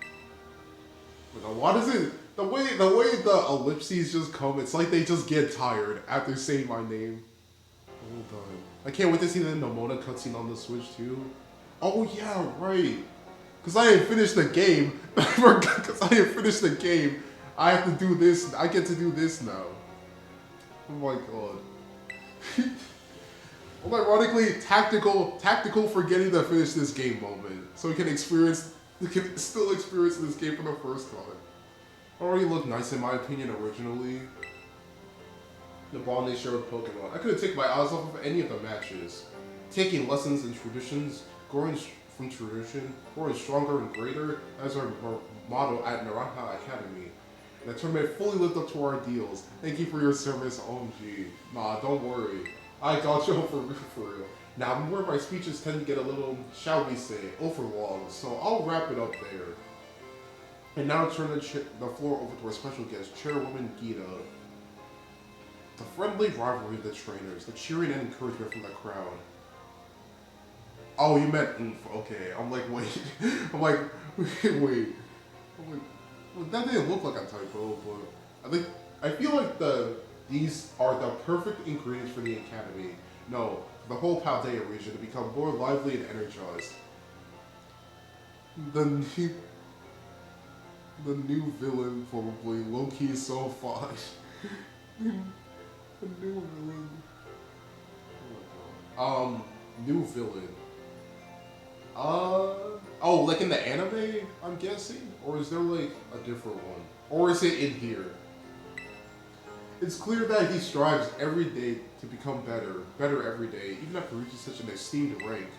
Oh my god, why does it... The way the ellipses just come, it's like they just get tired after saying my name. Hold on. I can't wait to see the Nomona cutscene on the Switch too. Oh yeah, right. Cause I didn't finish the game. I have to do this. I get to do this now. Oh my god. Well, ironically, tactical forgetting to finish this game moment, so we can still experience this game for the first time. Already looked nice in my opinion originally. The bond they share with Pokemon. I couldn't take my eyes off of any of the matches. Taking lessons in traditions, growing from tradition, growing stronger and greater, as our motto at Naranja Academy. The tournament fully lived up to our ideals. Thank you for your service, OMG. Nah, don't worry. I got you for real. Now, more of my speeches tend to get a little, shall we say, overlong, so I'll wrap it up there. And now turn the floor over to our special guest, Chairwoman Gita. The friendly rivalry of the trainers, the cheering and encouragement from the crowd. Oh, you meant oomph. Okay, I'm like, wait. I'm like, wait. I'm like, well, that didn't look like a typo, but I feel like these are the perfect ingredients for the Academy. No, the whole Paldea region to become more lively and energized. The new villain, probably. Low-key is so fun. The new villain. New villain. Oh, like in the anime, I'm guessing? Or is there like a different one? Or is it in here? It's clear that he strives every day to become better every day, even after reaching such an esteemed rank.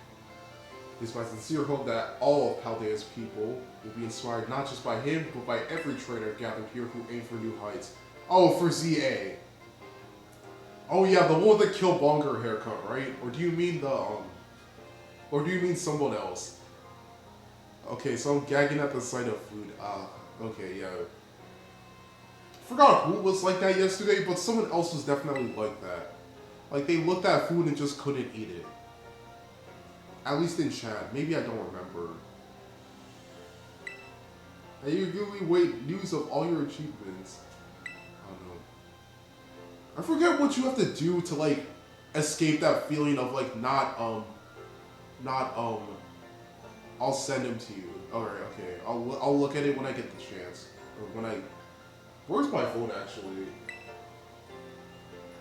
It's my sincere hope that all of Paldea's people will be inspired not just by him, but by every trainer gathered here who aim for new heights. Oh, for ZA. Oh yeah, the one with the Killmonger haircut, right? Or do you mean or do you mean someone else? Okay, so I'm gagging at the sight of food. Okay, yeah. Forgot who was like that yesterday, but someone else was definitely like that. Like, they looked at food and just couldn't eat it. At least in chat. Maybe I don't remember. And you eagerly wait news of all your achievements. I don't know. I forget what you have to do to, like, escape that feeling of, like, I'll send him to you. Alright, okay. I'll look at it when I get the chance. Or when I... Where's my phone, actually?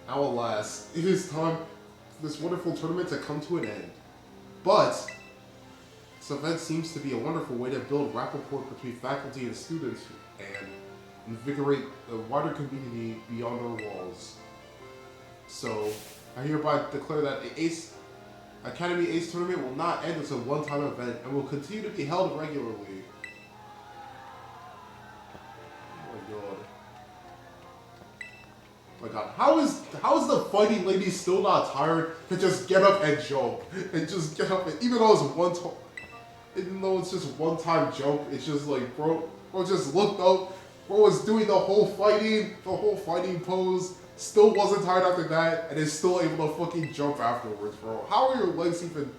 Now, alas, it is time for this wonderful tournament to come to an end. But, this event seems to be a wonderful way to build rapport between faculty and students and invigorate the wider community beyond our walls. So, I hereby declare that the Academy Ace Tournament will not end as a one-time event and will continue to be held regularly. Oh my god. Oh my god, how is the fighting lady still not tired to just get up and jump? And just get up and, even though it's just one-time jump, it's just like, bro just looked up, bro was doing the whole fighting pose, still wasn't tired after that, and is still able to fucking jump afterwards, bro. How are your legs even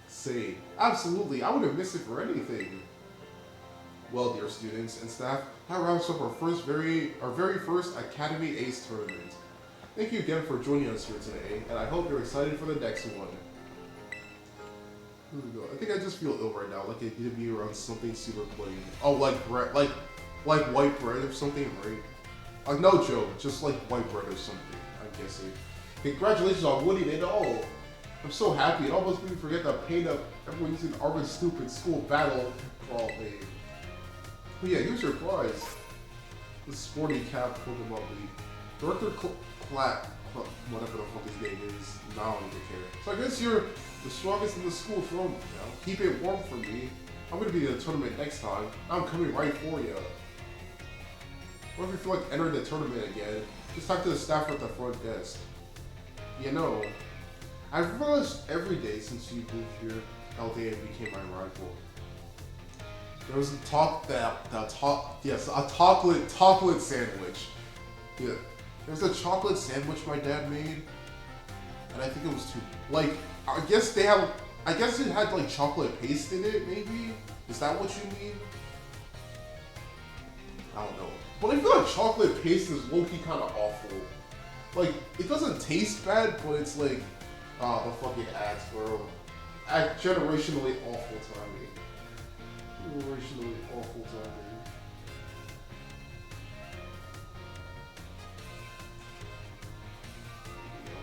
sane? Absolutely, I wouldn't miss it for anything. Well, dear students and staff, that wraps up our very first Academy Ace tournament. Thank you again for joining us here today, and I hope you're excited for the next one. Here we go. I think I just feel ill right now, like I need to be around something super plain. Oh, like bread, like white bread or something, right? No joke, just like white bread or something, I'm guessing. Congratulations on winning it all! I'm so happy, it almost made me forget the pain of everyone using Arvin's stupid school battle crawl thing. But yeah, here's your prize. The Sporty Cap Pokemon League. Director Clap, whatever the fuck his name is, now I don't even care. So I guess you're the strongest in the school throne now. Keep it warm for me. I'm gonna be in the tournament next time. I'm coming right for you. Or if you feel like entering the tournament again, just talk to the staffer at the front desk. You know, I've realized every day since you moved here, Aldea became my rival. There was a chocolate sandwich. Yeah, there's a chocolate sandwich my dad made, and I think it was too, like, I guess it had like chocolate paste in it, maybe? Is that what you mean? I don't know. But I feel like chocolate paste is low-key kind of awful. Like, it doesn't taste bad, but it's like, the fucking ads, bro. Generationally awful timing. Generationally awful timing.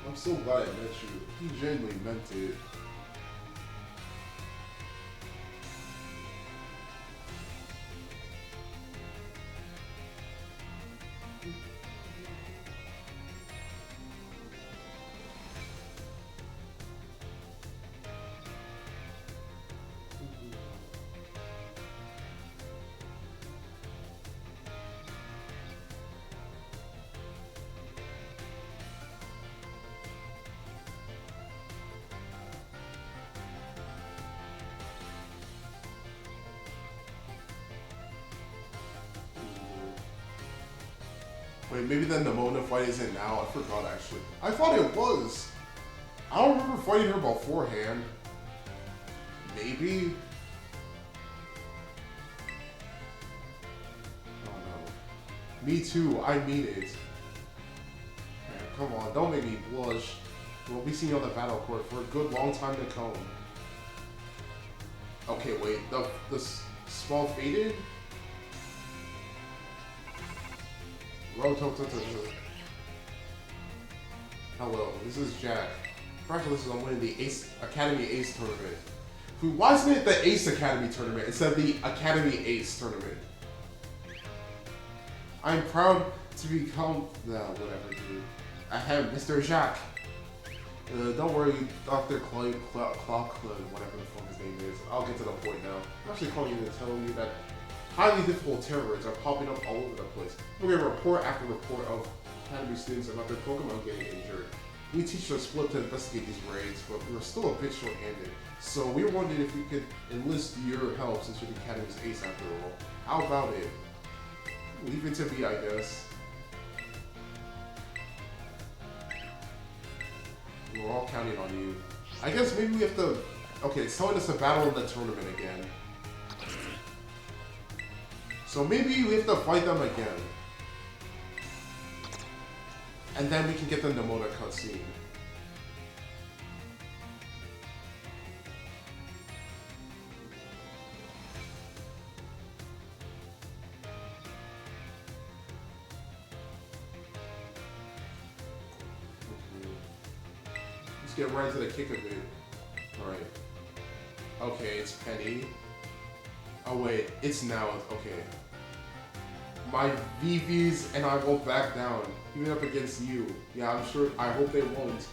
I'm so glad I met you. You genuinely meant it. Wait, maybe the Nemona fight isn't now. I forgot, actually. I thought it was. I don't remember fighting her beforehand. Maybe? Oh no. Me too, I mean it. Man, come on, don't make me blush. We'll be seeing you on the battle court for a good long time to come. Okay, wait, the small faded? Hello, this is Jack. Congratulations on winning the Academy Ace Tournament. Why isn't it the Ace Academy Tournament instead of the Academy Ace Tournament? I'm proud to become... whatever, dude. Ahem, Mr. Jacques. Don't worry, Dr. Clock, whatever the fuck his name is. I'll get to the point now. I'm actually calling you to tell you that highly difficult terrorists are popping up all over the place. We get report after report of Academy students and other Pokemon getting injured. We teach a split to investigate these raids, but we're still a bit short-handed. So we were wondering if we could enlist your help since you're the Academy's ace after all. How about it? Leave it to me, I guess. We're all counting on you. I guess maybe we have to... Okay, it's telling us to battle in the tournament again. So maybe we have to fight them again. And then we can get the Nemona cutscene. Let's get right to the kick of it. Alright. Okay, it's Penny. Oh wait, it's now. Okay. My VVs and I won't back down, even up against you. Yeah, I'm sure. I hope they won't.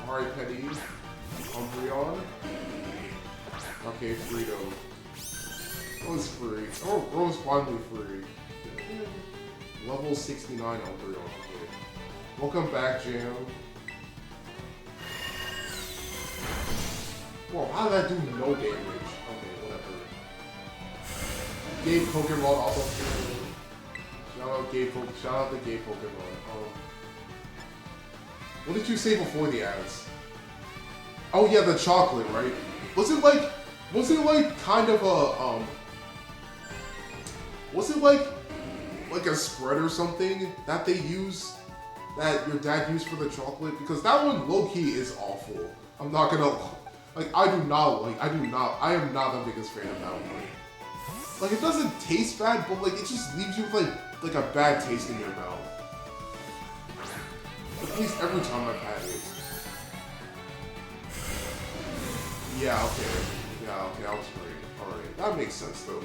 Alright, Penny. Umbreon. Okay, Frito. Oh, it's free. Oh, Rose finally free. Level 69 Umbreon. Okay. Welcome back, Jam. Whoa, how did that do no damage? Okay, whatever. Gay Pokemon also shout out the gay Pokemon. What did you say before the ads? Oh yeah, the chocolate, right? Was it like kind of a was it like a spread or something that they use that your dad used for the chocolate? Because that one low-key is awful. I'm not gonna I am not the biggest fan of that one. Like, it doesn't taste bad, but like, it just leaves you with like a bad taste in your mouth. At least every time I've had it. Yeah, okay, I was right. Alright, that makes sense though.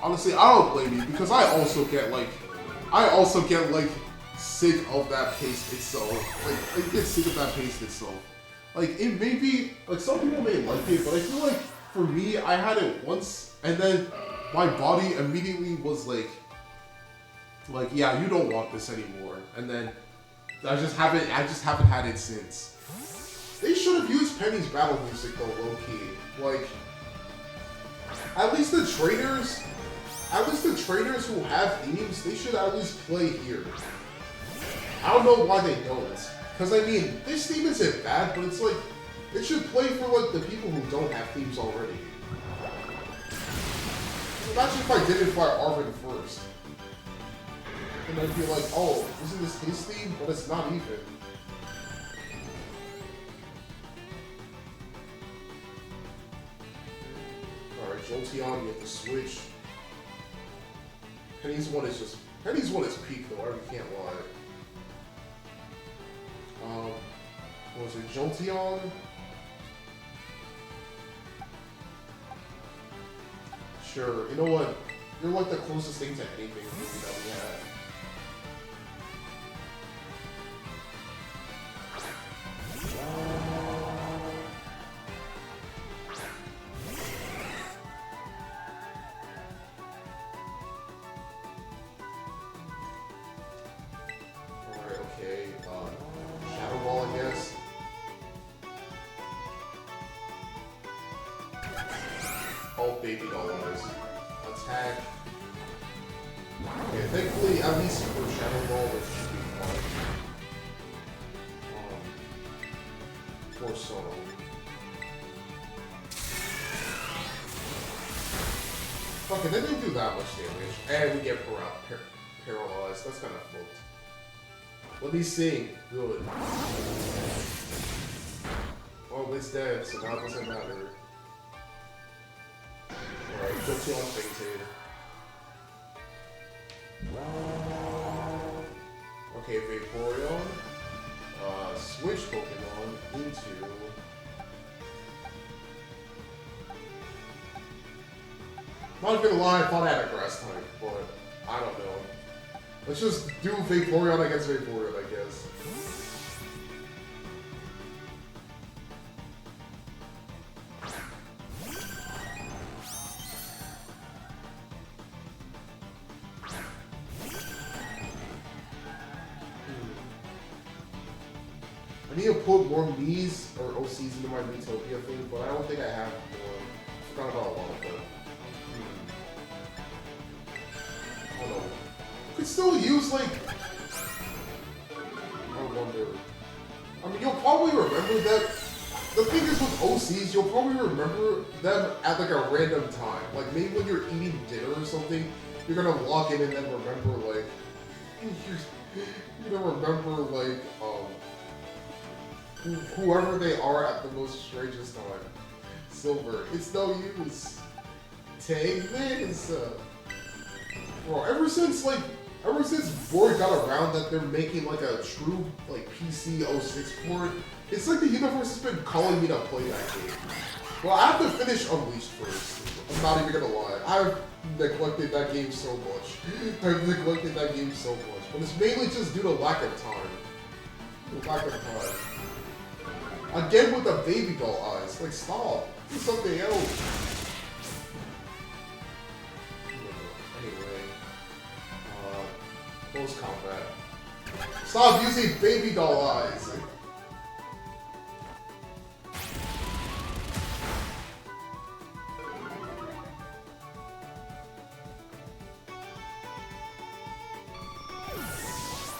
Honestly, I don't blame you, because I also get sick of that paste itself. Like, I get sick of that paste itself. Like, it may be, like, some people may like it, but I feel like, for me, I had it once, and then my body immediately was like, yeah, you don't want this anymore. And then, I just haven't had it since. They should have used Penny's battle music, though, low-key. Like, at least the trainers who have themes, they should at least play here. I don't know why they don't. Because, I mean, this theme isn't bad, but it's like, it should play for, like, the people who don't have themes already. Imagine if I did it for Arvin first. And I'd be like, oh, isn't this his theme? But it's not even. Alright, Jolteon, you have to switch. Penny's one is peak though, I really can't lie. What was it, Jolteon? Sure, you know what? You're like the closest thing to anything that we have. Alright, okay, Shadow Ball, I guess. Oh, baby dollars. Attack. Okay, thankfully, at least for Shadow Ball, it should be fun. Poor Sono. Fuck it, they didn't do that much damage. And we get paralyzed. That's kind of fucked. Let me sing. Good. Well, it's dead, so now it doesn't matter. Alright, Jolteon fainted. Okay, Vaporeon. Switch Pokemon into... Not gonna lie, I thought I had a Grass type, but I don't know. Let's just do Vaporeon against Vaporeon, I guess. I need to put more Mii's or OCs into my Miitopia thing, but I don't think I have more. I forgot about a lot of them. Hold on. You could still use, like... I wonder... I mean, you'll probably remember that... The thing is with OCs, you'll probably remember them at, like, a random time. Like, maybe when you're eating dinner or something, you're gonna walk in and then remember, like... You're gonna remember, like, whoever they are at the most strangest time. Silver, it's no use. Take this. Bro, ever since Board got around that they're making like a true like PC 06 port, it's like the universe has been calling me to play that game. Well, I have to finish Unleashed first. I'm not even gonna lie. I've neglected that game so much. But it's mainly just due to lack of time. Again with the baby doll eyes. Like, stop. Do something else. Anyway. Close combat. Stop using baby doll eyes.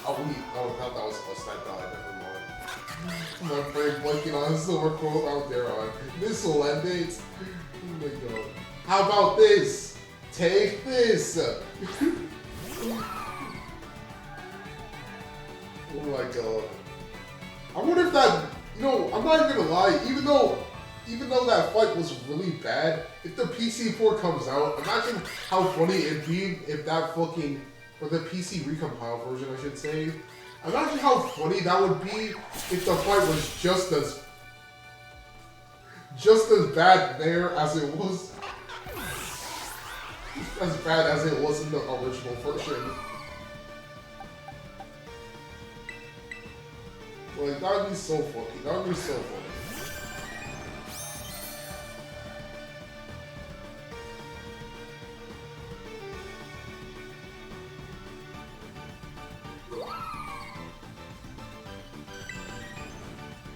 Oh, I thought that was us that died. Never mind. My brain blanking on a silver quote out there on. This will end it. Oh my god. How about this? Take this! Oh my god. I wonder if that, you know, I'm not even gonna lie, even though that fight was really bad, if the PC port comes out, imagine how funny it'd be if that fucking, or the PC recompiled version I should say, imagine how funny that would be if the fight was just as bad there as it was, as bad as it was in the original version. Like, that would be so funny. That would be so funny.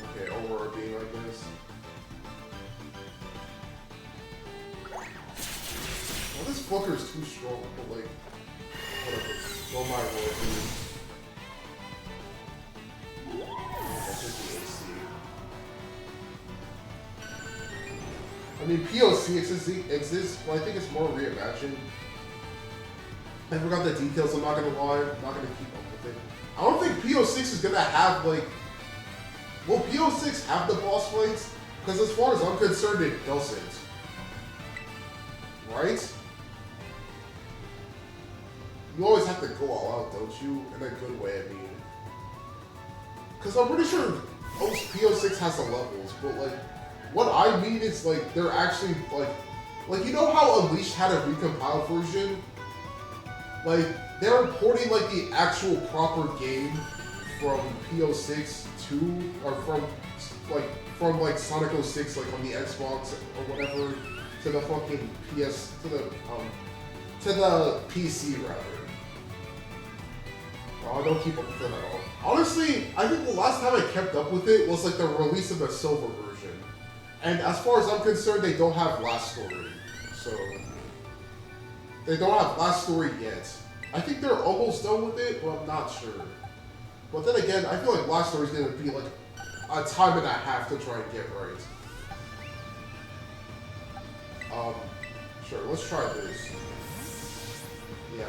Okay, Aurora Beam, I guess. Well, this fucker's too strong, but like, whatever. Go my Aurora Beam. I mean, POC exists, but I think it's more reimagined. I forgot the details, I'm not gonna lie. I'm not gonna keep up with it. I don't think PO6 is gonna have, like... Will PO6 have the boss fights? Because as far as I'm concerned, it doesn't. Right? You always have to go all out, don't you? In a good way, I mean. Because I'm pretty sure PO6 has the levels, but like... What I mean is, like, they're actually, like, you know how Unleashed had a recompiled version? Like, they're porting, like, the actual proper game from PO6 to, or from Sonic 06, like, on the Xbox or whatever, to the fucking to the PC, rather. Oh, I don't keep up with it at all. Honestly, I think the last time I kept up with it was, like, the release of the Silver version. And as far as I'm concerned, they don't have Last Story. So, they don't have Last Story yet. I think they're almost done with it, but I'm not sure. But then again, I feel like Last Story is going to be like a time and a half to try and get right. Sure, let's try this. Yeah.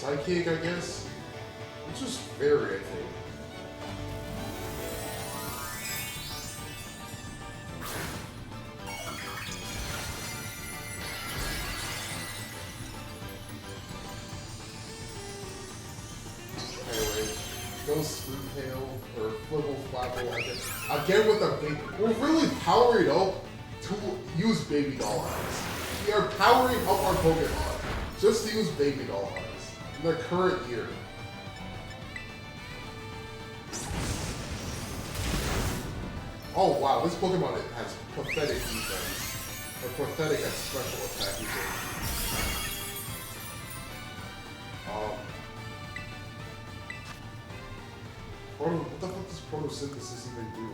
Psychic, I guess. It's just Fairy, I think. Anyway, Ghost Spoontail or Flibble Flabble, I guess. Again with the big. We're really powering up to use Baby Doll Eyes. We are powering up our Pokemon just to use Baby Doll Eyes in the current year. Oh wow, this Pokemon has pathetic defense. Or pathetic at special attack even. What the fuck does photosynthesis even do?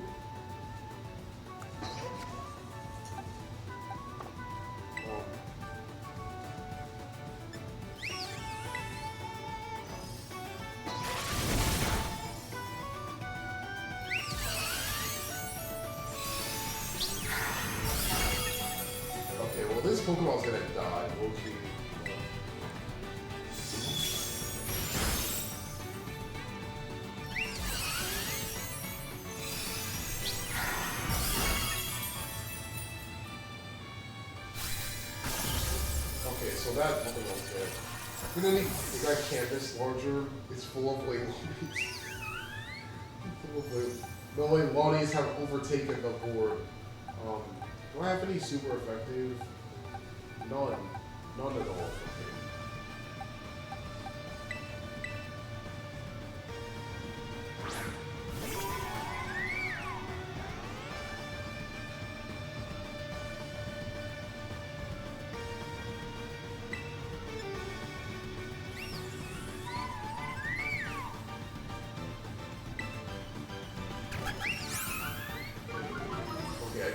Okay, well this Pokemon's gonna die, okay. Okay, so that Pokemon's dead. We're gonna need that canvas larger. It's full of Leilani's. The Leilani's have overtaken the board. Do I have any super effective? None. None at all. Okay.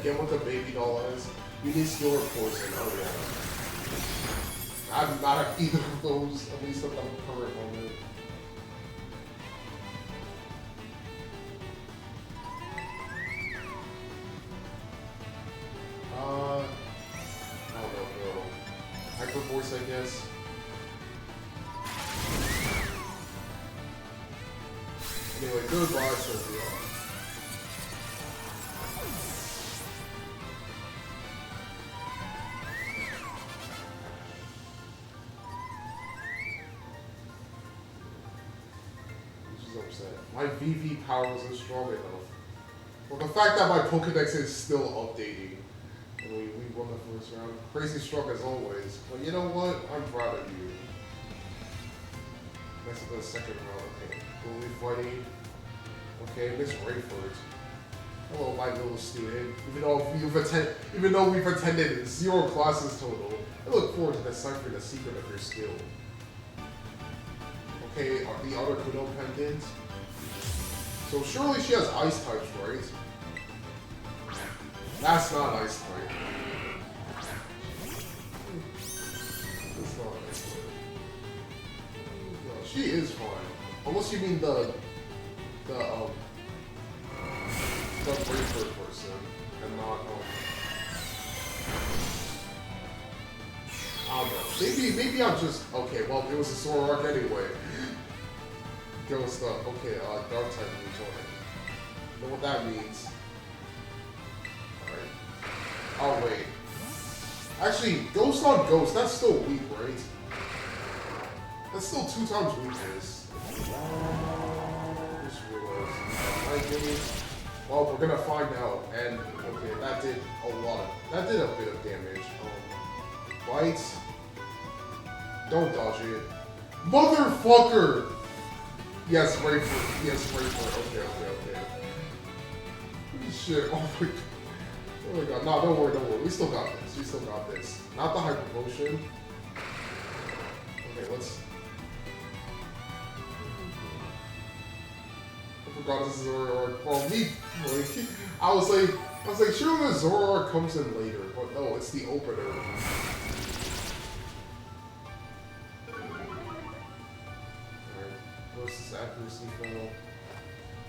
Again with the Baby Doll Eyes, you need Steel or Poison. Oh yeah. I'm not at either of those, at least at the current moment. I don't know, bro. Hyper Voice, I guess. Anyway, goodbye, Sylvia. My VV power wasn't strong enough. Well, the fact that my Pokedex is still updating. And we won the first round. Crazy strong as always. But you know what? I'm proud of you. Next to the second round. Okay. Bully fighting. Okay, Miss Rayford. Hello, my little student. Even though we've attended 0 classes total, I look forward to deciphering the secret of your skill. Okay, the other Kudo pendant. So surely she has ice types, right? That's not ice type. That's not ice type. No, she is fine. Unless you mean the Brayford person, and not I don't know. Maybe I'm just okay. Well, it was a Zoroark anyway. Ghost up. Okay, dark type rejoin. You know what that means? Alright. Oh wait. Actually, Ghost on Ghost, that's still weak, right? That's still 2 times weakness. Just realized. Well, we're gonna find out. And okay, that did a bit of damage. Bites. Don't dodge it. Motherfucker! Yes, Rayford. Yes, Rayford. Okay. Shit. Oh my god. No, don't worry. We still got this. Not the Hyper Potion. Okay, let's... I forgot this is Zoroark. Well, I was like, surely the Zoroark comes in later, but no, it's the opener. Versus accuracy fail.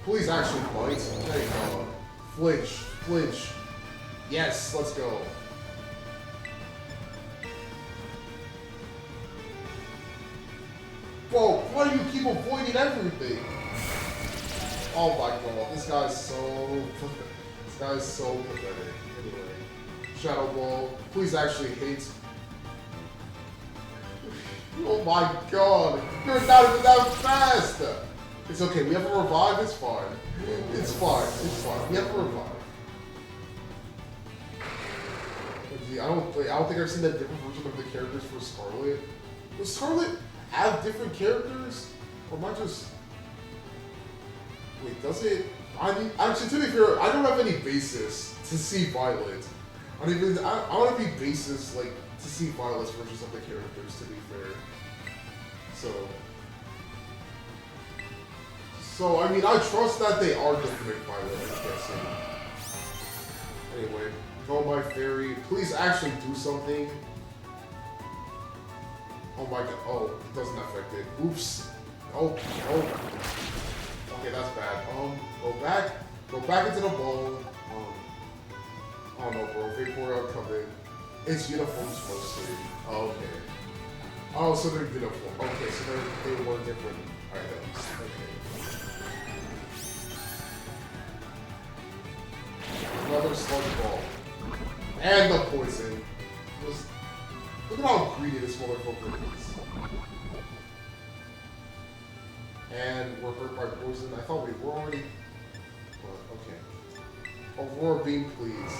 Please actually bite. There you go. Flinch. Yes, let's go. Whoa, keep avoiding everything. Oh my god, this guy's so pathetic. Anyway, Shadow Ball, please actually hate. Oh my god, you're not even that fast! It's okay, we have a revive, it's fine. It's fine, we have a revive. I don't think I've seen a different version of the characters for Scarlet. Does Scarlet have different characters? Or am I just... Wait, does it... Actually, to be fair, I don't have any basis to see Violet. I want to be basis, like, to see Violet's versions of the characters, to be fair. So, I mean, I trust that they are different Violet, I'm guessing. Anyway, go my fairy. Please actually do something. Oh my god. Oh, it doesn't affect it. Oops. Oh. Okay, that's bad. Go back into the ball. Oh no, bro. Vaporeon coming. It's uniforms mostly. Oh, okay. Oh, so they're uniform. Okay, so they were different items. Okay. Another sludge ball. And the poison. Look at how greedy this motherfucker is. And we're hurt by poison. I thought we were already... Okay. Aurora Beam, please.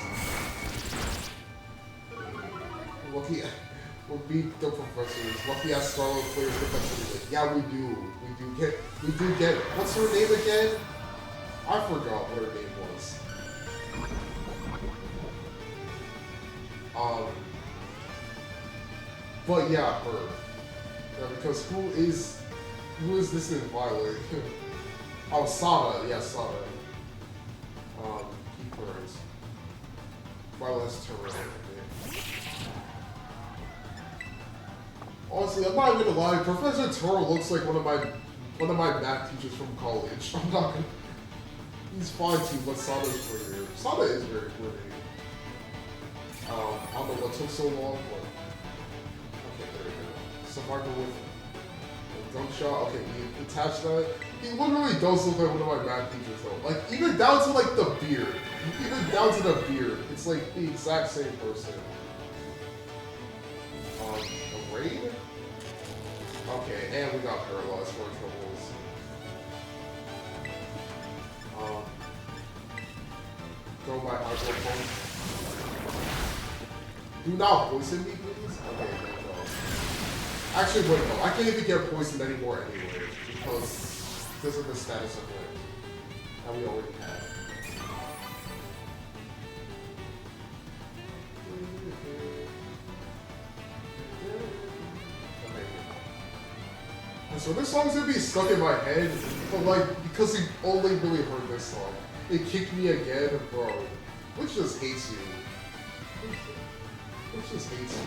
Lucky... We'll beat the professors. Lucky ass Scarlet players defensively. Yeah, we do. We do get... What's her name again? I forgot what her name was. But yeah, her. Yeah, because who is this in Violet? Oh, Sada. Yeah, Sada. Keep hers. Violet's turret. Honestly, I'm not even gonna lie. Professor Toro looks like one of my math teachers from college. I'm not gonna. He's fine too, but Sada's prettier. Sada is very pretty. I don't know what took so long, but... Okay, there we go. Survivor with a dunk shot. Okay, we attach that. He literally does look like one of my math teachers, though. Like, even down to, like, the beard. Even down to the beard. It's, like, the exact same person. A raid? Okay, and we got paralyzed for our troubles. Go by Hydro. Do not poison me, please? Okay, no. Actually, wait, no. I can't even get poisoned anymore anyway, because of the status of it that we already have. Okay. So this song's gonna be stuck in my head, but like, because we only really heard this song. It kicked me again, bro. Which just hates you. Which just hates you.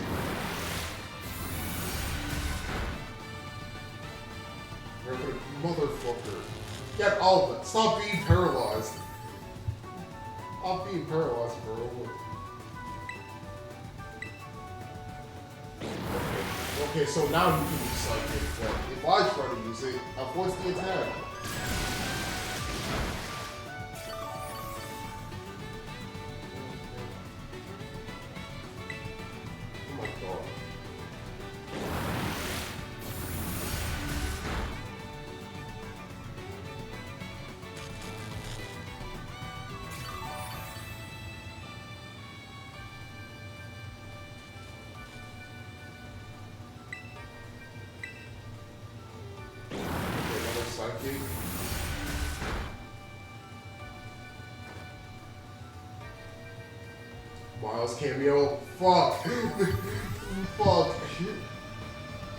Motherfucker. Get all of it. Stop being paralyzed. Stop being paralyzed, bro. Okay, so now you can use Psychic, but if I try to use it, avoids the attack. Miles cameo. Fuck. Fuck.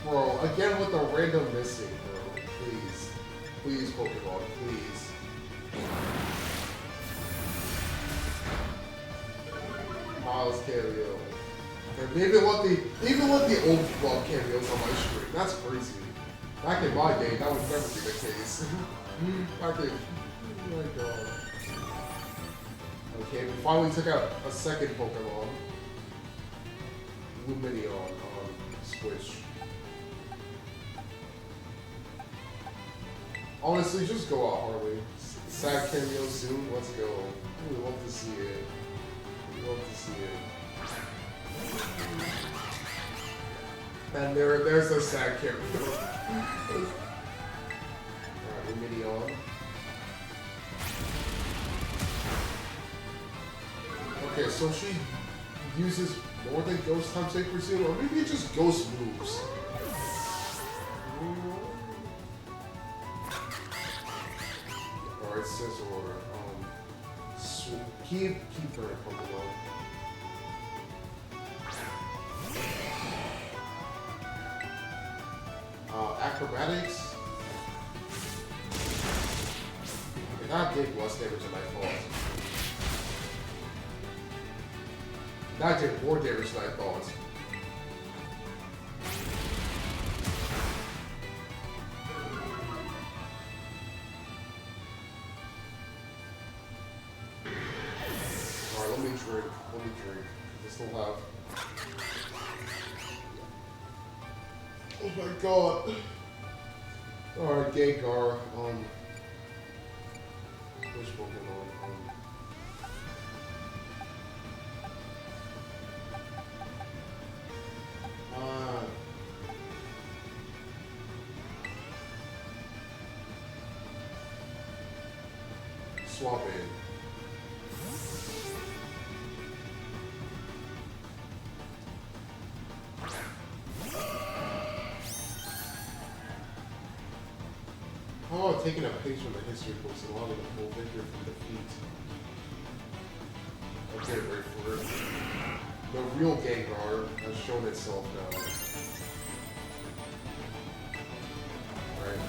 Bro, again with the random missing, bro. Please. Please, Pokemon. Please. Miles cameo. And they even let the old club cameos on my stream. That's crazy. Back in my day, that would never be the case. Back in... Oh my god. Okay, we finally took out a second Pokemon. Lumineon on Switch. Honestly, just go out, Harley. Sad cameo soon. Let's go. We love to see it. We love to see it. And there's a sad cameo. Alright, Lumini on. Okay, so she uses more than ghost types, I presume, or maybe it just ghost moves. Alright, Scizor. Keep her in Pokemon. Acrobatics. And that did less damage than I thought. That did more damage than I thought. Alright, let me drink. I still have... Oh my god. Alright, Gengar. Which Pokemon? Swap in. How about taking a page from the history books and allowing a full victory from defeat? Okay, wait for it. The real Gengar has shown itself now. Right.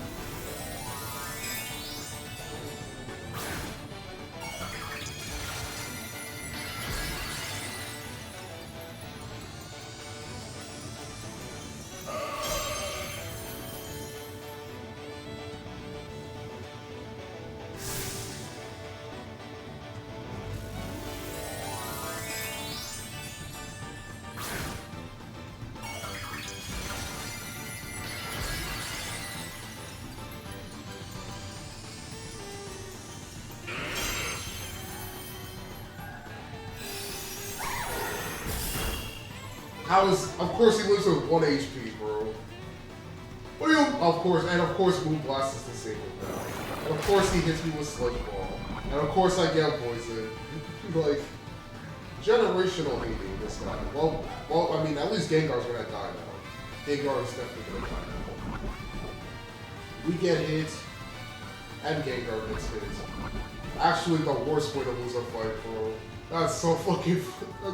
Of course he lives with 1 HP, bro. Of course Moonblast is disabled now. And of course he hits me with Sludge Ball. And of course I get poisoned. Like, generational hating this guy. Well, I mean, at least Gengar's gonna die now. Gengar is definitely gonna die now. We get hit, and Gengar gets hit. Actually, the worst way to lose a fight, bro. That's so fucking funny.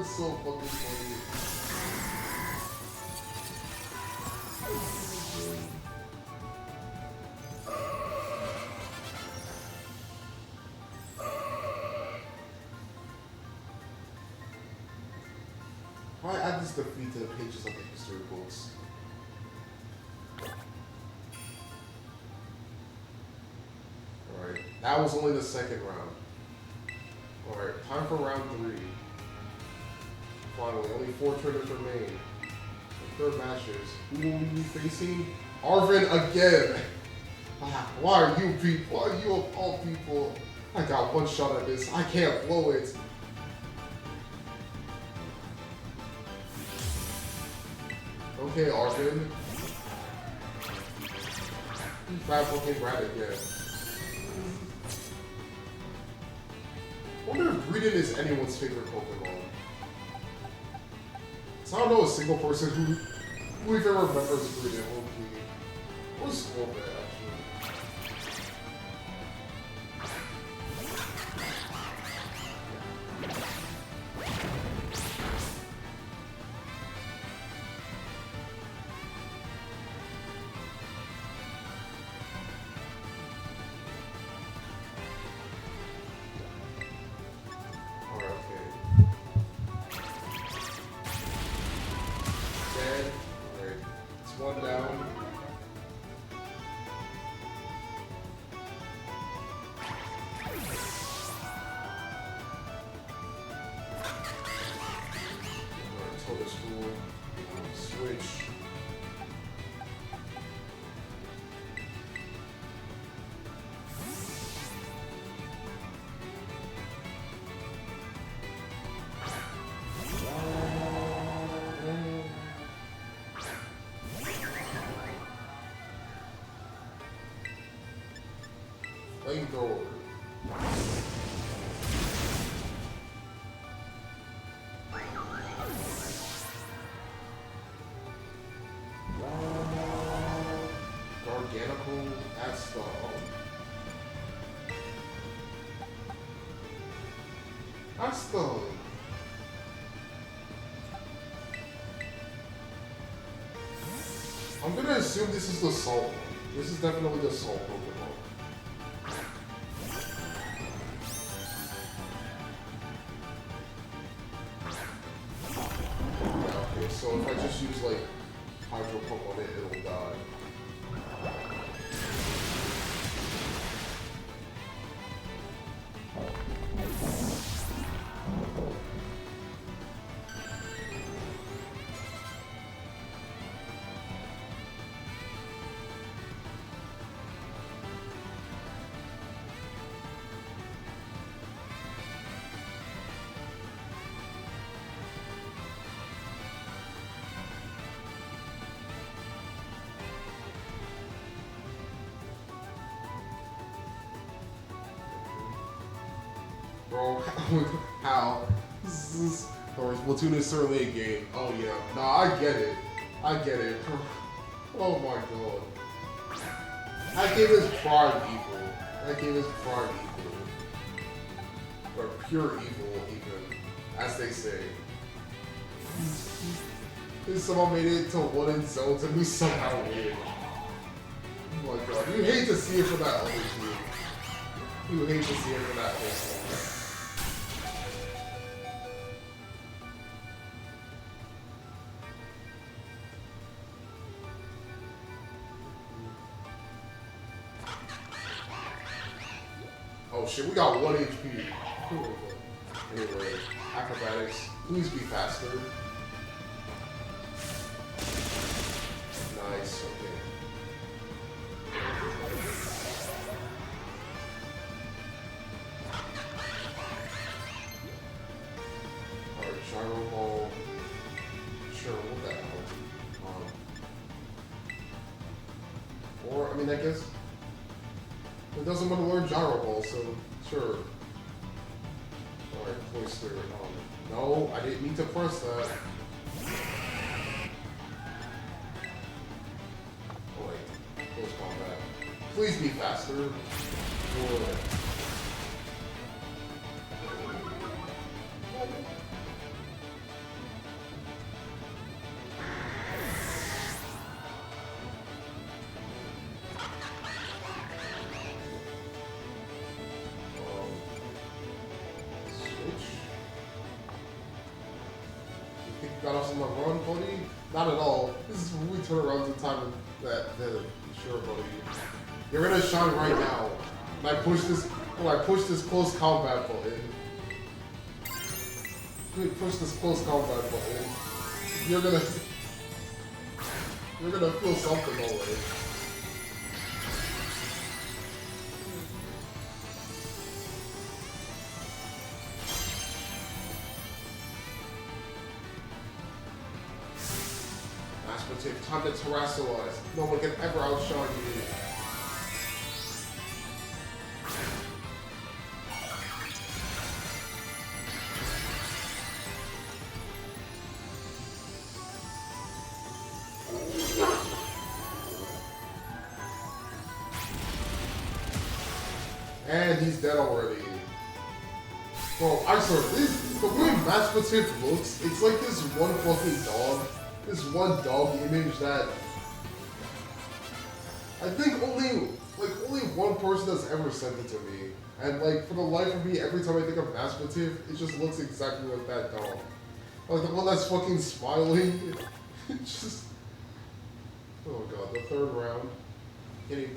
Why add this defeat to the pages of the history books? Alright, that was only the second round. Alright, time for round 3. Finally, only 4 tournaments remain. The third matches. Who will we be facing? Arven again! Why are you people? Why are you of all people? I got one shot at this. I can't blow it. Okay, Arven. Fat fucking rat again. I wonder if Greedent is anyone's favorite Pokemon. So I don't know a single person who even remembers Greedent. Or Scorpion, actually. That's the... I'm gonna assume this is the Salt one. This is definitely the Salt Pokemon. Yeah, okay, so if I just use like Hydro Pump on it, it'll die. Bro, how? Or Splatoon is certainly a game. Oh yeah. Nah, I get it. I get it. Oh my god. That game is prime evil. That game is prime evil. Or pure evil, even. As they say. If someone made it to one in zones and we somehow win. Oh my god. You hate to see it for that other team. You hate to see it for that whole team. Oh shit, we got 1 HP. Anyway, acrobatics. Please be faster. Nice, okay. Alright, Gyro Ball. Sure, what the hell? Or, I mean, I guess it doesn't want to learn Gyro Ball, so sure. Alright, Cloister. No, I didn't mean to press that. Oh wait, close combat. Please be faster. Good. Got us on the run, buddy? Not at all. This is when we turn around to time that sure, buddy. You're gonna shine right now. When I push this close combat button. When I push this close combat button, you're gonna feel something already. Time to terrestrialize. No one can ever outshine you. And he's dead already. Bro, I swear, the way Matchmatif looks, it's like this one fucking dog. This one dog image that I think only one person has ever sent it to me. And like for the life of me, every time I think of Matchmatif, it just looks exactly like that dog. Like the one that's fucking smiling. It's just oh god, the third round. Getting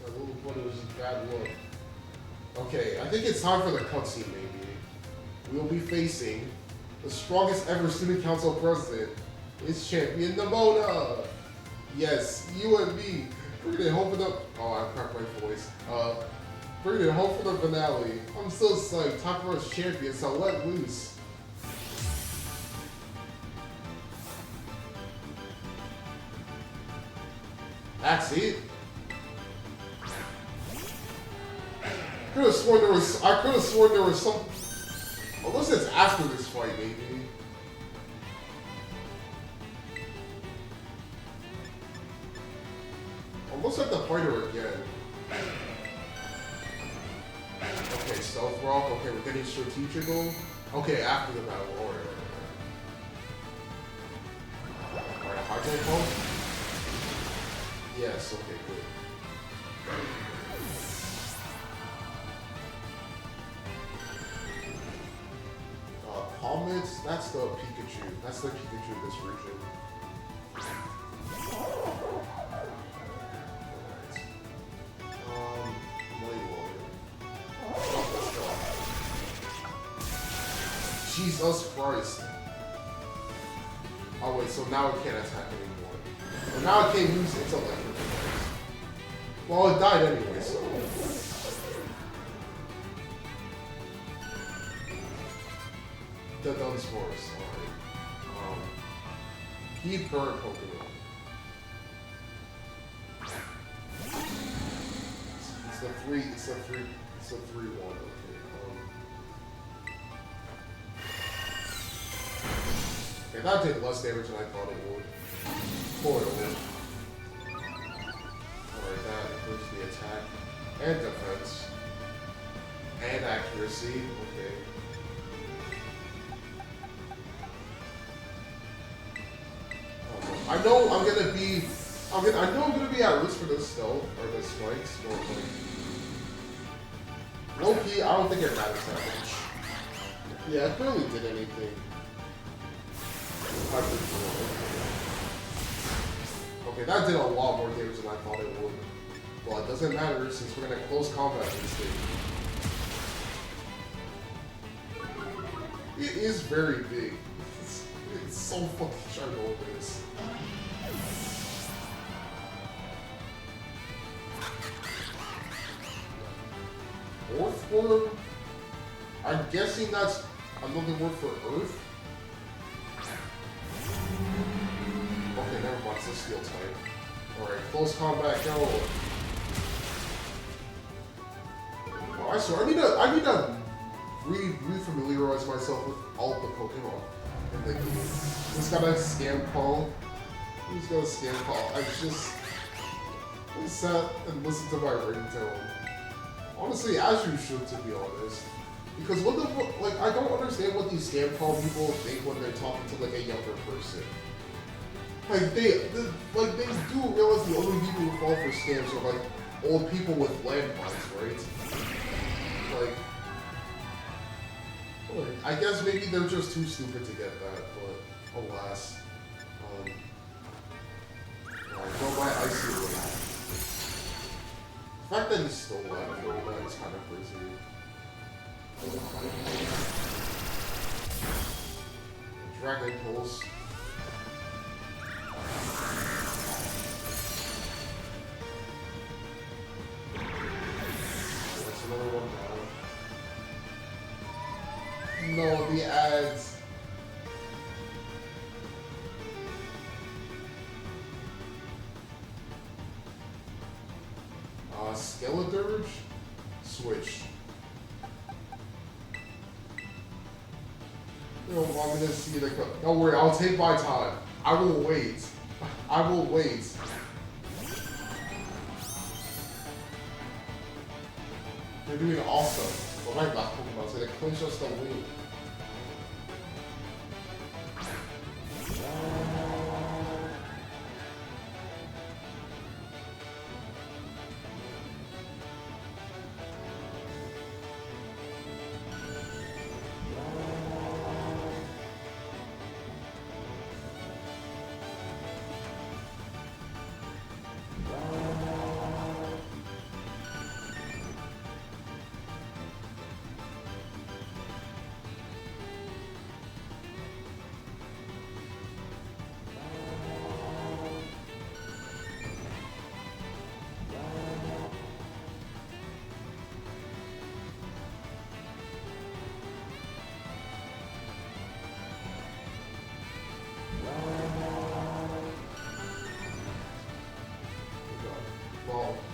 that little buddy was just bad luck. Okay, I think it's time for the cutscene maybe. We'll be facing the strongest ever student council president is Champion Nemona. Yes, you and me. Bring it home for the. Oh, I cracked my voice. Bring it home for the finale. I'm so psyched. Time for us champions to let loose. That's it. I could have sworn there was some. Unless it's after this fight, maybe. Almost have to fight her again. Okay, Stealth Rock. Okay, we're getting strategical. Okay, after the battle. Alright. Alright, Hydro Pulse? Yes, okay, good. Palmits, that's the Pikachu. That's the Pikachu of this region. Jesus Christ. Oh wait, so now it can't attack anymore. But now it can't use its electric defense. Well, it died anyway, so. The Dunsforce, alright. Heat Burn Pokemon. It's the 3-1, okay. Okay, that did less damage than I thought it would. Pull it over. Alright, that improves the attack and defense. And accuracy, okay. I know I'm gonna be at risk for the stealth or the spikes, but like low-key, I don't think it matters that much. Yeah, it barely did anything. Okay, that did a lot more damage than I thought it would. Well, it doesn't matter since we're gonna close combat this stage. It is very big. It's so fucking ginormous. Orb? I'm guessing that's another word for Earth? Okay, never mind, it's a steel type. Alright, close combat, go! Oh, I swear, I need to re-familiarize myself with all the Pokemon in the game. Who's got a scam call? Who's got a scam call? I just sat and listened to my ringtone. Honestly, as you should, to be honest. Because what the fuck, like, I don't understand what these scam call people think when they're talking to, like, a younger person. Like, they do realize the only people who fall for scams are, like, old people with landmines, right? Like, I guess maybe they're just too stupid to get that, but alas. Well, my Icy Ring. The fact that he's still alive for that is kind of crazy. Dragon Pulse. That's another one down. No, the ads. Skeledirge? Switch. You don't want me to see the... Don't worry, I'll take my time. I will wait. I will wait. They're doing awesome. But my last Pokemon, so they clinch us the lead.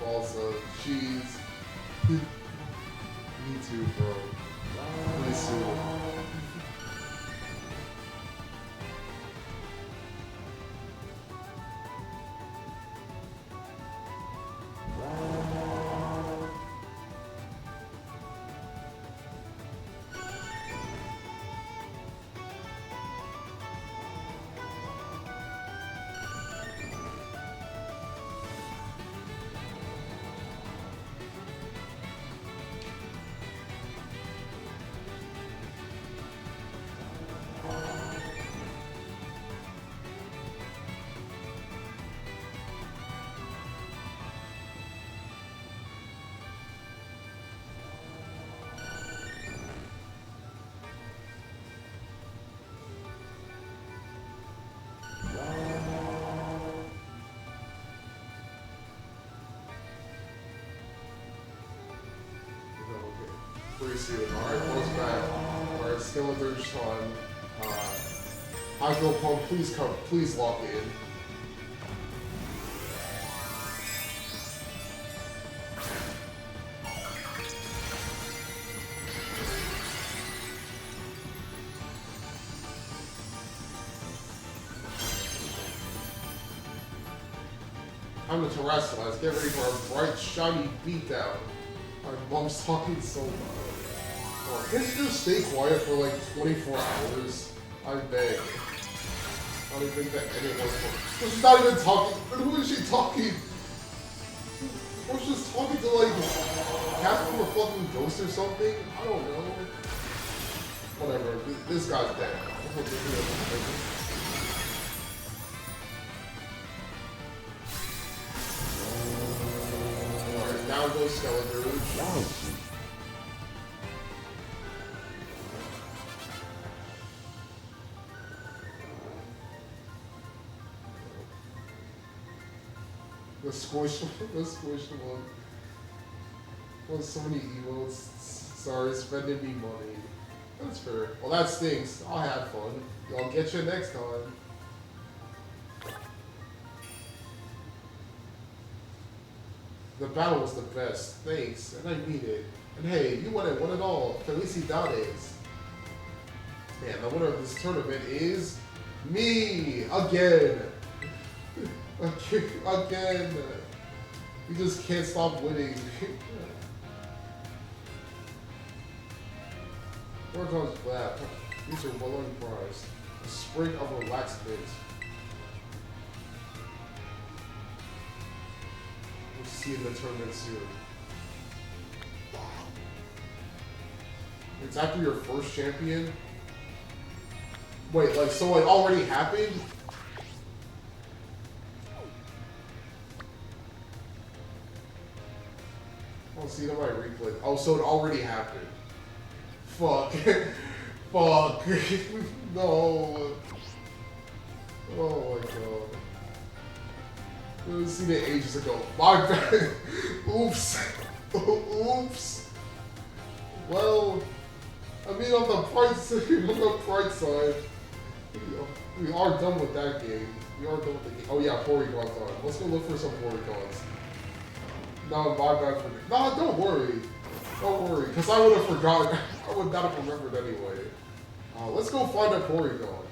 Balls of cheese. Me too, bro. Really soon. pretty soon. Alright, Rose back. Alright, Skeletor's time. Hydro Pump, please come. Please lock in. Time to terrestrialize. Get ready for a bright, shiny beatdown. My mom's talking so loud. Oh, can't you just stay quiet for like 24 hours? I beg. I don't even think that anyone's talking. She's not even talking. Who is she talking? Or she's just talking to like Captain or fucking Ghost or something? I don't know. Whatever. This guy's dead. Down goes Skeletor. Wow. The squish one. Well, so many emotes. Sorry, spending me money. That's fair. Well, that stinks. I'll have fun. I'll get you next time. The battle was the best. Thanks, and I mean it. And hey, you won it all. Felicidades. Man, the winner of this tournament is me again. Again. You just can't stop winning. Gorgon's lap. These are well-earned prize. A sprig of relaxed mint. We'll see you in the tournament soon. It's after your first champion? Wait, like, so it already happened? Oh, see, that might replay. Oh, so it already happened. Fuck. Fuck. No. Oh my god. I've seen it ages ago. My bad. Oops. Oops. Well, I mean, on the bright side, we are done with that game. We are done with the game. Oh yeah, Porygon time. Let's go look for some Porygons. No, my bad for me. No, don't worry. Don't worry, because I would have forgotten. I would not have remembered anyway. Let's go find a Porygon.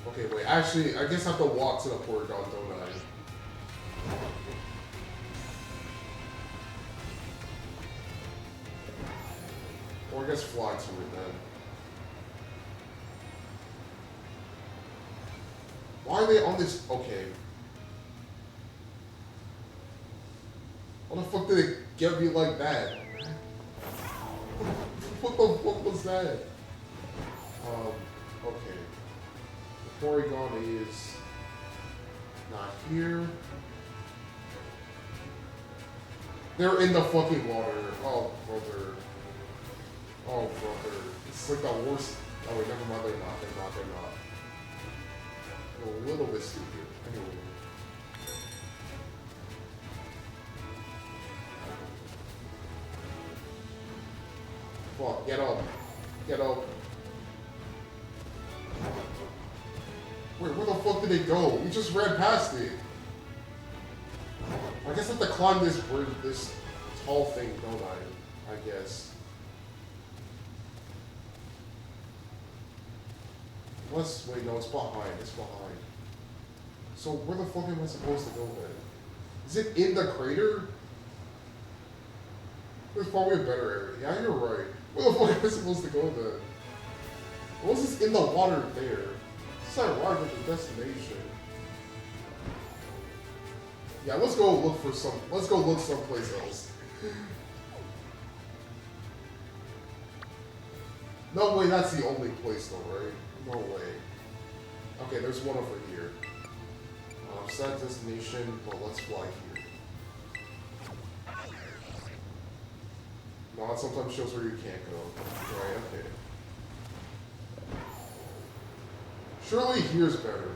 Okay, wait. Actually, I guess I have to walk to the Porygon, don't I? Or I guess fly to it then. Why are they on this? Okay. What the fuck did it get me like that? What the fuck was that? Okay. The Porygon is not here. They're in the fucking water. Oh, brother. Oh, brother. It's like the worst. Oh, wait, never mind. They're not. They're not. They're not. A little bit stupid. Anyway. Fuck, get up. Get up. Wait, where the fuck did it go? We just ran past it. I guess I have to climb this bridge, this tall thing, don't I? I guess. Let's, wait, no, it's behind. It's behind. So where the fuck am I supposed to go then? Is it in the crater? There's probably a better area. Yeah, you're right. Where the fuck am I supposed to go then? What was this in the water there? This arrived at the destination. Yeah, let's go look for some. Let's go look someplace else. No way, that's the only place though, right? No way. Okay, there's one over here. Set destination, but let's fly here. No, it sometimes shows where you can't go. Right, okay. Surely here's better.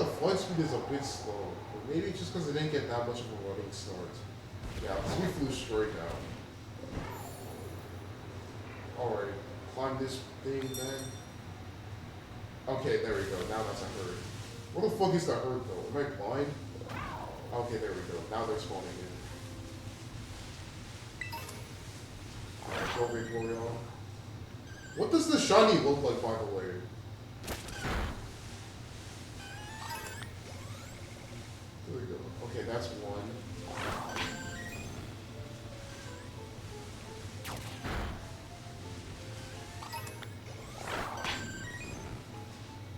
flight speed is a bit slow. But maybe just because it didn't get that much of a running start. Yeah, because we flew straight down. Alright, climb this thing then. Okay, there we go. Now that's a herd. What the fuck is the herd though? Am I blind? Okay, there we go. Now they're spawning in. Alright, go Vaporeon. What does the shiny look like, by the way? There we go. Okay, that's one.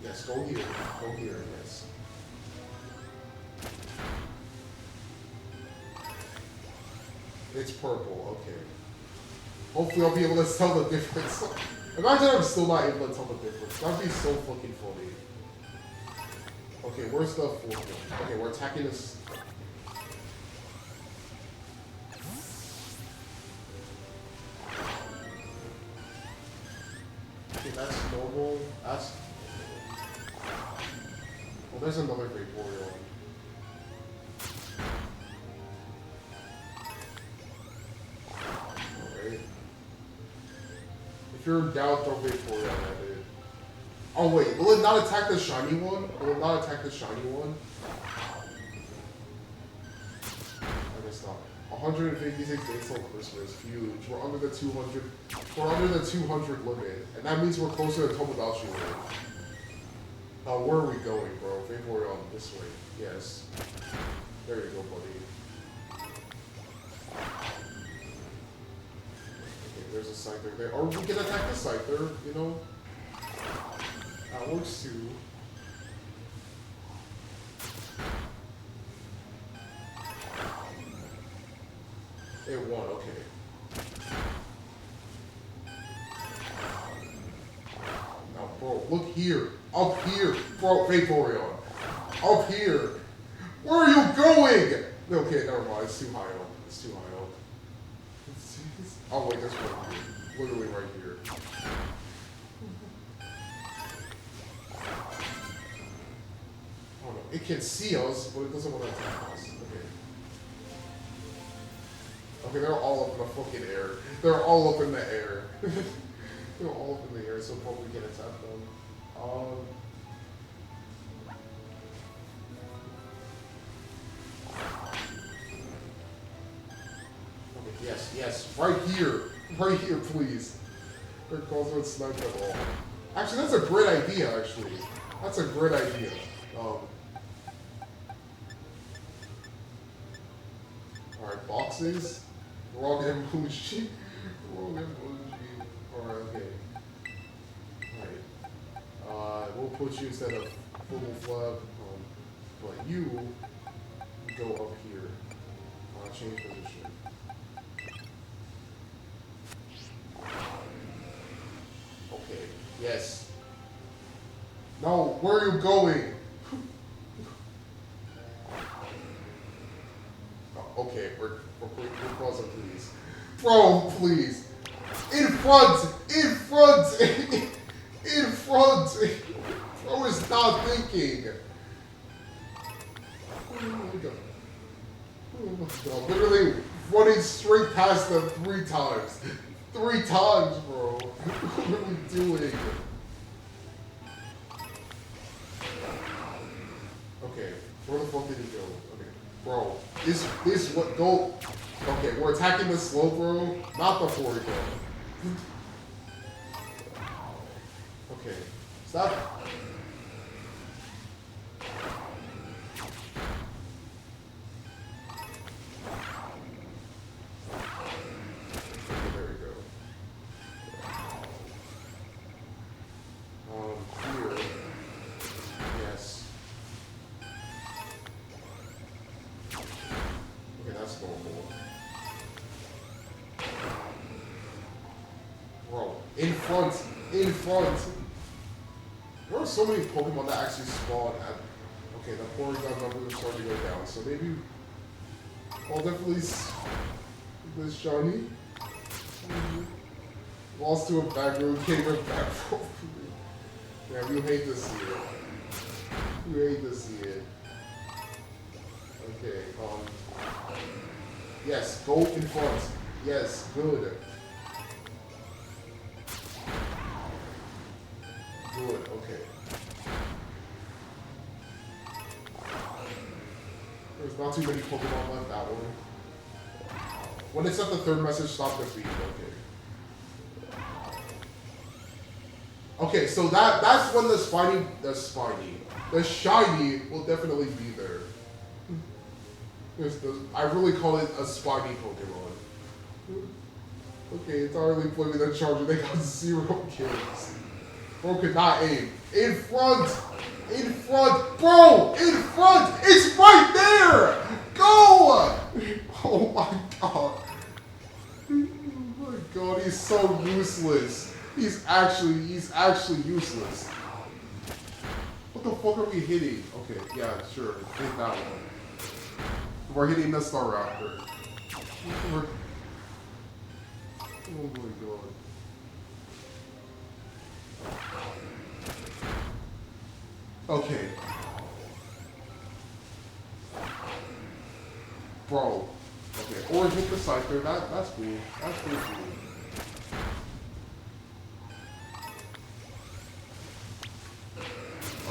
Yes, go here. Go here, yes. It's purple, okay. Hopefully I'll be able to tell the difference. Imagine I'm still not able to tell the difference. That'd be so fucking funny. Okay, where's the fourth one? Okay, we're attacking this. Okay, that's normal. That's... Well, there's another Vaporeon. Alright. If you're in doubt, throw Vaporeon at it. Oh wait, will it not attack the shiny one? Will it not attack the shiny one? I guess not. 156 days till Christmas, huge. We're under the 200. We're under the 200 limit, and that means we're closer to Tomodachi limit. Where are we going, bro? Vaporeon, this way. Yes. There you go, buddy. Okay, there's a Scyther there. Or we can attack the Scyther, you know? That works too. It won, okay. Now, bro, look here. Up here. Bro, Vaporeon. Up here. Where are you going? Okay, never mind. It's too high up. It's too high up. Oh, wait, there's one here. Literally right here. Oh, no. It can see us, but it doesn't want to attack us. Okay. Okay, they're all up in the fucking air. They're all up in the air. They're all up in the air, so probably we can attack them. Okay, yes, yes, right here, please. They're called snipe them all. Actually, that's a great idea. Actually, that's a great idea. All right, boxes. Wrong emoji. Wrong emoji. All right, okay. We'll put you instead of Full Flap, but you go up here. Change position. Okay, yes. No, where are you going? Oh, okay, we're pausing, please. Bro, please. In front! In front! In front! Bro is not thinking. Oh my god. Oh my god. Literally running straight past them 3 times. 3 times, bro. What are we doing? Okay, where the fuck did he go? Okay, bro. This what go? Okay, we're attacking the slow, bro. Not the forward, bro. Okay, stop. Okay, there we go. Here. Yes. Okay, that's normal. Bro, in front! In front! There are so many Pokemon that actually spawn at... Okay, the Porygon numbers are starting to go down, so maybe... I'll definitely... This shiny. Lost to a back road, came back. Yeah, you hate to see it. You hate to see it. Okay, yes, go in front. Yes, good. Good, okay. There's not too many Pokemon left, that one. When it's at the third message, stop the feed, okay. Okay, so that's when the shiny will definitely be there. I really call it a spiny Pokemon. Okay, it's already playing with a charger. They got 0 kills. Bro could not aim. In front! In front! Bro! In front! It's right there! Go! Oh my god. Oh my god, he's so useless. He's actually useless. What the fuck are we hitting? Okay, yeah, sure. Hit that one. We're hitting the Staraptor. Oh my god. Okay. Bro. Okay, or hit the Scyther. That's cool. That's pretty cool.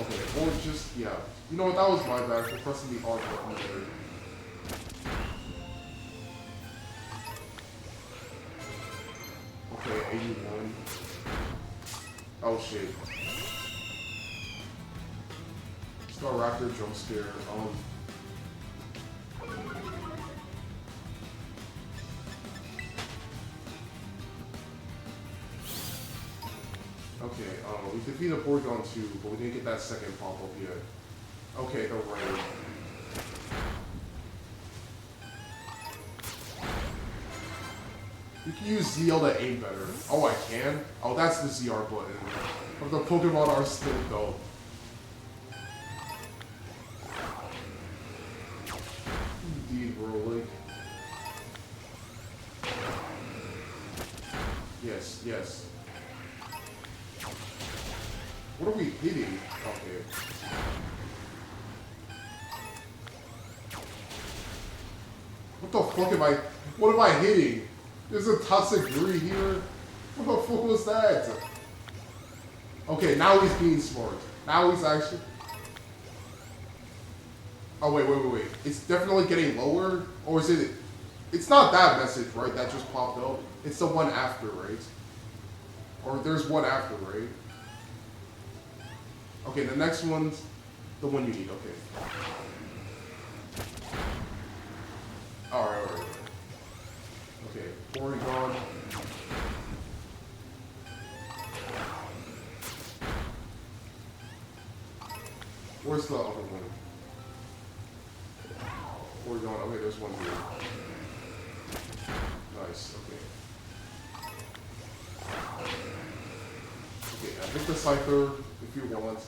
Okay, or just, yeah. You know what, that was my bad for pressing the R button there. Okay, 81. Oh shit. Staraptor jump scare. Okay, we defeated Porygon 2, but we didn't get that second pop-up yet. Okay, the rain. You can use ZL to aim better. Oh, I can? Oh, that's the ZR button. But the Pokemon are still dope. Indeed, bro, like... Yes, yes. What are we hitting? Okay. What the fuck am I... What am I hitting? There's a Tatsugiri here? What the fuck was that? Okay, now he's being smart. Now he's actually... Oh, wait. It's definitely getting lower? Or is it... It's not that message, right? That just popped up. It's the one after, right? Or there's one after, right? Okay, the next one's the one you need. Okay. Alright. Okay, Porygon. Where's the other one? Porygon. Okay, there's one here. Nice, okay. Okay, I think the Scyther, if you want.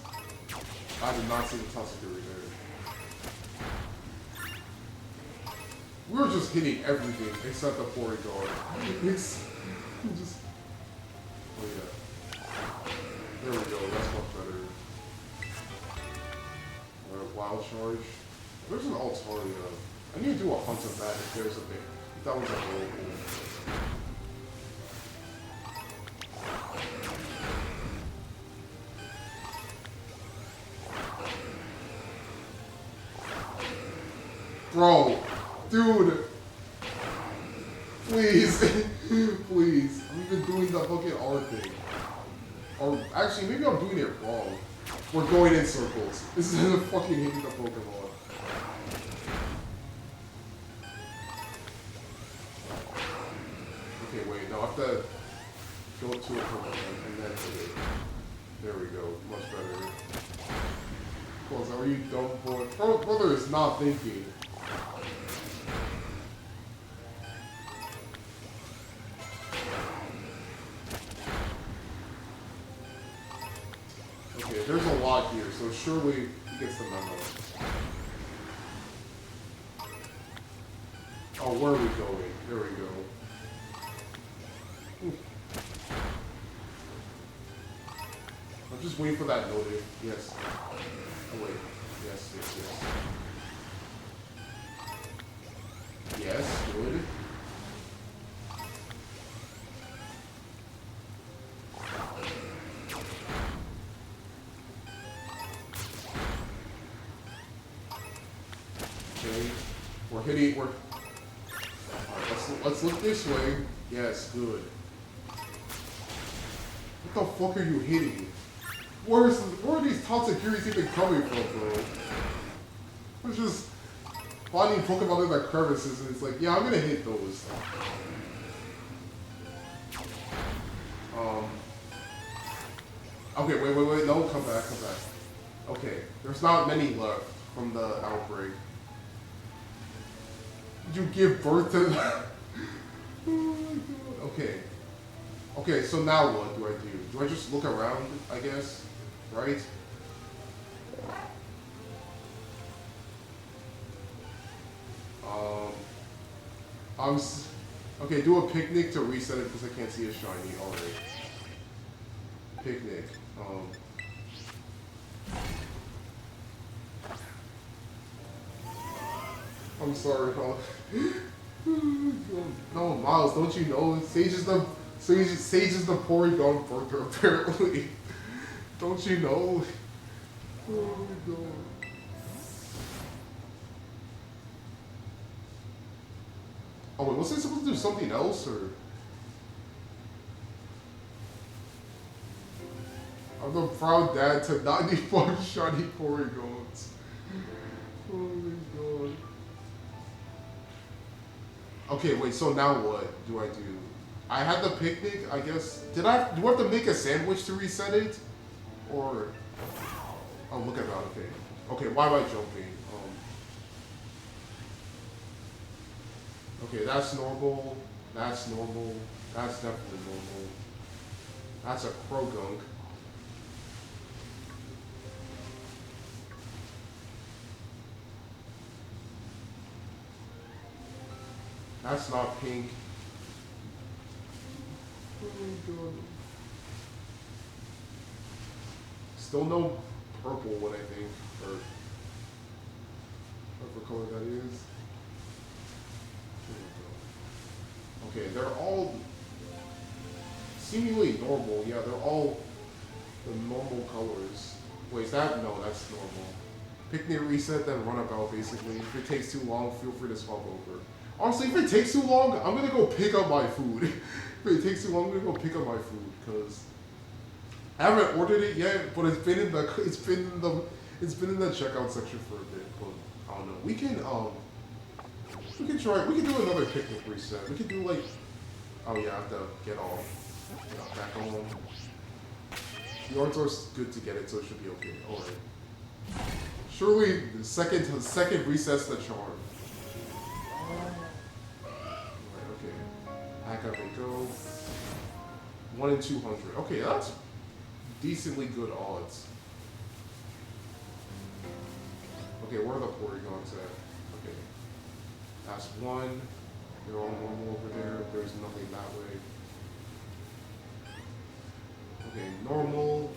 I did not see the Tatsugiri there. We were just hitting everything except the Porygon. It's just... Oh yeah. There we go, that's much better. Alright, Wild Charge. There's an Altaria. I need to do a hunt of that if there's a big... If that one's available. Bro, dude, please, please. I'm even doing the fucking R thing. Or actually, maybe I'm doing it wrong. We're going in circles. This isn't fucking hitting the Pokemon. Okay, wait, no, I have to go to a Pokemon and then hit it. There we go, much better. Well, are you dumb boy? Brother is not thinking. Okay, there's a lot here, so surely he gets the memo. Oh, where are we going? There we go. Ooh. I'm just waiting for that notice. Yes. Oh, wait. Yes, yes, yes. Yes, good. Okay, we're hitting. We're. Alright, let's look this way. Yes, good. What the fuck are you hitting? Where are these Tatsukiris even coming from, bro? I'm just finding Pokemon in the crevices, and it's like, yeah, I'm gonna hit those. Okay, wait, no, come back. Okay, there's not many left from the outbreak. Did you give birth to that? Oh my god. Okay, so now what do I do? Do I just look around, I guess? Right? Okay, do a picnic to reset it because I can't see a shiny. Alright. Picnic. I'm sorry, huh? No, Miles, don't you know? Sage is the Porygon birther, apparently. Don't you know? Oh my god. Oh wait, was I supposed to do something else, or? I'm the proud dad to 95 shiny Porygons. Oh my god. Okay, wait, so now what do I do? I had the picnic, I guess. Do I have to make a sandwich to reset it? Or... Oh, look at that, okay. Okay, why am I jumping? Okay, that's normal. That's normal. That's definitely normal. That's a Krogunk. That's not pink. Oh my god. Still no purple one, I think. Or whatever color that is. Okay, they're all seemingly normal. Yeah, they're all the normal colors. Wait, is that? No, that's normal. Picnic, reset, then runabout, basically. If it takes too long, feel free to swap over. Honestly, if it takes too long, I'm gonna go pick up my food. If it takes too long, I'm gonna go pick up my food, because I haven't ordered it yet, but it's been in the checkout section for a bit. But I don't know. We can do another picnic reset. We could do like, oh yeah, I have to get back on. The Ornithor's good to get it, so it should be okay. Alright. Surely the second resets the charm. Alright, okay. Pack up and go. 1 in 200. Okay, that's decently good odds. Okay, where are the Porygons at? Okay. That's 1. They're all normal over there. There's nothing that way. Okay, normal.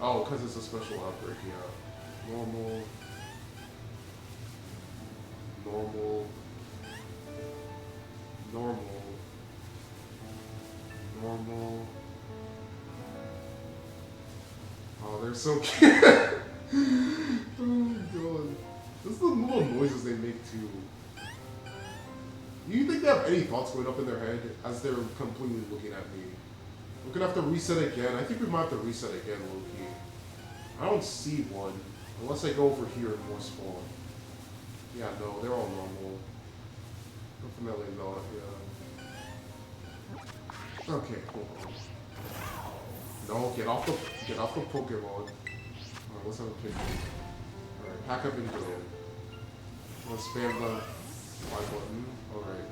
Oh, because it's a special outbreak, yeah. Normal. Oh, they're so cute. Oh my god. This is the little noises they make too. Do you think they have any thoughts going up in their head as they're completely looking at me? We're gonna have to reset again. I think we might have to reset again, low-key. I don't see one. Unless I go over here and more spawn. Yeah, no, they're all normal. Definitely not, yeah. Okay, hold on. No, get off the Pokemon. Alright, let's have a picnic. Alright, pack up and go. Let's spam the Y button. Alright.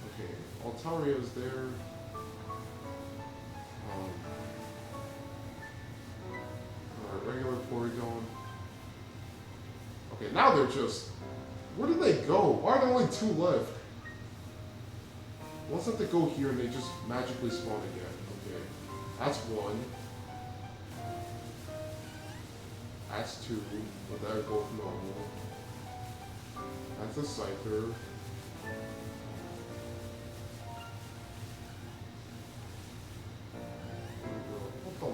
Okay, Altario's there. Alright, regular Porygon. Okay, now they're just... Where did they go? Why are there only 2 left? Once that they go here and they just magically spawn again. Okay. That's one. That's two. But they're both normal. That's a Scyther. What the?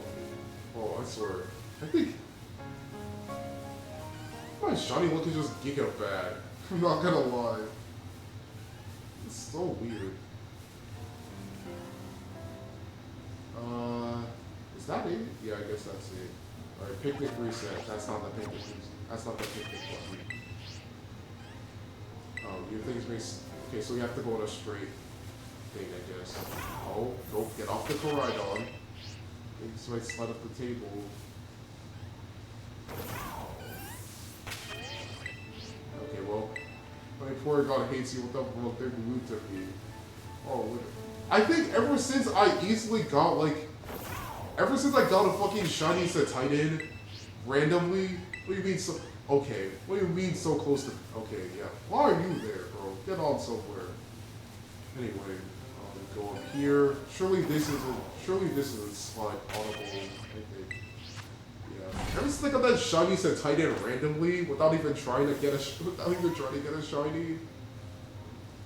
Oh, I swear. I think my shiny look is just giga bad. I'm not gonna lie. It's so weird. Is that it? Yeah, I guess that's it. Alright, picnic reset. That's not the picnic reset. That's not the picnic button. Your things makes. Okay, so you have to go on a straight thing, I guess. Oh, nope, get off the Koraidon. So I slide up the table. Okay, well, my poor god hates you with the world thing root to me. Oh, look. I think ever since I easily got, like, ever since I got a fucking shiny Titan randomly, what do you mean so, okay, what do you mean so close to, okay, yeah, why are you there, bro? Get on somewhere. Anyway, go up here. Surely this isn't slide audible, I think. Yeah. Ever since I got that shiny Titan randomly, without even trying to get a shiny,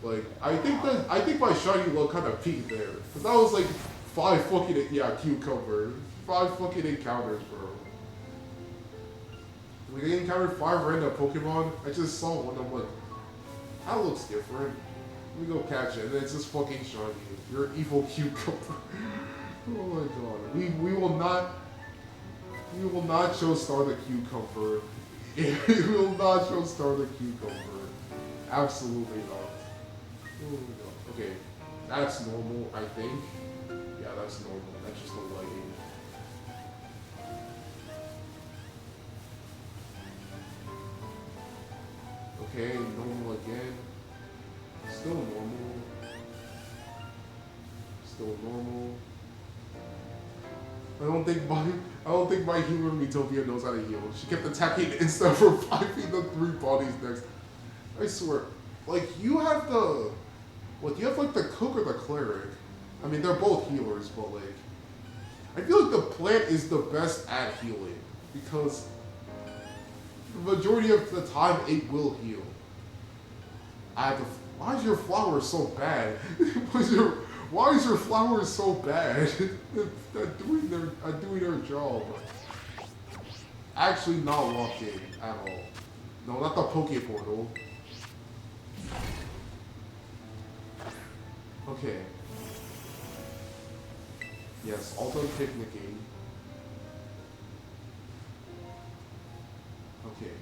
like, I think my shiny look kind of peaked there. Cause that was like 5 fucking, yeah, cucumber. 5 fucking encounters, bro. Like, I encountered 5 random Pokemon, I just saw one, I'm like, that looks different. Let me go catch it, and it's just fucking shiny. You're an evil cucumber. Oh my god. We will not show Star the cucumber. We will not show Star the cucumber. Absolutely not. Oh my god. Okay. That's normal, I think. Yeah, that's normal. That's just the lighting. Okay, normal again. Still normal. Still normal. I don't think my healer Miitopia knows how to heal. She kept attacking insta for 5 the 3 bodies next. I swear. Like, you have the... What, you have like the cook or the cleric? I mean, they're both healers, but like... I feel like the plant is the best at healing. Because the majority of the time, it will heal. Why is your flower so bad? Why is your flower so bad? They're doing their job. Actually not locked in at all. No, not the Poke Portal. Okay. Yes, all done picnicking. Okay.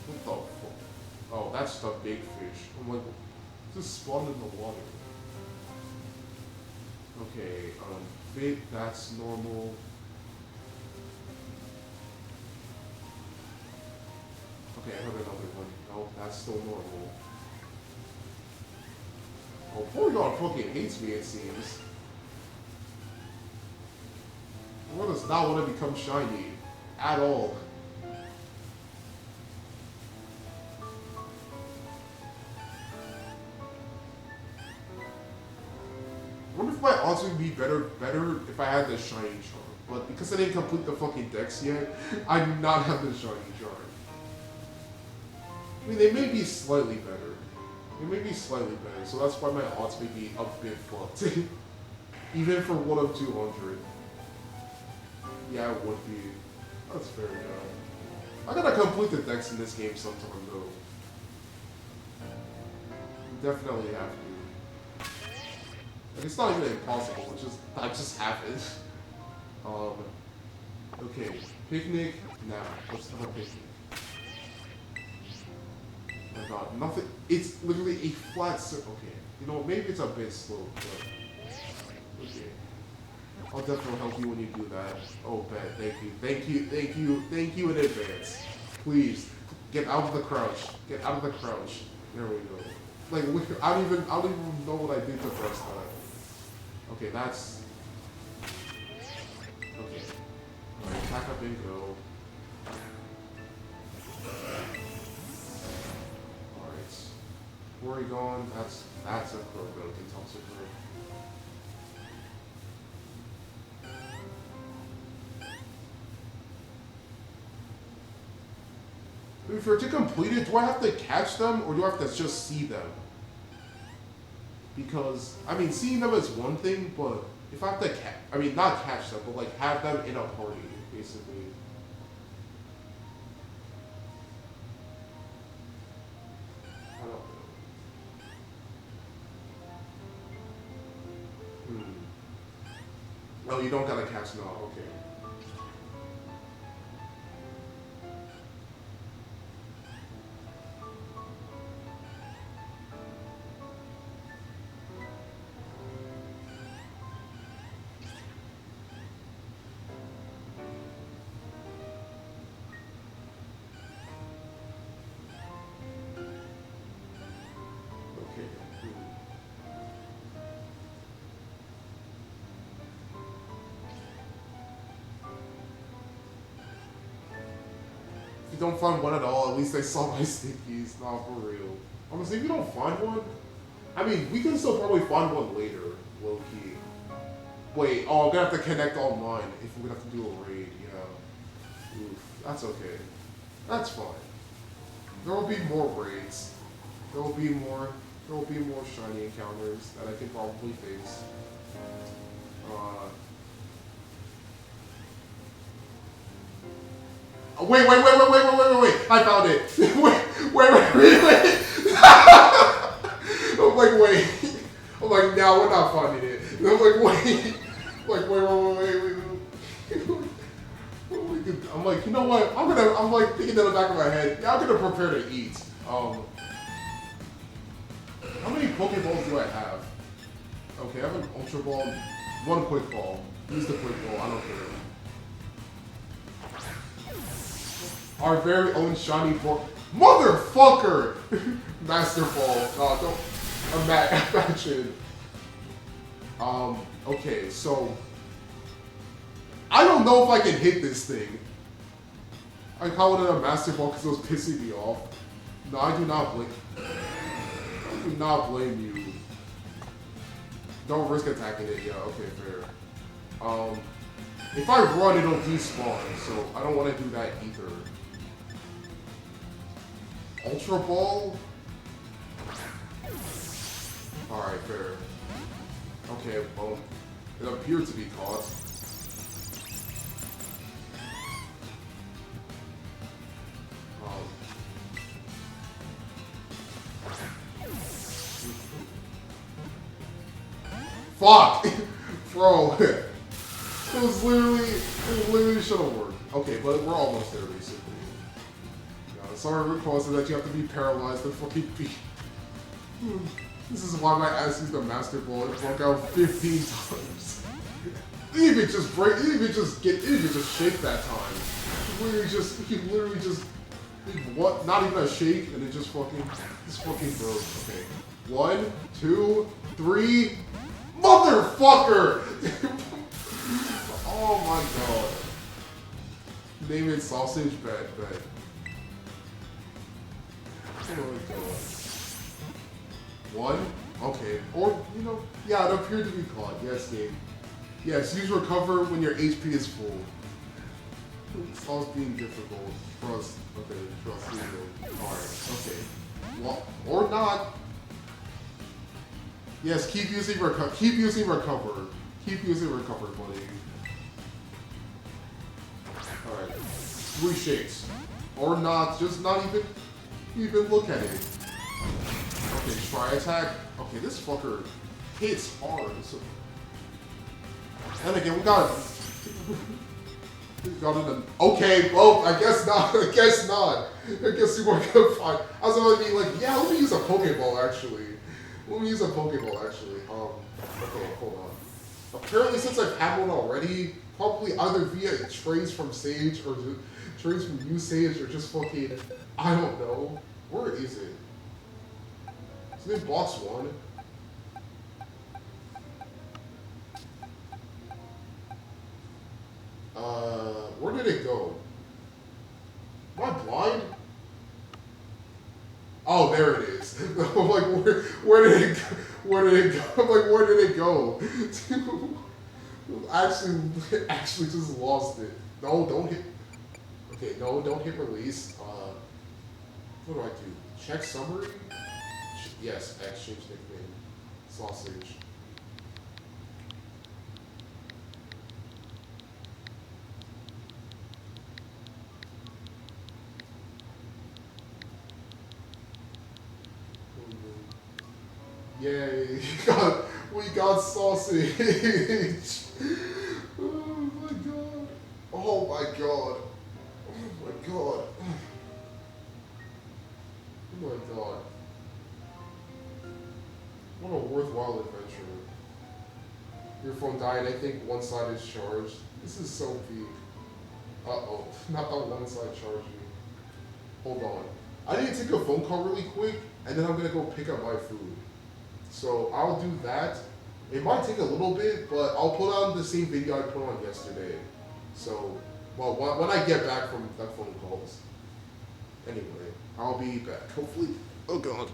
What the fuck? Oh, that's the big fish. I'm like, just spawned in the water. Okay, big, that's normal. Okay, I heard another one. No, that's still normal. Oh, Porygon fucking hates me, it seems. Porygon does not want to become shiny. At all. I wonder if my odds would be better if I had the shiny charm. But because I didn't complete the fucking dex yet, I do not have the shiny charm. I mean, they may be slightly better. They may be slightly better, so that's why my odds may be a bit fucked. Even for 1 of 200. Yeah, it would be. That's fair enough. I gotta complete the dex in this game sometime, though. Definitely have to. Like, it's not even impossible, it's just, I just haven't. Okay, picnic now. Let's have a picnic. Oh my god, nothing, it's literally a flat circle. Okay, you know, maybe it's a bit slow, but, okay. I'll definitely help you when you do that. Oh, bet, thank you in advance. Please, get out of the crouch. Get out of the crouch. There we go. Like, I don't even know what I did to press that. Okay, that's... Okay. Alright, pack up and go. Alright. Where are you going? That's a crow. No, can tell it's a crow. If you're to complete it, do I have to catch them or do I have to just see them? Because, I mean, seeing them is one thing, but if I have to not catch them, but like have them in a party, basically. I don't know. Oh, you don't gotta catch them. Okay. If you don't find one at all, at least I saw my stickies. Nah, for real. Honestly, if you don't find one, I mean, we can still probably find one later, low key. Wait, oh, I'm gonna have to connect all mine if we're gonna have to do a raid, yeah. Oof, that's okay. That's fine. There will be more raids. There will be more shiny encounters that I can probably face. Wait! I found it. wait. I'm like, wait. I'm like, no, we're not finding it. And I'm like, wait. I'm like, you know what? I'm like thinking in the back of my head. Yeah, I'm gonna prepare to eat. How many Pokeballs do I have? Okay, I have an Ultra Ball, one Quick Ball. Use the Quick Ball. I don't care. Our very own shiny ball. Motherfucker! Master Ball. No, don't. Imagine. Okay, so. I don't know if I can hit this thing. I call it a Master Ball because it was pissing me off. No, I do not blame. I do not blame you. Don't risk attacking it. Yeah, okay, fair. If I run, it'll despawn, so I don't want to do that either. Ultra Ball? Alright, fair. Okay, well, it appeared to be caught. Fuck! Bro. It literally should have worked. Okay, but we're almost there, basically. Sorry requested that you have to be paralyzed and fucking be. This is why my ass used the Master Ball. It broke out 15 times. It didn't even just shake that time. He literally just what? Not even a shake, and it just fucking broke. Okay, 1, 2, 3, motherfucker! Oh my god. Name it sausage bed. Oh my god. 1? Okay. Or, yeah, it appeared to be caught. Yes, game. Yes, use recover when your HP is full. It's all being difficult. Trust. Okay, trust. Alright, okay. Well, or not. Yes, keep using recover. Keep using recover, buddy. Alright. 3 shakes. Or not, just not even look at it. Okay, try attack. Okay, this fucker hits hard. So. And again, we got it. Okay, well, I guess not. I guess we weren't gonna find. I was gonna be like, yeah, let me use a Pokeball actually. Okay, hold on. Apparently, since I've had one already, probably either via trades from Sage or trades from you, Sage, or just fucking, I don't know. Where is it? It's in box 1. Where did it go? Am I blind? this? I'm like, where did it go? Where did it go? I'm like, where did it go? actually just lost it. No, don't hit. Okay, no, don't hit release. What do I do? Check summary? Yes, exchange nickname. Sausage. Yay, we got sausage. Oh my god. Oh my god. Oh my god. Oh my god. What a worthwhile adventure. Your phone died, I think one side is charged. This is so peak. Uh-oh, not that one side charging. Hold on. I need to take a phone call really quick, and then I'm gonna go pick up my food. So I'll do that. It might take a little bit, but I'll put on the same video I put on yesterday. So, well, when I get back from that phone calls. Anyway, I'll be back. Hopefully. Oh god.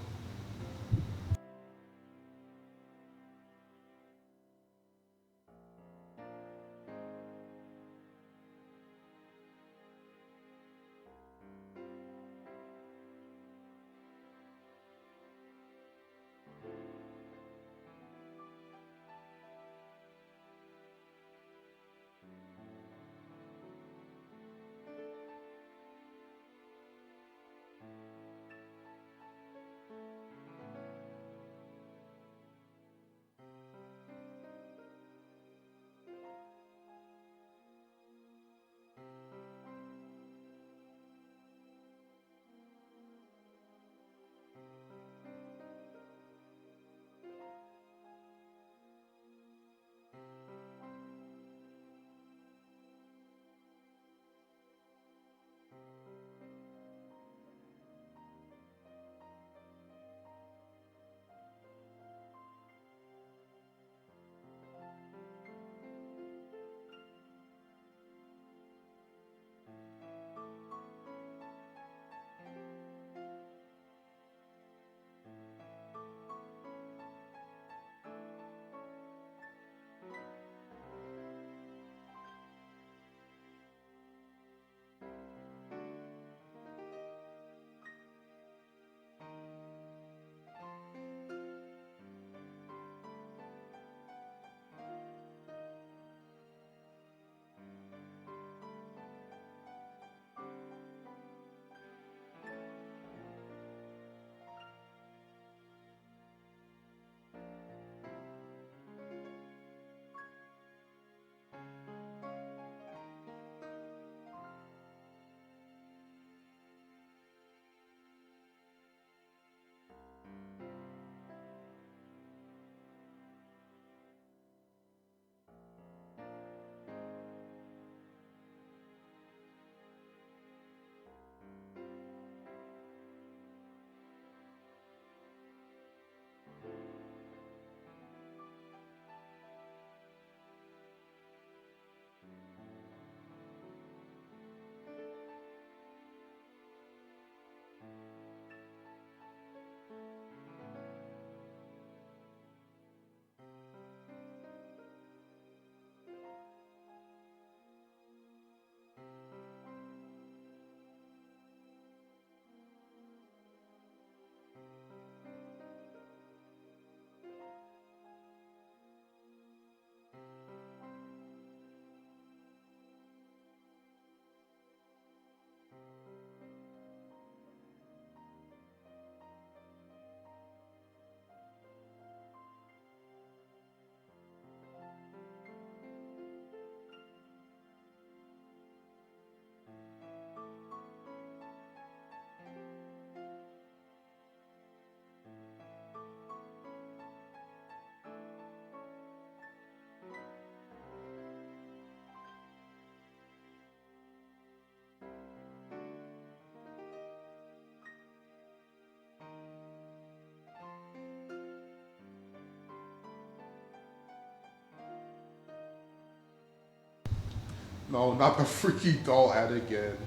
No, not the freaky doll ad again.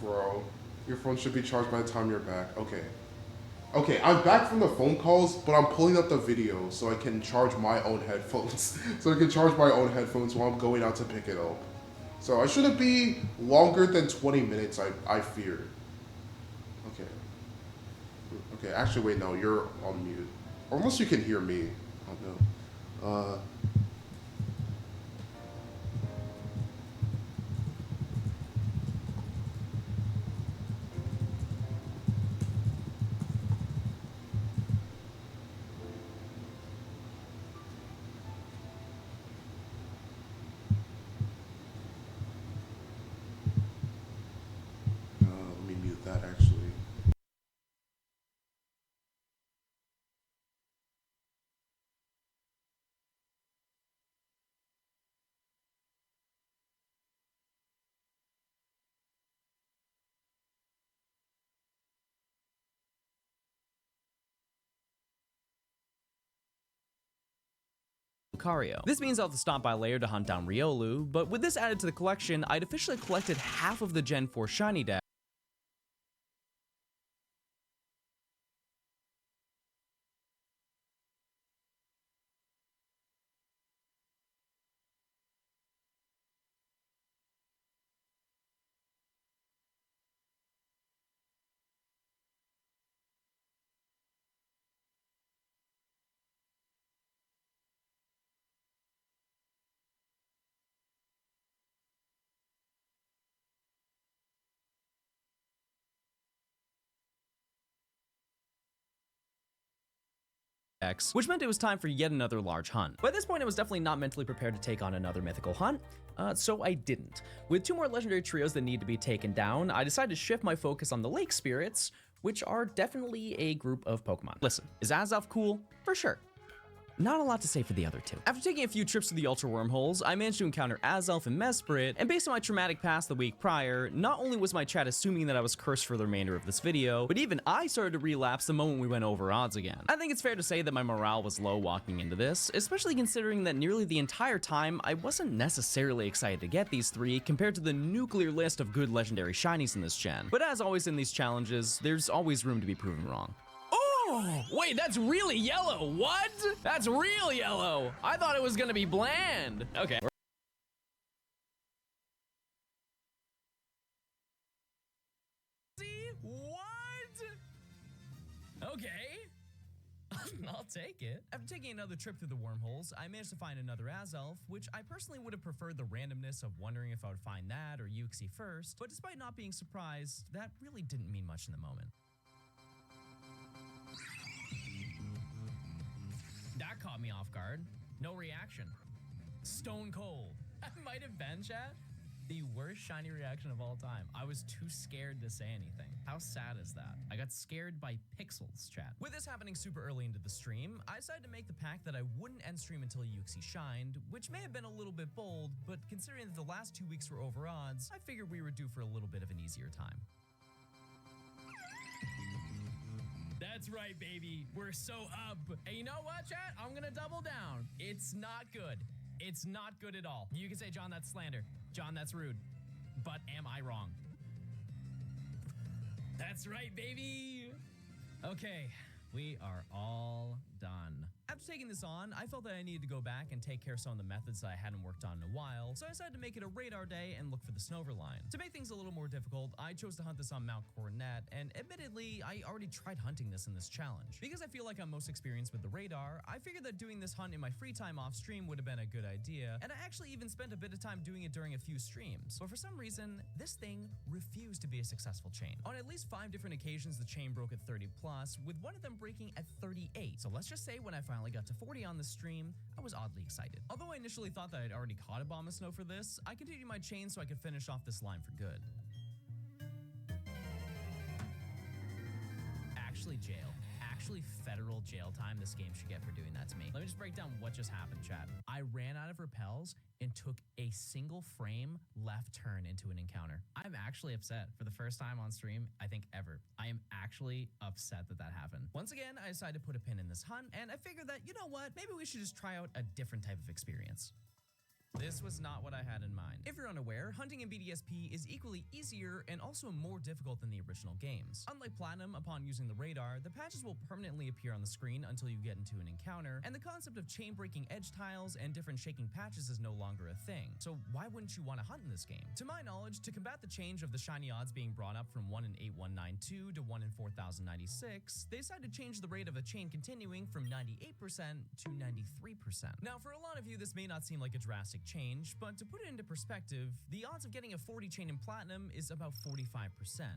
Bro, your phone should be charged by the time you're back. Okay. Okay, I'm back from the phone calls, but I'm pulling up the video so I can charge my own headphones. So I can charge my own headphones while I'm going out to pick it up. So I shouldn't be longer than 20 minutes, I fear. Okay. Okay, actually, wait, no, you're on mute. Or unless you can hear me. Oh, no. Let me mute that, actually. Lucario. This means I'll have to stop by later to hunt down Riolu, but with this added to the collection, I'd officially collected half of the Gen 4 Shiny deck. Which meant it was time for yet another large hunt. By this point, I was definitely not mentally prepared to take on another mythical hunt, so I didn't. With 2 more legendary trios that need to be taken down, I decided to shift my focus on the Lake Spirits, which are definitely a group of Pokemon. Listen, is Azelf cool? For sure. Not a lot to say for the other two. After taking a few trips to the Ultra Wormholes, I managed to encounter Azelf and Mesprit, and based on my traumatic past the week prior, not only was my chat assuming that I was cursed for the remainder of this video, but even I started to relapse the moment we went over odds again. I think it's fair to say that my morale was low walking into this, especially considering that nearly the entire time I wasn't necessarily excited to get these 3 compared to the nuclear list of good legendary shinies in this gen. But as always in these challenges, there's always room to be proven wrong. Oh, wait, that's really yellow. What? That's real yellow. I thought it was gonna be bland. Okay. See? What? Okay. I'll take it. After taking another trip through the wormholes, I managed to find another Azelf, which I personally would have preferred the randomness of wondering if I would find that or Uxie first, but despite not being surprised, that really didn't mean much in the moment. That caught me off guard. No reaction. Stone cold. That might have been, chat, the worst shiny reaction of all time. I was too scared to say anything. How sad is that? I got scared by pixels, chat. With this happening super early into the stream, I decided to make the pact that I wouldn't end stream until Uxie shined, which may have been a little bit bold, but considering that the last 2 weeks were over odds, I figured we were due for a little bit of an easier time. That's right, baby. We're so up. Hey, you know what, chat? I'm gonna double down. It's not good. It's not good at all. You can say, John, that's slander. John, that's rude. But am I wrong? That's right, baby. Okay, we are all done. After taking this on, I felt that I needed to go back and take care of some of the methods that I hadn't worked on in a while, so I decided to make it a radar day and look for the Snover line. To make things a little more difficult, I chose to hunt this on Mount Coronet, and admittedly, I already tried hunting this in this challenge. Because I feel like I'm most experienced with the radar, I figured that doing this hunt in my free time off stream would have been a good idea, and I actually even spent a bit of time doing it during a few streams. But for some reason, this thing refused to be a successful chain. On at least 5 different occasions, the chain broke at 30 plus, with one of them breaking at 38. So let's just say when I finally got to 40 on the stream, I was oddly excited. Although I initially thought that I'd already caught a Abomasnow for this, I continued my chain so I could finish off this line for good. Actually jail. Actually federal jail time this game should get for doing that to me. Let me just break down what just happened, chat. I ran out of repels and took a single frame left turn into an encounter. I'm actually upset for the first time on stream, I think ever. I am actually upset that that happened. Once again, I decided to put a pin in this hunt, and I figured that, you know what, maybe we should just try out a different type of experience. This was not what I had in mind. If you're unaware, hunting in BDSP is equally easier and also more difficult than the original games. Unlike Platinum, upon using the radar, the patches will permanently appear on the screen until you get into an encounter, and the concept of chain-breaking edge tiles and different shaking patches is no longer a thing. So why wouldn't you want to hunt in this game? To my knowledge, to combat the change of the shiny odds being brought up from 1 in 8192 to 1 in 4096, they decided to change the rate of a chain continuing from 98% to 93%. Now, for a lot of you, this may not seem like a drastic change, but to put it into perspective, the odds of getting a 40 chain in Platinum is about 45%.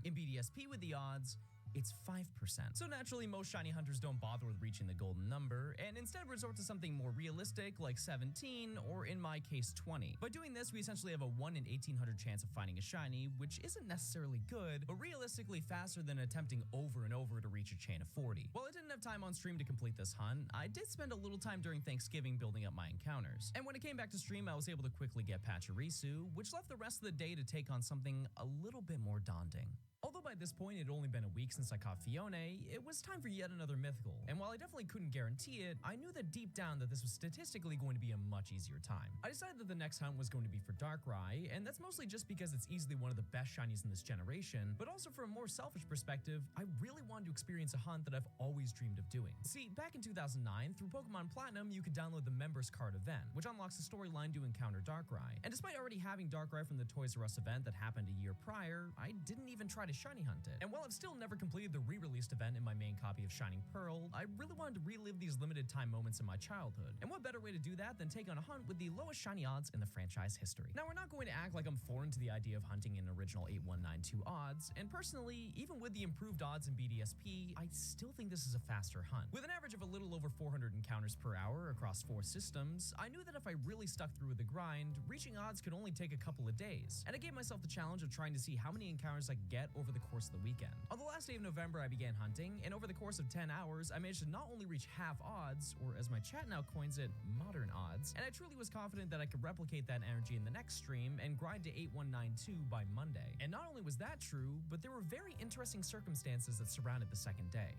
In BDSP with the odds, it's 5%. So naturally, most shiny hunters don't bother with reaching the golden number, and instead resort to something more realistic like 17, or in my case, 20. By doing this, we essentially have a 1 in 1800 chance of finding a shiny, which isn't necessarily good, but realistically faster than attempting over and over to reach a chain of 40. While I didn't have time on stream to complete this hunt, I did spend a little time during Thanksgiving building up my encounters. And when it came back to stream, I was able to quickly get Pachirisu, which left the rest of the day to take on something a little bit more daunting. Although by this point it had only been a week since I caught Fione, it was time for yet another mythical, and while I definitely couldn't guarantee it, I knew that deep down that this was statistically going to be a much easier time. I decided that the next hunt was going to be for Darkrai, and that's mostly just because it's easily one of the best shinies in this generation, but also from a more selfish perspective, I really wanted to experience a hunt that I've always dreamed of doing. See, back in 2009, through Pokemon Platinum, you could download the Members Card event, which unlocks a storyline to encounter Darkrai. And despite already having Darkrai from the Toys R Us event that happened a year prior, I didn't even try to shiny hunt it. And while I've still never completed the re-released event in my main copy of Shining Pearl, I really wanted to relive these limited time moments in my childhood. And what better way to do that than take on a hunt with the lowest shiny odds in the franchise history. Now, we're not going to act like I'm foreign to the idea of hunting in original 8192 odds, and personally, even with the improved odds in BDSP, I still think this is a faster hunt. With an average of a little over 400 encounters per hour across 4 systems, I knew that if I really stuck through with the grind, reaching odds could only take a couple of days. And I gave myself the challenge of trying to see how many encounters I could get over the course of the weekend. On the last day of November, I began hunting, and over the course of 10 hours, I managed to not only reach half odds, or as my chat now coins it, modern odds, and I truly was confident that I could replicate that energy in the next stream and grind to 8192 by Monday. And not only was that true, but there were very interesting circumstances that surrounded the second day.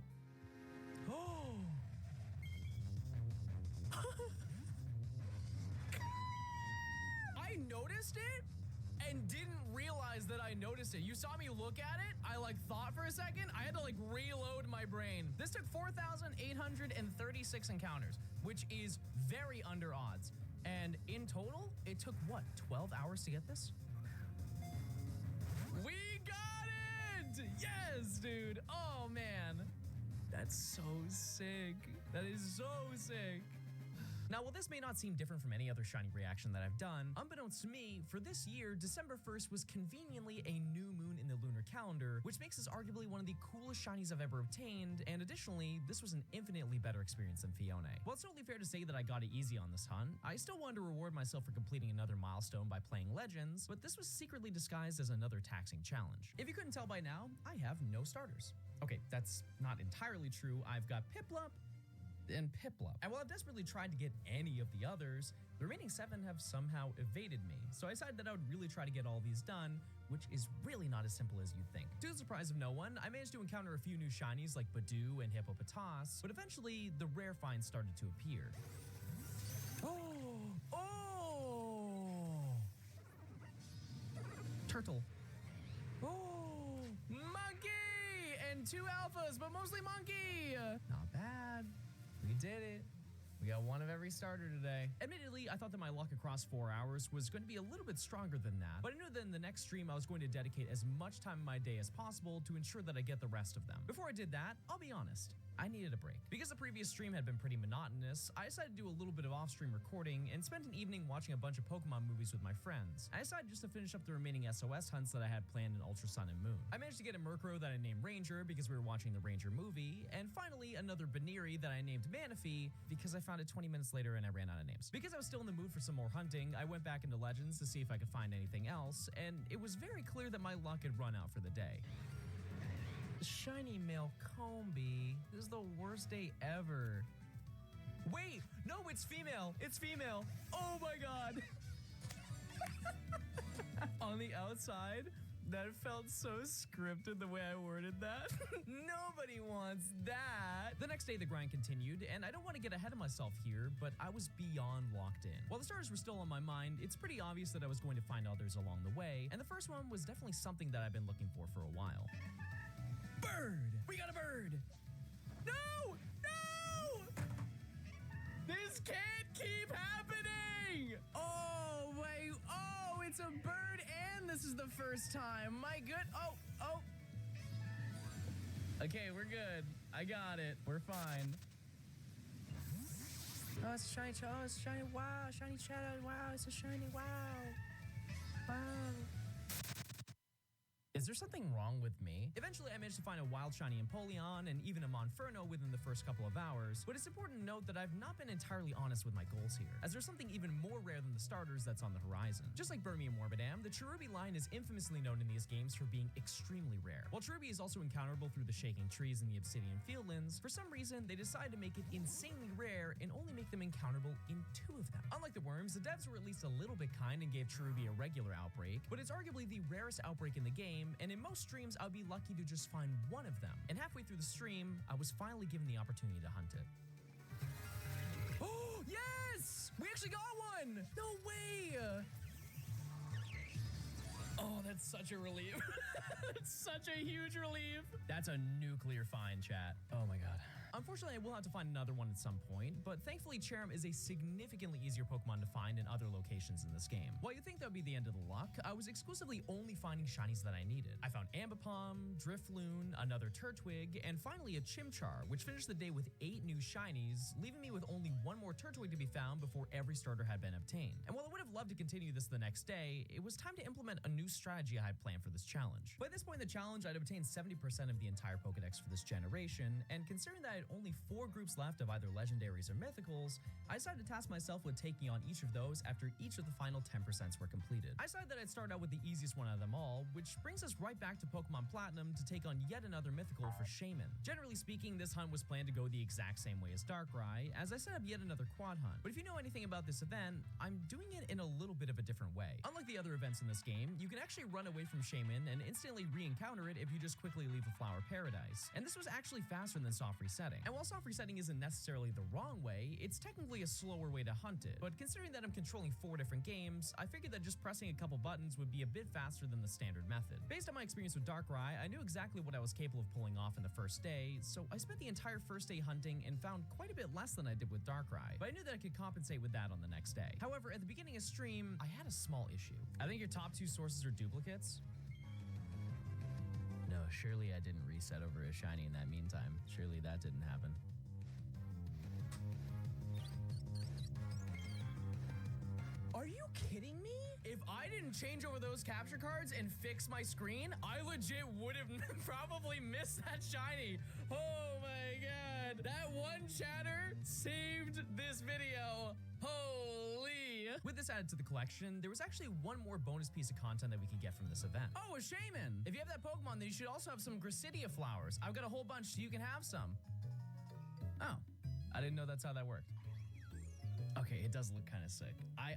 Oh! I noticed it and didn't realize that I noticed it. You saw me look at it. I thought for a second. I had to reload my brain. This took 4,836 encounters, which is very under odds. And in total, it took what, 12 hours to get this? We got it! Yes, dude. Oh man. That's so sick. That is so sick. Now, while this may not seem different from any other shiny reaction that I've done, unbeknownst to me, for this year, December 1st was conveniently a new moon in the lunar calendar, which makes this arguably one of the coolest shinies I've ever obtained, and additionally, this was an infinitely better experience than Fione. While it's totally fair to say that I got it easy on this hunt, I still wanted to reward myself for completing another milestone by playing Legends, but this was secretly disguised as another taxing challenge. If you couldn't tell by now, I have no starters. Okay, that's not entirely true. I've got Piplup and Piplup. And while I've desperately tried to get any of the others, the remaining 7 have somehow evaded me. So I decided that I would really try to get all these done, which is really not as simple as you'd think. To the surprise of no one, I managed to encounter a few new shinies like Badoo and Hippopotas, but eventually the rare finds started to appear. Oh! Oh! Turtle. Oh! Monkey! And 2 alphas, but mostly monkey! Not bad. We did it. We got one of every starter today. Admittedly, I thought that my luck across 4 hours was going to be a little bit stronger than that, but I knew that in the next stream I was going to dedicate as much time in my day as possible to ensure that I get the rest of them. Before I did that, I'll be honest, I needed a break. Because the previous stream had been pretty monotonous, I decided to do a little bit of off-stream recording and spent an evening watching a bunch of Pokemon movies with my friends. I decided just to finish up the remaining SOS hunts that I had planned in Ultra Sun and Moon. I managed to get a Murkrow that I named Ranger because we were watching the Ranger movie, and finally another Baneri that I named Manaphy because I found it 20 minutes later and I ran out of names. Because I was still in the mood for some more hunting, I went back into Legends to see if I could find anything else, and it was very clear that my luck had run out for the day. Shiny male Combi. This is the worst day ever. Wait, no, it's female. It's female. Oh my god. On the outside, That felt so scripted the way I worded that. Nobody wants that. The next day, the grind continued, and I don't want to get ahead of myself here, but I was beyond locked in. While the starters were still on my mind, it's pretty obvious that I was going to find others along the way, and the first one was definitely something that I've been looking for a while. Bird! We got a bird! No! No! This can't keep happening! Oh, wait. Oh, it's a bird and this is the first time. My good. Oh. Okay, we're good. I got it. We're fine. Oh, it's shiny. Oh, it's shiny. Wow. Shiny shadow. Wow. It's a shiny. Wow. Wow. Is there something wrong with me? Eventually, I managed to find a wild shiny Empoleon and even a Monferno within the first couple of hours, but it's important to note that I've not been entirely honest with my goals here, as there's something even more rare than the starters that's on the horizon. Just like Burmy and Morbidam, the Cherubi line is infamously known in these games for being extremely rare. While Cherubi is also encounterable through the Shaking Trees and the Obsidian Fieldlands, for some reason, they decided to make it insanely rare and only make them encounterable in 2 of them. Unlike the worms, the devs were at least a little bit kind and gave Cherubi a regular outbreak, but it's arguably the rarest outbreak in the game, and in most streams, I would be lucky to just find one of them. And halfway through the stream, I was finally given the opportunity to hunt it. Oh, yes! We actually got one! No way! Oh, that's such a relief. That's such a huge relief. That's a nuclear find, chat. Oh my god. Unfortunately, I will have to find another one at some point, but thankfully Cherrim is a significantly easier Pokemon to find in other locations in this game. While you think that would be the end of the luck, I was exclusively only finding shinies that I needed. I found Ambipom, Drifloon, another Turtwig, and finally a Chimchar, which finished the day with 8 new shinies, leaving me with only 1 more Turtwig to be found before every starter had been obtained. And while I would have loved to continue this the next day, it was time to implement a new strategy I had planned for this challenge. By this point in the challenge, I'd obtained 70% of the entire Pokedex for this generation, and considering that I had only 4 groups left of either legendaries or mythicals, I decided to task myself with taking on each of those after each of the final 10% were completed. I decided that I'd start out with the easiest one out of them all, which brings us right back to Pokemon Platinum to take on yet another mythical for Shaman. Generally speaking, this hunt was planned to go the exact same way as Darkrai, as I set up yet another quad hunt. But if you know anything about this event, I'm doing it in a little bit of a different way. Unlike the other events in this game, you can actually run away from Shaman and instantly re-encounter it if you just quickly leave the Flower Paradise. And this was actually faster than soft resetting. And while soft resetting isn't necessarily the wrong way, it's technically a slower way to hunt it. But considering that I'm controlling 4 different games, I figured that just pressing a couple buttons would be a bit faster than the standard method. Based on my experience with Darkrai, I knew exactly what I was capable of pulling off in the first day, so I spent the entire first day hunting and found quite a bit less than I did with Darkrai, but I knew that I could compensate with that on the next day. However, at the beginning of stream, I had a small issue. I think your top 2 sources are duplicates. No, surely I didn't reset over a shiny in that meantime. Surely that didn't happen. Are you kidding me? If I didn't change over those capture cards and fix my screen, I legit would have probably missed that shiny. Oh my god. That one chatter saved this video. Holy. With this added to the collection, there was actually one more bonus piece of content that we could get from this event. Oh, a Shaman. If you have that Pokemon, then you should also have some Gracidia flowers. I've got a whole bunch so you can have some. Oh, I didn't know that's how that worked. Okay, it does look kind of sick.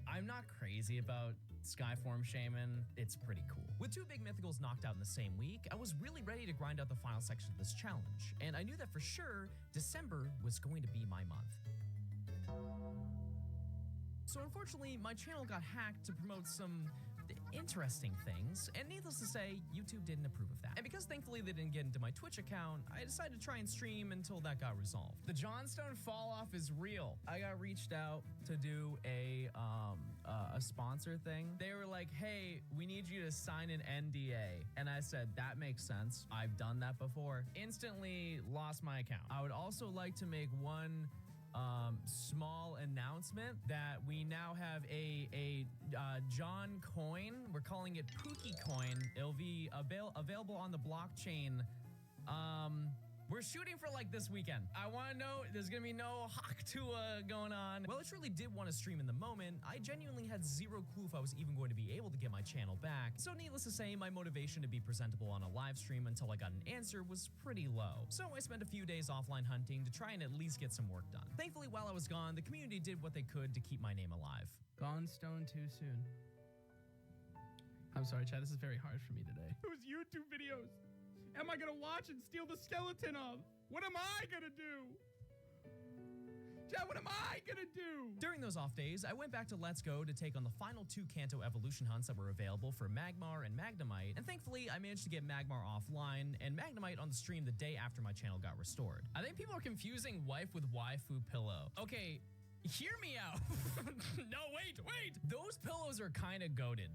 I'm not crazy about Skyform Shaman. It's pretty cool. With 2 big mythicals knocked out in the same week, I was really ready to grind out the final section of this challenge, and I knew that for sure December was going to be my month. So unfortunately, my channel got hacked to promote some interesting things, and needless to say, YouTube didn't approve of that. And because thankfully they didn't get into my Twitch account, I decided to try and stream until that got resolved. The Johnstone fall off is real. I got reached out to do a sponsor thing. They were like, hey, we need you to sign an NDA. And I said, that makes sense. I've done that before. Instantly lost my account. I would also like to make one small announcement that we now have a John coin. We're calling it Pookie Coin. It'll be available on the blockchain. We're shooting for like this weekend. I want to know there's gonna be no Haktua going on. Well, I truly did want to stream in the moment. I genuinely had 0 clue if I was even going to be able to get my channel back. So needless to say, my motivation to be presentable on a live stream until I got an answer was pretty low. So I spent a few days offline hunting to try and at least get some work done. Thankfully, while I was gone, the community did what they could to keep my name alive. Gone stone too soon. I'm sorry, Chad. This is very hard for me today. Whose YouTube videos am I gonna watch and steal the skeleton of? What am I gonna do? Chad, what am I gonna do? During those off days, I went back to Let's Go to take on the final 2 Kanto evolution hunts that were available for Magmar and Magnemite, and thankfully I managed to get Magmar offline and Magnemite on the stream the day after my channel got restored. I think people are confusing wife with waifu pillow. Okay, hear me out. No, wait. Those pillows are kind of goated.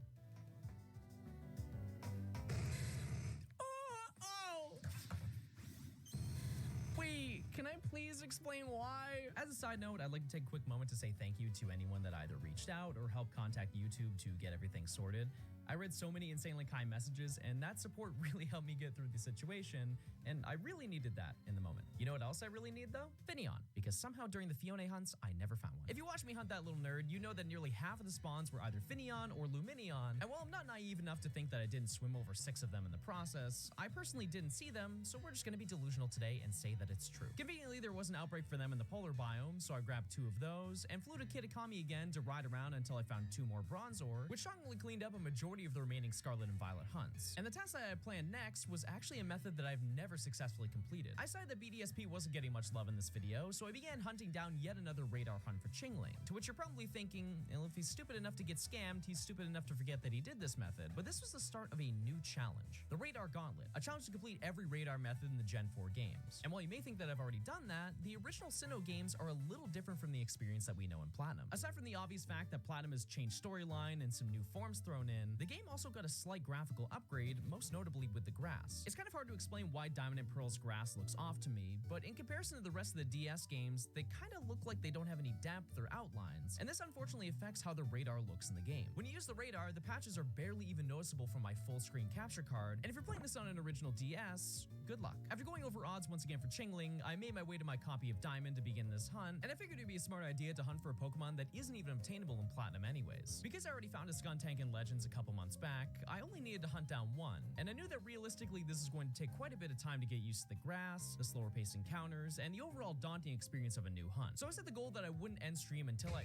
Wait, can I please explain why? As a side note, I'd like to take a quick moment to say thank you to anyone that either reached out or helped contact YouTube to get everything sorted. I read so many insanely kind messages, and that support really helped me get through the situation, and I really needed that in the moment. You know what else I really need though? Finneon, because somehow during the Fione hunts, I never found one. If you watch me hunt that little nerd, you know that nearly half of the spawns were either Finneon or Luminion, and while I'm not naive enough to think that I didn't swim over 6 of them in the process, I personally didn't see them, so we're just gonna be delusional today and say that it's true. Conveniently, there was an outbreak for them in the polar biome, so I grabbed 2 of those, and flew to Kitakami again to ride around until I found 2 more Bronzor, which shockingly cleaned up a majority of the remaining Scarlet and Violet hunts. And the task that I had planned next was actually a method that I've never successfully completed. I decided that BDSP wasn't getting much love in this video, so I began hunting down yet another radar hunt for Chingling, to which you're probably thinking, well, if he's stupid enough to get scammed, he's stupid enough to forget that he did this method. But this was the start of a new challenge, the Radar Gauntlet, a challenge to complete every radar method in the Gen 4 games. And while you may think that I've already done that, the original Sinnoh games are a little different from the experience that we know in Platinum. Aside from the obvious fact that Platinum has changed storyline and some new forms thrown in, the game also got a slight graphical upgrade, most notably with the grass. It's kind of hard to explain why Diamond and Pearl's grass looks off to me, but in comparison to the rest of the DS games, they kind of look like they don't have any depth or outlines, and this unfortunately affects how the radar looks in the game. When you use the radar, the patches are barely even noticeable from my full screen capture card, and if you're playing this on an original DS, good luck. After going over odds once again for Chingling, I made my way to my copy of Diamond to begin this hunt, and I figured it'd be a smart idea to hunt for a Pokemon that isn't even obtainable in Platinum anyways. Because I already found a Skuntank in Legends a couple months back, I only needed to hunt down 1, and I knew that realistically this is going to take quite a bit of time to get used to the grass, the slower paced encounters, and the overall daunting experience of a new hunt. So I set the goal that I wouldn't end stream until I...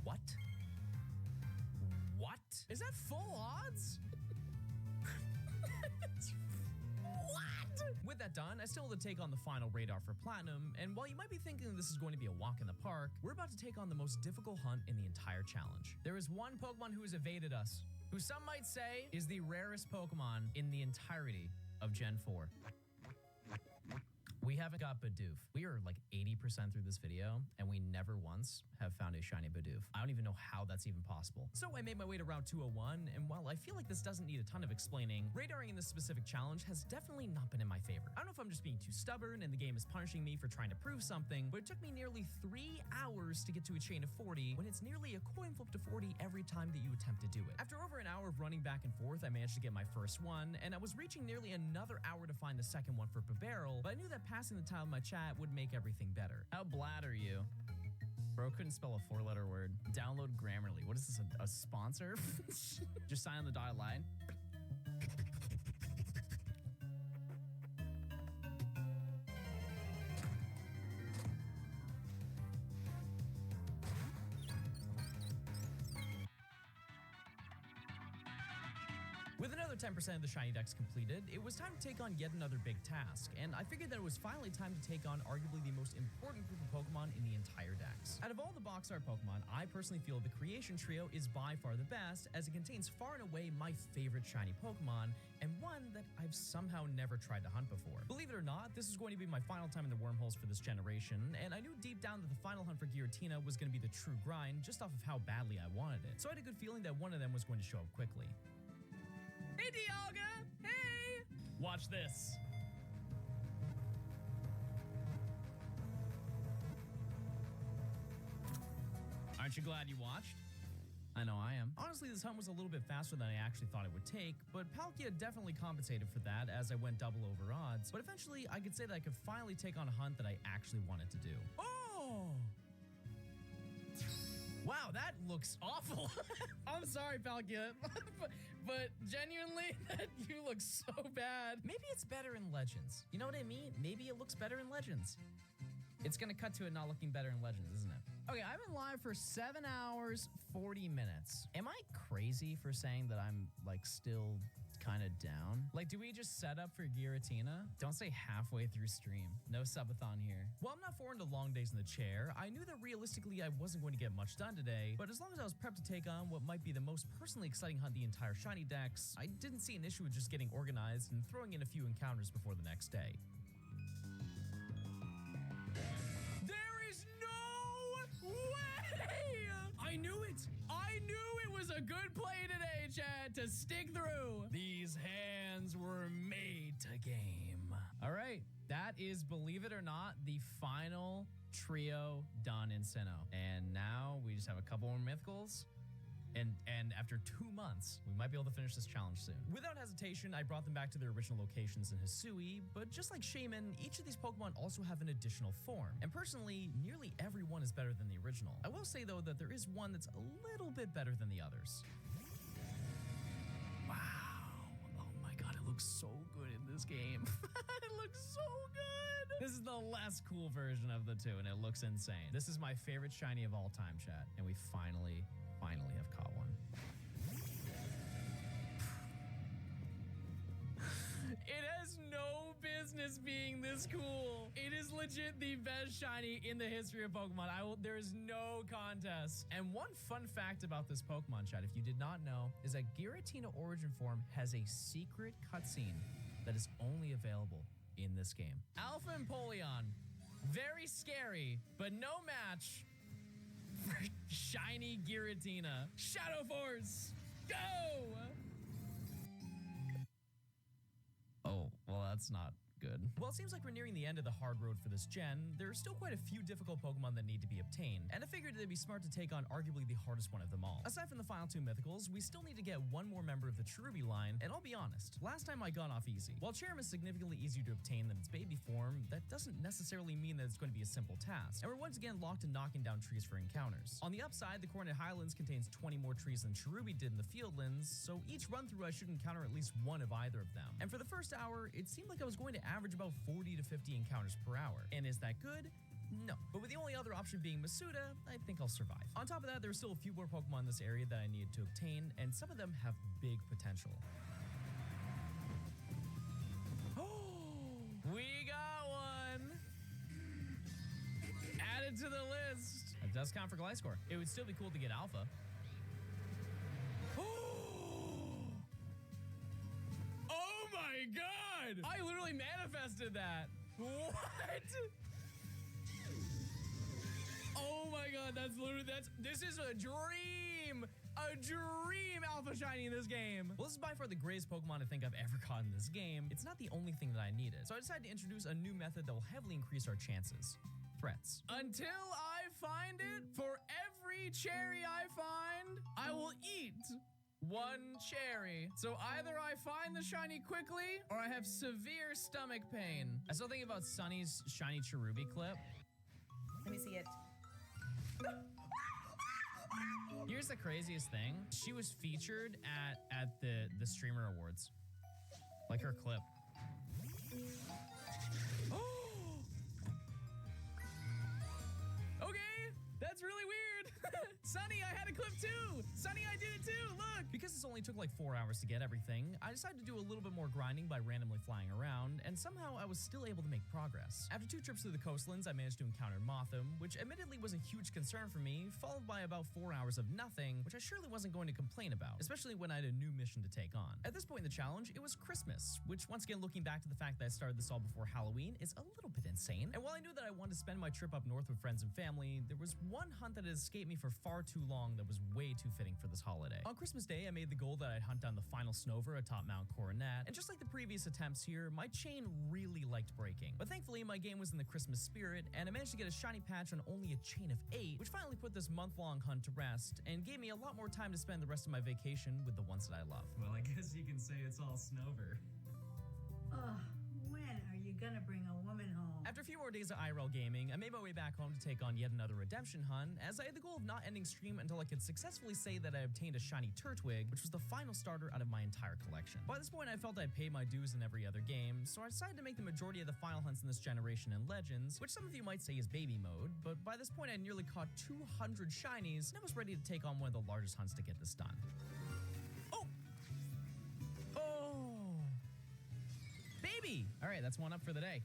What? What? Is that full odds? What? With that done, I still had to take on the final radar for Platinum, and while you might be thinking this is going to be a walk in the park, we're about to take on the most difficult hunt in the entire challenge. There is one Pokemon who has evaded us, who some might say is the rarest Pokemon in the entirety of Gen 4. We haven't got Bidoof. We are like 80% through this video, and we never once have found a shiny Bidoof. I don't even know how that's even possible. So I made my way to Route 201, and while I feel like this doesn't need a ton of explaining, radaring in this specific challenge has definitely not been in my favor. I don't know if I'm just being too stubborn and the game is punishing me for trying to prove something, but it took me nearly 3 hours to get to a chain of 40 when it's nearly a coin flip to 40 every time that you attempt to do it. After over an hour of running back and forth, I managed to get my first one, and I was reaching nearly another hour to find the second one for Bibarel, but I knew that passing the time in my chat would make everything better. How blat are you? Bro couldn't spell a 4-letter word. Download Grammarly. What is this, a sponsor? Just sign on the dotted line. With another 10% of the shiny decks completed, it was time to take on yet another big task, and I figured that it was finally time to take on arguably the most important group of Pokemon in the entire decks. Out of all the box art Pokemon, I personally feel the Creation Trio is by far the best, as it contains far and away my favorite shiny Pokemon, and one that I've somehow never tried to hunt before. Believe it or not, this is going to be my final time in the wormholes for this generation, and I knew deep down that the final hunt for Giratina was going to be the true grind, just off of how badly I wanted it. So I had a good feeling that one of them was going to show up quickly. Hey, Dialga! Hey! Watch this. Aren't you glad you watched? I know I am. Honestly, this hunt was a little bit faster than I actually thought it would take, but Palkia definitely compensated for that as I went double over odds. But eventually, I could say that I could finally take on a hunt that I actually wanted to do. Oh! Wow, that looks awful. I'm sorry, Palkia, but genuinely, you look so bad. Maybe it's better in Legends. You know what I mean? Maybe it looks better in Legends. It's gonna cut to it not looking better in Legends, isn't it? Okay, I've been live for 7 hours, 40 minutes. Am I crazy for saying that I'm, like, still kind of down? Like, do we just set up for Giratina? Don't say halfway through stream. No subathon here. Well, I'm not foreign to long days in the chair. I knew that realistically I wasn't going to get much done today, but as long as I was prepped to take on what might be the most personally exciting hunt in the entire shiny dex, I didn't see an issue with just getting organized and throwing in a few encounters before the next day. There is no way! I knew it! I knew it was a good play today, Chad, to stick through. These hands were made to game. All right, that is, believe it or not, the final trio done in Sinnoh. And now we just have a couple more mythicals. And after 2 months, we might be able to finish this challenge soon. Without hesitation, I brought them back to their original locations in Hisui, but just like Shaman, each of these Pokemon also have an additional form. And personally, nearly every one is better than the original. I will say though that there is one that's a little bit better than the others. Wow. Oh my god, it looks so good in this game. It looks so good. This is the less cool version of the two, and it looks insane. This is my favorite shiny of all time, chat, and we finally have caught one. It has no business being this cool. It is legit the best shiny in the history of Pokemon. There is no contest. And one fun fact about this Pokemon, chat, if you did not know, is that Giratina Origin Form has a secret cutscene that is only available in this game. Alpha Empoleon, very scary, but no match for shiny Giratina. Shadow Force, go! Oh, well, that's not good. Well, it seems like we're nearing the end of the hard road for this gen. There are still quite a few difficult Pokemon that need to be obtained, and I figured it'd be smart to take on arguably the hardest one of them all. Aside from the final 2 mythicals, we still need to get one more member of the Cherubi line, and I'll be honest, last time I got off easy. While Cherrim is significantly easier to obtain than its baby form, that doesn't necessarily mean that it's going to be a simple task, and we're once again locked in knocking down trees for encounters. On the upside, the Coronet Highlands contains 20 more trees than Cherubi did in the Fieldlands, so each run-through I should encounter at least one of either of them. And for the first hour, it seemed like I was going to average about 40 to 50 encounters per hour. And is that good? No. But with the only other option being Masuda, I think I'll survive. On top of that, there are still a few more Pokemon in this area that I needed to obtain, and some of them have big potential. Oh, we got one! Added to the list. That does count for Gliscor. It would still be cool to get Alpha. Oh my god! I literally manifested that. What? Oh my god, this is a dream! A dream Alpha Shiny in this game. Well, this is by far the greatest Pokemon I think I've ever caught in this game. It's not the only thing that I needed. So I decided to introduce a new method that will heavily increase our chances. Threats. Until I find it, for every cherry I find, I will eat 1 cherry. So either I find the shiny quickly or I have severe stomach pain. I still think about Sunny's shiny Cherubi clip. Let me see it. Here's the craziest thing. She was featured at the Streamer Awards. Like her clip. Okay, that's really weird. Sunny, I had a clip too. Sunny, I did it too. Look. Because this only took like 4 hours to get everything, I decided to do a little bit more grinding by randomly flying around, and somehow I was still able to make progress. After 2 trips through the coastlands, I managed to encounter Mothim, which admittedly was a huge concern for me, followed by about 4 hours of nothing, which I surely wasn't going to complain about, especially when I had a new mission to take on. At this point in the challenge, it was Christmas, which once again, looking back to the fact that I started this all before Halloween, is a little bit insane. And while I knew that I wanted to spend my trip up north with friends and family, there was one hunt that had escaped me for far too long that was way too fitting for this holiday. On Christmas Day, I made the goal that I'd hunt down the final Snover atop Mount Coronet, and just like the previous attempts here, my chain really liked breaking. But thankfully, my game was in the Christmas spirit, and I managed to get a shiny patch on only a chain of 8, which finally put this month-long hunt to rest, and gave me a lot more time to spend the rest of my vacation with the ones that I love. Well, I guess you can say it's all Snover. Ugh, when are you gonna bring a woman home? After a few more days of IRL gaming, I made my way back home to take on yet another redemption hunt, as I had the goal of not ending stream until I could successfully say that I obtained a shiny Turtwig, which was the final starter out of my entire collection. By this point, I felt I'd paid my dues in every other game, so I decided to make the majority of the final hunts in this generation in Legends, which some of you might say is baby mode, but by this point I nearly caught 200 shinies, and I was ready to take on one of the largest hunts to get this done. Oh! Baby! Alright, that's one up for the day.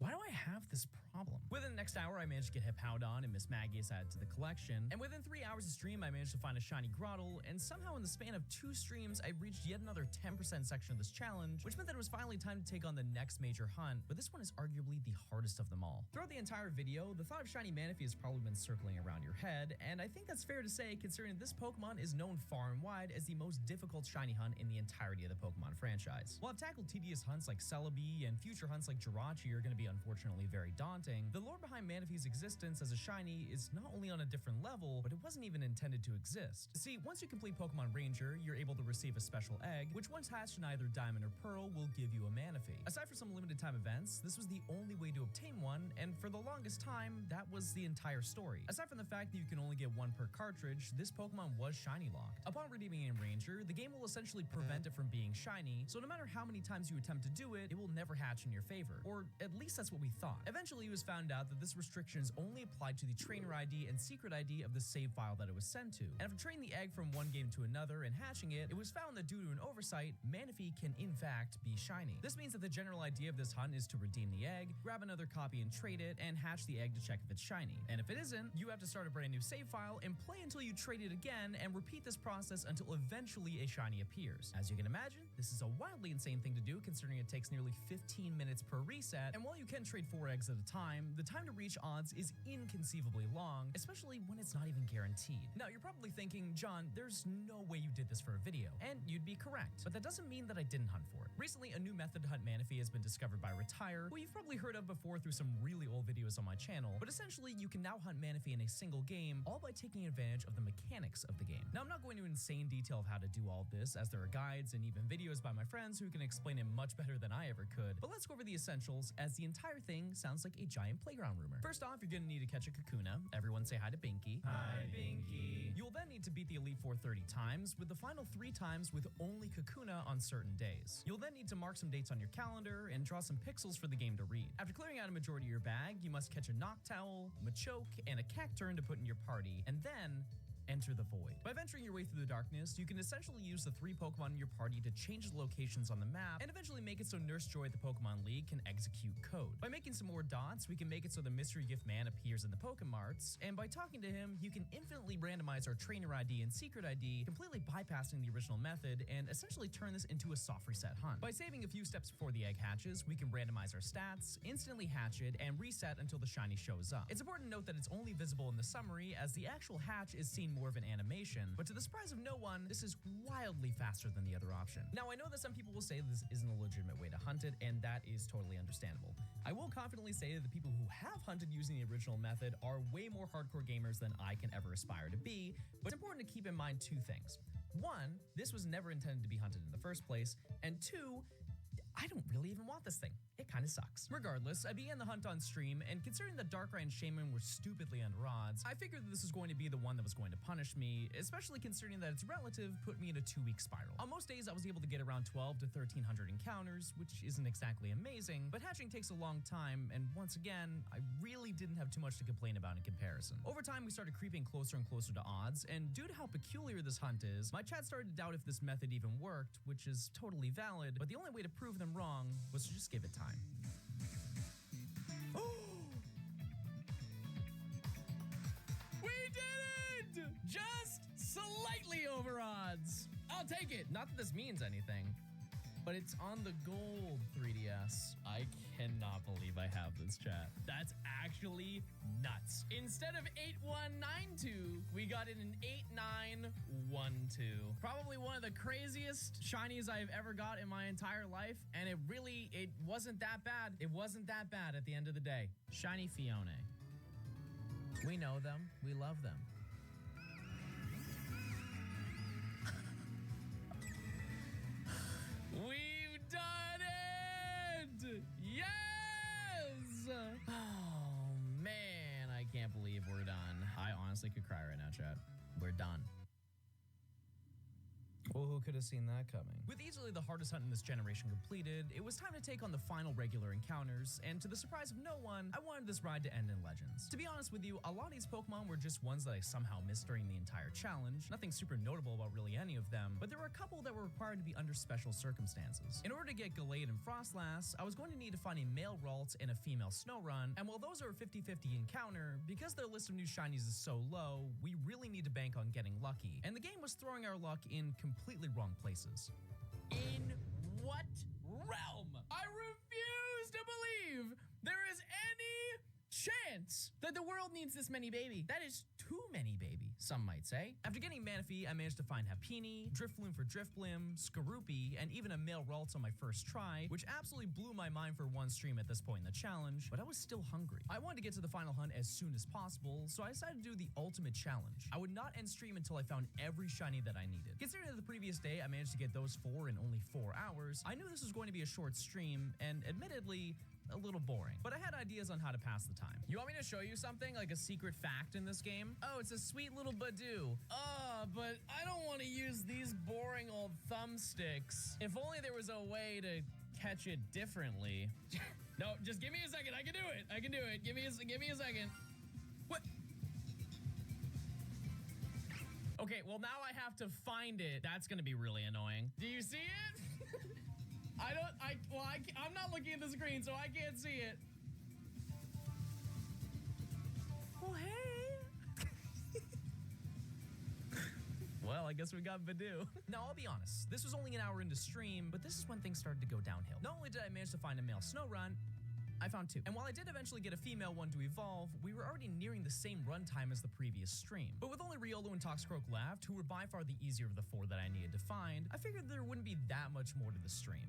Why do I have this problem? Within the next hour, I managed to get Hippowdon and Miss Magius added to the collection, and within 3 hours of stream, I managed to find a shiny Grottle, and somehow in the span of 2 streams, I reached yet another 10% section of this challenge, which meant that it was finally time to take on the next major hunt, but this one is arguably the hardest of them all. Throughout the entire video, the thought of shiny Manaphy has probably been circling around your head, and I think that's fair to say considering this Pokemon is known far and wide as the most difficult shiny hunt in the entirety of the Pokemon franchise. While I've tackled tedious hunts like Celebi and future hunts like Jirachi are going to be unfortunately very daunting, the lore behind Manaphy's existence as a shiny is not only on a different level, but it wasn't even intended to exist. See, once you complete Pokemon Ranger, you're able to receive a special egg, which once hatched in either Diamond or Pearl will give you a Manaphy. Aside from some limited time events, this was the only way to obtain one, and for the longest time, that was the entire story. Aside from the fact that you can only get one per cartridge, this Pokemon was shiny locked. Upon redeeming in Ranger, the game will essentially prevent it from being shiny, so no matter how many times you attempt to do it, it will never hatch in your favor. Or at least that's what we thought. Eventually, it was found out that this restriction is only applied to the trainer ID and secret ID of the save file that it was sent to. And after training the egg from one game to another and hatching it, it was found that due to an oversight, Manaphy can in fact be shiny. This means that the general idea of this hunt is to redeem the egg, grab another copy and trade it, and hatch the egg to check if it's shiny. And if it isn't, you have to start a brand new save file and play until you trade it again and repeat this process until eventually a shiny appears. As you can imagine, this is a wildly insane thing to do considering it takes nearly 15 minutes per reset, and while you can trade 4 eggs at a time, the time to reach odds is inconceivably long, especially when it's not even guaranteed. Now, you're probably thinking, John, there's no way you did this for a video, and you'd be correct, but that doesn't mean that I didn't hunt for it. Recently, a new method to hunt Manaphy has been discovered by Retire, who you've probably heard of before through some really old videos on my channel, but essentially, you can now hunt Manaphy in a single game, all by taking advantage of the mechanics of the game. Now, I'm not going into insane detail of how to do all of this, as there are guides and even videos by my friends who can explain it much better than I ever could, but let's go over the essentials, as the entire thing sounds like a giant playground rumor. First off, you're gonna need to catch a Kakuna. Everyone say hi to Binky. Hi, Binky. You'll then need to beat the Elite Four 30 times, with the final 3 times with only Kakuna on certain days. You'll then need to mark some dates on your calendar and draw some pixels for the game to read. After clearing out a majority of your bag, you must catch a Noctowl, Machoke, and a Cacturne to put in your party, and then enter the void. By venturing your way through the darkness, you can essentially use the 3 Pokemon in your party to change the locations on the map and eventually make it so Nurse Joy at the Pokemon League can execute code. By making some more dots, we can make it so the mystery gift man appears in the Pokemarts, and by talking to him, you can infinitely randomize our trainer ID and secret ID, completely bypassing the original method and essentially turn this into a soft reset hunt. By saving a few steps before the egg hatches, we can randomize our stats, instantly hatch it, and reset until the shiny shows up. It's important to note that it's only visible in the summary, as the actual hatch is seen more of an animation, but to the surprise of no one, this is wildly faster than the other option. Now, I know that some people will say this isn't a legitimate way to hunt it, and that is totally understandable. I will confidently say that the people who have hunted using the original method are way more hardcore gamers than I can ever aspire to be, but it's important to keep in mind 2 things. 1, this was never intended to be hunted in the first place, and 2, I don't really even want this thing. It kind of sucks. Regardless, I began the hunt on stream, and considering that Darkrai and Shaman were stupidly under odds, I figured that this was going to be the one that was going to punish me, especially considering that its relative put me in a 2-week spiral. On most days, I was able to get around 12 to 1300 encounters, which isn't exactly amazing, but hatching takes a long time, and once again, I really didn't have too much to complain about in comparison. Over time, we started creeping closer and closer to odds, and due to how peculiar this hunt is, my chat started to doubt if this method even worked, which is totally valid, but the only way to prove them wrong was to just give it time. We did it! Just slightly over odds. I'll take it. Not that this means anything, but it's on the gold 3DS. I cannot believe I have this, chat. That's actually nuts. Instead of 8192, we got it in 8912. Probably one of the craziest shinies I've ever got in my entire life, and it wasn't that bad. It wasn't that bad at the end of the day. Shiny Fiona. We know them. We love them. We've done it! Yes! Pizza. Oh, man, I can't believe we're done. I honestly could cry right now, chat. We're done. Well, who could have seen that coming? With easily the hardest hunt in this generation completed, it was time to take on the final regular encounters, and to the surprise of no one, I wanted this ride to end in Legends. To be honest with you, a lot of these Pokemon were just ones that I somehow missed during the entire challenge. Nothing super notable about really any of them, but there were a couple that were required to be under special circumstances. In order to get Gallade and Frostlass, I was going to need to find a male Ralt and a female Snorunt, and while those are a 50-50 encounter, because their list of new shinies is so low, we really need to bank on getting lucky. And the game was throwing our luck in completely wrong places. In what realm? I refuse to believe there is any chance that the world needs this many baby. That is too many baby, some might say. After getting Manaphy, I managed to find Happiny, Drifloon for Drifblim, Skorupi, and even a male Ralts on my first try, which absolutely blew my mind for one stream at this point in the challenge, but I was still hungry. I wanted to get to the final hunt as soon as possible, so I decided to do the ultimate challenge. I would not end stream until I found every shiny that I needed. Considering that the previous day I managed to get those 4 in only 4 hours, I knew this was going to be a short stream, and admittedly, a little boring, but I had ideas on how to pass the time. You want me to show you something, like a secret fact in this game? Oh, it's a sweet little Badoo. But I don't want to use these boring old thumbsticks. If only there was a way to catch it differently. No, just give me a second. I can do it. I can do it. Give me a second. What? Okay, well now I have to find it. That's gonna be really annoying. Do you see it? I'm not looking at the screen, so I can't see it. Well, hey. Well, I guess we got Badoo. Now, I'll be honest, this was only an hour into stream, but this is when things started to go downhill. Not only did I manage to find a male Snorunt, I found 2. And while I did eventually get a female one to evolve, we were already nearing the same runtime as the previous stream. But with only Riolu and Toxicroak left, who were by far the easier of the 4 that I needed to find, I figured there wouldn't be that much more to the stream.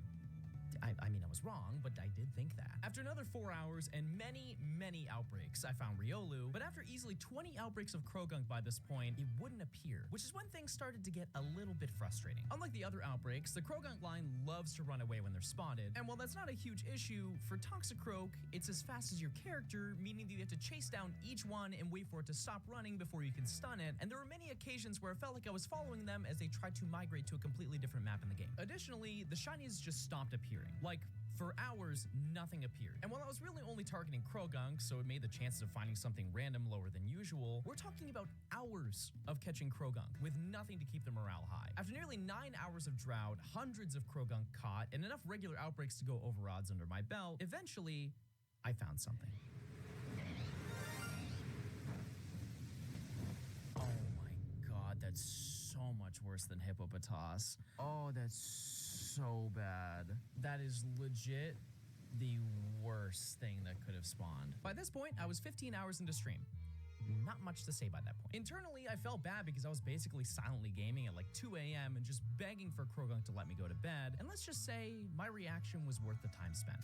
I mean, I was wrong, but I did think that. After another 4 hours and many, many outbreaks, I found Riolu, but after easily 20 outbreaks of Krogunk by this point, it wouldn't appear, which is when things started to get a little bit frustrating. Unlike the other outbreaks, the Krogunk line loves to run away when they're spotted, and while that's not a huge issue, for Toxicroak, it's as fast as your character, meaning that you have to chase down each one and wait for it to stop running before you can stun it, and there were many occasions where I felt like I was following them as they tried to migrate to a completely different map in the game. Additionally, the shinies just stopped appearing. Like, for hours, nothing appeared. And while I was really only targeting Krogunk, so it made the chances of finding something random lower than usual, we're talking about hours of catching Krogunk with nothing to keep the morale high. After nearly 9 hours of drought, hundreds of Krogunk caught, and enough regular outbreaks to go over odds under my belt, eventually, I found something. Oh my god, that's so much worse than Hippopotas. Oh, that's so bad. That is legit the worst thing that could have spawned. By this point, I was 15 hours into stream. Not much to say by that point. Internally, I felt bad because I was basically silently gaming at like 2 a.m. and just begging for Krogunk to let me go to bed. And let's just say my reaction was worth the time spent.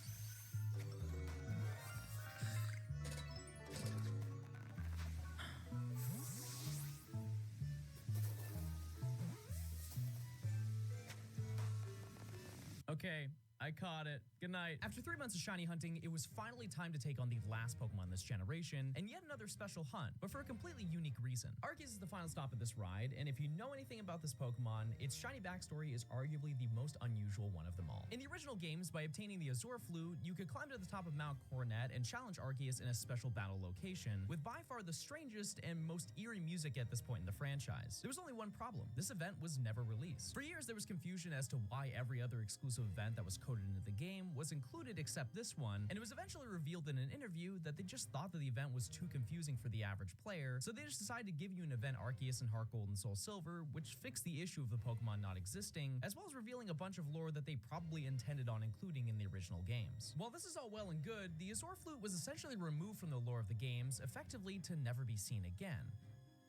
Okay, I caught it. Good night. After 3 months of shiny hunting, it was finally time to take on the last Pokemon this generation, and yet another special hunt, but for a completely unique reason. Arceus is the final stop of this ride, and if you know anything about this Pokemon, its shiny backstory is arguably the most unusual one of them all. In the original games, by obtaining the Azure Flute, you could climb to the top of Mount Coronet and challenge Arceus in a special battle location, with by far the strangest and most eerie music at this point in the franchise. There was only one problem. This event was never released. For years, there was confusion as to why every other exclusive event that was coded into the game was included except this one, and it was eventually revealed in an interview that they just thought that the event was too confusing for the average player, so they just decided to give you an event Arceus and Heart Gold and Soul Silver, which fixed the issue of the Pokemon not existing, as well as revealing a bunch of lore that they probably intended on including in the original games. While this is all well and good, the Azure Flute was essentially removed from the lore of the games, effectively to never be seen again.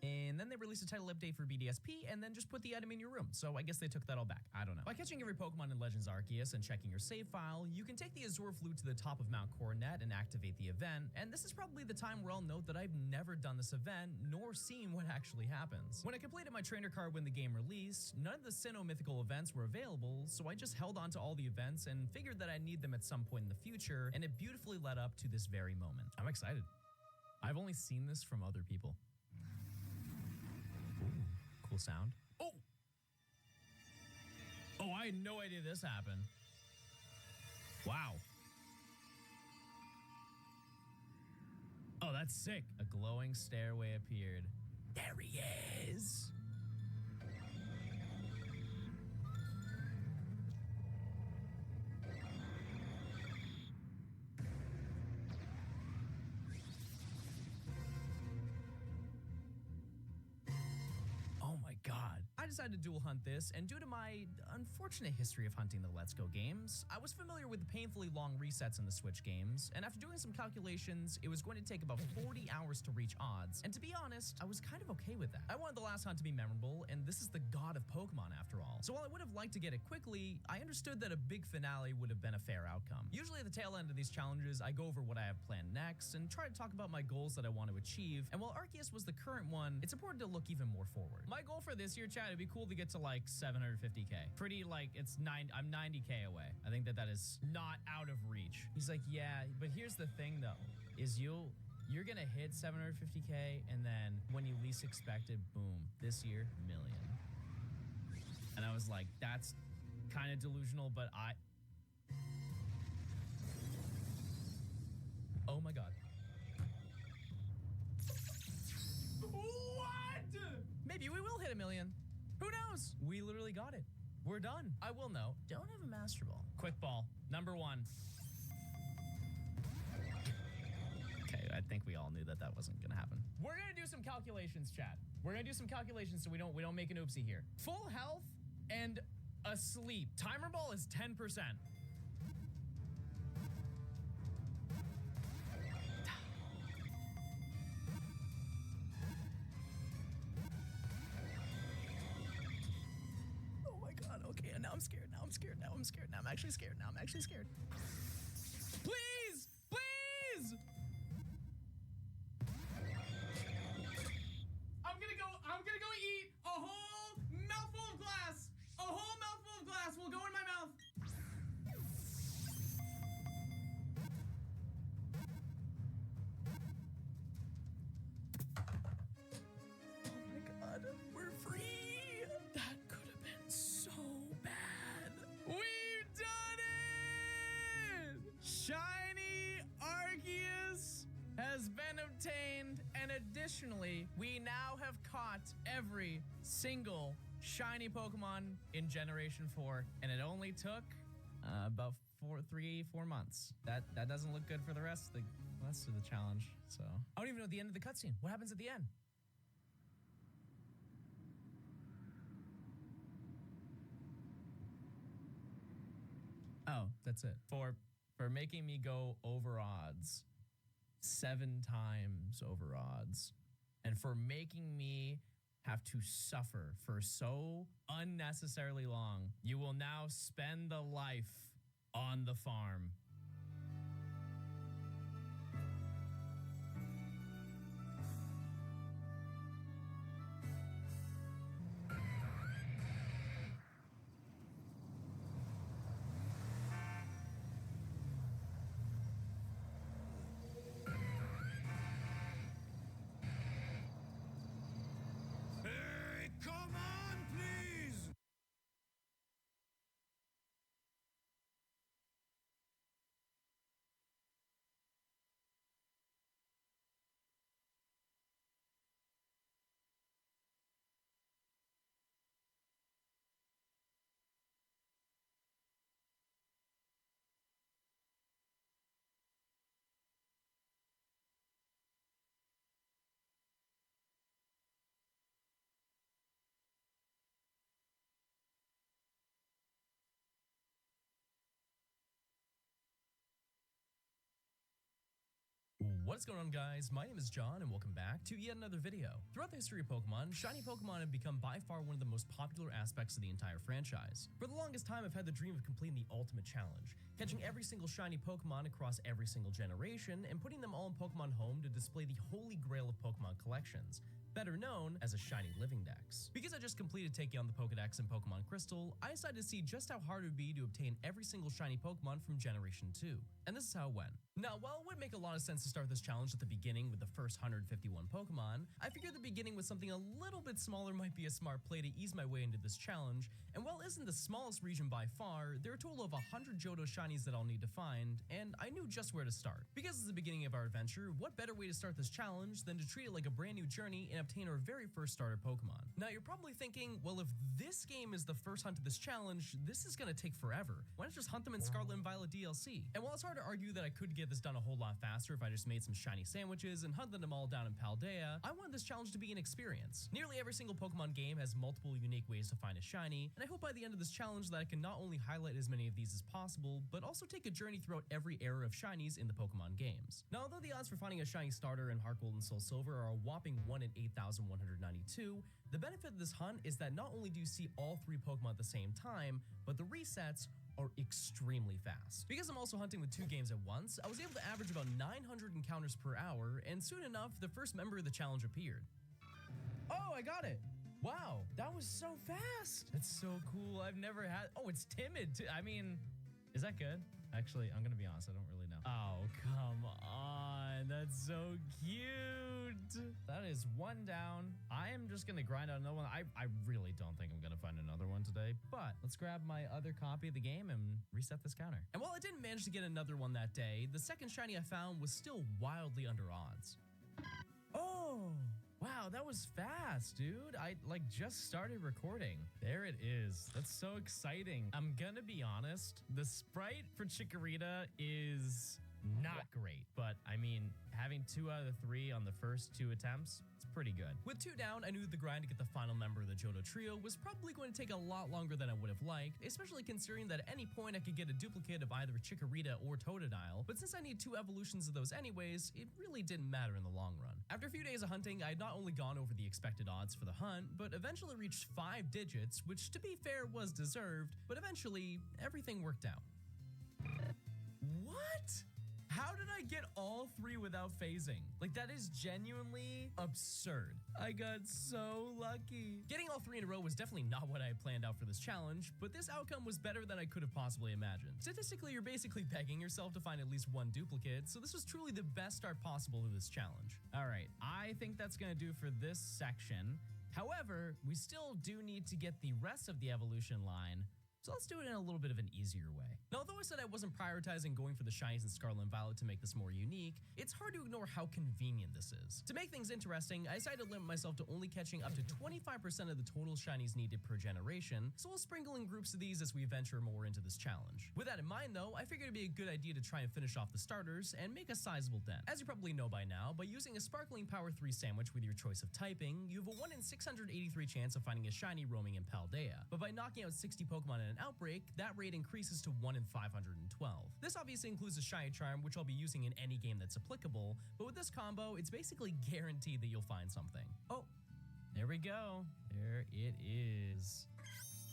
And then they released a title update for BDSP and then just put the item in your room. So I guess they took that all back. I don't know. By catching every Pokemon in Legends Arceus and checking your save file, you can take the Azure Flute to the top of Mount Coronet and activate the event. And this is probably the time where I'll note that I've never done this event nor seen what actually happens. When I completed my trainer card when the game released, none of the Sinnoh mythical events were available, so I just held on to all the events and figured that I'd need them at some point in the future, and it beautifully led up to this very moment. I'm excited. I've only seen this from other people. Ooh, cool sound. Oh! Oh, I had no idea this happened. Wow. Oh, that's sick. A glowing stairway appeared. There he is. Oh my god. I decided to dual hunt this, and due to my unfortunate history of hunting the Let's Go games, I was familiar with the painfully long resets in the Switch games, and after doing some calculations, it was going to take about 40 hours to reach odds, and to be honest, I was kind of okay with that. I wanted the last hunt to be memorable, and this is the god of Pokemon after all. So while I would have liked to get it quickly, I understood that a big finale would have been a fair outcome. Usually at the tail end of these challenges, I go over what I have planned next, and try to talk about my goals that I want to achieve, and while Arceus was the current one, it's important to look even more forward. My goal for this year, chat, it'd be cool to get to like 750k. Pretty like I'm 90k away. I think that is not out of reach. He's like, yeah, but here's the thing though, is you're gonna hit 750k, and then when you least expect it, boom, this year, million. And I was like, that's kind of delusional, but oh my god. What? Maybe we will hit 1 million. Who knows? We literally got it. We're done. I will know. Don't have a Master Ball. Quick Ball, number 1. Okay, I think we all knew that wasn't gonna happen. We're gonna do some calculations, chat. We're gonna do some calculations so we don't make an oopsie here. Full health and asleep. Timer Ball is 10%. Okay, and now I'm scared. Now I'm scared. Now I'm scared. Now I'm actually scared. Now I'm actually scared. Please! Please! I'm gonna go eat a whole mouthful of glass. A whole mouthful of glass will go in my mouth. Oh my god, we're free. That could have been so bad. We've done it! Shiny Arceus has been obtained, and additionally, we now have caught every single shiny Pokemon in Generation 4, and it only took about 4 months. That doesn't look good for the rest of the challenge. So I don't even know the end of the cutscene. What happens at the end? Oh, that's it. For making me go over odds, 7 times over odds, and for making me have to suffer for so unnecessarily long, you will now spend the life on the farm. What is going on, guys? My name is John and welcome back to yet another video. Throughout the history of Pokemon, shiny Pokemon have become by far one of the most popular aspects of the entire franchise. For the longest time, I've had the dream of completing the ultimate challenge, catching every single shiny Pokemon across every single generation and putting them all in Pokemon Home to display the holy grail of Pokemon collections, better known as a shiny living dex. Because I just completed taking on the Pokedex in Pokemon Crystal, I decided to see just how hard it would be to obtain every single shiny Pokemon from Generation 2. And this is how it went. Now, while it would make a lot of sense to start this challenge at the beginning with the first 151 Pokemon, I figured the beginning with something a little bit smaller might be a smart play to ease my way into this challenge, and while it isn't the smallest region by far, there are a total of 100 Johto shinies that I'll need to find, and I knew just where to start. Because it's the beginning of our adventure, what better way to start this challenge than to treat it like a brand new journey and obtain our very first starter Pokemon. Now, you're probably thinking, well, if this game is the first hunt of this challenge, this is gonna take forever. Why not just hunt them in Scarlet and Violet DLC? And while it's hard to argue that I could get this done a whole lot faster if I just made some shiny sandwiches and hunted them all down in Paldea, I wanted this challenge to be an experience. Nearly every single Pokemon game has multiple unique ways to find a shiny, and I hope by the end of this challenge that I can not only highlight as many of these as possible, but also take a journey throughout every era of shinies in the Pokemon games. Now, although the odds for finding a shiny starter in Heart Gold and Soul Silver are a whopping 1 in 8,192, the benefit of this hunt is that not only do you see all 3 Pokemon at the same time, but the resets are extremely fast. Because I'm also hunting with 2 games at once, I was able to average about 900 encounters per hour, and soon enough, the first member of the challenge appeared. Oh, I got it! Wow, that was so fast! That's so cool. I've never had... Oh, it's timid too. I mean, is that good? Actually, I'm gonna be honest, I don't really know. Oh, come on. That's so cute. That is 1 down. I am just gonna grind out another one. I really don't think I'm gonna find another one today, but let's grab my other copy of the game and reset this counter. And while I didn't manage to get another one that day, the second shiny I found was still wildly under odds. Oh! Wow, that was fast, dude. I just started recording. There it is. That's so exciting. I'm gonna be honest, the sprite for Chikorita is not great, but I mean, having 2 out of the 3 on the first 2 attempts, it's pretty good. With 2 down, I knew the grind to get the final member of the Johto trio was probably going to take a lot longer than I would have liked, especially considering that at any point I could get a duplicate of either Chikorita or Totodile, but since I need 2 evolutions of those anyways, it really didn't matter in the long run. After a few days of hunting, I had not only gone over the expected odds for the hunt, but eventually reached 5 digits, which to be fair was deserved, but eventually everything worked out. What? How did I get all 3 without phasing? Like, that is genuinely absurd. I got so lucky. Getting all 3 in a row was definitely not what I had planned out for this challenge, but this outcome was better than I could have possibly imagined. Statistically, you're basically begging yourself to find at least 1 duplicate, so this was truly the best start possible to this challenge. All right, I think that's gonna do for this section. However, we still do need to get the rest of the evolution line, so let's do it in a little bit of an easier way. Now, although I said I wasn't prioritizing going for the shinies in Scarlet and Violet to make this more unique, it's hard to ignore how convenient this is. To make things interesting, I decided to limit myself to only catching up to 25% of the total shinies needed per generation, so we'll sprinkle in groups of these as we venture more into this challenge. With that in mind though, I figured it'd be a good idea to try and finish off the starters and make a sizable dent. As you probably know by now, by using a Sparkling Power 3 sandwich with your choice of typing, you have a 1 in 683 chance of finding a shiny roaming in Paldea, but by knocking out 60 Pokemon in an outbreak, that rate increases to 1 in 512. This obviously includes a Shiny Charm, which I'll be using in any game that's applicable, but with this combo, it's basically guaranteed that you'll find something. Oh, there we go. There it is.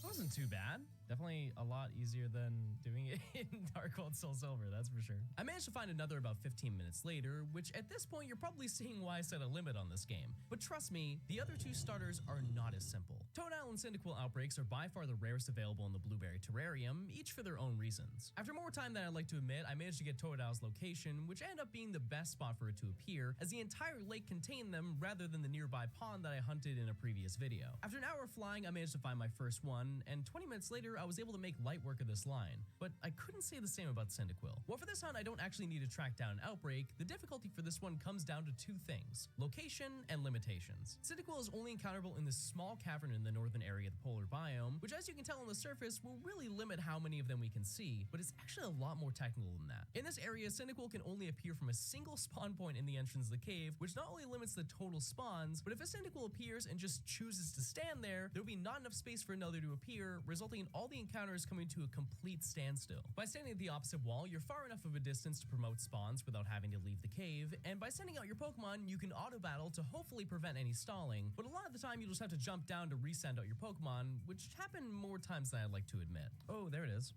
That wasn't too bad. Definitely a lot easier than doing it in Dark Gold Soul Silver, that's for sure. I managed to find another about 15 minutes later, which at this point you're probably seeing why I set a limit on this game. But trust me, the other 2 starters are not as simple. Totodile and Cyndaquil outbreaks are by far the rarest available in the Blueberry Terrarium, each for their own reasons. After more time than I'd like to admit, I managed to get Totodile's location, which ended up being the best spot for it to appear, as the entire lake contained them rather than the nearby pond that I hunted in a previous video. After an hour of flying, I managed to find my first one, and 20 minutes later, I was able to make light work of this line, but I couldn't say the same about Cyndaquil. Well, for this hunt, I don't actually need to track down an outbreak. The difficulty for this one comes down to 2 things: location and limitations. Cyndaquil is only encounterable in this small cavern in the northern area of the polar biome, which, as you can tell on the surface, will really limit how many of them we can see, but it's actually a lot more technical than that. In this area, Cyndaquil can only appear from a single spawn point in the entrance of the cave, which not only limits the total spawns, but if a Cyndaquil appears and just chooses to stand there, there'll be not enough space for another to appear, resulting in all all the encounters coming to a complete standstill. By standing at the opposite wall, you're far enough of a distance to promote spawns without having to leave the cave, and by sending out your Pokemon, you can auto-battle to hopefully prevent any stalling, but a lot of the time you just have to jump down to resend out your Pokemon, which happen more times than I'd like to admit. Oh, there it is.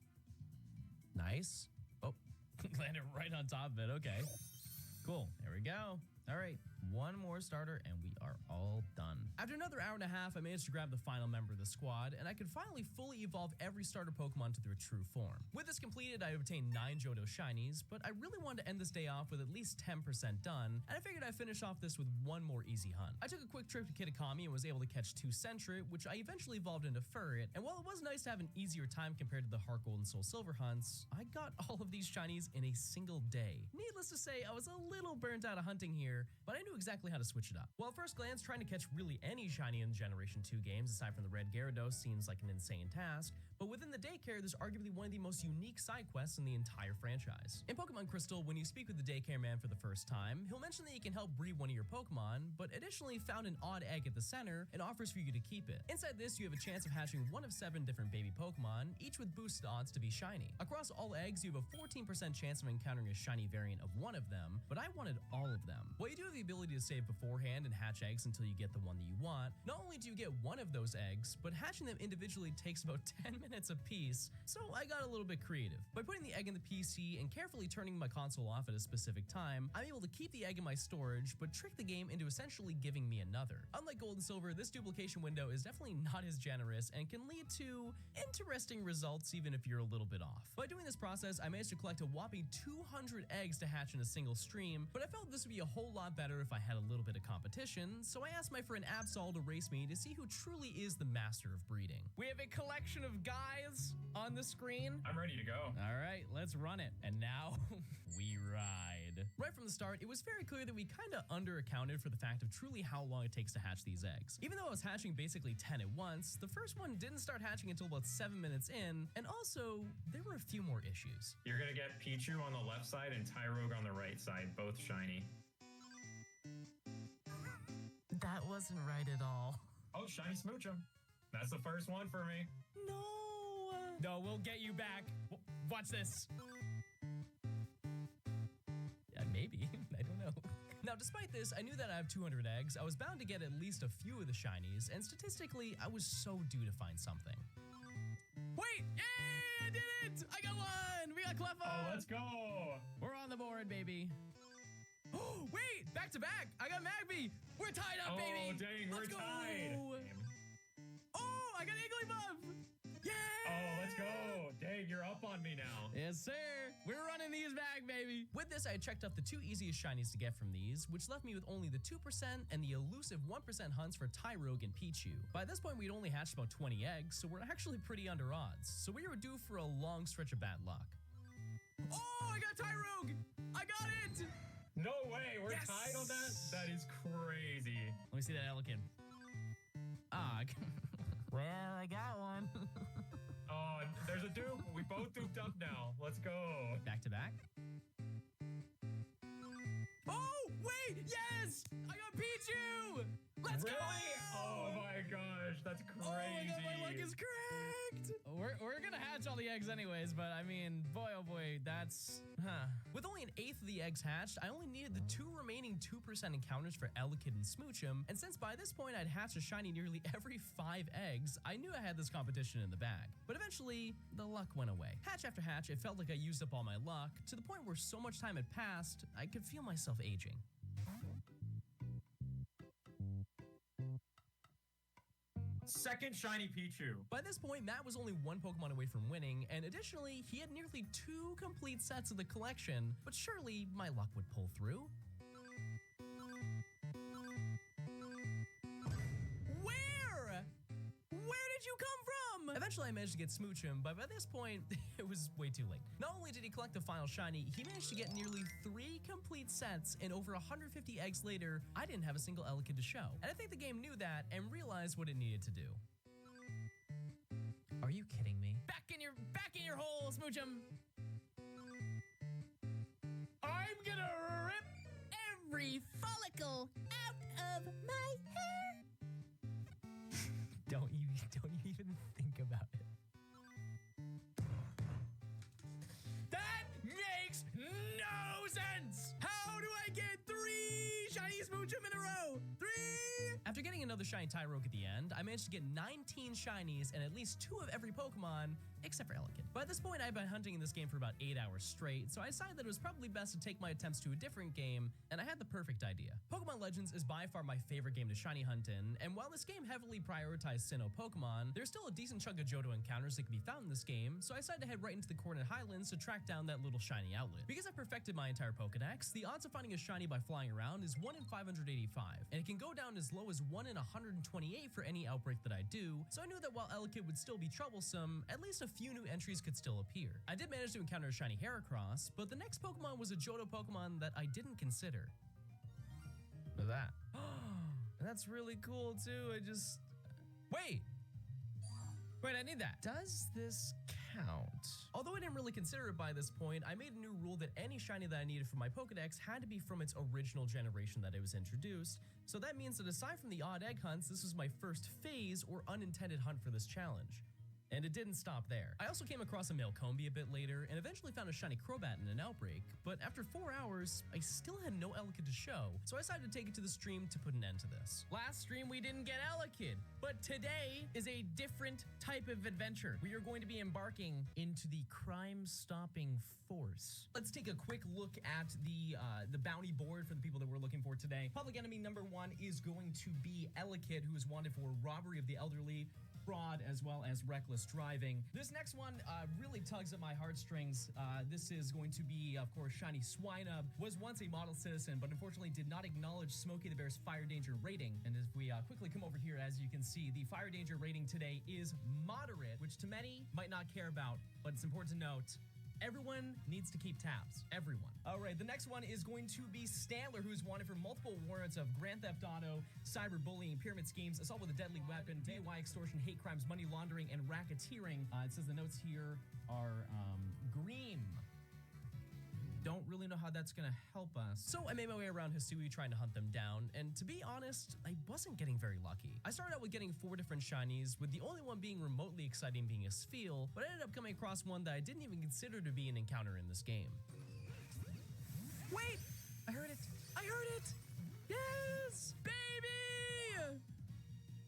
Nice. Oh, landed right on top of it, okay. Cool, there we go. All right, one more starter and we are all done. After another hour and a half, I managed to grab the final member of the squad, and I could finally fully evolve every starter Pokemon to their true form. With this completed, I obtained 9 Johto Shinies, but I really wanted to end this day off with at least 10% done, and I figured I'd finish off this with one more easy hunt. I took a quick trip to Kitakami and was able to catch 2 Sentret, which I eventually evolved into Furret, and while it was nice to have an easier time compared to the Heart Gold and Soul Silver hunts, I got all of these Shinies in a single day. Needless to say, I was a little burnt out of hunting here, but I knew exactly how to switch it up. Well, at first glance, trying to catch really any shiny in Generation 2 games, aside from the Red Gyarados, seems like an insane task, but within the daycare, there's arguably one of the most unique side quests in the entire franchise. In Pokemon Crystal, when you speak with the daycare man for the first time, he'll mention that you can help breed one of your Pokemon, but additionally found an odd egg at the center and offers for you to keep it. Inside this, you have a chance of hatching one of 7 different baby Pokemon, each with boosted odds to be shiny. Across all eggs, you have a 14% chance of encountering a shiny variant of one of them, but I wanted all of them. While you do have the ability to save beforehand and hatch eggs until you get the one that you want, not only do you get one of those eggs, but hatching them individually takes about 10 minutes apiece, so I got a little bit creative. By putting the egg in the PC and carefully turning my console off at a specific time, I'm able to keep the egg in my storage, but trick the game into essentially giving me another. Unlike Gold and Silver, this duplication window is definitely not as generous and can lead to interesting results even if you're a little bit off. By doing this process, I managed to collect a whopping 200 eggs to hatch in a single stream, but I felt this would be a whole lot better if I had a little bit of competition, so I asked my friend Absol to race me to see who truly is the master of breeding. We have a collection of guys on the screen. I'm ready to go. All right, let's run it. And now we ride. Right from the start, it was very clear that we kind of underaccounted for the fact of truly how long it takes to hatch these eggs. Even though I was hatching basically 10 at once, the first one didn't start hatching until about 7 minutes in, and also there were a few more issues. You're gonna get Pichu on the left side and Tyrogue on the right side, both shiny. That wasn't right at all. Oh, shiny Smoochum. That's the first one for me. No, we'll get you back. Watch this. Maybe. I don't know. Now, despite this, I knew that I have 200 eggs. I was bound to get at least a few of the shinies, and statistically, I was so due to find something. Wait! Yay! I did it! I got one! We got Cleffa! Oh, let's go! We're on the board, baby. Oh, wait! Back to back! I got Magby! We're tied up, baby! Oh, dang, we're tied! Oh, I got Igglybuff! Yay! Oh, let's go! Dang, you're up on me now. Yes, sir. We're running these back, baby. With this, I had checked off the 2 easiest shinies to get from these, which left me with only the 2% and the elusive 1% hunts for Tyrogue and Pichu. By this point, we'd only hatched about 20 eggs, so we're actually pretty under odds. So we were due for a long stretch of bad luck. Oh, I got Tyrogue! I got it! No way, we're tied on that? That is crazy. Let me see that Elekid. Ah, well, I got one. Oh, there's a dupe. We both duped up now. Let's go. Back to back. Oh, wait, yes! I got Pichu! Let's go! Oh my gosh, that's crazy. Oh my god, my luck is correct! We're gonna hatch all the eggs anyways, but I mean, boy oh boy, that's... With only an eighth of the eggs hatched, I only needed the 2 remaining 2% encounters for Elekid and Smoochum, and since by this point I'd hatched a shiny nearly every 5 eggs, I knew I had this competition in the bag. But eventually, the luck went away. Hatch after hatch, it felt like I used up all my luck, to the point where so much time had passed, I could feel myself aging. Second shiny Pichu. By this point, Matt was only 1 Pokemon away from winning, and additionally, he had nearly 2 complete sets of the collection, but surely my luck would pull through. Where did you come from? Eventually I managed to get Smoochum, but by this point, it was way too late. Not only did he collect the final shiny, he managed to get nearly 3 complete sets, and over 150 eggs later, I didn't have a single Elekid to show. And I think the game knew that and realized what it needed to do. Are you kidding me? Back in your hole, Smoochum! I'm gonna rip every follicle out of my hair! Don't you even think about it. sense! How do I get 3 shiny Smoochum in a row? 3! After getting another shiny Tyrogue at the end, I managed to get 19 shinies and at least 2 of every Pokemon, except for Elekid. By this point, I'd been hunting in this game for about 8 hours straight, so I decided that it was probably best to take my attempts to a different game, and I had the perfect idea. Pokemon Legends is by far my favorite game to shiny hunt in, and while this game heavily prioritized Sinnoh Pokemon, there's still a decent chunk of Johto encounters that can be found in this game, so I decided to head right into the Coordinate Highlands to track down that little shiny outlet. Because I perfected my entire Pokedex, the odds of finding a shiny by flying around is 1 in 585, and it can go down as low as 1 in 128 for any outbreak that I do, so I knew that while Elekid would still be troublesome, at least a few new entries could still appear. I did manage to encounter a shiny Heracross, but the next Pokemon was a Johto Pokemon that I didn't consider. Look at that. That's really cool too. Wait, I need that. Does this count? Although I didn't really consider it by this point, I made a new rule that any shiny that I needed for my Pokedex had to be from its original generation that it was introduced. So that means that aside from the odd egg hunts, this was my first phase or unintended hunt for this challenge. And it didn't stop there. I also came across a Malcombi a bit later and eventually found a shiny Crobat in an outbreak, but after 4 hours, I still had no Elekid to show, so I decided to take it to the stream to put an end to this. Last stream we didn't get Elekid, but today is a different type of adventure. We are going to be embarking into the crime-stopping force. Let's take a quick look at the bounty board for the people that we're looking for today. Public enemy number 1 is going to be Elekid, who is wanted for robbery of the elderly, fraud, as well as reckless driving. This next one really tugs at my heartstrings. This is going to be, of course, Shiny Swinub. Was once a model citizen, but unfortunately did not acknowledge Smokey the Bear's fire danger rating. And if we quickly come over here, as you can see, the fire danger rating today is moderate, which to many might not care about, but it's important to note, everyone needs to keep tabs. Everyone. All right, the next one is going to be Stantler, who's wanted for multiple warrants of grand theft auto, cyberbullying, pyramid schemes, assault with a deadly weapon, DUI, extortion, hate crimes, money laundering, and racketeering. It says the notes here are green. Don't really know how that's gonna help us. So I made my way around Hisui trying to hunt them down, and to be honest, I wasn't getting very lucky. I started out with getting 4 different shinies, with the only one being remotely exciting being a Spheal, but I ended up coming across one that I didn't even consider to be an encounter in this game. Wait! I heard it! I heard it! Yes! Baby!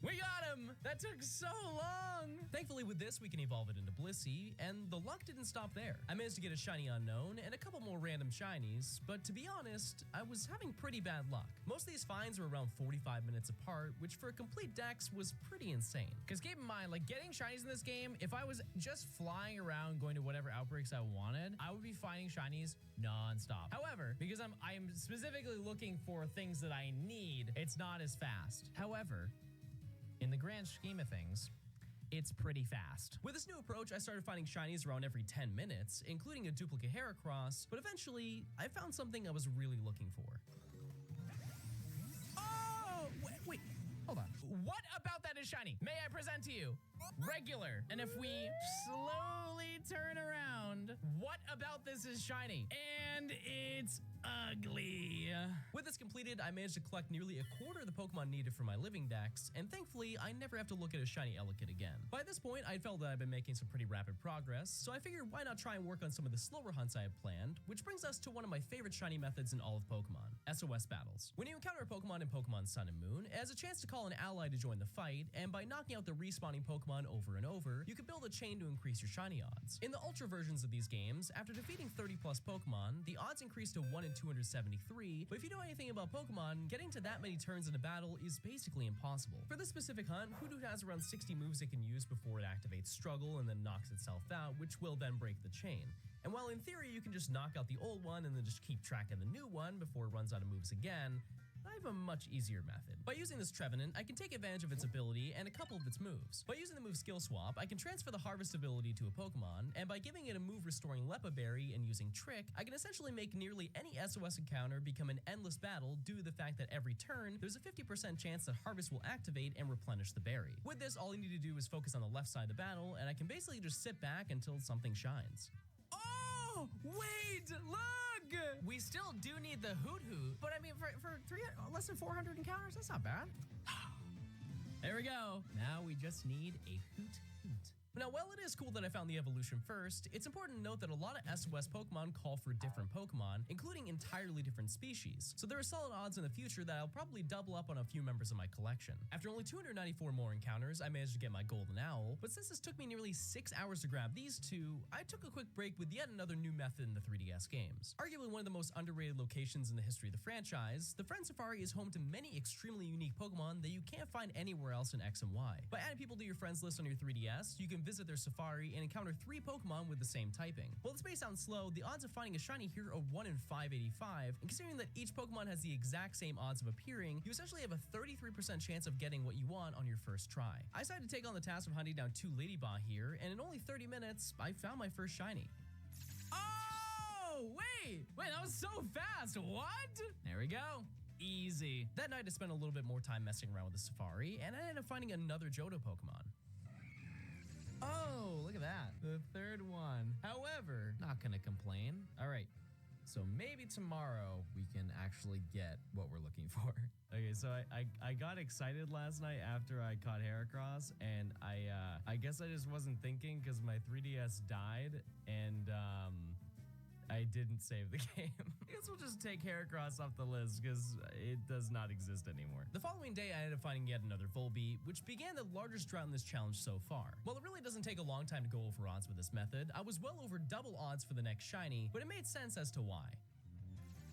We got him! That took so long! Thankfully with this, we can evolve it into Blissey, and the luck didn't stop there. I managed to get a shiny Unknown and a couple more random shinies, but to be honest, I was having pretty bad luck. Most of these finds were around 45 minutes apart, which for a complete dex was pretty insane. Because keep in mind, like getting shinies in this game, if I was just flying around going to whatever outbreaks I wanted, I would be finding shinies non-stop. However, because I'm specifically looking for things that I need, it's not as fast. However, in the grand scheme of things, it's pretty fast. With this new approach, I started finding shinies around every 10 minutes, including a duplicate Heracross, but eventually, I found something I was really looking for. Oh! Wait, hold on. What about that is shiny? May I present to you? Regular. And if we slowly turn around, what about this is shiny? And it's ugly. With this completed, I managed to collect nearly a quarter of the Pokemon needed for my living dex, and thankfully, I never have to look at a shiny Elekid again. By this point, I felt that I'd been making some pretty rapid progress, so I figured why not try and work on some of the slower hunts I had planned, which brings us to one of my favorite shiny methods in all of Pokemon, SOS battles. When you encounter a Pokemon in Pokemon Sun and Moon, it has a chance to call an ally to join the fight, and by knocking out the respawning Pokemon over and over, you can build a chain to increase your shiny odds. In the Ultra versions of these games, after defeating 30 plus Pokemon, the odds increase to 1 in 273, but if you know anything about Pokemon, getting to that many turns in a battle is basically impossible. For this specific hunt, Hoodoo has around 60 moves it can use before it activates Struggle and then knocks itself out, which will then break the chain. And while in theory you can just knock out the old one and then just keep track of the new one before it runs out of moves again, I have a much easier method. By using this Trevenant, I can take advantage of its ability and a couple of its moves. By using the move Skill Swap, I can transfer the Harvest ability to a Pokemon, and by giving it a move restoring Lepa Berry and using Trick, I can essentially make nearly any SOS encounter become an endless battle due to the fact that every turn, there's a 50% chance that Harvest will activate and replenish the berry. With this, all you need to do is focus on the left side of the battle, and I can basically just sit back until something shines. Oh, wait, look! We still do need the Hoot Hoot, but I mean, for less than 400 encounters, that's not bad. There we go. Now we just need a Hoot Hoot. Now, while it is cool that I found the evolution first, it's important to note that a lot of SOS Pokemon call for different Pokemon, including entirely different species. So there are solid odds in the future that I'll probably double up on a few members of my collection. After only 294 more encounters, I managed to get my Golden Owl, but since this took me nearly 6 hours to grab these two, I took a quick break with yet another new method in the 3DS games. Arguably one of the most underrated locations in the history of the franchise, the Friend Safari is home to many extremely unique Pokemon that you can't find anywhere else in X and Y. By adding people to your friends list on your 3DS, you can visit their safari and encounter 3 Pokemon with the same typing. While this may sound slow, the odds of finding a shiny here are 1 in 585, and considering that each Pokemon has the exact same odds of appearing, you essentially have a 33% chance of getting what you want on your first try. I decided to take on the task of hunting down 2 Ladybah here, and in only 30 minutes, I found my first shiny. Oh, wait, that was so fast, what? There we go. Easy. That night I spent a little bit more time messing around with the safari, and I ended up finding another Johto Pokemon. Oh, look at that. The third one. However, not gonna complain. All right, so maybe tomorrow we can actually get what we're looking for. Okay, so I got excited last night after I caught Heracross, and I guess I just wasn't thinking because my 3DS died, and I didn't save the game. I guess we'll just take Heracross off the list because it does not exist anymore. The following day, I ended up finding yet another Volbeat, which began the largest drought in this challenge so far. While it really doesn't take a long time to go over odds with this method, I was well over double odds for the next shiny, but it made sense as to why.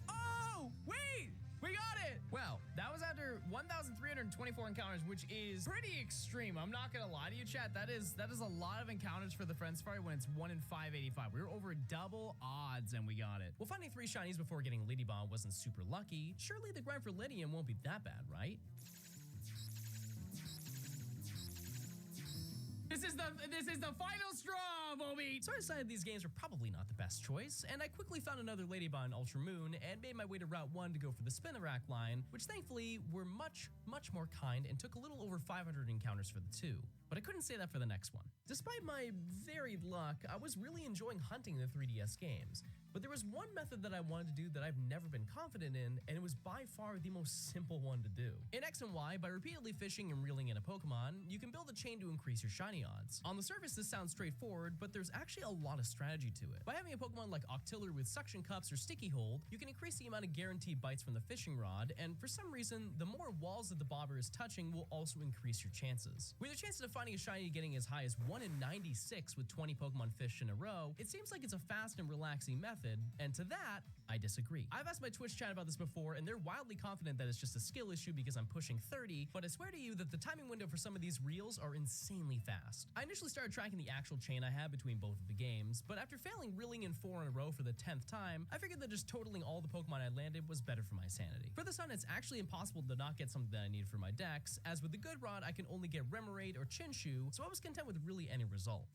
Oh, wait! We got it! Well, that was after 1,324 encounters, which is pretty extreme. I'm not gonna lie to you, chat. That is a lot of encounters for the Friend Safari when it's 1 in 585. We were over double odds and we got it. Well, finding 3 shinies before getting Ladybah wasn't super lucky. Surely the grind for Lydium won't be that bad, right? This is the final straw, Volbeat! So I decided these games were probably not the best choice, and I quickly found another Ladybah in Ultra Moon and made my way to Route 1 to go for the Spinarak line, which thankfully were much more kind and took a little over 500 encounters for the 2. But I couldn't say that for the next one. Despite my varied luck, I was really enjoying hunting the 3DS games. But there was one method that I wanted to do that I've never been confident in, and it was by far the most simple one to do. In X and Y, by repeatedly fishing and reeling in a Pokemon, you can build a chain to increase your shiny odds. On the surface, this sounds straightforward, but there's actually a lot of strategy to it. By having a Pokemon like Octillery with suction cups or sticky hold, you can increase the amount of guaranteed bites from the fishing rod, and for some reason, the more walls that the bobber is touching will also increase your chances. With your chances of finding a shiny getting as high as 1 in 96 with 20 Pokemon fished in a row, it seems like it's a fast and relaxing method, and to that, I disagree. I've asked my Twitch chat about this before, and they're wildly confident that it's just a skill issue because I'm pushing 30, but I swear to you that the timing window for some of these reels are insanely fast. I initially started tracking the actual chain I had between both of the games, but after failing reeling in 4 in a row for the 10th time, I figured that just totaling all the Pokemon I landed was better for my sanity. For this hunt, it's actually impossible to not get something that I need for my decks, as with the good rod, I can only get Remoraid or Chinchou, so I was content with really any result.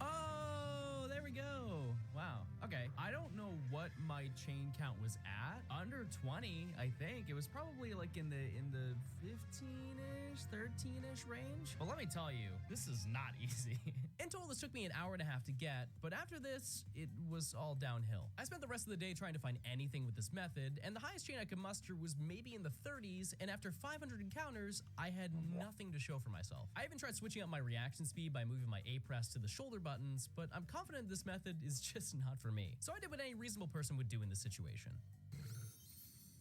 Oh, there we go. Wow. Okay. I don't know what my chain count was at. Under 20, I think. It was probably like in the 15-ish, 13-ish range. But let me tell you, this is not easy. In total, this took me an hour and a half to get, but after this, it was all downhill. I spent the rest of the day trying to find anything with this method, and the highest chain I could muster was maybe in the 30s, and after 500 encounters, I had nothing to show for myself. I even tried switching up my reaction speed by moving my A press to the shoulder buttons, but I'm confident this method is just not for me. So I did what any reasonable person would do in this situation.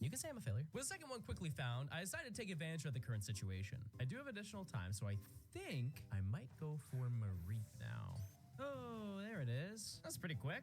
You can say I'm a failure. With the second one quickly found, I decided to take advantage of the current situation. I do have additional time, so I think I might go for Mareep now. Oh, there it is. That's pretty quick.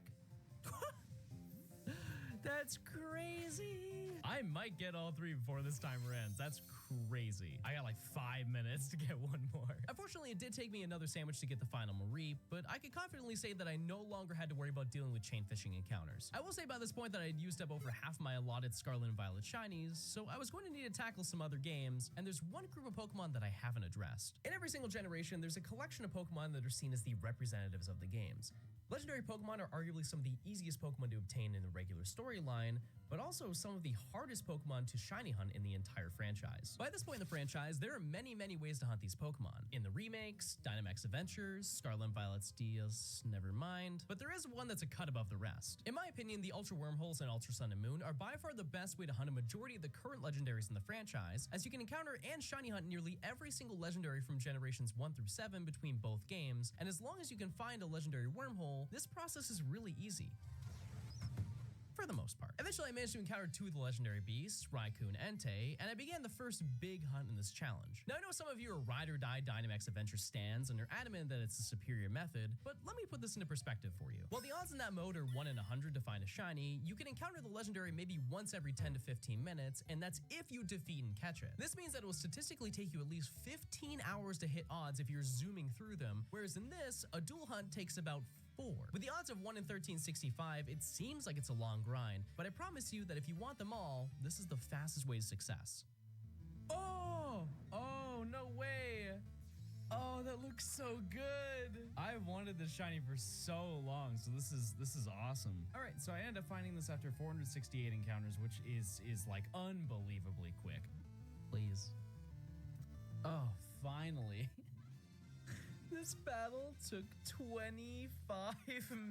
That's crazy. I might get all 3 before this timer ends. That's crazy. I got like 5 minutes to get one more. Unfortunately, it did take me another sandwich to get the final Mareep, but I could confidently say that I no longer had to worry about dealing with chain fishing encounters. I will say by this point that I had used up over half my allotted Scarlet and Violet shinies, so I was going to need to tackle some other games, and there's one group of Pokemon that I haven't addressed. In every single generation, there's a collection of Pokemon that are seen as the representatives of the games. Legendary Pokemon are arguably some of the easiest Pokemon to obtain in the regular storyline, but also some of the hardest Pokemon to shiny hunt in the entire franchise. By this point in the franchise, there are many ways to hunt these Pokemon. In the remakes, Dynamax Adventures, Scarlet and Violet Steels, never mind. But there is one that's a cut above the rest. In my opinion, the Ultra Wormholes and Ultra Sun and Moon are by far the best way to hunt a majority of the current legendaries in the franchise, as you can encounter and shiny hunt nearly every single legendary from generations 1 through 7 between both games, and as long as you can find a legendary wormhole, this process is really easy. For the most part. Eventually, I managed to encounter 2 of the legendary beasts, Raikou and Entei, and I began the first big hunt in this challenge. Now, I know some of you are ride or die Dynamax Adventure stands and are adamant that it's a superior method, but let me put this into perspective for you. While the odds in that mode are 1 in 100 to find a shiny, you can encounter the legendary maybe once every 10 to 15 minutes, and that's if you defeat and catch it. This means that it will statistically take you at least 15 hours to hit odds if you're zooming through them, whereas in this, a dual hunt takes about 4. With the odds of 1 in 1365, it seems like it's a long grind, but I promise you that if you want them all, this is the fastest way to success. Oh, no way. Oh, that looks so good. I've wanted this shiny for so long, so this is awesome. All right, so I ended up finding this after 468 encounters, which is like unbelievably quick. Please. Oh, finally. This battle took 25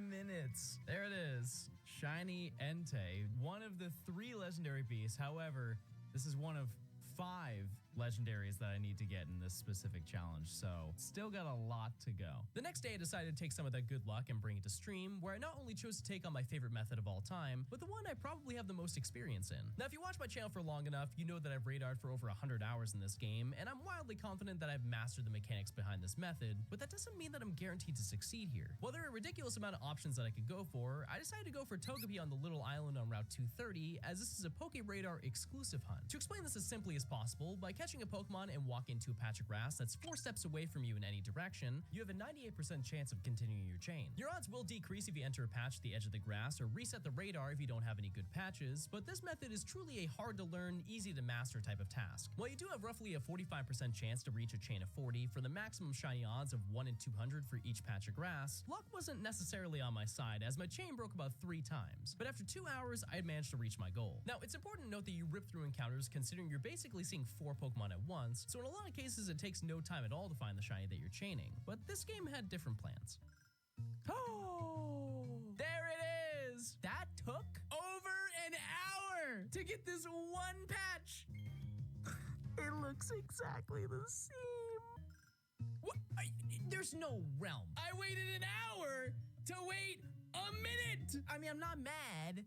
minutes. There it is. Shiny Entei, one of the 3 legendary beasts. However, this is one of 5 legendaries that I need to get in this specific challenge, so still got a lot to go. The next day, I decided to take some of that good luck and bring it to stream, where I not only chose to take on my favorite method of all time, but the one I probably have the most experience in. Now, if you watch my channel for long enough, you know that I've radared for over 100 hours in this game, and I'm wildly confident that I've mastered the mechanics behind this method, but that doesn't mean that I'm guaranteed to succeed here. While there are a ridiculous amount of options that I could go for, I decided to go for Togepi on the little island on Route 230, as this is a PokeRadar exclusive hunt. To explain this as simply as possible, by catching a Pokemon and walk into a patch of grass that's 4 steps away from you in any direction, you have a 98% chance of continuing your chain. Your odds will decrease if you enter a patch at the edge of the grass or reset the radar if you don't have any good patches, but this method is truly a hard to learn, easy to master type of task. While you do have roughly a 45% chance to reach a chain of 40 for the maximum shiny odds of 1 in 200 for each patch of grass, luck wasn't necessarily on my side as my chain broke about 3 times, but after 2 hours, I had managed to reach my goal. Now, it's important to note that you rip through encounters considering you're basically seeing 4 Pokemon at once, so in a lot of cases it takes no time at all to find the shiny that you're chaining. But this game had different plans. Oh, there it is! That took over an hour to get this one patch. It looks exactly the same. What? There's no realm. I waited an hour to wait a minute! I mean, I'm not mad,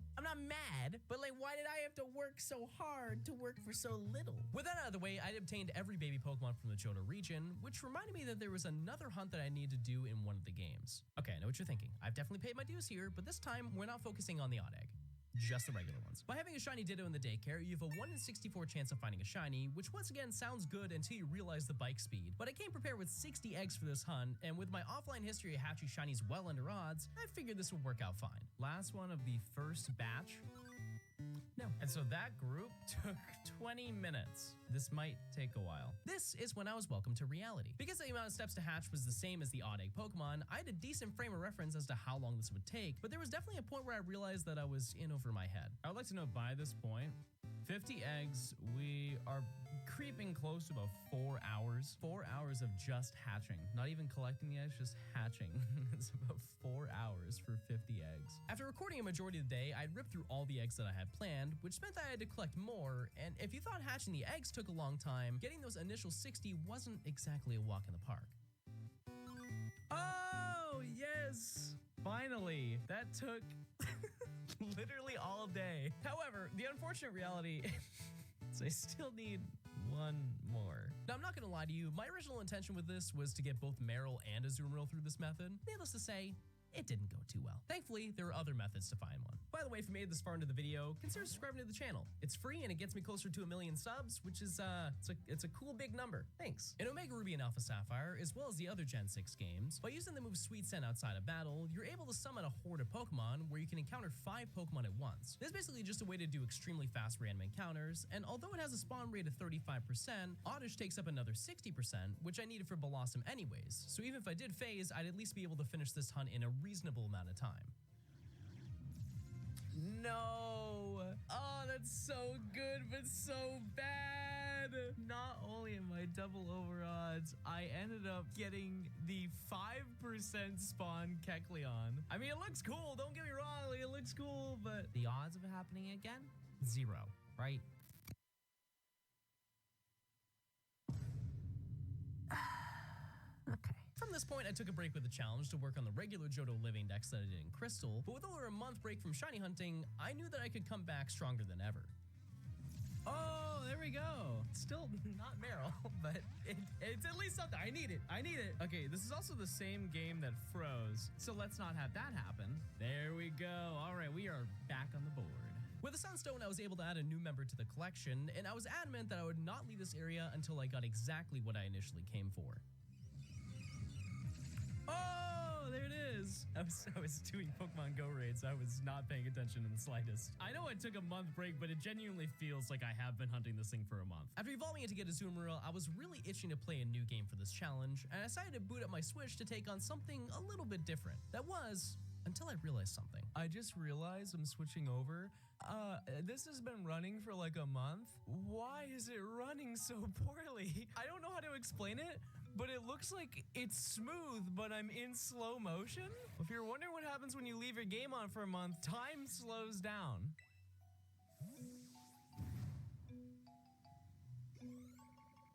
but like, why did I have to work so hard to work for so little? With that out of the way, I'd obtained every baby Pokemon from the Johto region, which reminded me that there was another hunt that I need to do in one of the games. Okay, I know what you're thinking. I've definitely paid my dues here, but this time, we're not focusing on the odd egg. Just the regular ones. By having a shiny Ditto in the daycare, you have a 1 in 64 chance of finding a shiny, which once again sounds good until you realize the bike speed. But I came prepared with 60 eggs for this hunt, and with my offline history of hatching shinies well under odds, I figured this would work out fine. Last one of the first batch? No. And so that group took 20 minutes. This might take a while. This is when I was welcomed to reality. Because the amount of steps to hatch was the same as the odd egg Pokemon, I had a decent frame of reference as to how long this would take, but there was definitely a point where I realized that I was in over my head. I would like to know by this point, 50 eggs, we are creeping close to about 4 hours. 4 hours of just hatching. Not even collecting the eggs, just hatching. It's about 4 hours for 50 eggs. After recording a majority of the day, I'd ripped through all the eggs that I had planned, which meant that I had to collect more, and if you thought hatching the eggs took a long time, getting those initial 60 wasn't exactly a walk in the park. Oh, yes! Finally! That took literally all day. However, the unfortunate reality is I still need one more. Now, I'm not gonna lie to you, my original intention with this was to get both Marill and Azumarill through this method. Needless to say, it didn't go too well. Thankfully, there are other methods to find one. By the way, if you made it this far into the video, consider subscribing to the channel. It's free and it gets me closer to 1 million subs, which is, it's a cool big number. Thanks. In Omega Ruby and Alpha Sapphire, as well as the other Gen 6 games, by using the move Sweet Scent outside of battle, you're able to summon a horde of Pokemon where you can encounter 5 Pokemon at once. This is basically just a way to do extremely fast random encounters, and although it has a spawn rate of 35%, Oddish takes up another 60%, which I needed for Blossom anyways. So even if I did phase, I'd at least be able to finish this hunt in a reasonable amount of time. No! Oh, that's so good, but so bad! Not only am I double over odds, I ended up getting the 5% spawn Kecleon. I mean, it looks cool, don't get me wrong, like, it looks cool, but the odds of it happening again? 0, right? Okay. From this point, I took a break with the challenge to work on the regular Johto Living Dex that I did in Crystal, but with over a month break from shiny hunting, I knew that I could come back stronger than ever. Oh, there we go. Still not Meryl, but it's at least something. I need it. I need it. Okay, this is also the same game that froze, so let's not have that happen. There we go. All right, we are back on the board. With the Sunstone, I was able to add a new member to the collection, and I was adamant that I would not leave this area until I got exactly what I initially came for. Oh, there it is. I was doing Pokemon Go raids. I was not paying attention in the slightest. I know I took a month break, but it genuinely feels like I have been hunting this thing for a month. After evolving it to get Azumarill, I was really itching to play a new game for this challenge, and I decided to boot up my Switch to take on something a little bit different. That was, until I realized something. I just realized I'm switching over. This has been running for like a month. Why is it running so poorly? I don't know how to explain it, but it looks like it's smooth, but I'm in slow motion. If you're wondering what happens when you leave your game on for a month, time slows down.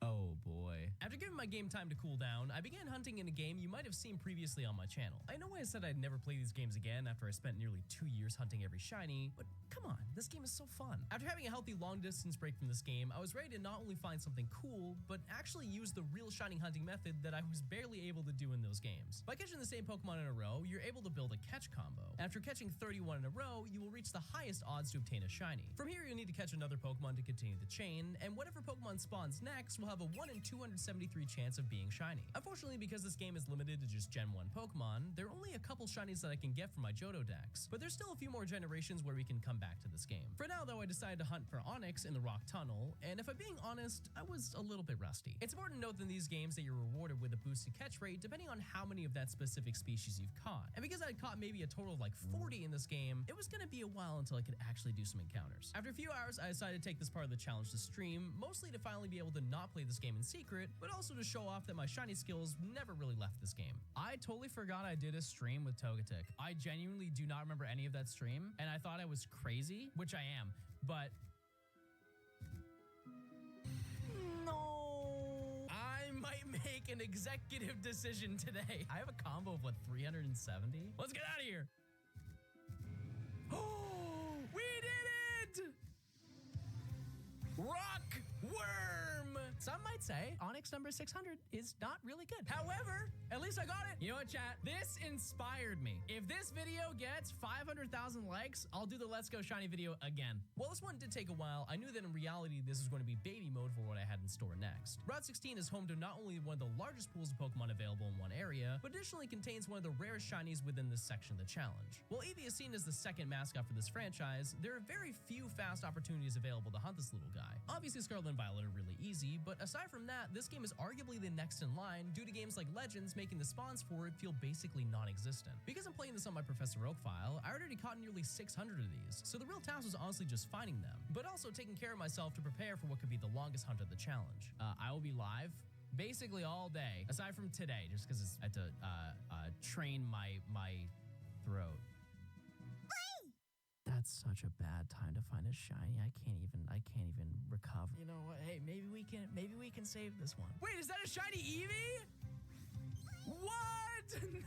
Oh boy. After giving my game time to cool down, I began hunting in a game you might have seen previously on my channel. I know I said I'd never play these games again after I spent nearly 2 years hunting every shiny, but come on, this game is so fun. After having a healthy long distance break from this game, I was ready to not only find something cool, but actually use the real shiny hunting method that I was barely able to do in those games. By catching the same Pokemon in a row, you're able to build a catch combo. After catching 31 in a row, you will reach the highest odds to obtain a shiny. From here, you'll need to catch another Pokemon to continue the chain, and whatever Pokemon spawns next will have a 1 in 273 chance of being shiny. Unfortunately, because this game is limited to just Gen 1 Pokemon, there are only a couple shinies that I can get from my Johto Dex, but there's still a few more generations where we can come back to this game. For now, though, I decided to hunt for Onix in the Rock Tunnel, and if I'm being honest, I was a little bit rusty. It's important to note in these games that you're rewarded with a boosted catch rate depending on how many of that specific species you've caught. And because I had caught maybe a total of like 40 in this game, it was gonna be a while until I could actually do some encounters. After a few hours, I decided to take this part of the challenge to stream, mostly to finally be able to not play this game in secret, but also to show off that my shiny skills never really left this game. I totally forgot I did a stream with Togetic. I genuinely do not remember any of that stream, and I thought I was crazy, which I am, but no, I might make an executive decision today. I have a combo of what, 370? Let's get out of here. Oh, we did it! Rock Worm! Some might say Onix number 600 is not really good. However, at least I got it. You know what, chat? This inspired me. If this video gets 500,000 likes, I'll do the Let's Go Shiny video again. While this one did take a while, I knew that in reality this was going to be baby mode for what I had in store next. Route 16 is home to not only one of the largest pools of Pokemon available in one area, but additionally contains one of the rarest shinies within this section of the challenge. While Eevee is seen as the second mascot for this franchise, there are very few fast opportunities available to hunt this little guy. Obviously, Scarlet and Violet are really easy, but aside from that, this game is arguably the next in line due to games like Legends making the spawns for it feel basically non-existent. Because I'm playing this on my Professor Oak file, I already caught nearly 600 of these, so the real task was honestly just finding them, but also taking care of myself to prepare for what could be the longest hunt of the challenge. I will be live basically all day, aside from today, just because I had to train my throat. That's such a bad time to find a shiny. I can't even recover. You know what? Hey, maybe we can save this one. Wait, is that a shiny Eevee? What?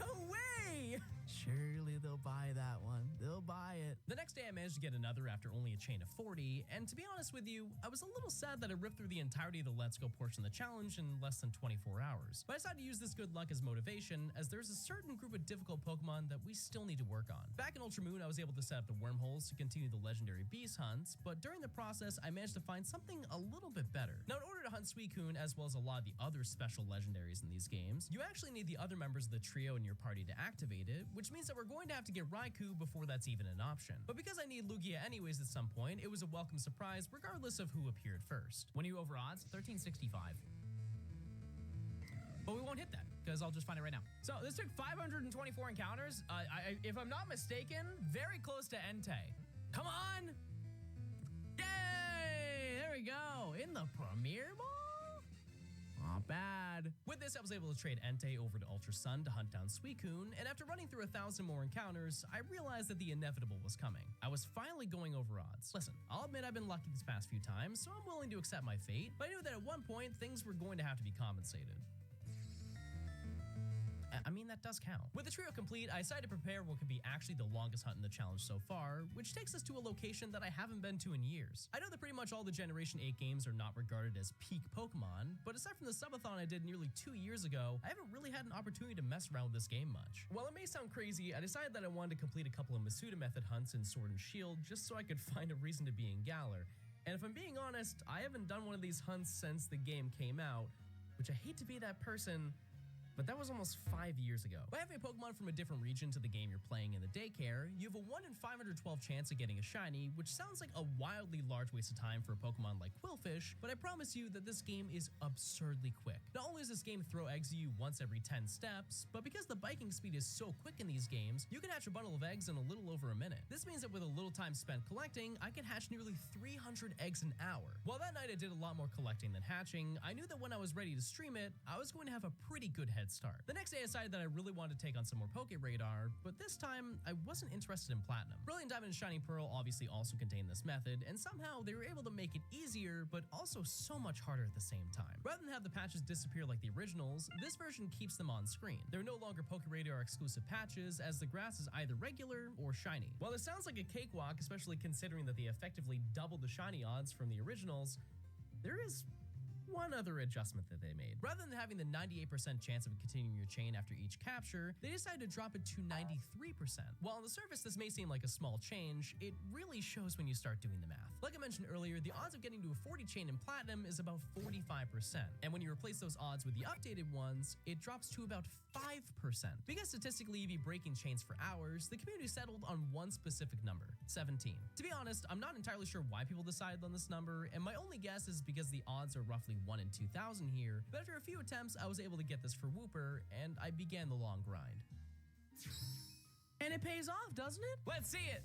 No way! Surely they'll buy that one. They'll buy it. The next day I managed to get another after only a chain of 40, and to be honest with you, I was a little sad that I ripped through the entirety of the Let's Go portion of the challenge in less than 24 hours. But I decided to use this good luck as motivation, as there's a certain group of difficult Pokemon that we still need to work on. Back in Ultra Moon, I was able to set up the wormholes to continue the legendary beast hunts, but during the process, I managed to find something a little bit better. Now, in order to hunt Suicune, as well as a lot of the other special legendaries in these games, you actually need the other members of the trio in your party to activate it, which means that we're going to have to get Raikou before that's even an option. But because I need Lugia anyways at some point, it was a welcome surprise regardless of who appeared first. When you over odds, 1365. But we won't hit that because I'll just find it right now. So this took 524 encounters. If I'm not mistaken, very close to Entei. Come on. Yay! There we go. In the Premier Ball? Not bad. With this, I was able to trade Entei over to Ultra Sun to hunt down Suicune, and after running through 1,000 more encounters, I realized that the inevitable was coming. I was finally going over odds. Listen, I'll admit I've been lucky these past few times, so I'm willing to accept my fate, but I knew that at one point, things were going to have to be compensated. I mean, that does count. With the trio complete, I decided to prepare what could be actually the longest hunt in the challenge so far, which takes us to a location that I haven't been to in years. I know that pretty much all the Generation 8 games are not regarded as peak Pokemon, but aside from the subathon I did nearly 2 years ago, I haven't really had an opportunity to mess around with this game much. While it may sound crazy, I decided that I wanted to complete a couple of Masuda method hunts in Sword and Shield just so I could find a reason to be in Galar. And if I'm being honest, I haven't done one of these hunts since the game came out, which I hate to be that person, but that was almost 5 years ago. By having a Pokemon from a different region to the game you're playing in the daycare, you have a 1 in 512 chance of getting a shiny, which sounds like a wildly large waste of time for a Pokemon like Quillfish, but I promise you that this game is absurdly quick. Not only does this game throw eggs at you once every 10 steps, but because the biking speed is so quick in these games, you can hatch a bundle of eggs in a little over a minute. This means that with a little time spent collecting, I can hatch nearly 300 eggs an hour. While that night I did a lot more collecting than hatching, I knew that when I was ready to stream it, I was going to have a pretty good head start. The next day I decided that I really wanted to take on some more Poke Radar, but this time I wasn't interested in Platinum. Brilliant Diamond and Shining Pearl obviously also contain this method, and somehow they were able to make it easier, but also so much harder at the same time. Rather than have the patches disappear like the originals, this version keeps them on screen. They're no longer Poke Radar exclusive patches, as the grass is either regular or shiny. While this sounds like a cakewalk, especially considering that they effectively doubled the shiny odds from the originals, there is one other adjustment that they made. Rather than having the 98% chance of continuing your chain after each capture, they decided to drop it to 93%. While on the surface this may seem like a small change, it really shows when you start doing the math. Like I mentioned earlier, the odds of getting to a 40 chain in Platinum is about 45%, and when you replace those odds with the updated ones, it drops to about 5%. Because statistically you'd be breaking chains for hours, the community settled on one specific number, 17. To be honest, I'm not entirely sure why people decided on this number, and my only guess is because the odds are roughly 1 in 2,000 here, but after a few attempts, I was able to get this for Wooper, and I began the long grind. And it pays off, doesn't it? Let's see it!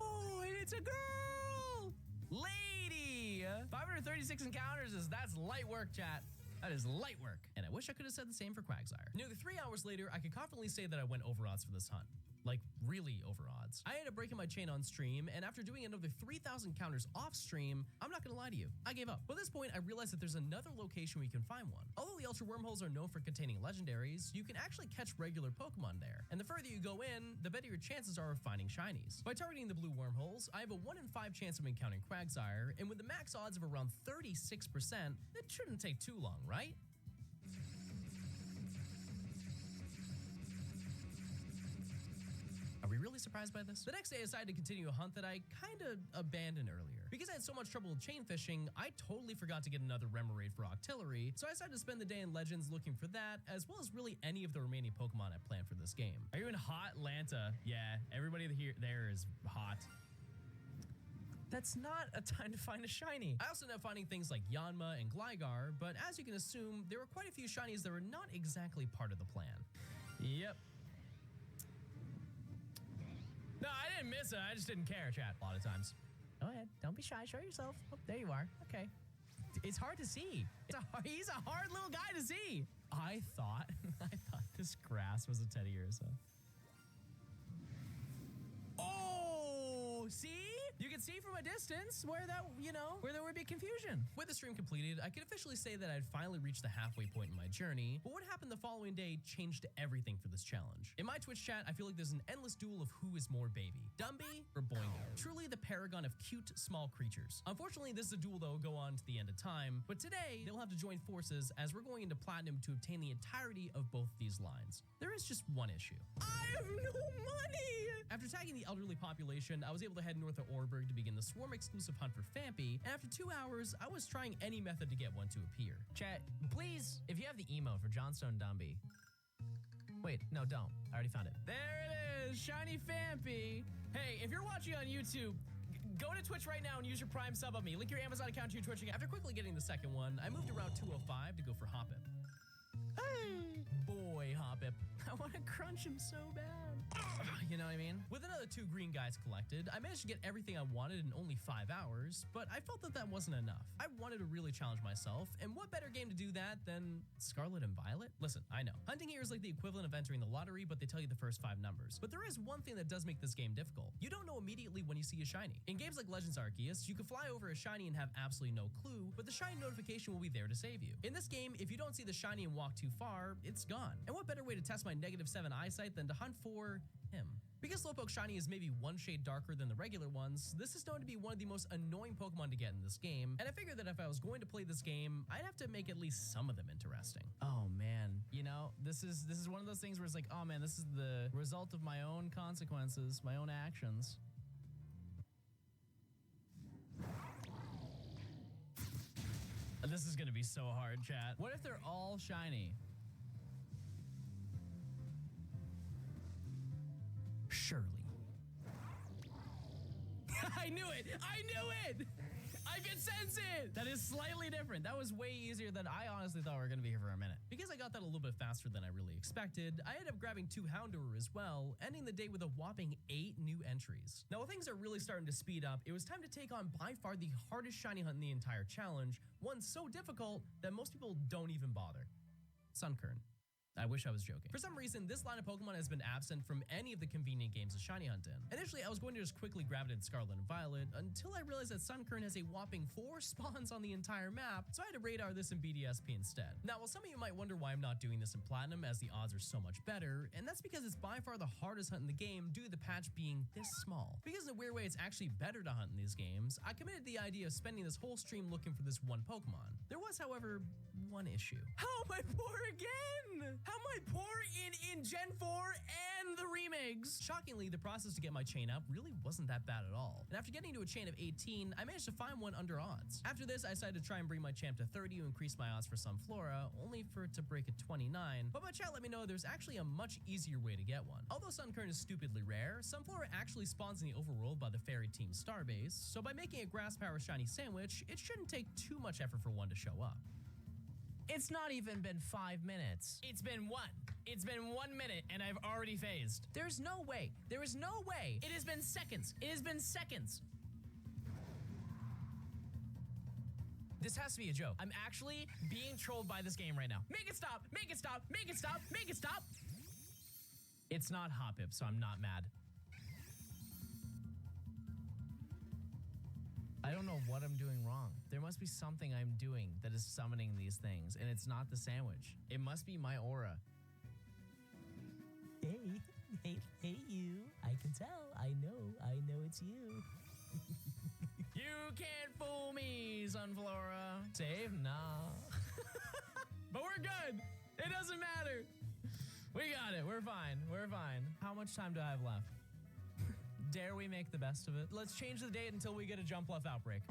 Oh, and it's a girl! Lady! 536 encounters, that's light work, chat. That is light work. And I wish I could have said the same for Quagsire. Nearly 3 hours later, I can confidently say that I went over odds for this hunt. Like, really over odds. I ended up breaking my chain on stream, and after doing another 3,000 counters off stream, I'm not gonna lie to you, I gave up. But at this point, I realized that there's another location where you can find one. Although the Ultra Wormholes are known for containing legendaries, you can actually catch regular Pokemon there. And the further you go in, the better your chances are of finding shinies. By targeting the blue wormholes, I have a 1 in 5 chance of encountering Quagsire, and with the max odds of around 36%, it shouldn't take too long, right? Are we really surprised by this? The next day I decided to continue a hunt that I kinda abandoned earlier. Because I had so much trouble with chain fishing, I totally forgot to get another Remoraid for Octillery, so I decided to spend the day in Legends looking for that, as well as really any of the remaining Pokemon I planned for this game. Are you in hot Lanta? Yeah, everybody there is hot. That's not a time to find a shiny. I also ended up finding things like Yanma and Gligar, but as you can assume, there were quite a few shinies that were not exactly part of the plan. Yep. No, I didn't miss it. I just didn't care, chat, a lot of times. Go ahead. Don't be shy. Show yourself. Oh, there you are. Okay. It's hard to see. He's a hard little guy to see. I thought this grass was a Teddiursa. Oh, see? You can see from a distance where that, where there would be confusion. With the stream completed, I can officially say that I'd finally reached the halfway point in my journey, but what happened the following day changed everything for this challenge. In my Twitch chat, I feel like there's an endless duel of who is more baby, Dumby or Boingo. Truly the paragon of cute, small creatures. Unfortunately, this is a duel that will go on to the end of time, but today, they'll have to join forces as we're going into Platinum to obtain the entirety of both these lines. There is just one issue. I have no money! After tagging the elderly population, I was able to head north of Orberg to begin the Swarm exclusive hunt for Phanpy, and after 2 hours, I was trying any method to get one to appear. Chat, please, if you have the emo for Johnstone Dumby. Wait, no, don't. I already found it. There it is, shiny Phanpy. Hey, if you're watching on YouTube, go to Twitch right now and use your Prime sub on me. Link your Amazon account to your Twitch account. After quickly getting the second one, I moved around 205 to go for Hoppip. Hey! Boy, Hoppip. I want to crunch him so bad. You know what I mean? With another 2 green guys collected, I managed to get everything I wanted in only 5 hours, but I felt that that wasn't enough. I wanted to really challenge myself, and what better game to do that than Scarlet and Violet? Listen, I know. Hunting here is like the equivalent of entering the lottery, but they tell you the first 5 numbers. But there is one thing that does make this game difficult. You don't know immediately when you see a shiny. In games like Legends Arceus, you can fly over a shiny and have absolutely no clue, but the shiny notification will be there to save you. In this game, if you don't see the shiny and walk too far, it's gone. And what better way to test my -7 eyesight than to hunt for him? Because Slowpoke Shiny is maybe 1 shade darker than the regular ones, this is known to be one of the most annoying Pokemon to get in this game, and I figured that if I was going to play this game, I'd have to make at least some of them interesting. Oh man, you know, this is one of those things where it's like, oh man, this is the result of my own consequences, my own actions. This is gonna be so hard, chat. What if they're all shiny? Surely. I knew it! I knew it! I could sense it! That is slightly different. That was way easier than I honestly thought we were gonna be here for a minute. Because I got that a little bit faster than I really expected, I ended up grabbing 2 Houndour as well, ending the day with a whopping 8 new entries. Now, while things are really starting to speed up, it was time to take on by far the hardest shiny hunt in the entire challenge, one so difficult that most people don't even bother. Sunkern. I wish I was joking. For some reason, this line of Pokemon has been absent from any of the convenient games to shiny hunt in. Initially, I was going to just quickly grab it in Scarlet and Violet until I realized that Sunkern has a whopping 4 spawns on the entire map, so I had to radar this in BDSP instead. Now, while some of you might wonder why I'm not doing this in Platinum as the odds are so much better, and that's because it's by far the hardest hunt in the game due to the patch being this small. Because in a weird way, it's actually better to hunt in these games, I committed the idea of spending this whole stream looking for this one Pokemon. There was, however, one issue. How am I poor again? How am I poor in Gen 4 and the remakes? Shockingly, the process to get my chain up really wasn't that bad at all. And after getting to a chain of 18, I managed to find one under odds. After this, I decided to try and bring my champ to 30 to increase my odds for Sunflora, only for it to break at 29. But my chat let me know there's actually a much easier way to get one. Although Sunkern is stupidly rare, Sunflora actually spawns in the overworld by the Fairy Team Starbase, so by making a Grass Power Shiny sandwich, it shouldn't take too much effort for one to show up. It's not even been 5 minutes. It's been 1. It's been 1 minute and I've already phased. There's no way. There is no way. It has been seconds. It has been seconds. This has to be a joke. I'm actually being trolled by this game right now. Make it stop. Make it stop. Make it stop. Make it stop. It's not Hoppip, so I'm not mad. I don't know what I'm doing wrong. There must be something I'm doing that is summoning these things, and it's not the sandwich. It must be my aura. Hey, you. I can tell. I know it's you. You can't fool me, Sunflora. Save? Nah. But we're good. It doesn't matter. We got it. We're fine. We're fine. How much time do I have left? Dare we make the best of it? Let's change the date until we get a Jumpluff outbreak.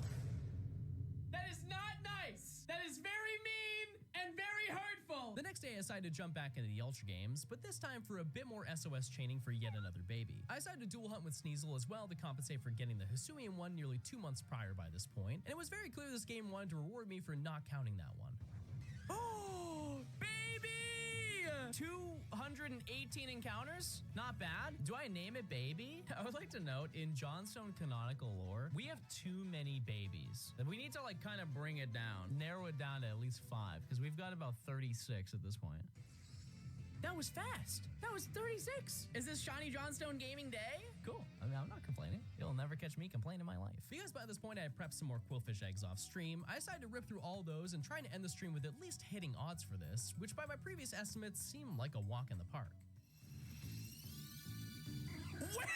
That is not nice. That is very mean and very hurtful. The next day, I decided to jump back into the Ultra Games, but this time for a bit more SOS chaining for yet another baby. I decided to dual hunt with Sneasel as well to compensate for getting the Hisuian one nearly 2 months prior by this point, and it was very clear this game wanted to reward me for not counting that one. Oh, baby! 218 encounters? Not bad. Do I name it Baby? I would like to note, in Johnstone canonical lore, we have too many babies. We need to like kind of bring it down, narrow it down to at least 5, because we've got about 36 at this point. That was fast. That was 36. Is this Shiny Johnstone Gaming Day? Cool. I mean, I'm not complaining. You'll never catch me complaining in my life. Because by this point I had prepped some more Quillfish eggs off stream, I decided to rip through all those and try to end the stream with at least hitting odds for this, which by my previous estimates seemed like a walk in the park. What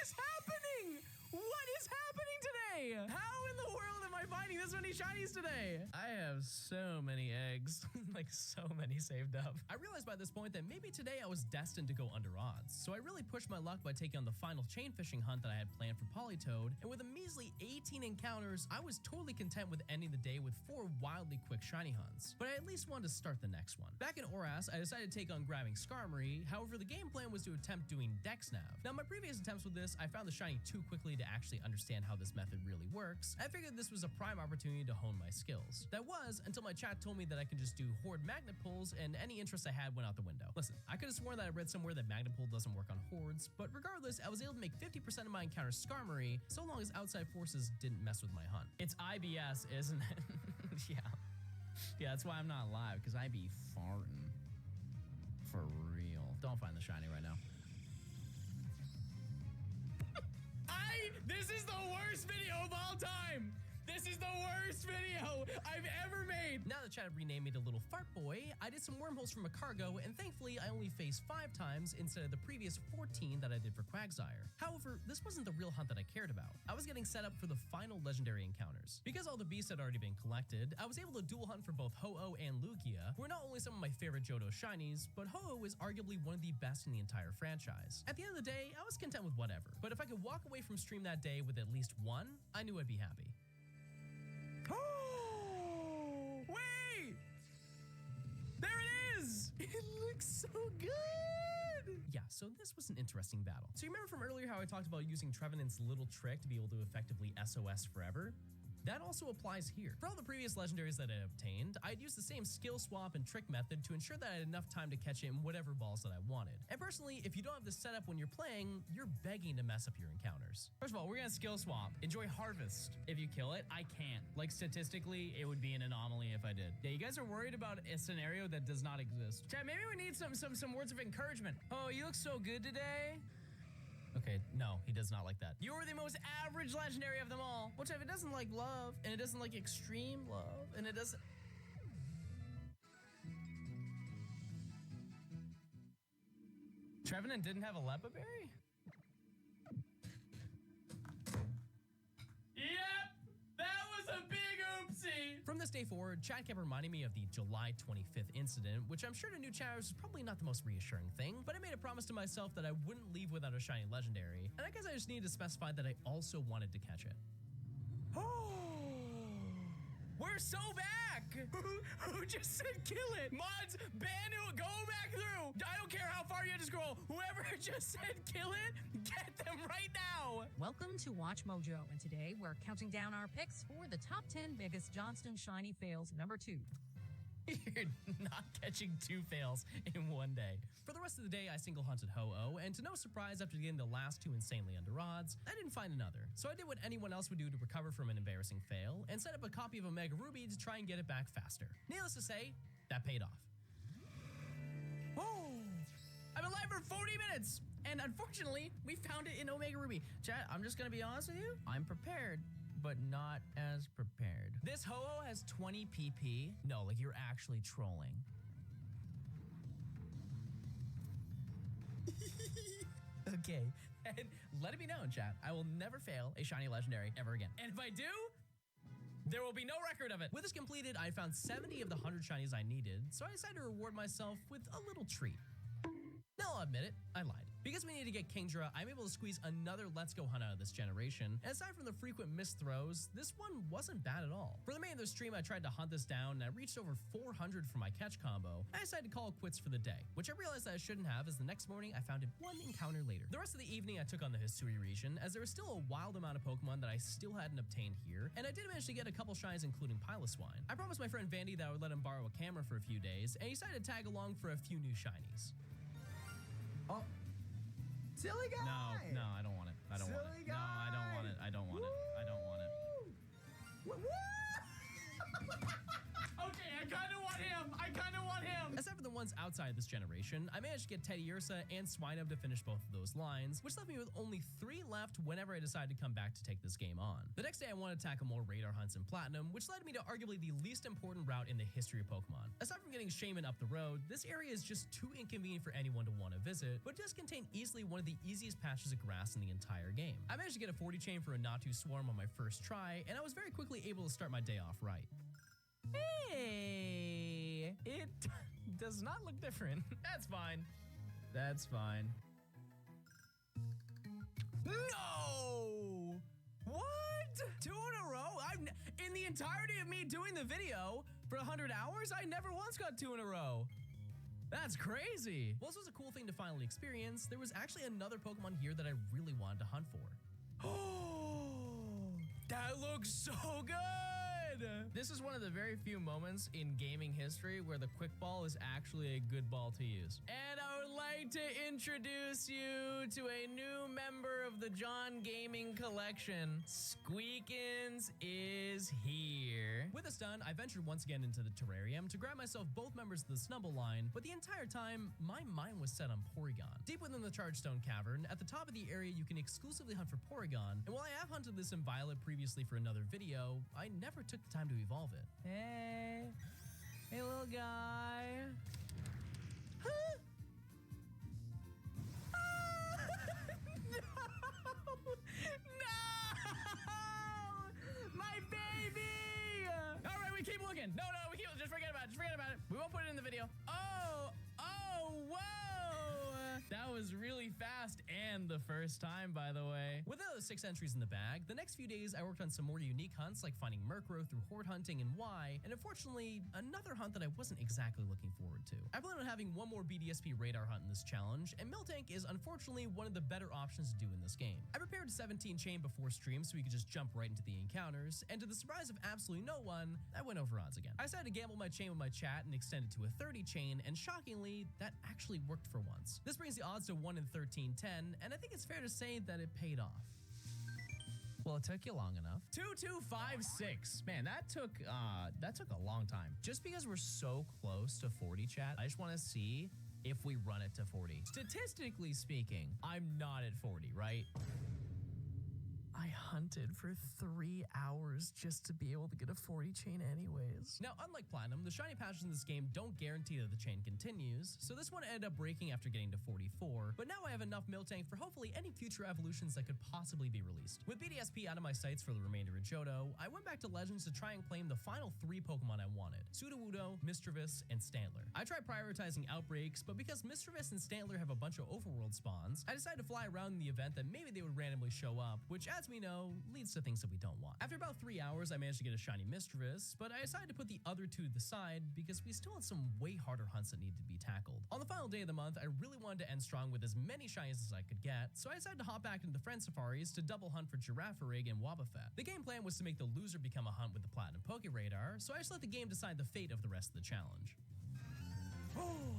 is happening? What is happening today? How in the world am I finding this many shinies today? I have so many eggs, like so many saved up. I realized by this point that maybe today I was destined to go under odds, so I really pushed my luck by taking on the final chain fishing hunt that I had planned for Politoed, and with a measly 18 encounters, I was totally content with ending the day with 4 wildly quick shiny hunts, but I at least wanted to start the next one. Back in Oras, I decided to take on grabbing Skarmory, however the game plan was to attempt doing Dex Nav. Now my previous attempts with this, I found the shiny too quickly to actually understand how this method really works. I figured this was a prime opportunity opportunity to hone my skills. That was until my chat told me that I can just do horde magnet pulls and any interest I had went out the window. Listen, I could have sworn that I read somewhere that magnet pull doesn't work on hordes, but regardless, I was able to make 50% of my encounters skarmory so long as outside forces didn't mess with my hunt. It's IBS, isn't it? Yeah. Yeah, that's why I'm not live, because I be farting. For real. Don't find the shiny right now. This is the worst video of all time! This is the worst video I've ever made! Now that chat have renamed me to Little Fart Boy, I did some wormholes from a cargo, and thankfully I only faced 5 times instead of the previous 14 that I did for Quagsire. However, this wasn't the real hunt that I cared about. I was getting set up for the final legendary encounters. Because all the beasts had already been collected, I was able to dual hunt for both Ho-Oh and Lugia, who are not only some of my favorite Johto shinies, but Ho-Oh is arguably one of the best in the entire franchise. At the end of the day, I was content with whatever, but if I could walk away from stream that day with at least one, I knew I'd be happy. Oh, wait! There it is! It looks so good! Yeah, so this was an interesting battle. So you remember from earlier how I talked about using Trevenant's little trick to be able to effectively SOS forever? That also applies here. For all the previous legendaries that I obtained, I'd use the same skill swap and trick method to ensure that I had enough time to catch it in whatever balls that I wanted. And personally, if you don't have this setup when you're playing, you're begging to mess up your encounters. First of all, we're gonna skill swap. Enjoy Harvest. If you kill it, I can't. Like statistically, it would be an anomaly if I did. Yeah, you guys are worried about a scenario that does not exist. Chat, maybe we need some words of encouragement. Oh, you look so good today. Okay, no, he does not like that. You're the most average legendary of them all. Which if it doesn't like love, and it doesn't like extreme love, and it doesn't... Trevenant didn't have a Lepa Berry? Yep! That was a big oopsie! From this day forward, chat kept reminding me of the July 25th incident, which I'm sure to new chatters is probably not the most reassuring thing, but I made a promise to myself that I wouldn't leave without a shiny legendary, and I guess I just needed to specify that I also wanted to catch it. Oh! We're so back! Who just said kill it? Mods, Banu, go back through! I don't care how far you have to scroll. Whoever just said kill it, get them right now! Welcome to Watch Mojo, and today we're counting down our picks for the top 10 biggest Johnston shiny fails, number 2. You're not catching 2 fails in one day. For the rest of the day, I single hunted Ho-Oh, and to no surprise, after getting the last 2 insanely under odds, I didn't find another. So I did what anyone else would do to recover from an embarrassing fail, and set up a copy of Omega Ruby to try and get it back faster. Needless to say, that paid off. Oh! I've been live for 40 minutes! And unfortunately, we found it in Omega Ruby. Chat, I'm just gonna be honest with you, I'm prepared, but not as prepared. This Ho-Oh has 20 PP. No, like you're actually trolling. Okay, and let it be known, chat, I will never fail a shiny legendary ever again. And if I do, there will be no record of it. With this completed, I found 70 of the 100 shinies I needed, so I decided to reward myself with a little treat. Now I'll admit it, I lied. Because we need to get Kingdra, I'm able to squeeze another Let's Go hunt out of this generation, and aside from the frequent missed throws, this one wasn't bad at all. For the remainder of the stream, I tried to hunt this down, and I reached over 400 for my catch combo. I decided to call it quits for the day, which I realized that I shouldn't have, as the next morning I found it 1 encounter later. The rest of the evening I took on the Hisui region, as there was still a wild amount of Pokemon that I still hadn't obtained here, and I did manage to get a couple shines including Piloswine. I promised my friend Vandy that I would let him borrow a camera for a few days, and he decided to tag along for a few new shinies. Oh. Silly guy! No, I don't want it. I don't want it. No, I don't want it. I don't want it. I don't want it. Okay, I kind of want him. I kind of want him. Aside from the ones outside this generation, I managed to get Teddy Ursa and Swinub to finish both of those lines, which left me with only 3 left whenever I decided to come back to take this game on. The next day, I wanted to tackle more radar hunts in Platinum, which led me to arguably the least important route in the history of Pokemon. Aside from getting Shaman up the road, this area is just too inconvenient for anyone to want to visit, but it does contain easily one of the easiest patches of grass in the entire game. I managed to get a 40 chain for a Natu Swarm on my first try, and I was very quickly able to start my day off right. Hey, it does not look different. That's fine. That's fine. No! What? 2 in a row? In the entirety of me doing the video for 100 hours, I never once got 2 in a row. That's crazy. Well, this was a cool thing to finally experience. There was actually another Pokemon here that I really wanted to hunt for. Oh, that looks so good. This is one of the very few moments in gaming history where the quick ball is actually a good ball to use. And I would like to introduce you to a new member of the John Gaming Collection. Squeakins is here. With this done, I ventured once again into the terrarium to grab myself both members of the Snubble line, but the entire time, my mind was set on Porygon. Deep within the Chargestone Cavern, at the top of the area, you can exclusively hunt for Porygon, and while I have hunted this in Violet previously for another video, I never took the time to evolve it. Hey little guy. Huh? No! My baby! All right, we keep looking. No, we keep, just forget about it. We won't put it in the video. Oh, whoa! That was really fast and the first time, by the way. With those 6 entries in the bag, the next few days I worked on some more unique hunts like finding Murkrow through horde hunting and Y, and unfortunately, another hunt that I wasn't exactly looking forward to. I plan on having one more BDSP radar hunt in this challenge, and Miltank is unfortunately one of the better options to do in this game. I prepared a 17 chain before stream so we could just jump right into the encounters, and to the surprise of absolutely no one, I went over odds again. I decided to gamble my chain with my chat and extend it to a 30 chain, and shockingly, that actually worked for once. This brings the odds to 1 in 1310, and I think it's fair to say that it paid off. Well, it took you long enough. 2256. Man, that took a long time. Just because we're so close to 40, chat, I just want to see if we run it to 40. Statistically speaking, I'm not at 40, right? I hunted for 3 hours just to be able to get a 40 chain anyways. Now, unlike Platinum, the shiny patches in this game don't guarantee that the chain continues, so this one ended up breaking after getting to 44, but now I have enough Miltank for hopefully any future evolutions that could possibly be released. With BDSP out of my sights for the remainder of Johto, I went back to Legends to try and claim the final 3 Pokemon I wanted: Sudowoodo, Mischievous, and Stantler. I tried prioritizing outbreaks, but because Mischievous and Stantler have a bunch of overworld spawns, I decided to fly around in the event that maybe they would randomly show up, which, as we know, leads to things that we don't want. After about 3 hours, I managed to get a shiny Mischievous, but I decided to put the other 2 to the side because we still had some way harder hunts that needed to be tackled. On the final day of the month, I really wanted to end strong with as many shinies as I could get, so I decided to hop back into the Friend Safaris to double hunt for Girafarig and Wobbuffet. The game plan was to make the loser become a hunt with the Platinum Poke Radar, so I just let the game decide the fate of the rest of the challenge. Oh!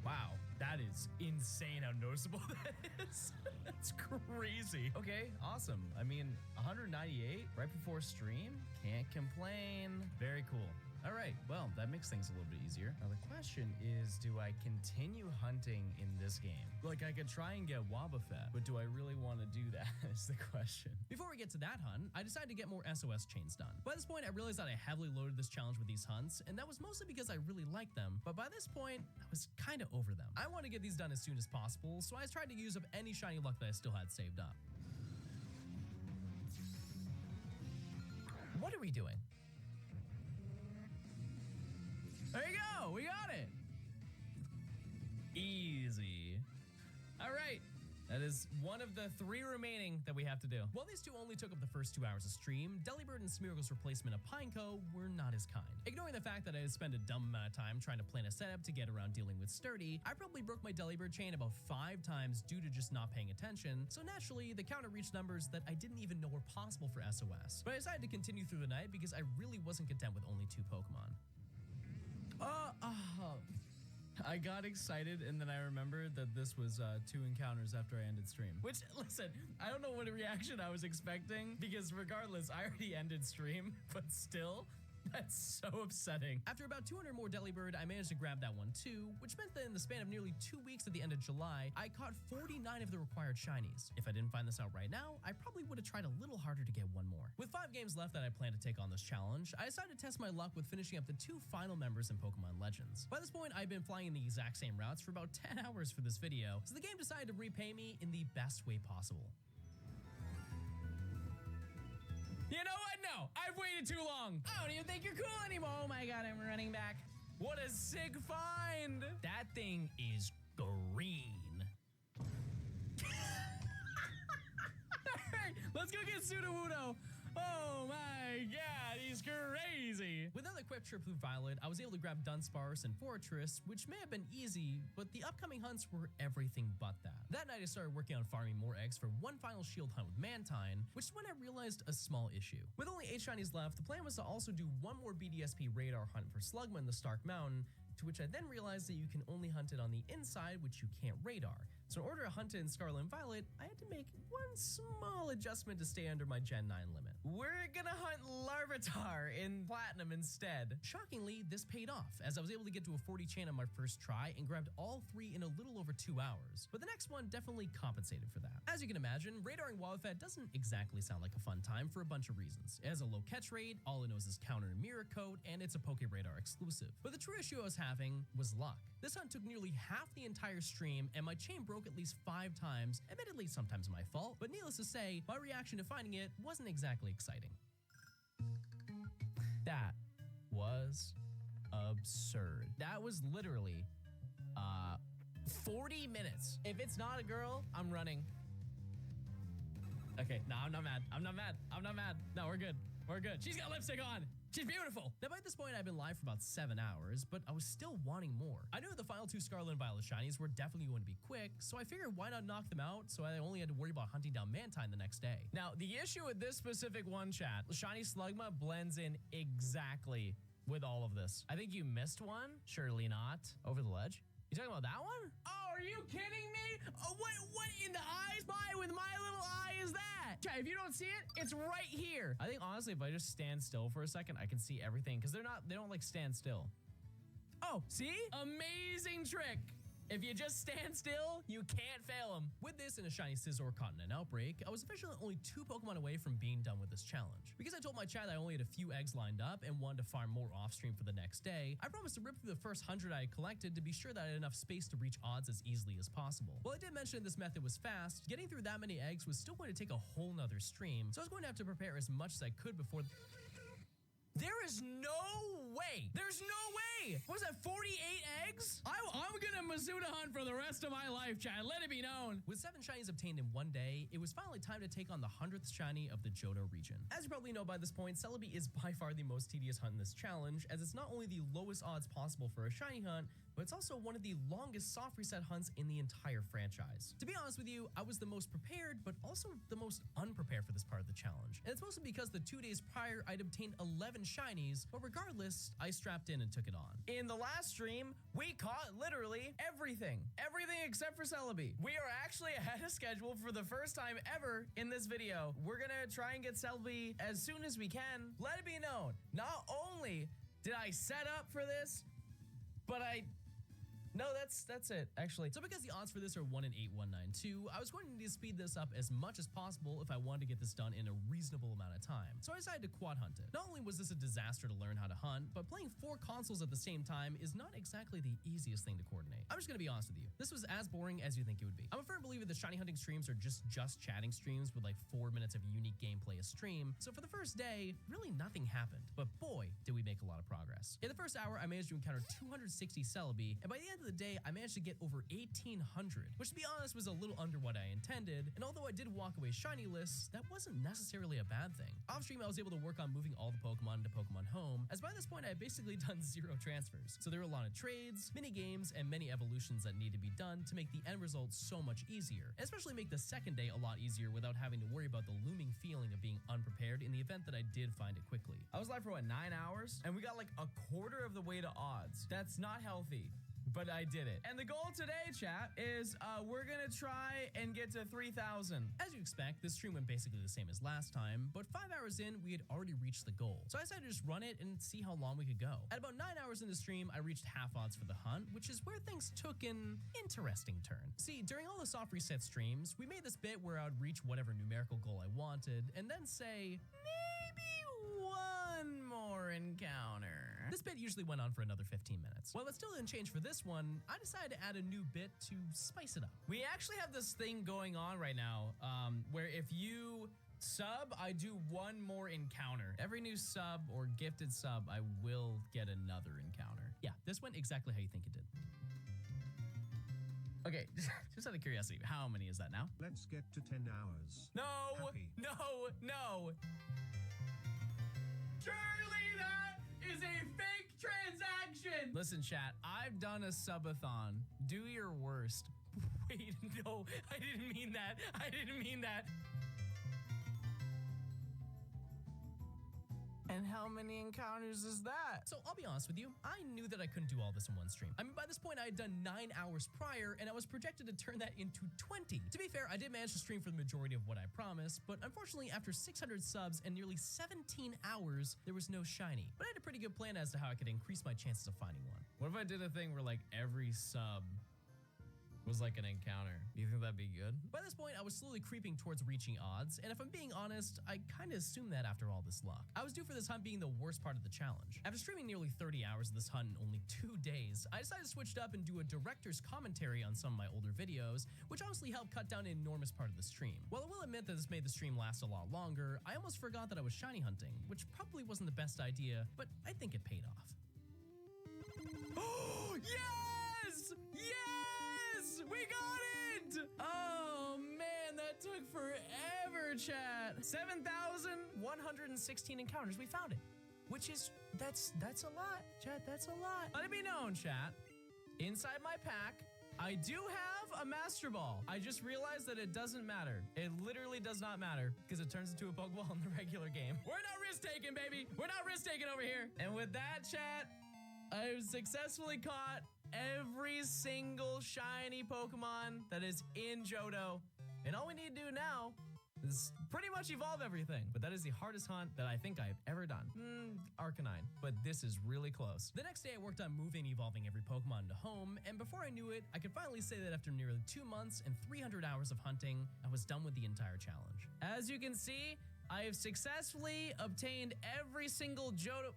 Wow, that is insane how noticeable that is. That's crazy. Okay, awesome. I mean, 198 right before stream? Can't complain. Very cool. All right, well, that makes things a little bit easier. Now the question is, do I continue hunting in this game? Like, I could try and get Wobbuffet, but do I really want to do that is the question. Before we get to that hunt, I decided to get more SOS chains done. By this point, I realized that I heavily loaded this challenge with these hunts, and that was mostly because I really liked them, but by this point, I was kind of over them. I want to get these done as soon as possible, so I tried to use up any shiny luck that I still had saved up. What are we doing? There you go, we got it. Easy. All right, that is one of the 3 remaining that we have to do. While these 2 only took up the first 2 hours of stream, Delibird and Smeargle's replacement of Pineco were not as kind. Ignoring the fact that I had spent a dumb amount of time trying to plan a setup to get around dealing with Sturdy, I probably broke my Delibird chain about 5 times due to just not paying attention, so naturally, the counter reached numbers that I didn't even know were possible for SOS. But I decided to continue through the night because I really wasn't content with only 2 Pokemon. I got excited and then I remembered that this was 2 encounters after I ended stream. Which, listen, I don't know what reaction I was expecting because regardless, I already ended stream, but still, that's so upsetting. After about 200 more Delibird, I managed to grab that one too, which meant that in the span of nearly 2 weeks at the end of July, I caught 49 of the required shinies. If I didn't find this out right now, I probably would have tried a little harder to get one more. With 5 games left that I plan to take on this challenge, I decided to test my luck with finishing up the 2 final members in Pokemon Legends. By this point, I've been flying in the exact same routes for about 10 hours for this video, so the game decided to repay me in the best way possible. You know what? No, I've waited too long. I don't even think you're cool anymore. Oh my God, I'm running back. What a sick find. That thing is green. All right, let's go get Sudowoodo. Oh my God, he's crazy. With another quick our trip through Violet, I was able to grab Dunsparce and Fortress, which may have been easy, but the upcoming hunts were everything but that. That night I started working on farming more eggs for one final shield hunt with Mantine, which is when I realized a small issue. With only 8 shinies left, the plan was to also do one more BDSP radar hunt for Slugma in the Stark Mountain, to which I then realized that you can only hunt it on the inside, which you can't radar. So in order to hunt it in Scarlet and Violet, I had to make one small adjustment to stay under my Gen 9 limit. We're gonna hunt Larvitar in Platinum instead. Shockingly, this paid off, as I was able to get to a 40 chain on my first try and grabbed all 3 in a little over 2 hours. But the next one definitely compensated for that. As you can imagine, radaring Wildfat doesn't exactly sound like a fun time for a bunch of reasons. It has a low catch rate, all it knows is counter and mirror coat, and it's a Poke Radar exclusive. But the true issue I was having was luck. This hunt took nearly half the entire stream, and my chain broke at least 5 times, admittedly sometimes my fault, but needless to say, my reaction to finding it wasn't exactly exciting. That was absurd. That was literally 40 minutes. If it's not a girl, I'm running. Okay, no, I'm not mad. I'm not mad. I'm not mad. No, we're good. We're good. She's got lipstick on. She's beautiful. Now, by this point, I've been live for about 7 hours, but I was still wanting more. I knew the final 2 Scarlet and Violet shinies were definitely going to be quick, so I figured why not knock them out so I only had to worry about hunting down Mantine the next day. Now, the issue with this specific one, chat, Shiny Slugma blends in exactly with all of this. I think you missed one. Surely not. Over the ledge. You talking about that one? Oh, are you kidding me? Oh, what in the eye spy with my little eye is that? Chat, if you don't see it, it's right here. I think honestly, if I just stand still for a second, I can see everything because they don't like stand still. Oh, see? Amazing trick. If you just stand still, you can't fail them. With this and a shiny Scizor Continent Outbreak, I was officially only 2 Pokemon away from being done with this challenge. Because I told my chat I only had a few eggs lined up and wanted to farm more off stream for the next day, I promised to rip through the first 100 I had collected to be sure that I had enough space to reach odds as easily as possible. While I did mention this method was fast, getting through that many eggs was still going to take a whole nother stream, so I was going to have to prepare as much as I could before. There is no way. There's no way. What was that, 48 eggs? I'm gonna Mizuta hunt for the rest of my life, chat. Let it be known. With 7 shinies obtained in one day, it was finally time to take on the 100th shiny of the Johto region. As you probably know by this point, Celebi is by far the most tedious hunt in this challenge, as it's not only the lowest odds possible for a shiny hunt, but it's also one of the longest soft reset hunts in the entire franchise. To be honest with you, I was the most prepared, but also the most unprepared for this part of the challenge. And it's mostly because the 2 days prior, I'd obtained 11 shinies, but regardless, I strapped in and took it on. In the last stream, we caught literally everything. Everything except for Celebi. We are actually ahead of schedule for the first time ever in this video. We're gonna try and get Celebi as soon as we can. Let it be known, not only did I set up for this, but no, that's it, actually. So because the odds for this are 1 in 8,192, I was going to need to speed this up as much as possible if I wanted to get this done in a reasonable amount of time. So I decided to quad hunt it. Not only was this a disaster to learn how to hunt, but playing 4 consoles at the same time is not exactly the easiest thing to coordinate. I'm just gonna be honest with you. This was as boring as you think it would be. I'm a firm believer that shiny hunting streams are just chatting streams with like 4 minutes of unique gameplay a stream. So for the first day, really nothing happened. But boy, did we make a lot of progress. In the first hour, I managed to encounter 260 Celebi, and by the end of the day, I managed to get over 1,800, which to be honest was a little under what I intended, and although I did walk away shiny lists, that wasn't necessarily a bad thing. Off stream, I was able to work on moving all the Pokemon into Pokemon Home, as by this point I had basically done 0 transfers. So there were a lot of trades, mini games, and many evolutions that need to be done to make the end result so much easier, and especially make the second day a lot easier without having to worry about the looming feeling of being unprepared in the event that I did find it quickly. I was live for what, 9 hours? And we got like a quarter of the way to odds. That's not healthy. But I did it. And the goal today, chat, is we're gonna try and get to 3,000. As you expect, this stream went basically the same as last time, but 5 hours in, we had already reached the goal. So I decided to just run it and see how long we could go. At about 9 hours into the stream, I reached half odds for the hunt, which is where things took an interesting turn. See, during all the soft reset streams, we made this bit where I would reach whatever numerical goal I wanted, and then say, maybe one more encounter. This bit usually went on for another 15 minutes. While it still didn't change for this one, I decided to add a new bit to spice it up. We actually have this thing going on right now where if you sub, I do one more encounter. Every new sub or gifted sub, I will get another encounter. Yeah, this went exactly how you think it did. Okay, just out of curiosity, how many is that now? Let's get to 10 hours. No, Happy. no, no. Surely that is a fake Listen, chat, I've done a subathon. Do your worst. Wait, no, I didn't mean that. I didn't mean that. And how many encounters is that? So I'll be honest with you, I knew that I couldn't do all this in one stream. I mean, by this point, I had done 9 hours prior, and I was projected to turn that into 20. To be fair, I did manage to stream for the majority of what I promised, but unfortunately, after 600 subs and nearly 17 hours, there was no shiny. But I had a pretty good plan as to how I could increase my chances of finding one. What if I did a thing where like every sub was like an encounter? Do you think that'd be good? By this point, I was slowly creeping towards reaching odds, and if I'm being honest, I kind of assumed that after all this luck. I was due for this hunt being the worst part of the challenge. After streaming nearly 30 hours of this hunt in only 2 days, I decided to switch it up and do a director's commentary on some of my older videos, which honestly helped cut down an enormous part of the stream. While I will admit that this made the stream last a lot longer, I almost forgot that I was shiny hunting, which probably wasn't the best idea, but I think it paid off. Oh, yes! Yes! We got it! Oh man, that took forever, chat. 7,116 encounters, we found it. Which is, that's a lot, chat, that's a lot. Let it be known, chat, inside my pack, I do have a Master Ball. I just realized that it doesn't matter. It literally does not matter because it turns into a Pokeball in the regular game. We're not risk-taking, baby. We're not risk-taking over here. And with that, chat, I've successfully caught every single shiny Pokemon that is in Johto. And all we need to do now is pretty much evolve everything. But that is the hardest hunt that I think I've ever done. Arcanine, but this is really close. The next day I worked on moving and evolving every Pokemon into home, and before I knew it, I could finally say that after nearly 2 months and 300 hours of hunting, I was done with the entire challenge. As you can see, I have successfully obtained every single Johto.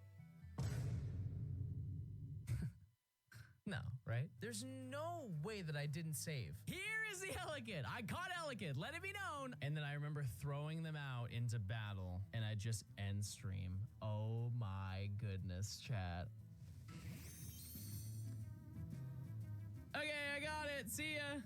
No, right? There's no way that I didn't save. Here is the Elekid. I caught Elekid, let it be known. And then I remember throwing them out into battle and I just end stream. Oh my goodness, chat. Okay, I got it. See ya.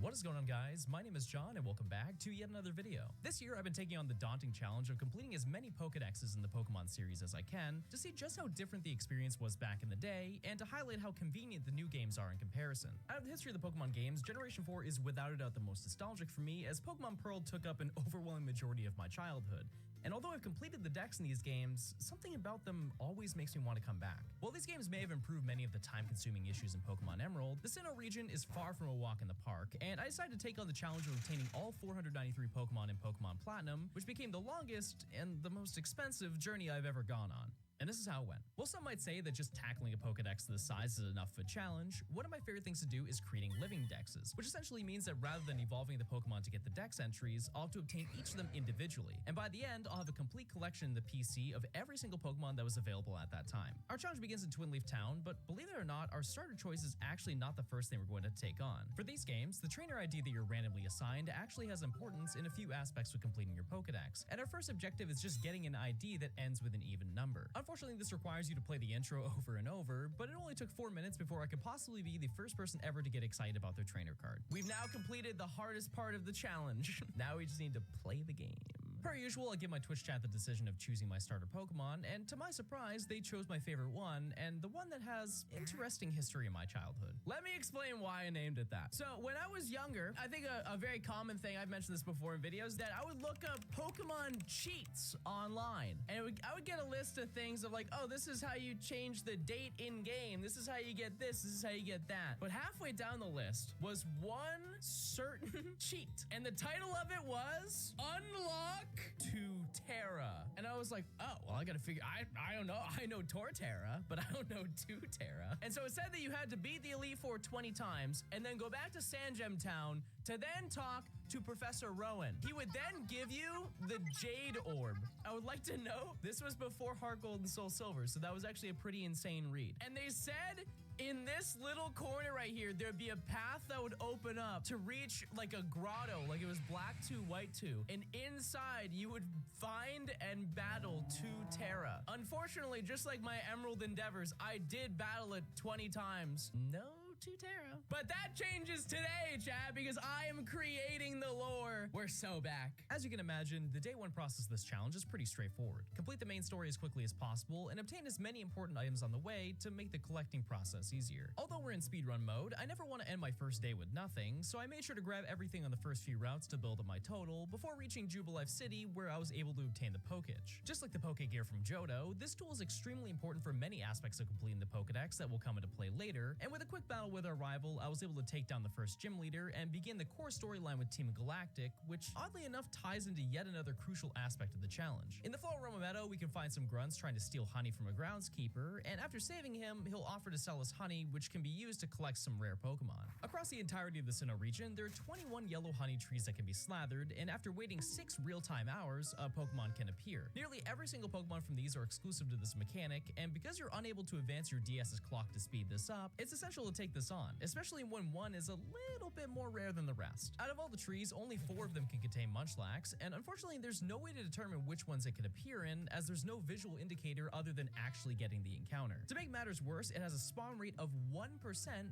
What is going on, guys? My name is John and welcome back to yet another video. This year I've been taking on the daunting challenge of completing as many Pokédexes in the Pokemon series as I can to see just how different the experience was back in the day and to highlight how convenient the new games are in comparison. Out of the history of the Pokemon games, Generation 4 is without a doubt the most nostalgic for me, as Pokemon Pearl took up an overwhelming majority of my childhood. And although I've completed the decks in these games, something about them always makes me want to come back. While these games may have improved many of the time-consuming issues in Pokemon Emerald, the Sinnoh region is far from a walk in the park, and I decided to take on the challenge of obtaining all 493 Pokemon in Pokemon Platinum, which became the longest and the most expensive journey I've ever gone on. And this is how it went. Well, some might say that just tackling a Pokedex this size is enough of a challenge. One of my favorite things to do is creating living dexes, which essentially means that rather than evolving the Pokemon to get the dex entries, I'll have to obtain each of them individually. And by the end, I'll have a complete collection in the PC of every single Pokemon that was available at that time. Our challenge begins in Twin Leaf Town, but believe it or not, our starter choice is actually not the first thing we're going to take on. For these games, the trainer ID that you're randomly assigned actually has importance in a few aspects with completing your Pokedex. And our first objective is just getting an ID that ends with an even number. Unfortunately, this requires you to play the intro over and over, but it only took 4 minutes before I could possibly be the first person ever to get excited about their trainer card. We've now completed the hardest part of the challenge. Now we just need to play the game. Per usual, I give my Twitch chat the decision of choosing my starter Pokemon, and to my surprise, they chose my favorite one, and the one that has interesting history in my childhood. Let me explain why I named it that. So when I was younger, I think a very common thing, I've mentioned this before in videos, that I would look up Pokemon cheats online, and I would get a list of things of like, oh, this is how you change the date in game, this is how you get this is how you get that. But halfway down the list was one certain cheat, and the title of it was Unlock Torterra. And I was like, oh, well, I gotta figure, I don't know, I know Torterra, but I don't know Torterra. Tera. And so it said that you had to beat the Elite Four 20 times and then go back to Sandgem Town to then talk to Professor Rowan. He would then give you the Jade Orb. I would like to note, this was before Heart Gold and Soul Silver, so that was actually a pretty insane read. And they said in this little corner right here, there'd be a path that would open up to reach like a grotto, like it was Black 2, White 2. And inside, you would find and battle 2 Tera. Unfortunately, just like my Emerald endeavors, I did battle it 20 times. No 2 Tera. But that changes today, chat, because I am creating the lore. We're so back. As you can imagine, the day one process of this challenge is pretty straightforward. Complete the main story as quickly as possible and obtain as many important items on the way to make the collecting process easier. Although we're in speedrun mode, I never want to end my first day with nothing, so I made sure to grab everything on the first few routes to build up my total before reaching Jubilife City, where I was able to obtain the Pokage. Just like the Poke Gear from Johto, this tool is extremely important for many aspects of completing the Pokedex that will come into play later, and with a quick battle with our rival, I was able to take down the first gym leader and begin the core storyline with Team Galactic, which oddly enough ties into yet another crucial aspect of the challenge. In the Floaroma Meadow, we can find some grunts trying to steal honey from a groundskeeper, and after saving him, he'll offer to sell us honey, which can be used to collect some rare Pokemon. Across the entirety of the Sinnoh region, there are 21 yellow honey trees that can be slathered, and after waiting 6 real-time hours, a Pokemon can appear. Nearly every single Pokemon from these are exclusive to this mechanic, and because you're unable to advance your DS's clock to speed this up, it's essential to take this on, especially when one is a little bit more rare than the rest. Out of all the trees, only 4 of them can contain Munchlax, and unfortunately there's no way to determine which ones it can appear in, as there's no visual indicator other than actually getting the encounter. To make matters worse, it has a spawn rate of 1%,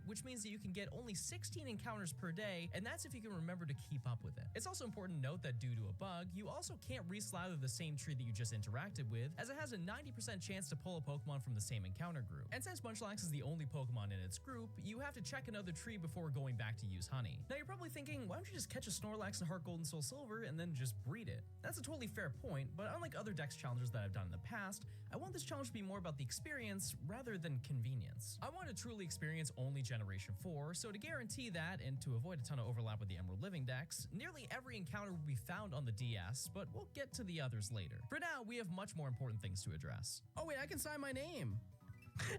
which means that you can get only 16 encounters per day, and that's if you can remember to keep up with it. It's also important to note that due to a bug, you also can't reslather the same tree that you just interacted with, as it has a 90% chance to pull a Pokemon from the same encounter group. And since Munchlax is the only Pokemon in its group, you have to check another tree before going back to use honey. Now you're probably thinking, why don't you just catch a Snorlax in Heart Gold and Soul Silver and then just breed it? That's a totally fair point, but unlike other Dex challenges that I've done in the past, I want this challenge to be more about the experience rather than convenience. I want to truly experience only Generation 4, so to guarantee that and to avoid a ton of overlap with the Emerald Living Dex, nearly every encounter will be found on the DS, but we'll get to the others later. For now, we have much more important things to address. Oh wait, I can sign my name!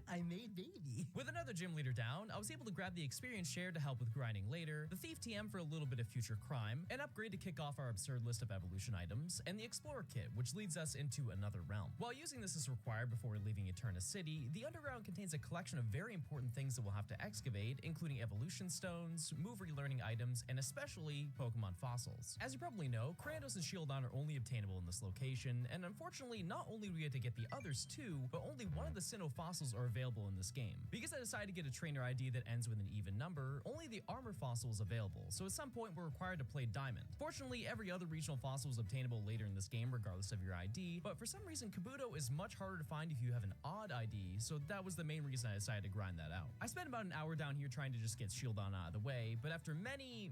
I made baby. With another gym leader down, I was able to grab the experience share to help with grinding later, the Thief TM for a little bit of future crime, an upgrade to kick off our absurd list of evolution items, and the Explorer Kit, which leads us into another realm. While using this is required before leaving Eterna City, the Underground contains a collection of very important things that we'll have to excavate, including evolution stones, move relearning items, and especially Pokemon fossils. As you probably know, Cranidos and Shieldon are only obtainable in this location, and unfortunately, not only do we get to get the others too, but only one of the Sinnoh fossils are available in this game. Because I decided to get a trainer ID that ends with an even number, only the armor fossil is available, so at some point we're required to play Diamond. Fortunately, every other regional fossil is obtainable later in this game regardless of your ID, but for some reason Kabuto is much harder to find if you have an odd ID, so that was the main reason I decided to grind that out. I spent about an hour down here trying to just get Shieldon out of the way, but after many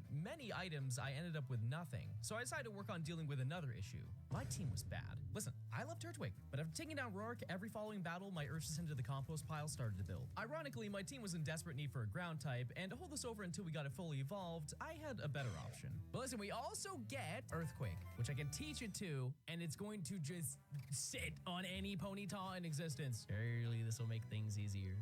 items I ended up with nothing, so I decided to work on dealing with another issue. My team was bad. Listen, I love Turtwig, but after taking down Roark every following battle, my urge to send to the compost pile started to build. Ironically, my team was in desperate need for a ground type, and to hold this over until we got it fully evolved, I had a better option. But listen, we also get Earthquake, which I can teach it to, and it's going to just sit on any Ponyta in existence. Surely this will make things easier.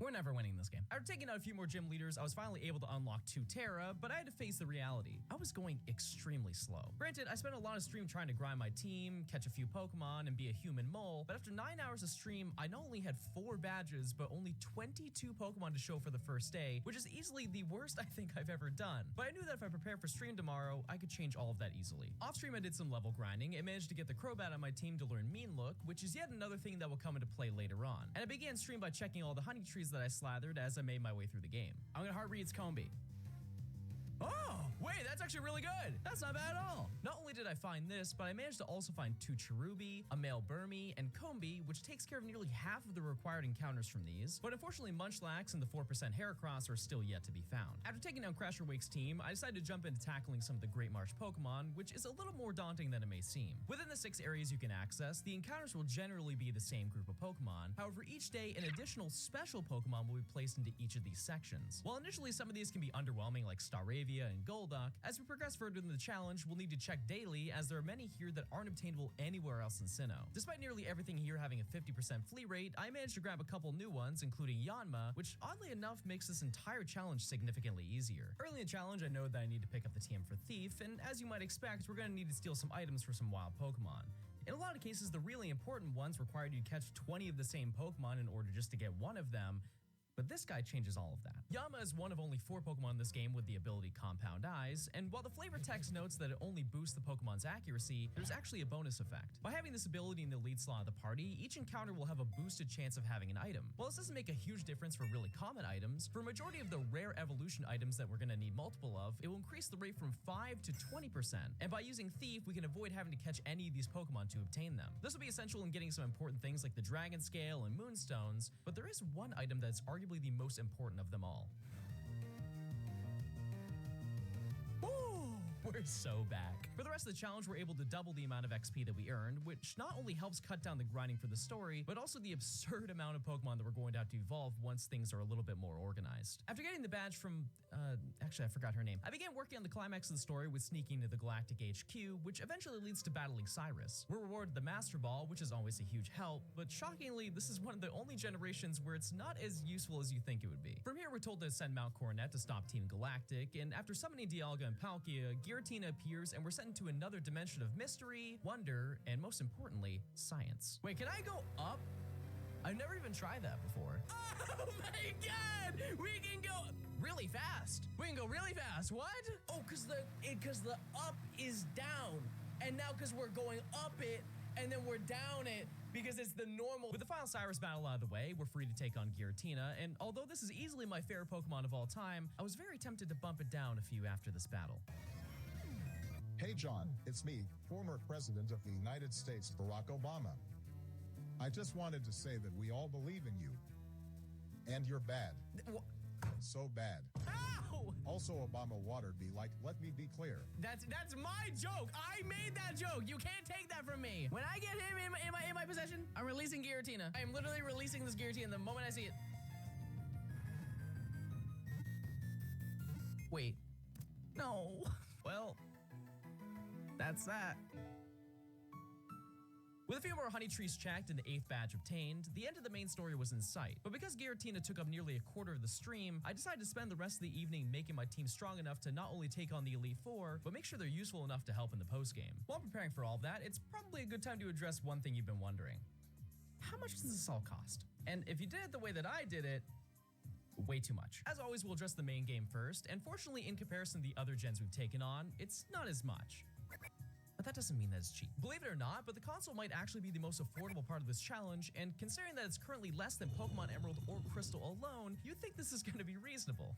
We're never winning this game. After taking out a few more gym leaders, I was finally able to unlock 2 Tera, but I had to face the reality. I was going extremely slow. Granted, I spent a lot of stream trying to grind my team, catch a few Pokemon, and be a human mole, but after 9 hours of stream, I not only had 4 badges, but only 22 Pokemon to show for the first day, which is easily the worst I think I've ever done. But I knew that if I prepared for stream tomorrow, I could change all of that easily. Off stream, I did some level grinding and managed to get the Crobat on my team to learn Mean Look, which is yet another thing that will come into play later on. And I began stream by checking all the honey trees that I slathered as I made my way through the game. I'm gonna heart read its Combee. Oh, wait, that's actually really good. That's not bad at all. Not only did I find this, but I managed to also find 2 Cherubi, a male Burmy, and Combee, which takes care of nearly half of the required encounters from these. But unfortunately, Munchlax and the 4% Heracross are still yet to be found. After taking down Crasher Wake's team, I decided to jump into tackling some of the Great Marsh Pokemon, which is a little more daunting than it may seem. Within the 6 areas you can access, the encounters will generally be the same group of Pokemon. However, each day, an additional special Pokemon will be placed into each of these sections. While initially some of these can be underwhelming like Staravia and Golduck, Golduck. As we progress further in the challenge, we'll need to check daily, as there are many here that aren't obtainable anywhere else in Sinnoh. Despite nearly everything here having a 50% flea rate, I managed to grab a couple new ones, including Yanma, which oddly enough makes this entire challenge significantly easier. Early in the challenge, I know that I need to pick up the TM for Thief, and as you might expect, we're going to need to steal some items for some wild Pokemon. In a lot of cases, the really important ones required you to catch 20 of the same Pokemon in order just to get one of them, but this guy changes all of that. Yanma is one of only 4 Pokemon in this game with the ability Compound Eyes, and while the flavor text notes that it only boosts the Pokemon's accuracy, there's actually a bonus effect. By having this ability in the lead slot of the party, each encounter will have a boosted chance of having an item. While this doesn't make a huge difference for really common items, for a majority of the rare evolution items that we're going to need multiple of, it will increase the rate from 5 to 20%, and by using Thief, we can avoid having to catch any of these Pokemon to obtain them. This will be essential in getting some important things like the Dragon Scale and Moonstones, but there is one item that's arguably the most important of them all. We're so back. For the rest of the challenge, we're able to double the amount of XP that we earned, which not only helps cut down the grinding for the story, but also the absurd amount of Pokemon that we're going to have to evolve once things are a little bit more organized. After getting the badge from, actually I forgot her name, I began working on the climax of the story with sneaking to the Galactic HQ, which eventually leads to battling Cyrus. We're rewarded the Master Ball, which is always a huge help, but shockingly, this is one of the only generations where it's not as useful as you think it would be. From here, we're told to send Mount Coronet to stop Team Galactic, and after summoning Dialga and Palkia, Giratina appears and we're sent into another dimension of mystery, wonder, and most importantly, science. Wait, can I go up? I've never even tried that before. Oh my god! We can go really fast. We can go really fast. What? Oh, because the up is down. And now because we're going up it, and then we're down it because it's the normal. With the final Cyrus battle out of the way, we're free to take on Giratina, and although this is easily my favorite Pokemon of all time, I was very tempted to bump it down a few after this battle. Hey John, it's me, former President of the United States, Barack Obama. I just wanted to say that we all believe in you. And you're bad. So bad. Ow! Also, Obama watered me like, let me be clear. That's my joke. I made that joke. You can't take that from me. When I get him in my possession, I'm releasing Giratina. I am literally releasing this Giratina the moment I see it. Wait. No. Well, that's that. With a few more honey trees checked and the 8th badge obtained, the end of the main story was in sight. But because Giratina took up nearly a quarter of the stream, I decided to spend the rest of the evening making my team strong enough to not only take on the Elite Four, but make sure they're useful enough to help in the postgame. While preparing for all of that, it's probably a good time to address one thing you've been wondering. How much does this all cost? And if you did it the way that I did it, way too much. As always, we'll address the main game first, and fortunately, in comparison to the other gens we've taken on, it's not as much. But that doesn't mean that it's cheap. Believe it or not, but the console might actually be the most affordable part of this challenge, and considering that it's currently less than Pokemon Emerald or Crystal alone, you'd think this is going to be reasonable.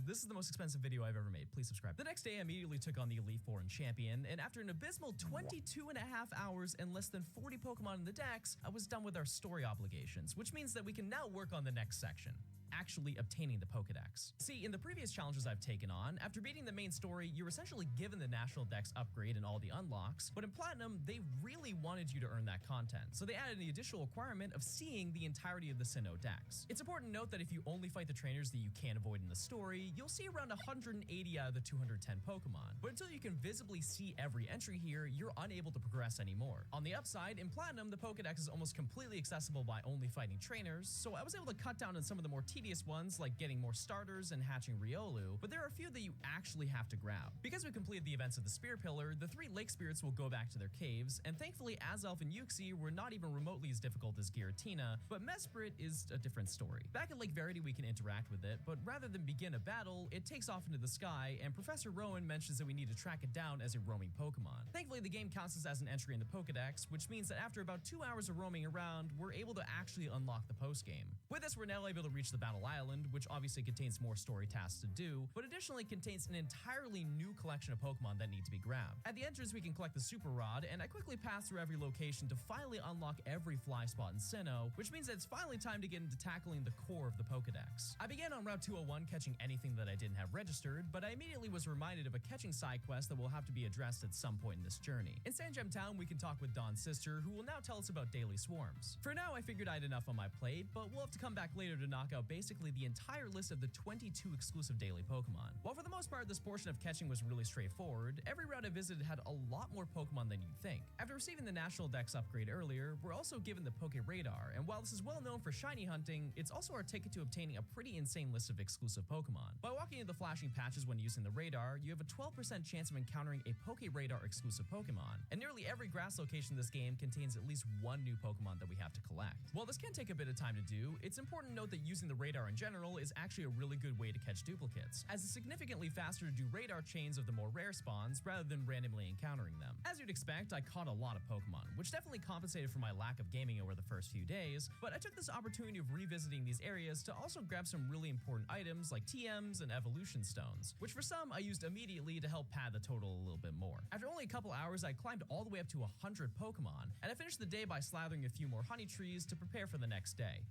This is the most expensive video I've ever made. Please subscribe. The next day, I immediately took on the Elite Four and Champion, and after an abysmal 22.5 hours and less than 40 Pokemon in the decks, I was done with our story obligations, which means that we can now work on the next section. Actually obtaining the Pokedex. See, in the previous challenges I've taken on, after beating the main story, you're essentially given the National Dex upgrade and all the unlocks, but in Platinum, they really wanted you to earn that content, so they added the additional requirement of seeing the entirety of the Sinnoh Dex. It's important to note that if you only fight the trainers that you can't avoid in the story, you'll see around 180 out of the 210 Pokemon, but until you can visibly see every entry here, you're unable to progress anymore. On the upside, in Platinum, the Pokedex is almost completely accessible by only fighting trainers, so I was able to cut down on some of the more tedious ones like getting more starters and hatching Riolu, but there are a few that you actually have to grab. Because we completed the events of the Spear Pillar, the 3 Lake Spirits will go back to their caves, and thankfully Azelf and Uxie were not even remotely as difficult as Giratina, but Mesprit is a different story. Back at Lake Verity we can interact with it, but rather than begin a battle, it takes off into the sky, and Professor Rowan mentions that we need to track it down as a roaming Pokemon. Thankfully the game counts this as an entry in the Pokedex, which means that after about 2 hours of roaming around, we're able to actually unlock the postgame. With this, we're now able to reach the Battle Island, which obviously contains more story tasks to do, but additionally contains an entirely new collection of Pokemon that need to be grabbed. At the entrance, we can collect the Super Rod, and I quickly pass through every location to finally unlock every fly spot in Sinnoh, which means that it's finally time to get into tackling the core of the Pokedex. I began on Route 201 catching anything that I didn't have registered, but I immediately was reminded of a catching side quest that will have to be addressed at some point in this journey. In Sandgem Town, we can talk with Dawn's sister, who will now tell us about daily swarms. For now, I figured I had enough on my plate, but we'll have to come back later to knock out basic basically the entire list of the 22 exclusive daily Pokemon. While for the most part this portion of catching was really straightforward, every route I visited had a lot more Pokemon than you'd think. After receiving the National Dex upgrade earlier, we're also given the Poke Radar, and while this is well known for shiny hunting, it's also our ticket to obtaining a pretty insane list of exclusive Pokemon. By walking into the flashing patches when using the radar, you have a 12% chance of encountering a Poke Radar exclusive Pokemon, and nearly every grass location in this game contains at least one new Pokemon that we have to collect. While this can take a bit of time to do, it's important to note that using the radar in general is actually a really good way to catch duplicates, as it's significantly faster to do radar chains of the more rare spawns rather than randomly encountering them. As you'd expect, I caught a lot of Pokemon, which definitely compensated for my lack of gaming over the first few days, but I took this opportunity of revisiting these areas to also grab some really important items like TMs and evolution stones, which for some I used immediately to help pad the total a little bit more. After only a couple hours, I climbed all the way up to 100 Pokemon, and I finished the day by slathering a few more honey trees to prepare for the next day.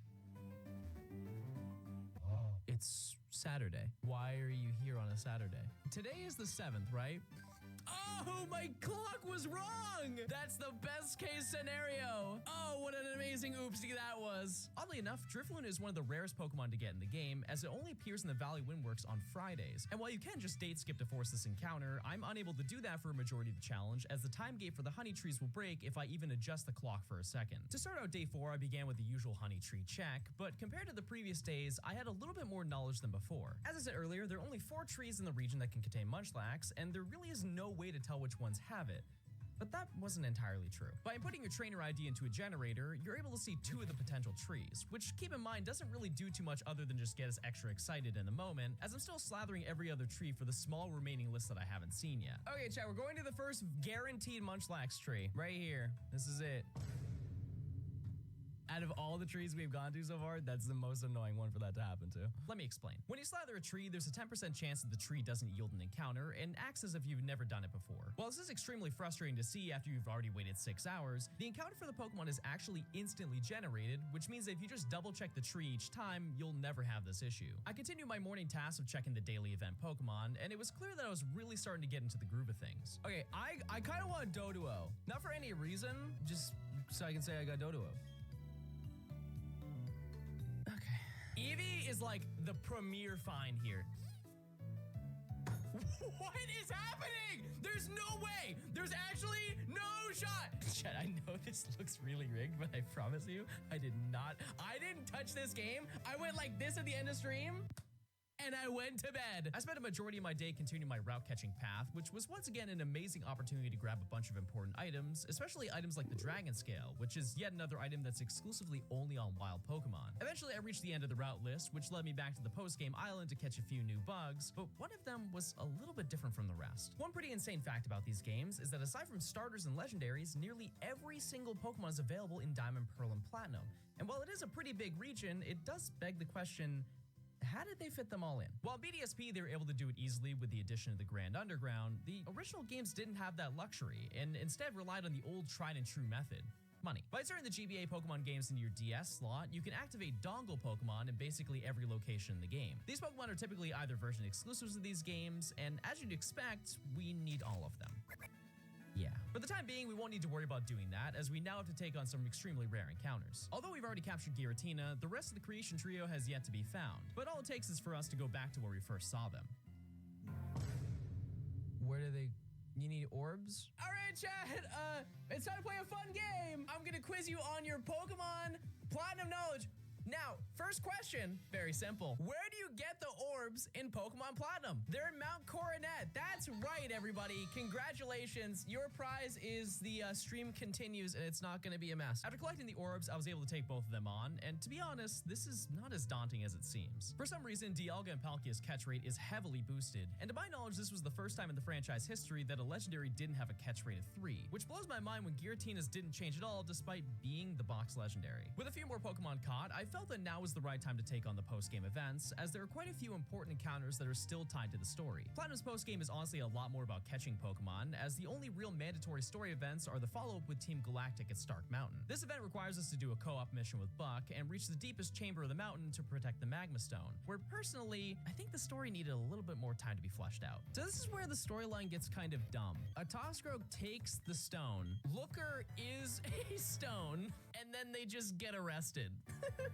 It's Saturday. Why are you here on a Saturday? Today is the 7th, right? Oh, my clock was wrong! That's the best case scenario! Oh, what an amazing oopsie that was! Oddly enough, Drifloon is one of the rarest Pokemon to get in the game, as it only appears in the Valley Windworks on Fridays. And while you can just date skip to force this encounter, I'm unable to do that for a majority of the challenge, as the time gate for the honey trees will break if I even adjust the clock for a second. To start out day 4, I began with the usual honey tree check, but compared to the previous days, I had a little bit more knowledge than before. As I said earlier, there are only 4 trees in the region that can contain Munchlax, and there really is no way to tell which ones have it. But that wasn't entirely true. By inputting your trainer ID into a generator, you're able to see 2 of the potential trees, which, keep in mind, doesn't really do too much other than just get us extra excited in the moment, as I'm still slathering every other tree for the small remaining list that I haven't seen yet. Okay, chat, we're going to the first guaranteed Munchlax tree, right here. This is it. Out of all the trees we've gone to so far, that's the most annoying one for that to happen to. Let me explain. When you slather a tree, there's a 10% chance that the tree doesn't yield an encounter and acts as if you've never done it before. While this is extremely frustrating to see after you've already waited 6 hours, the encounter for the Pokemon is actually instantly generated, which means that if you just double check the tree each time, you'll never have this issue. I continued my morning task of checking the daily event Pokemon, and it was clear that I was really starting to get into the groove of things. Okay, I kind of want Doduo. Not for any reason, just so I can say I got Doduo. Eevee is like the premier find here. What is happening? There's no way. There's actually no shot. Chat, I know this looks really rigged, but I promise you, I didn't touch this game. I went like this at the end of stream, and I went to bed. I spent a majority of my day continuing my route catching path, which was once again an amazing opportunity to grab a bunch of important items, especially items like the Dragon Scale, which is yet another item that's exclusively only on wild Pokemon. Eventually, I reached the end of the route list, which led me back to the post-game island to catch a few new bugs, but one of them was a little bit different from the rest. One pretty insane fact about these games is that aside from starters and legendaries, nearly every single Pokemon is available in Diamond, Pearl, and Platinum. And while it is a pretty big region, it does beg the question, how did they fit them all in? While BDSP, they were able to do it easily with the addition of the Grand Underground, the original games didn't have that luxury and instead relied on the old tried and true method: money. By inserting the GBA Pokemon games into your DS slot, you can activate dongle Pokemon in basically every location in the game. These Pokemon are typically either version exclusives of these games, and as you'd expect, we need all of them. Yeah. For the time being, we won't need to worry about doing that, as we now have to take on some extremely rare encounters. Although we've already captured Giratina, the rest of the creation trio has yet to be found, but all it takes is for us to go back to where we first saw them. Where do they... You need orbs? All right, chat, it's time to play a fun game. I'm gonna quiz you on your Pokemon Platinum knowledge. Now, first question, very simple. Where do you get the orbs in Pokemon Platinum? They're in Mount Coronet. That's right, everybody. Congratulations. Your prize is the stream continues, and it's not going to be a mess. After collecting the orbs, I was able to take both of them on, and to be honest, this is not as daunting as it seems. For some reason, Dialga and Palkia's catch rate is heavily boosted, and to my knowledge, this was the first time in the franchise history that a legendary didn't have a catch rate of 3, which blows my mind when Giratina's didn't change at all despite being the box legendary. With a few more Pokemon caught, I felt that now was the right time to take on the post-game events, as as there are quite a few important encounters that are still tied to the story. Platinum's postgame is honestly a lot more about catching Pokemon, as the only real mandatory story events are the follow-up with Team Galactic at Stark Mountain. This event requires us to do a co-op mission with Buck and reach the deepest chamber of the mountain to protect the Magma Stone, where personally, I think the story needed a little bit more time to be fleshed out. So this is where the storyline gets kind of dumb. A Toxicroak takes the stone, Looker is a stone, and then they just get arrested.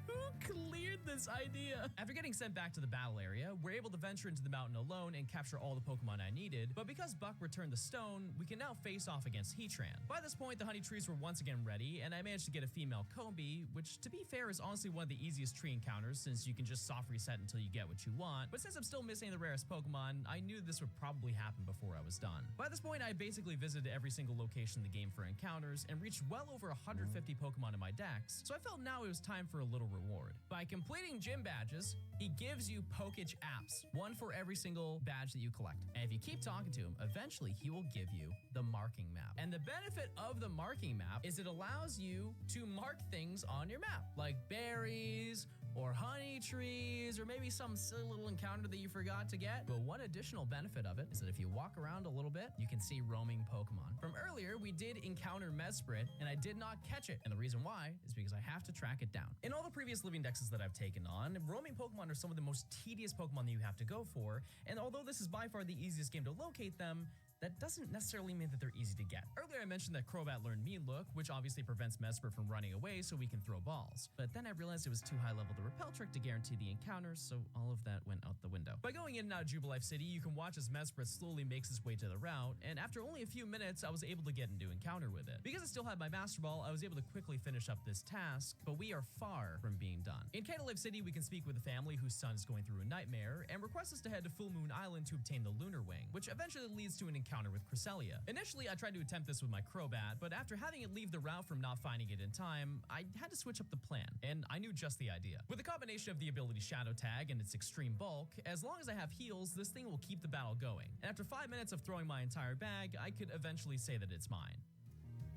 Who cleared this idea? After getting sent back to the battle area, we're able to venture into the mountain alone and capture all the Pokemon I needed, but because Buck returned the stone, we can now face off against Heatran. By this point, the honey trees were once again ready, and I managed to get a female Combi, which to be fair is honestly one of the easiest tree encounters since you can just soft reset until you get what you want, but since I'm still missing the rarest Pokemon, I knew this would probably happen before I was done. By this point, I basically visited every single location in the game for encounters and reached well over 150 Pokemon in my decks, so I felt now it was time for a little reward. By completing gym badges, he gives you Pokage apps, one for every single badge that you collect. And if you keep talking to him, eventually he will give you the marking map. And the benefit of the marking map is it allows you to mark things on your map, like berries, or honey trees, or maybe some silly little encounter that you forgot to get. But one additional benefit of it is that if you walk around a little bit, you can see roaming Pokemon. From earlier, we did encounter Mesprit, and I did not catch it. And the reason why is because I have to track it down. In all the previous living dexes that I've taken on, roaming Pokemon are some of the most tedious Pokemon that you have to go for. And although this is by far the easiest game to locate them, that doesn't necessarily mean that they're easy to get. Earlier I mentioned that Crobat learned Mean Look, which obviously prevents Mesprit from running away so we can throw balls. But then I realized it was too high level the Repel trick to guarantee the encounters, so all of that went out the window. By going in and out of Jubilife City, you can watch as Mesprit slowly makes its way to the route, and after only a few minutes, I was able to get into encounter with it. Because I still had my Master Ball, I was able to quickly finish up this task, but we are far from being done. In Candlelight City, we can speak with a family whose son is going through a nightmare, and request us to head to Full Moon Island to obtain the Lunar Wing, which eventually leads to an encounter with Cresselia. Initially, I tried to attempt this with my Crobat, but after having it leave the route from not finding it in time, I had to switch up the plan, and I knew just the idea. With a combination of the ability Shadow Tag and its extreme bulk, as long as I have heals, this thing will keep the battle going. And after 5 minutes of throwing my entire bag, I could eventually say that it's mine.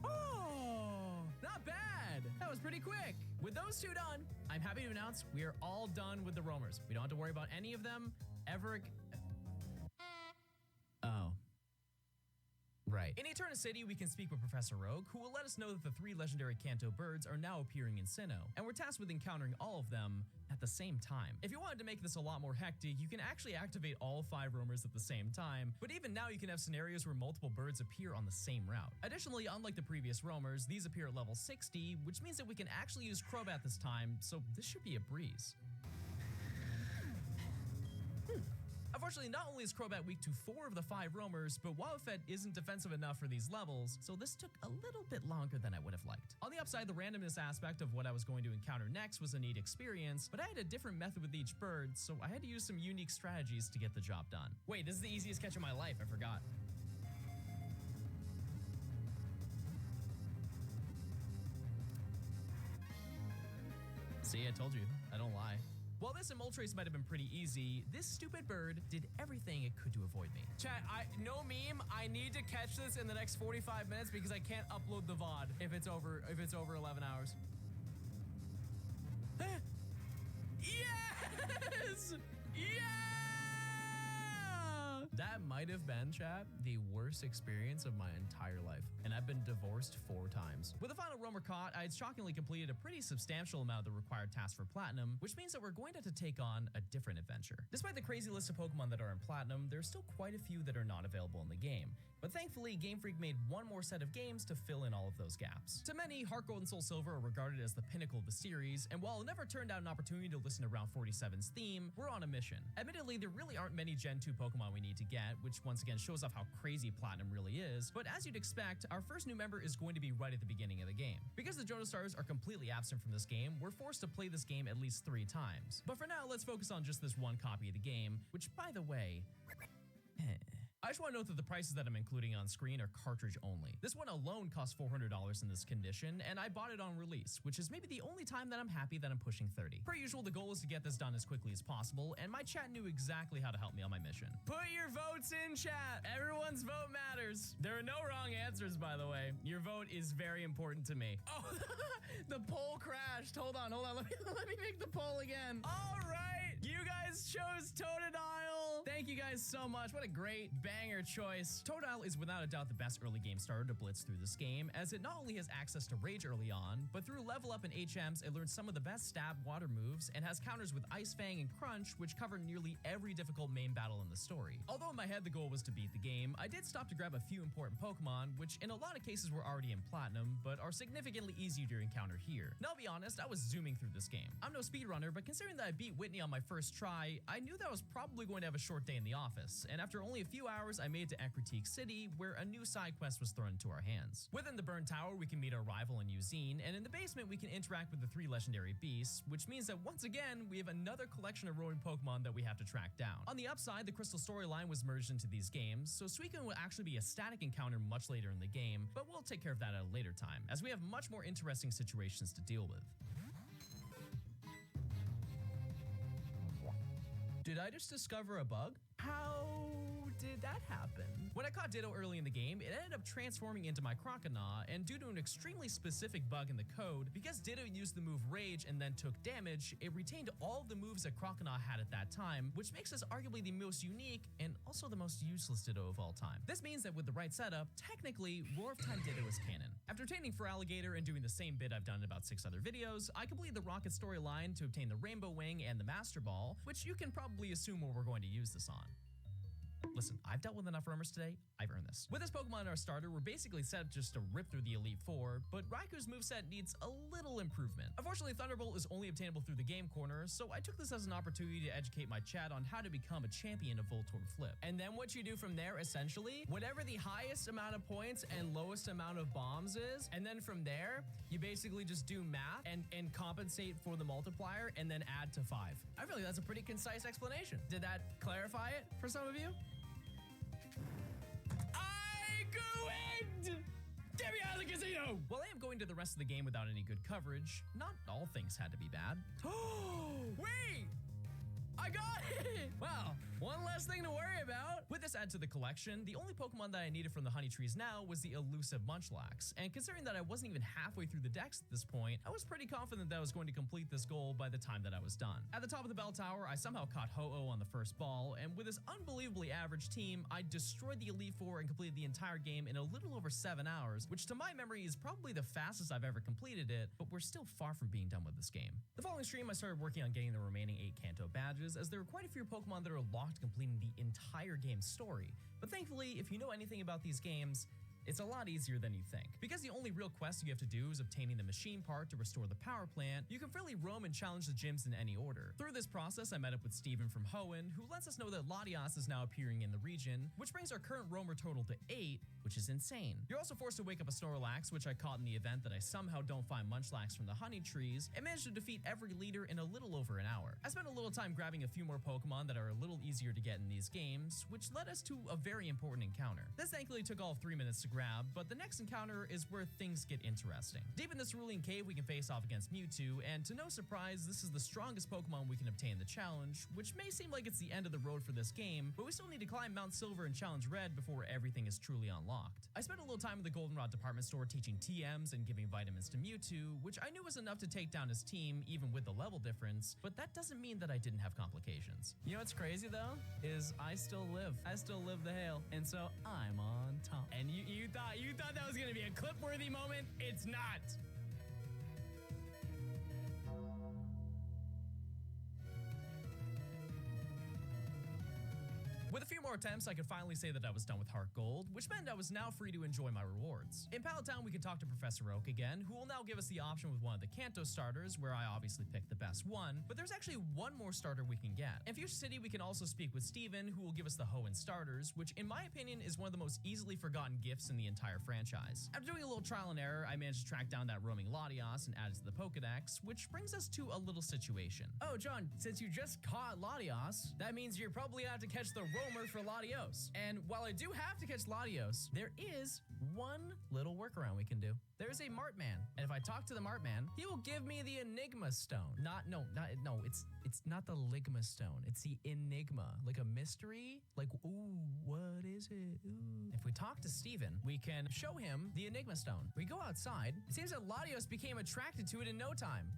Oh, not bad. That was pretty quick. With those two done, I'm happy to announce we are all done with the roamers. We don't have to worry about any of them ever. Oh. Right. In Eterna City, we can speak with Professor Rogue, who will let us know that the 3 legendary Kanto birds are now appearing in Sinnoh, and we're tasked with encountering all of them at the same time. If you wanted to make this a lot more hectic, you can actually activate all 5 roamers at the same time, but even now you can have scenarios where multiple birds appear on the same route. Additionally, unlike the previous roamers, these appear at level 60, which means that we can actually use Crobat this time, so this should be a breeze. Unfortunately, not only is Crobat weak to 4 of the 5 roamers, but Wobbuffet isn't defensive enough for these levels, so this took a little bit longer than I would have liked. On the upside, the randomness aspect of what I was going to encounter next was a neat experience, but I had a different method with each bird, so I had to use some unique strategies to get the job done. Wait, this is the easiest catch of my life, I forgot. See, I told you, I don't lie. While this and Moltres might have been pretty easy, this stupid bird did everything it could to avoid me. Chat, no meme, I need to catch this in the next 45 minutes because I can't upload the VOD if it's over 11 hours. Yes! Yeah! That might have been, chat, the worst experience of my entire life, and I've been divorced 4 times. With the final roamer caught, I had shockingly completed a pretty substantial amount of the required tasks for Platinum, which means that we're going to have to take on a different adventure. Despite the crazy list of Pokemon that are in Platinum, there's still quite a few that are not available in the game. But thankfully, Game Freak made one more set of games to fill in all of those gaps. To many, Heart Gold and Soul Silver are regarded as the pinnacle of the series, and while it never turned out an opportunity to listen to Route 47's theme, we're on a mission. Admittedly, there really aren't many Gen 2 Pokemon we need to get, which once again shows off how crazy Platinum really is, but as you'd expect, our first new member is going to be right at the beginning of the game. Because the Jonastars are completely absent from this game, we're forced to play this game at least 3 times. But for now, let's focus on just this one copy of the game, which, by the way, I just want to note that the prices that I'm including on screen are cartridge only. This one alone costs $400 in this condition, and I bought it on release, which is maybe the only time that I'm happy that I'm pushing 30. Per usual, the goal is to get this done as quickly as possible, and my chat knew exactly how to help me on my mission. Put your votes in, chat! Everyone's vote matters. There are no wrong answers, by the way. Your vote is very important to me. Oh, the poll crashed. Hold on. Let me make the poll again. All right. You guys chose Totodile. Thank you guys so much. What a great banger choice. Totodile is without a doubt the best early game starter to blitz through this game, as it not only has access to rage early on, but through level up and HMs, it learns some of the best stab water moves and has counters with Ice Fang and Crunch, which cover nearly every difficult main battle in the story. Although in my head the goal was to beat the game, I did stop to grab a few important Pokemon, which in a lot of cases were already in Platinum, but are significantly easier to encounter here. Now, I'll be honest, I was zooming through this game. I'm no speedrunner, but considering that I beat Whitney on my first try, I knew that I was probably going to have a short day in the office, and after only a few hours, I made it to Ecruteak City, where a new side quest was thrown into our hands. Within the Burn Tower, we can meet our rival in Eugene, and in the basement, we can interact with the 3 legendary beasts, which means that once again, we have another collection of roaming Pokemon that we have to track down. On the upside, the Crystal storyline was merged into these games, so Suicune will actually be a static encounter much later in the game, but we'll take care of that at a later time, as we have much more interesting situations to deal with. Did I just discover a bug? How did that happen? When I caught Ditto early in the game, it ended up transforming into my Croconaw, and due to an extremely specific bug in the code, because Ditto used the move Rage and then took damage, it retained all of the moves that Croconaw had at that time, which makes us arguably the most unique and also the most useless Ditto of all time. This means that with the right setup, technically, Roar of Time Ditto is canon. After obtaining Feraligatr and doing the same bit I've done in about 6 other videos, I completed the Rocket storyline to obtain the Rainbow Wing and the Master Ball, which you can probably assume what we're going to use this on. Listen, I've dealt with enough rumors today. I've earned this. With this Pokemon in our starter, we're basically set up just to rip through the Elite Four, but Raiku's moveset needs a little improvement. Unfortunately, Thunderbolt is only obtainable through the game corner, so I took this as an opportunity to educate my chat on how to become a champion of Voltorb Flip. And then what you do from there, essentially, whatever the highest amount of points and lowest amount of bombs is, and then from there, you basically just do math and compensate for the multiplier and then add to 5. I feel like that's a pretty concise explanation. Did that clarify it for some of you? Get me out of the casino! While I am going to the rest of the game without any good coverage, not all things had to be bad. Wait! I got it! Wow, one less thing to worry about. With this add to the collection, the only Pokemon that I needed from the Honey Trees now was the elusive Munchlax. And considering that I wasn't even halfway through the decks at this point, I was pretty confident that I was going to complete this goal by the time that I was done. At the top of the bell tower, I somehow caught Ho-Oh on the first ball, and with this unbelievably average team, I destroyed the Elite Four and completed the entire game in a little over 7 hours, which to my memory is probably the fastest I've ever completed it, but we're still far from being done with this game. The following stream, I started working on getting the remaining 8 Kanto badges, as there were quite a few Pokemon that are locked to completing the entire game's story. But thankfully, if you know anything about these games, it's a lot easier than you think. Because the only real quest you have to do is obtaining the machine part to restore the power plant, you can freely roam and challenge the gyms in any order. Through this process, I met up with Steven from Hoenn, who lets us know that Latias is now appearing in the region, which brings our current roamer total to 8, which is insane. You're also forced to wake up a Snorlax, which I caught in the event that I somehow don't find Munchlax from the Honey Trees, and managed to defeat every leader in a little over an hour. I spent a little time grabbing a few more Pokemon that are a little easier to get in these games, which led us to a very important encounter. This thankfully took all of 3 minutes to grab, but the next encounter is where things get interesting. Deep in this Cerulean Cave, we can face off against Mewtwo, and to no surprise, this is the strongest Pokemon we can obtain in the challenge, which may seem like it's the end of the road for this game, but we still need to climb Mount Silver and challenge Red before everything is truly unlocked. I spent a little time in the Goldenrod department store teaching TMs and giving vitamins to Mewtwo, which I knew was enough to take down his team, even with the level difference, but that doesn't mean that I didn't have complications. You know what's crazy though? Is I still live. I still live the hail, and so I'm on top. And you thought that was gonna be a clip-worthy moment? It's not! With a few more attempts, I could finally say that I was done with Heart Gold, which meant I was now free to enjoy my rewards. In Pallet Town, we could talk to Professor Oak again, who will now give us the option with one of the Kanto starters, where I obviously picked the best one, but there's actually one more starter we can get. In Fuchsia City, we can also speak with Steven, who will give us the Hoenn starters, which in my opinion is one of the most easily forgotten gifts in the entire franchise. After doing a little trial and error, I managed to track down that roaming Latias and add it to the Pokedex, which brings us to a little situation. Oh, John, since you just caught Latias, that means you're probably gonna have to catch the roamer for Latios. And while I do have to catch Latios, there is one little workaround we can do. There's a Martman, and if I talk to the Martman, he will give me the Enigma Stone. It's not the Ligma Stone. It's the Enigma, like a mystery. Like, ooh, what is it? Ooh. If we talk to Steven, we can show him the Enigma Stone. We go outside. It seems that Latios became attracted to it in no time.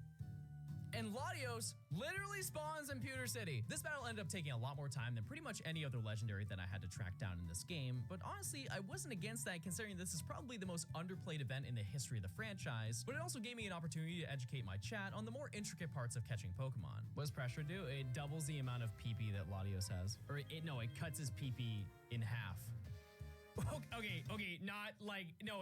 and Latios literally spawns in Pewter City. This battle ended up taking a lot more time than pretty much any other legendary that I had to track down in this game, but honestly, I wasn't against that considering this is probably the most underplayed event in the history of the franchise, but it also gave me an opportunity to educate my chat on the more intricate parts of catching Pokemon. What does pressure do? It doubles the amount of PP that Latios has. Or it cuts his PP in half. Okay, not like, no.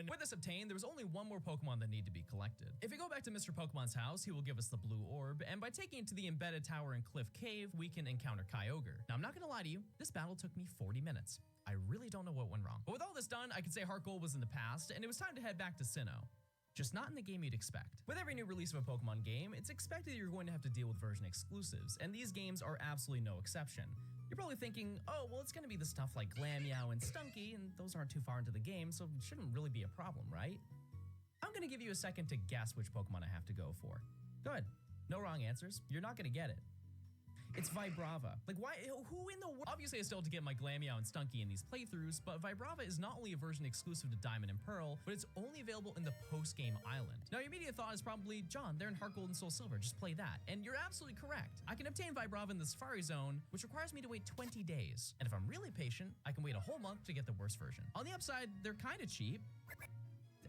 With this obtained, there was only one more Pokemon that needed to be collected. If we go back to Mr. Pokemon's house, he will give us the blue orb, and by taking it to the embedded tower in Cliff Cave, we can encounter Kyogre. Now, I'm not gonna lie to you, this battle took me 40 minutes. I really don't know what went wrong. But with all this done, I can say Heart Gold was in the past, and it was time to head back to Sinnoh. Just not in the game you'd expect. With every new release of a Pokemon game, it's expected you're going to have to deal with version exclusives, and these games are absolutely no exception. You're probably thinking, oh, well, it's gonna be the stuff like Glameow and Stunky, and those aren't too far into the game, so it shouldn't really be a problem, right? I'm gonna give you a second to guess which Pokemon I have to go for. Good. No wrong answers. You're not gonna get it. It's Vibrava. Like, why? Who in the world? Obviously, I still have to get my Glameow and Stunky in these playthroughs, but Vibrava is not only a version exclusive to Diamond and Pearl, but it's only available in the post-game island. Now, your immediate thought is probably, John, they're in Heart Gold and Soul Silver, just play that. And you're absolutely correct. I can obtain Vibrava in the Safari Zone, which requires me to wait 20 days. And if I'm really patient, I can wait a whole month to get the worst version. On the upside, they're kind of cheap.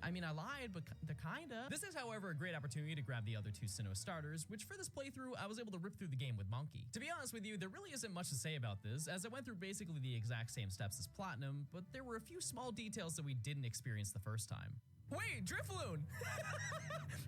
I mean, I lied, but they're kinda. This is, however, a great opportunity to grab the other two Sinnoh starters, which for this playthrough, I was able to rip through the game with Monkey. To be honest with you, there really isn't much to say about this, as I went through basically the exact same steps as Platinum, but there were a few small details that we didn't experience the first time. Wait, Drifloon!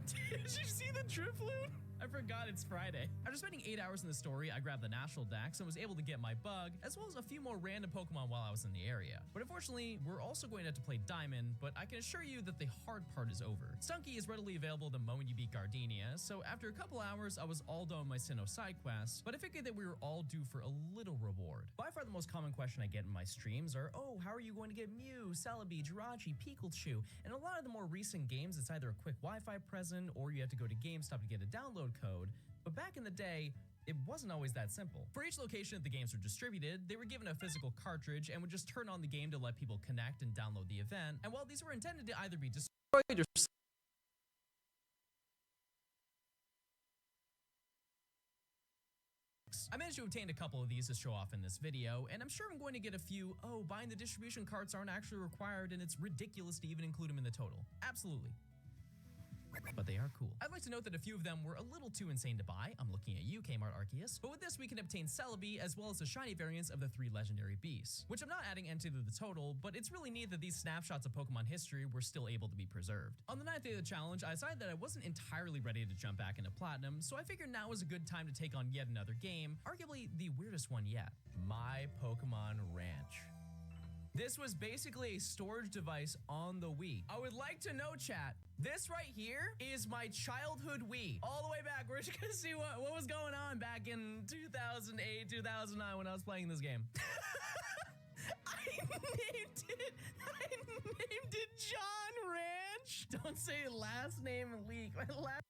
Did you see the Drifloon? I forgot it's Friday. After spending 8 hours in the story, I grabbed the National Dex and was able to get my bug, as well as a few more random Pokemon while I was in the area. But unfortunately, we're also going to have to play Diamond, but I can assure you that the hard part is over. Stunky is readily available the moment you beat Gardenia, so after a couple hours, I was all done with my Sinnoh side quests, but I figured that we were all due for a little reward. By far the most common question I get in my streams are, oh, how are you going to get Mew, Celebi, Jirachi, Pikachu? And a lot of the more recent games, it's either a quick Wi-Fi present or you have to go to GameStop to get a download code. But back in the day, it wasn't always that simple. For each location that the games were distributed, they were given a physical cartridge and would just turn on the game to let people connect and download the event. And while these were intended to either be destroyed or I managed to obtain a couple of these to show off in this video, and I'm sure I'm going to get a few, oh, buying the distribution carts aren't actually required and it's ridiculous to even include them in the total. Absolutely. But they are cool. I'd like to note that a few of them were a little too insane to buy. I'm looking at you, Kmart Arceus. But with this, we can obtain Celebi as well as the shiny variants of the 3 legendary beasts, which I'm not adding into the total, but it's really neat that these snapshots of Pokemon history were still able to be preserved. On the 9th day of the challenge, I decided that I wasn't entirely ready to jump back into Platinum, so I figured now was a good time to take on yet another game, arguably the weirdest one yet, My Pokemon Ranch. This was basically a storage device on the Wii. I would like to know, chat, this right here is my childhood Wii. All the way back, we're just gonna see what was going on back in 2008, 2009 when I was playing this game. I named it John Ranch. Don't say last name leak. My last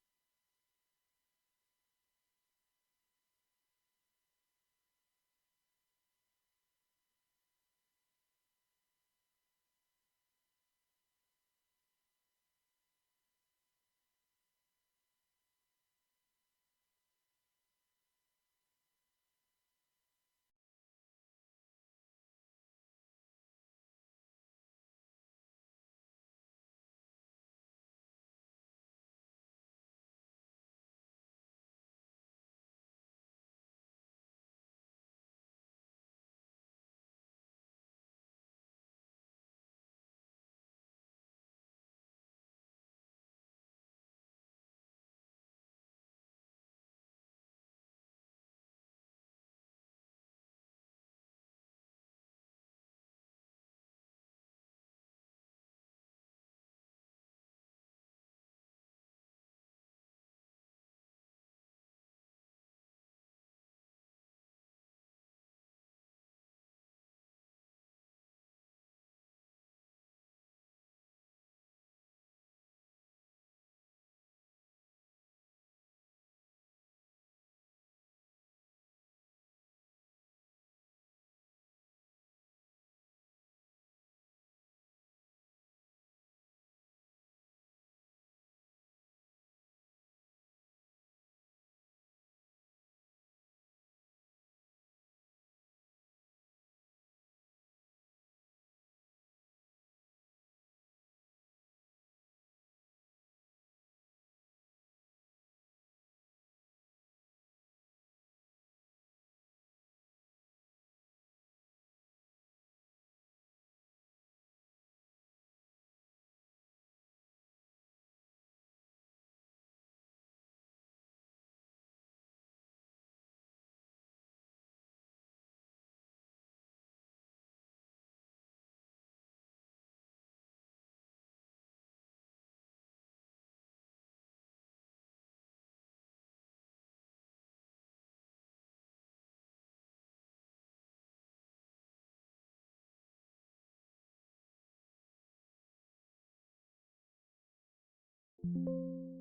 Bye.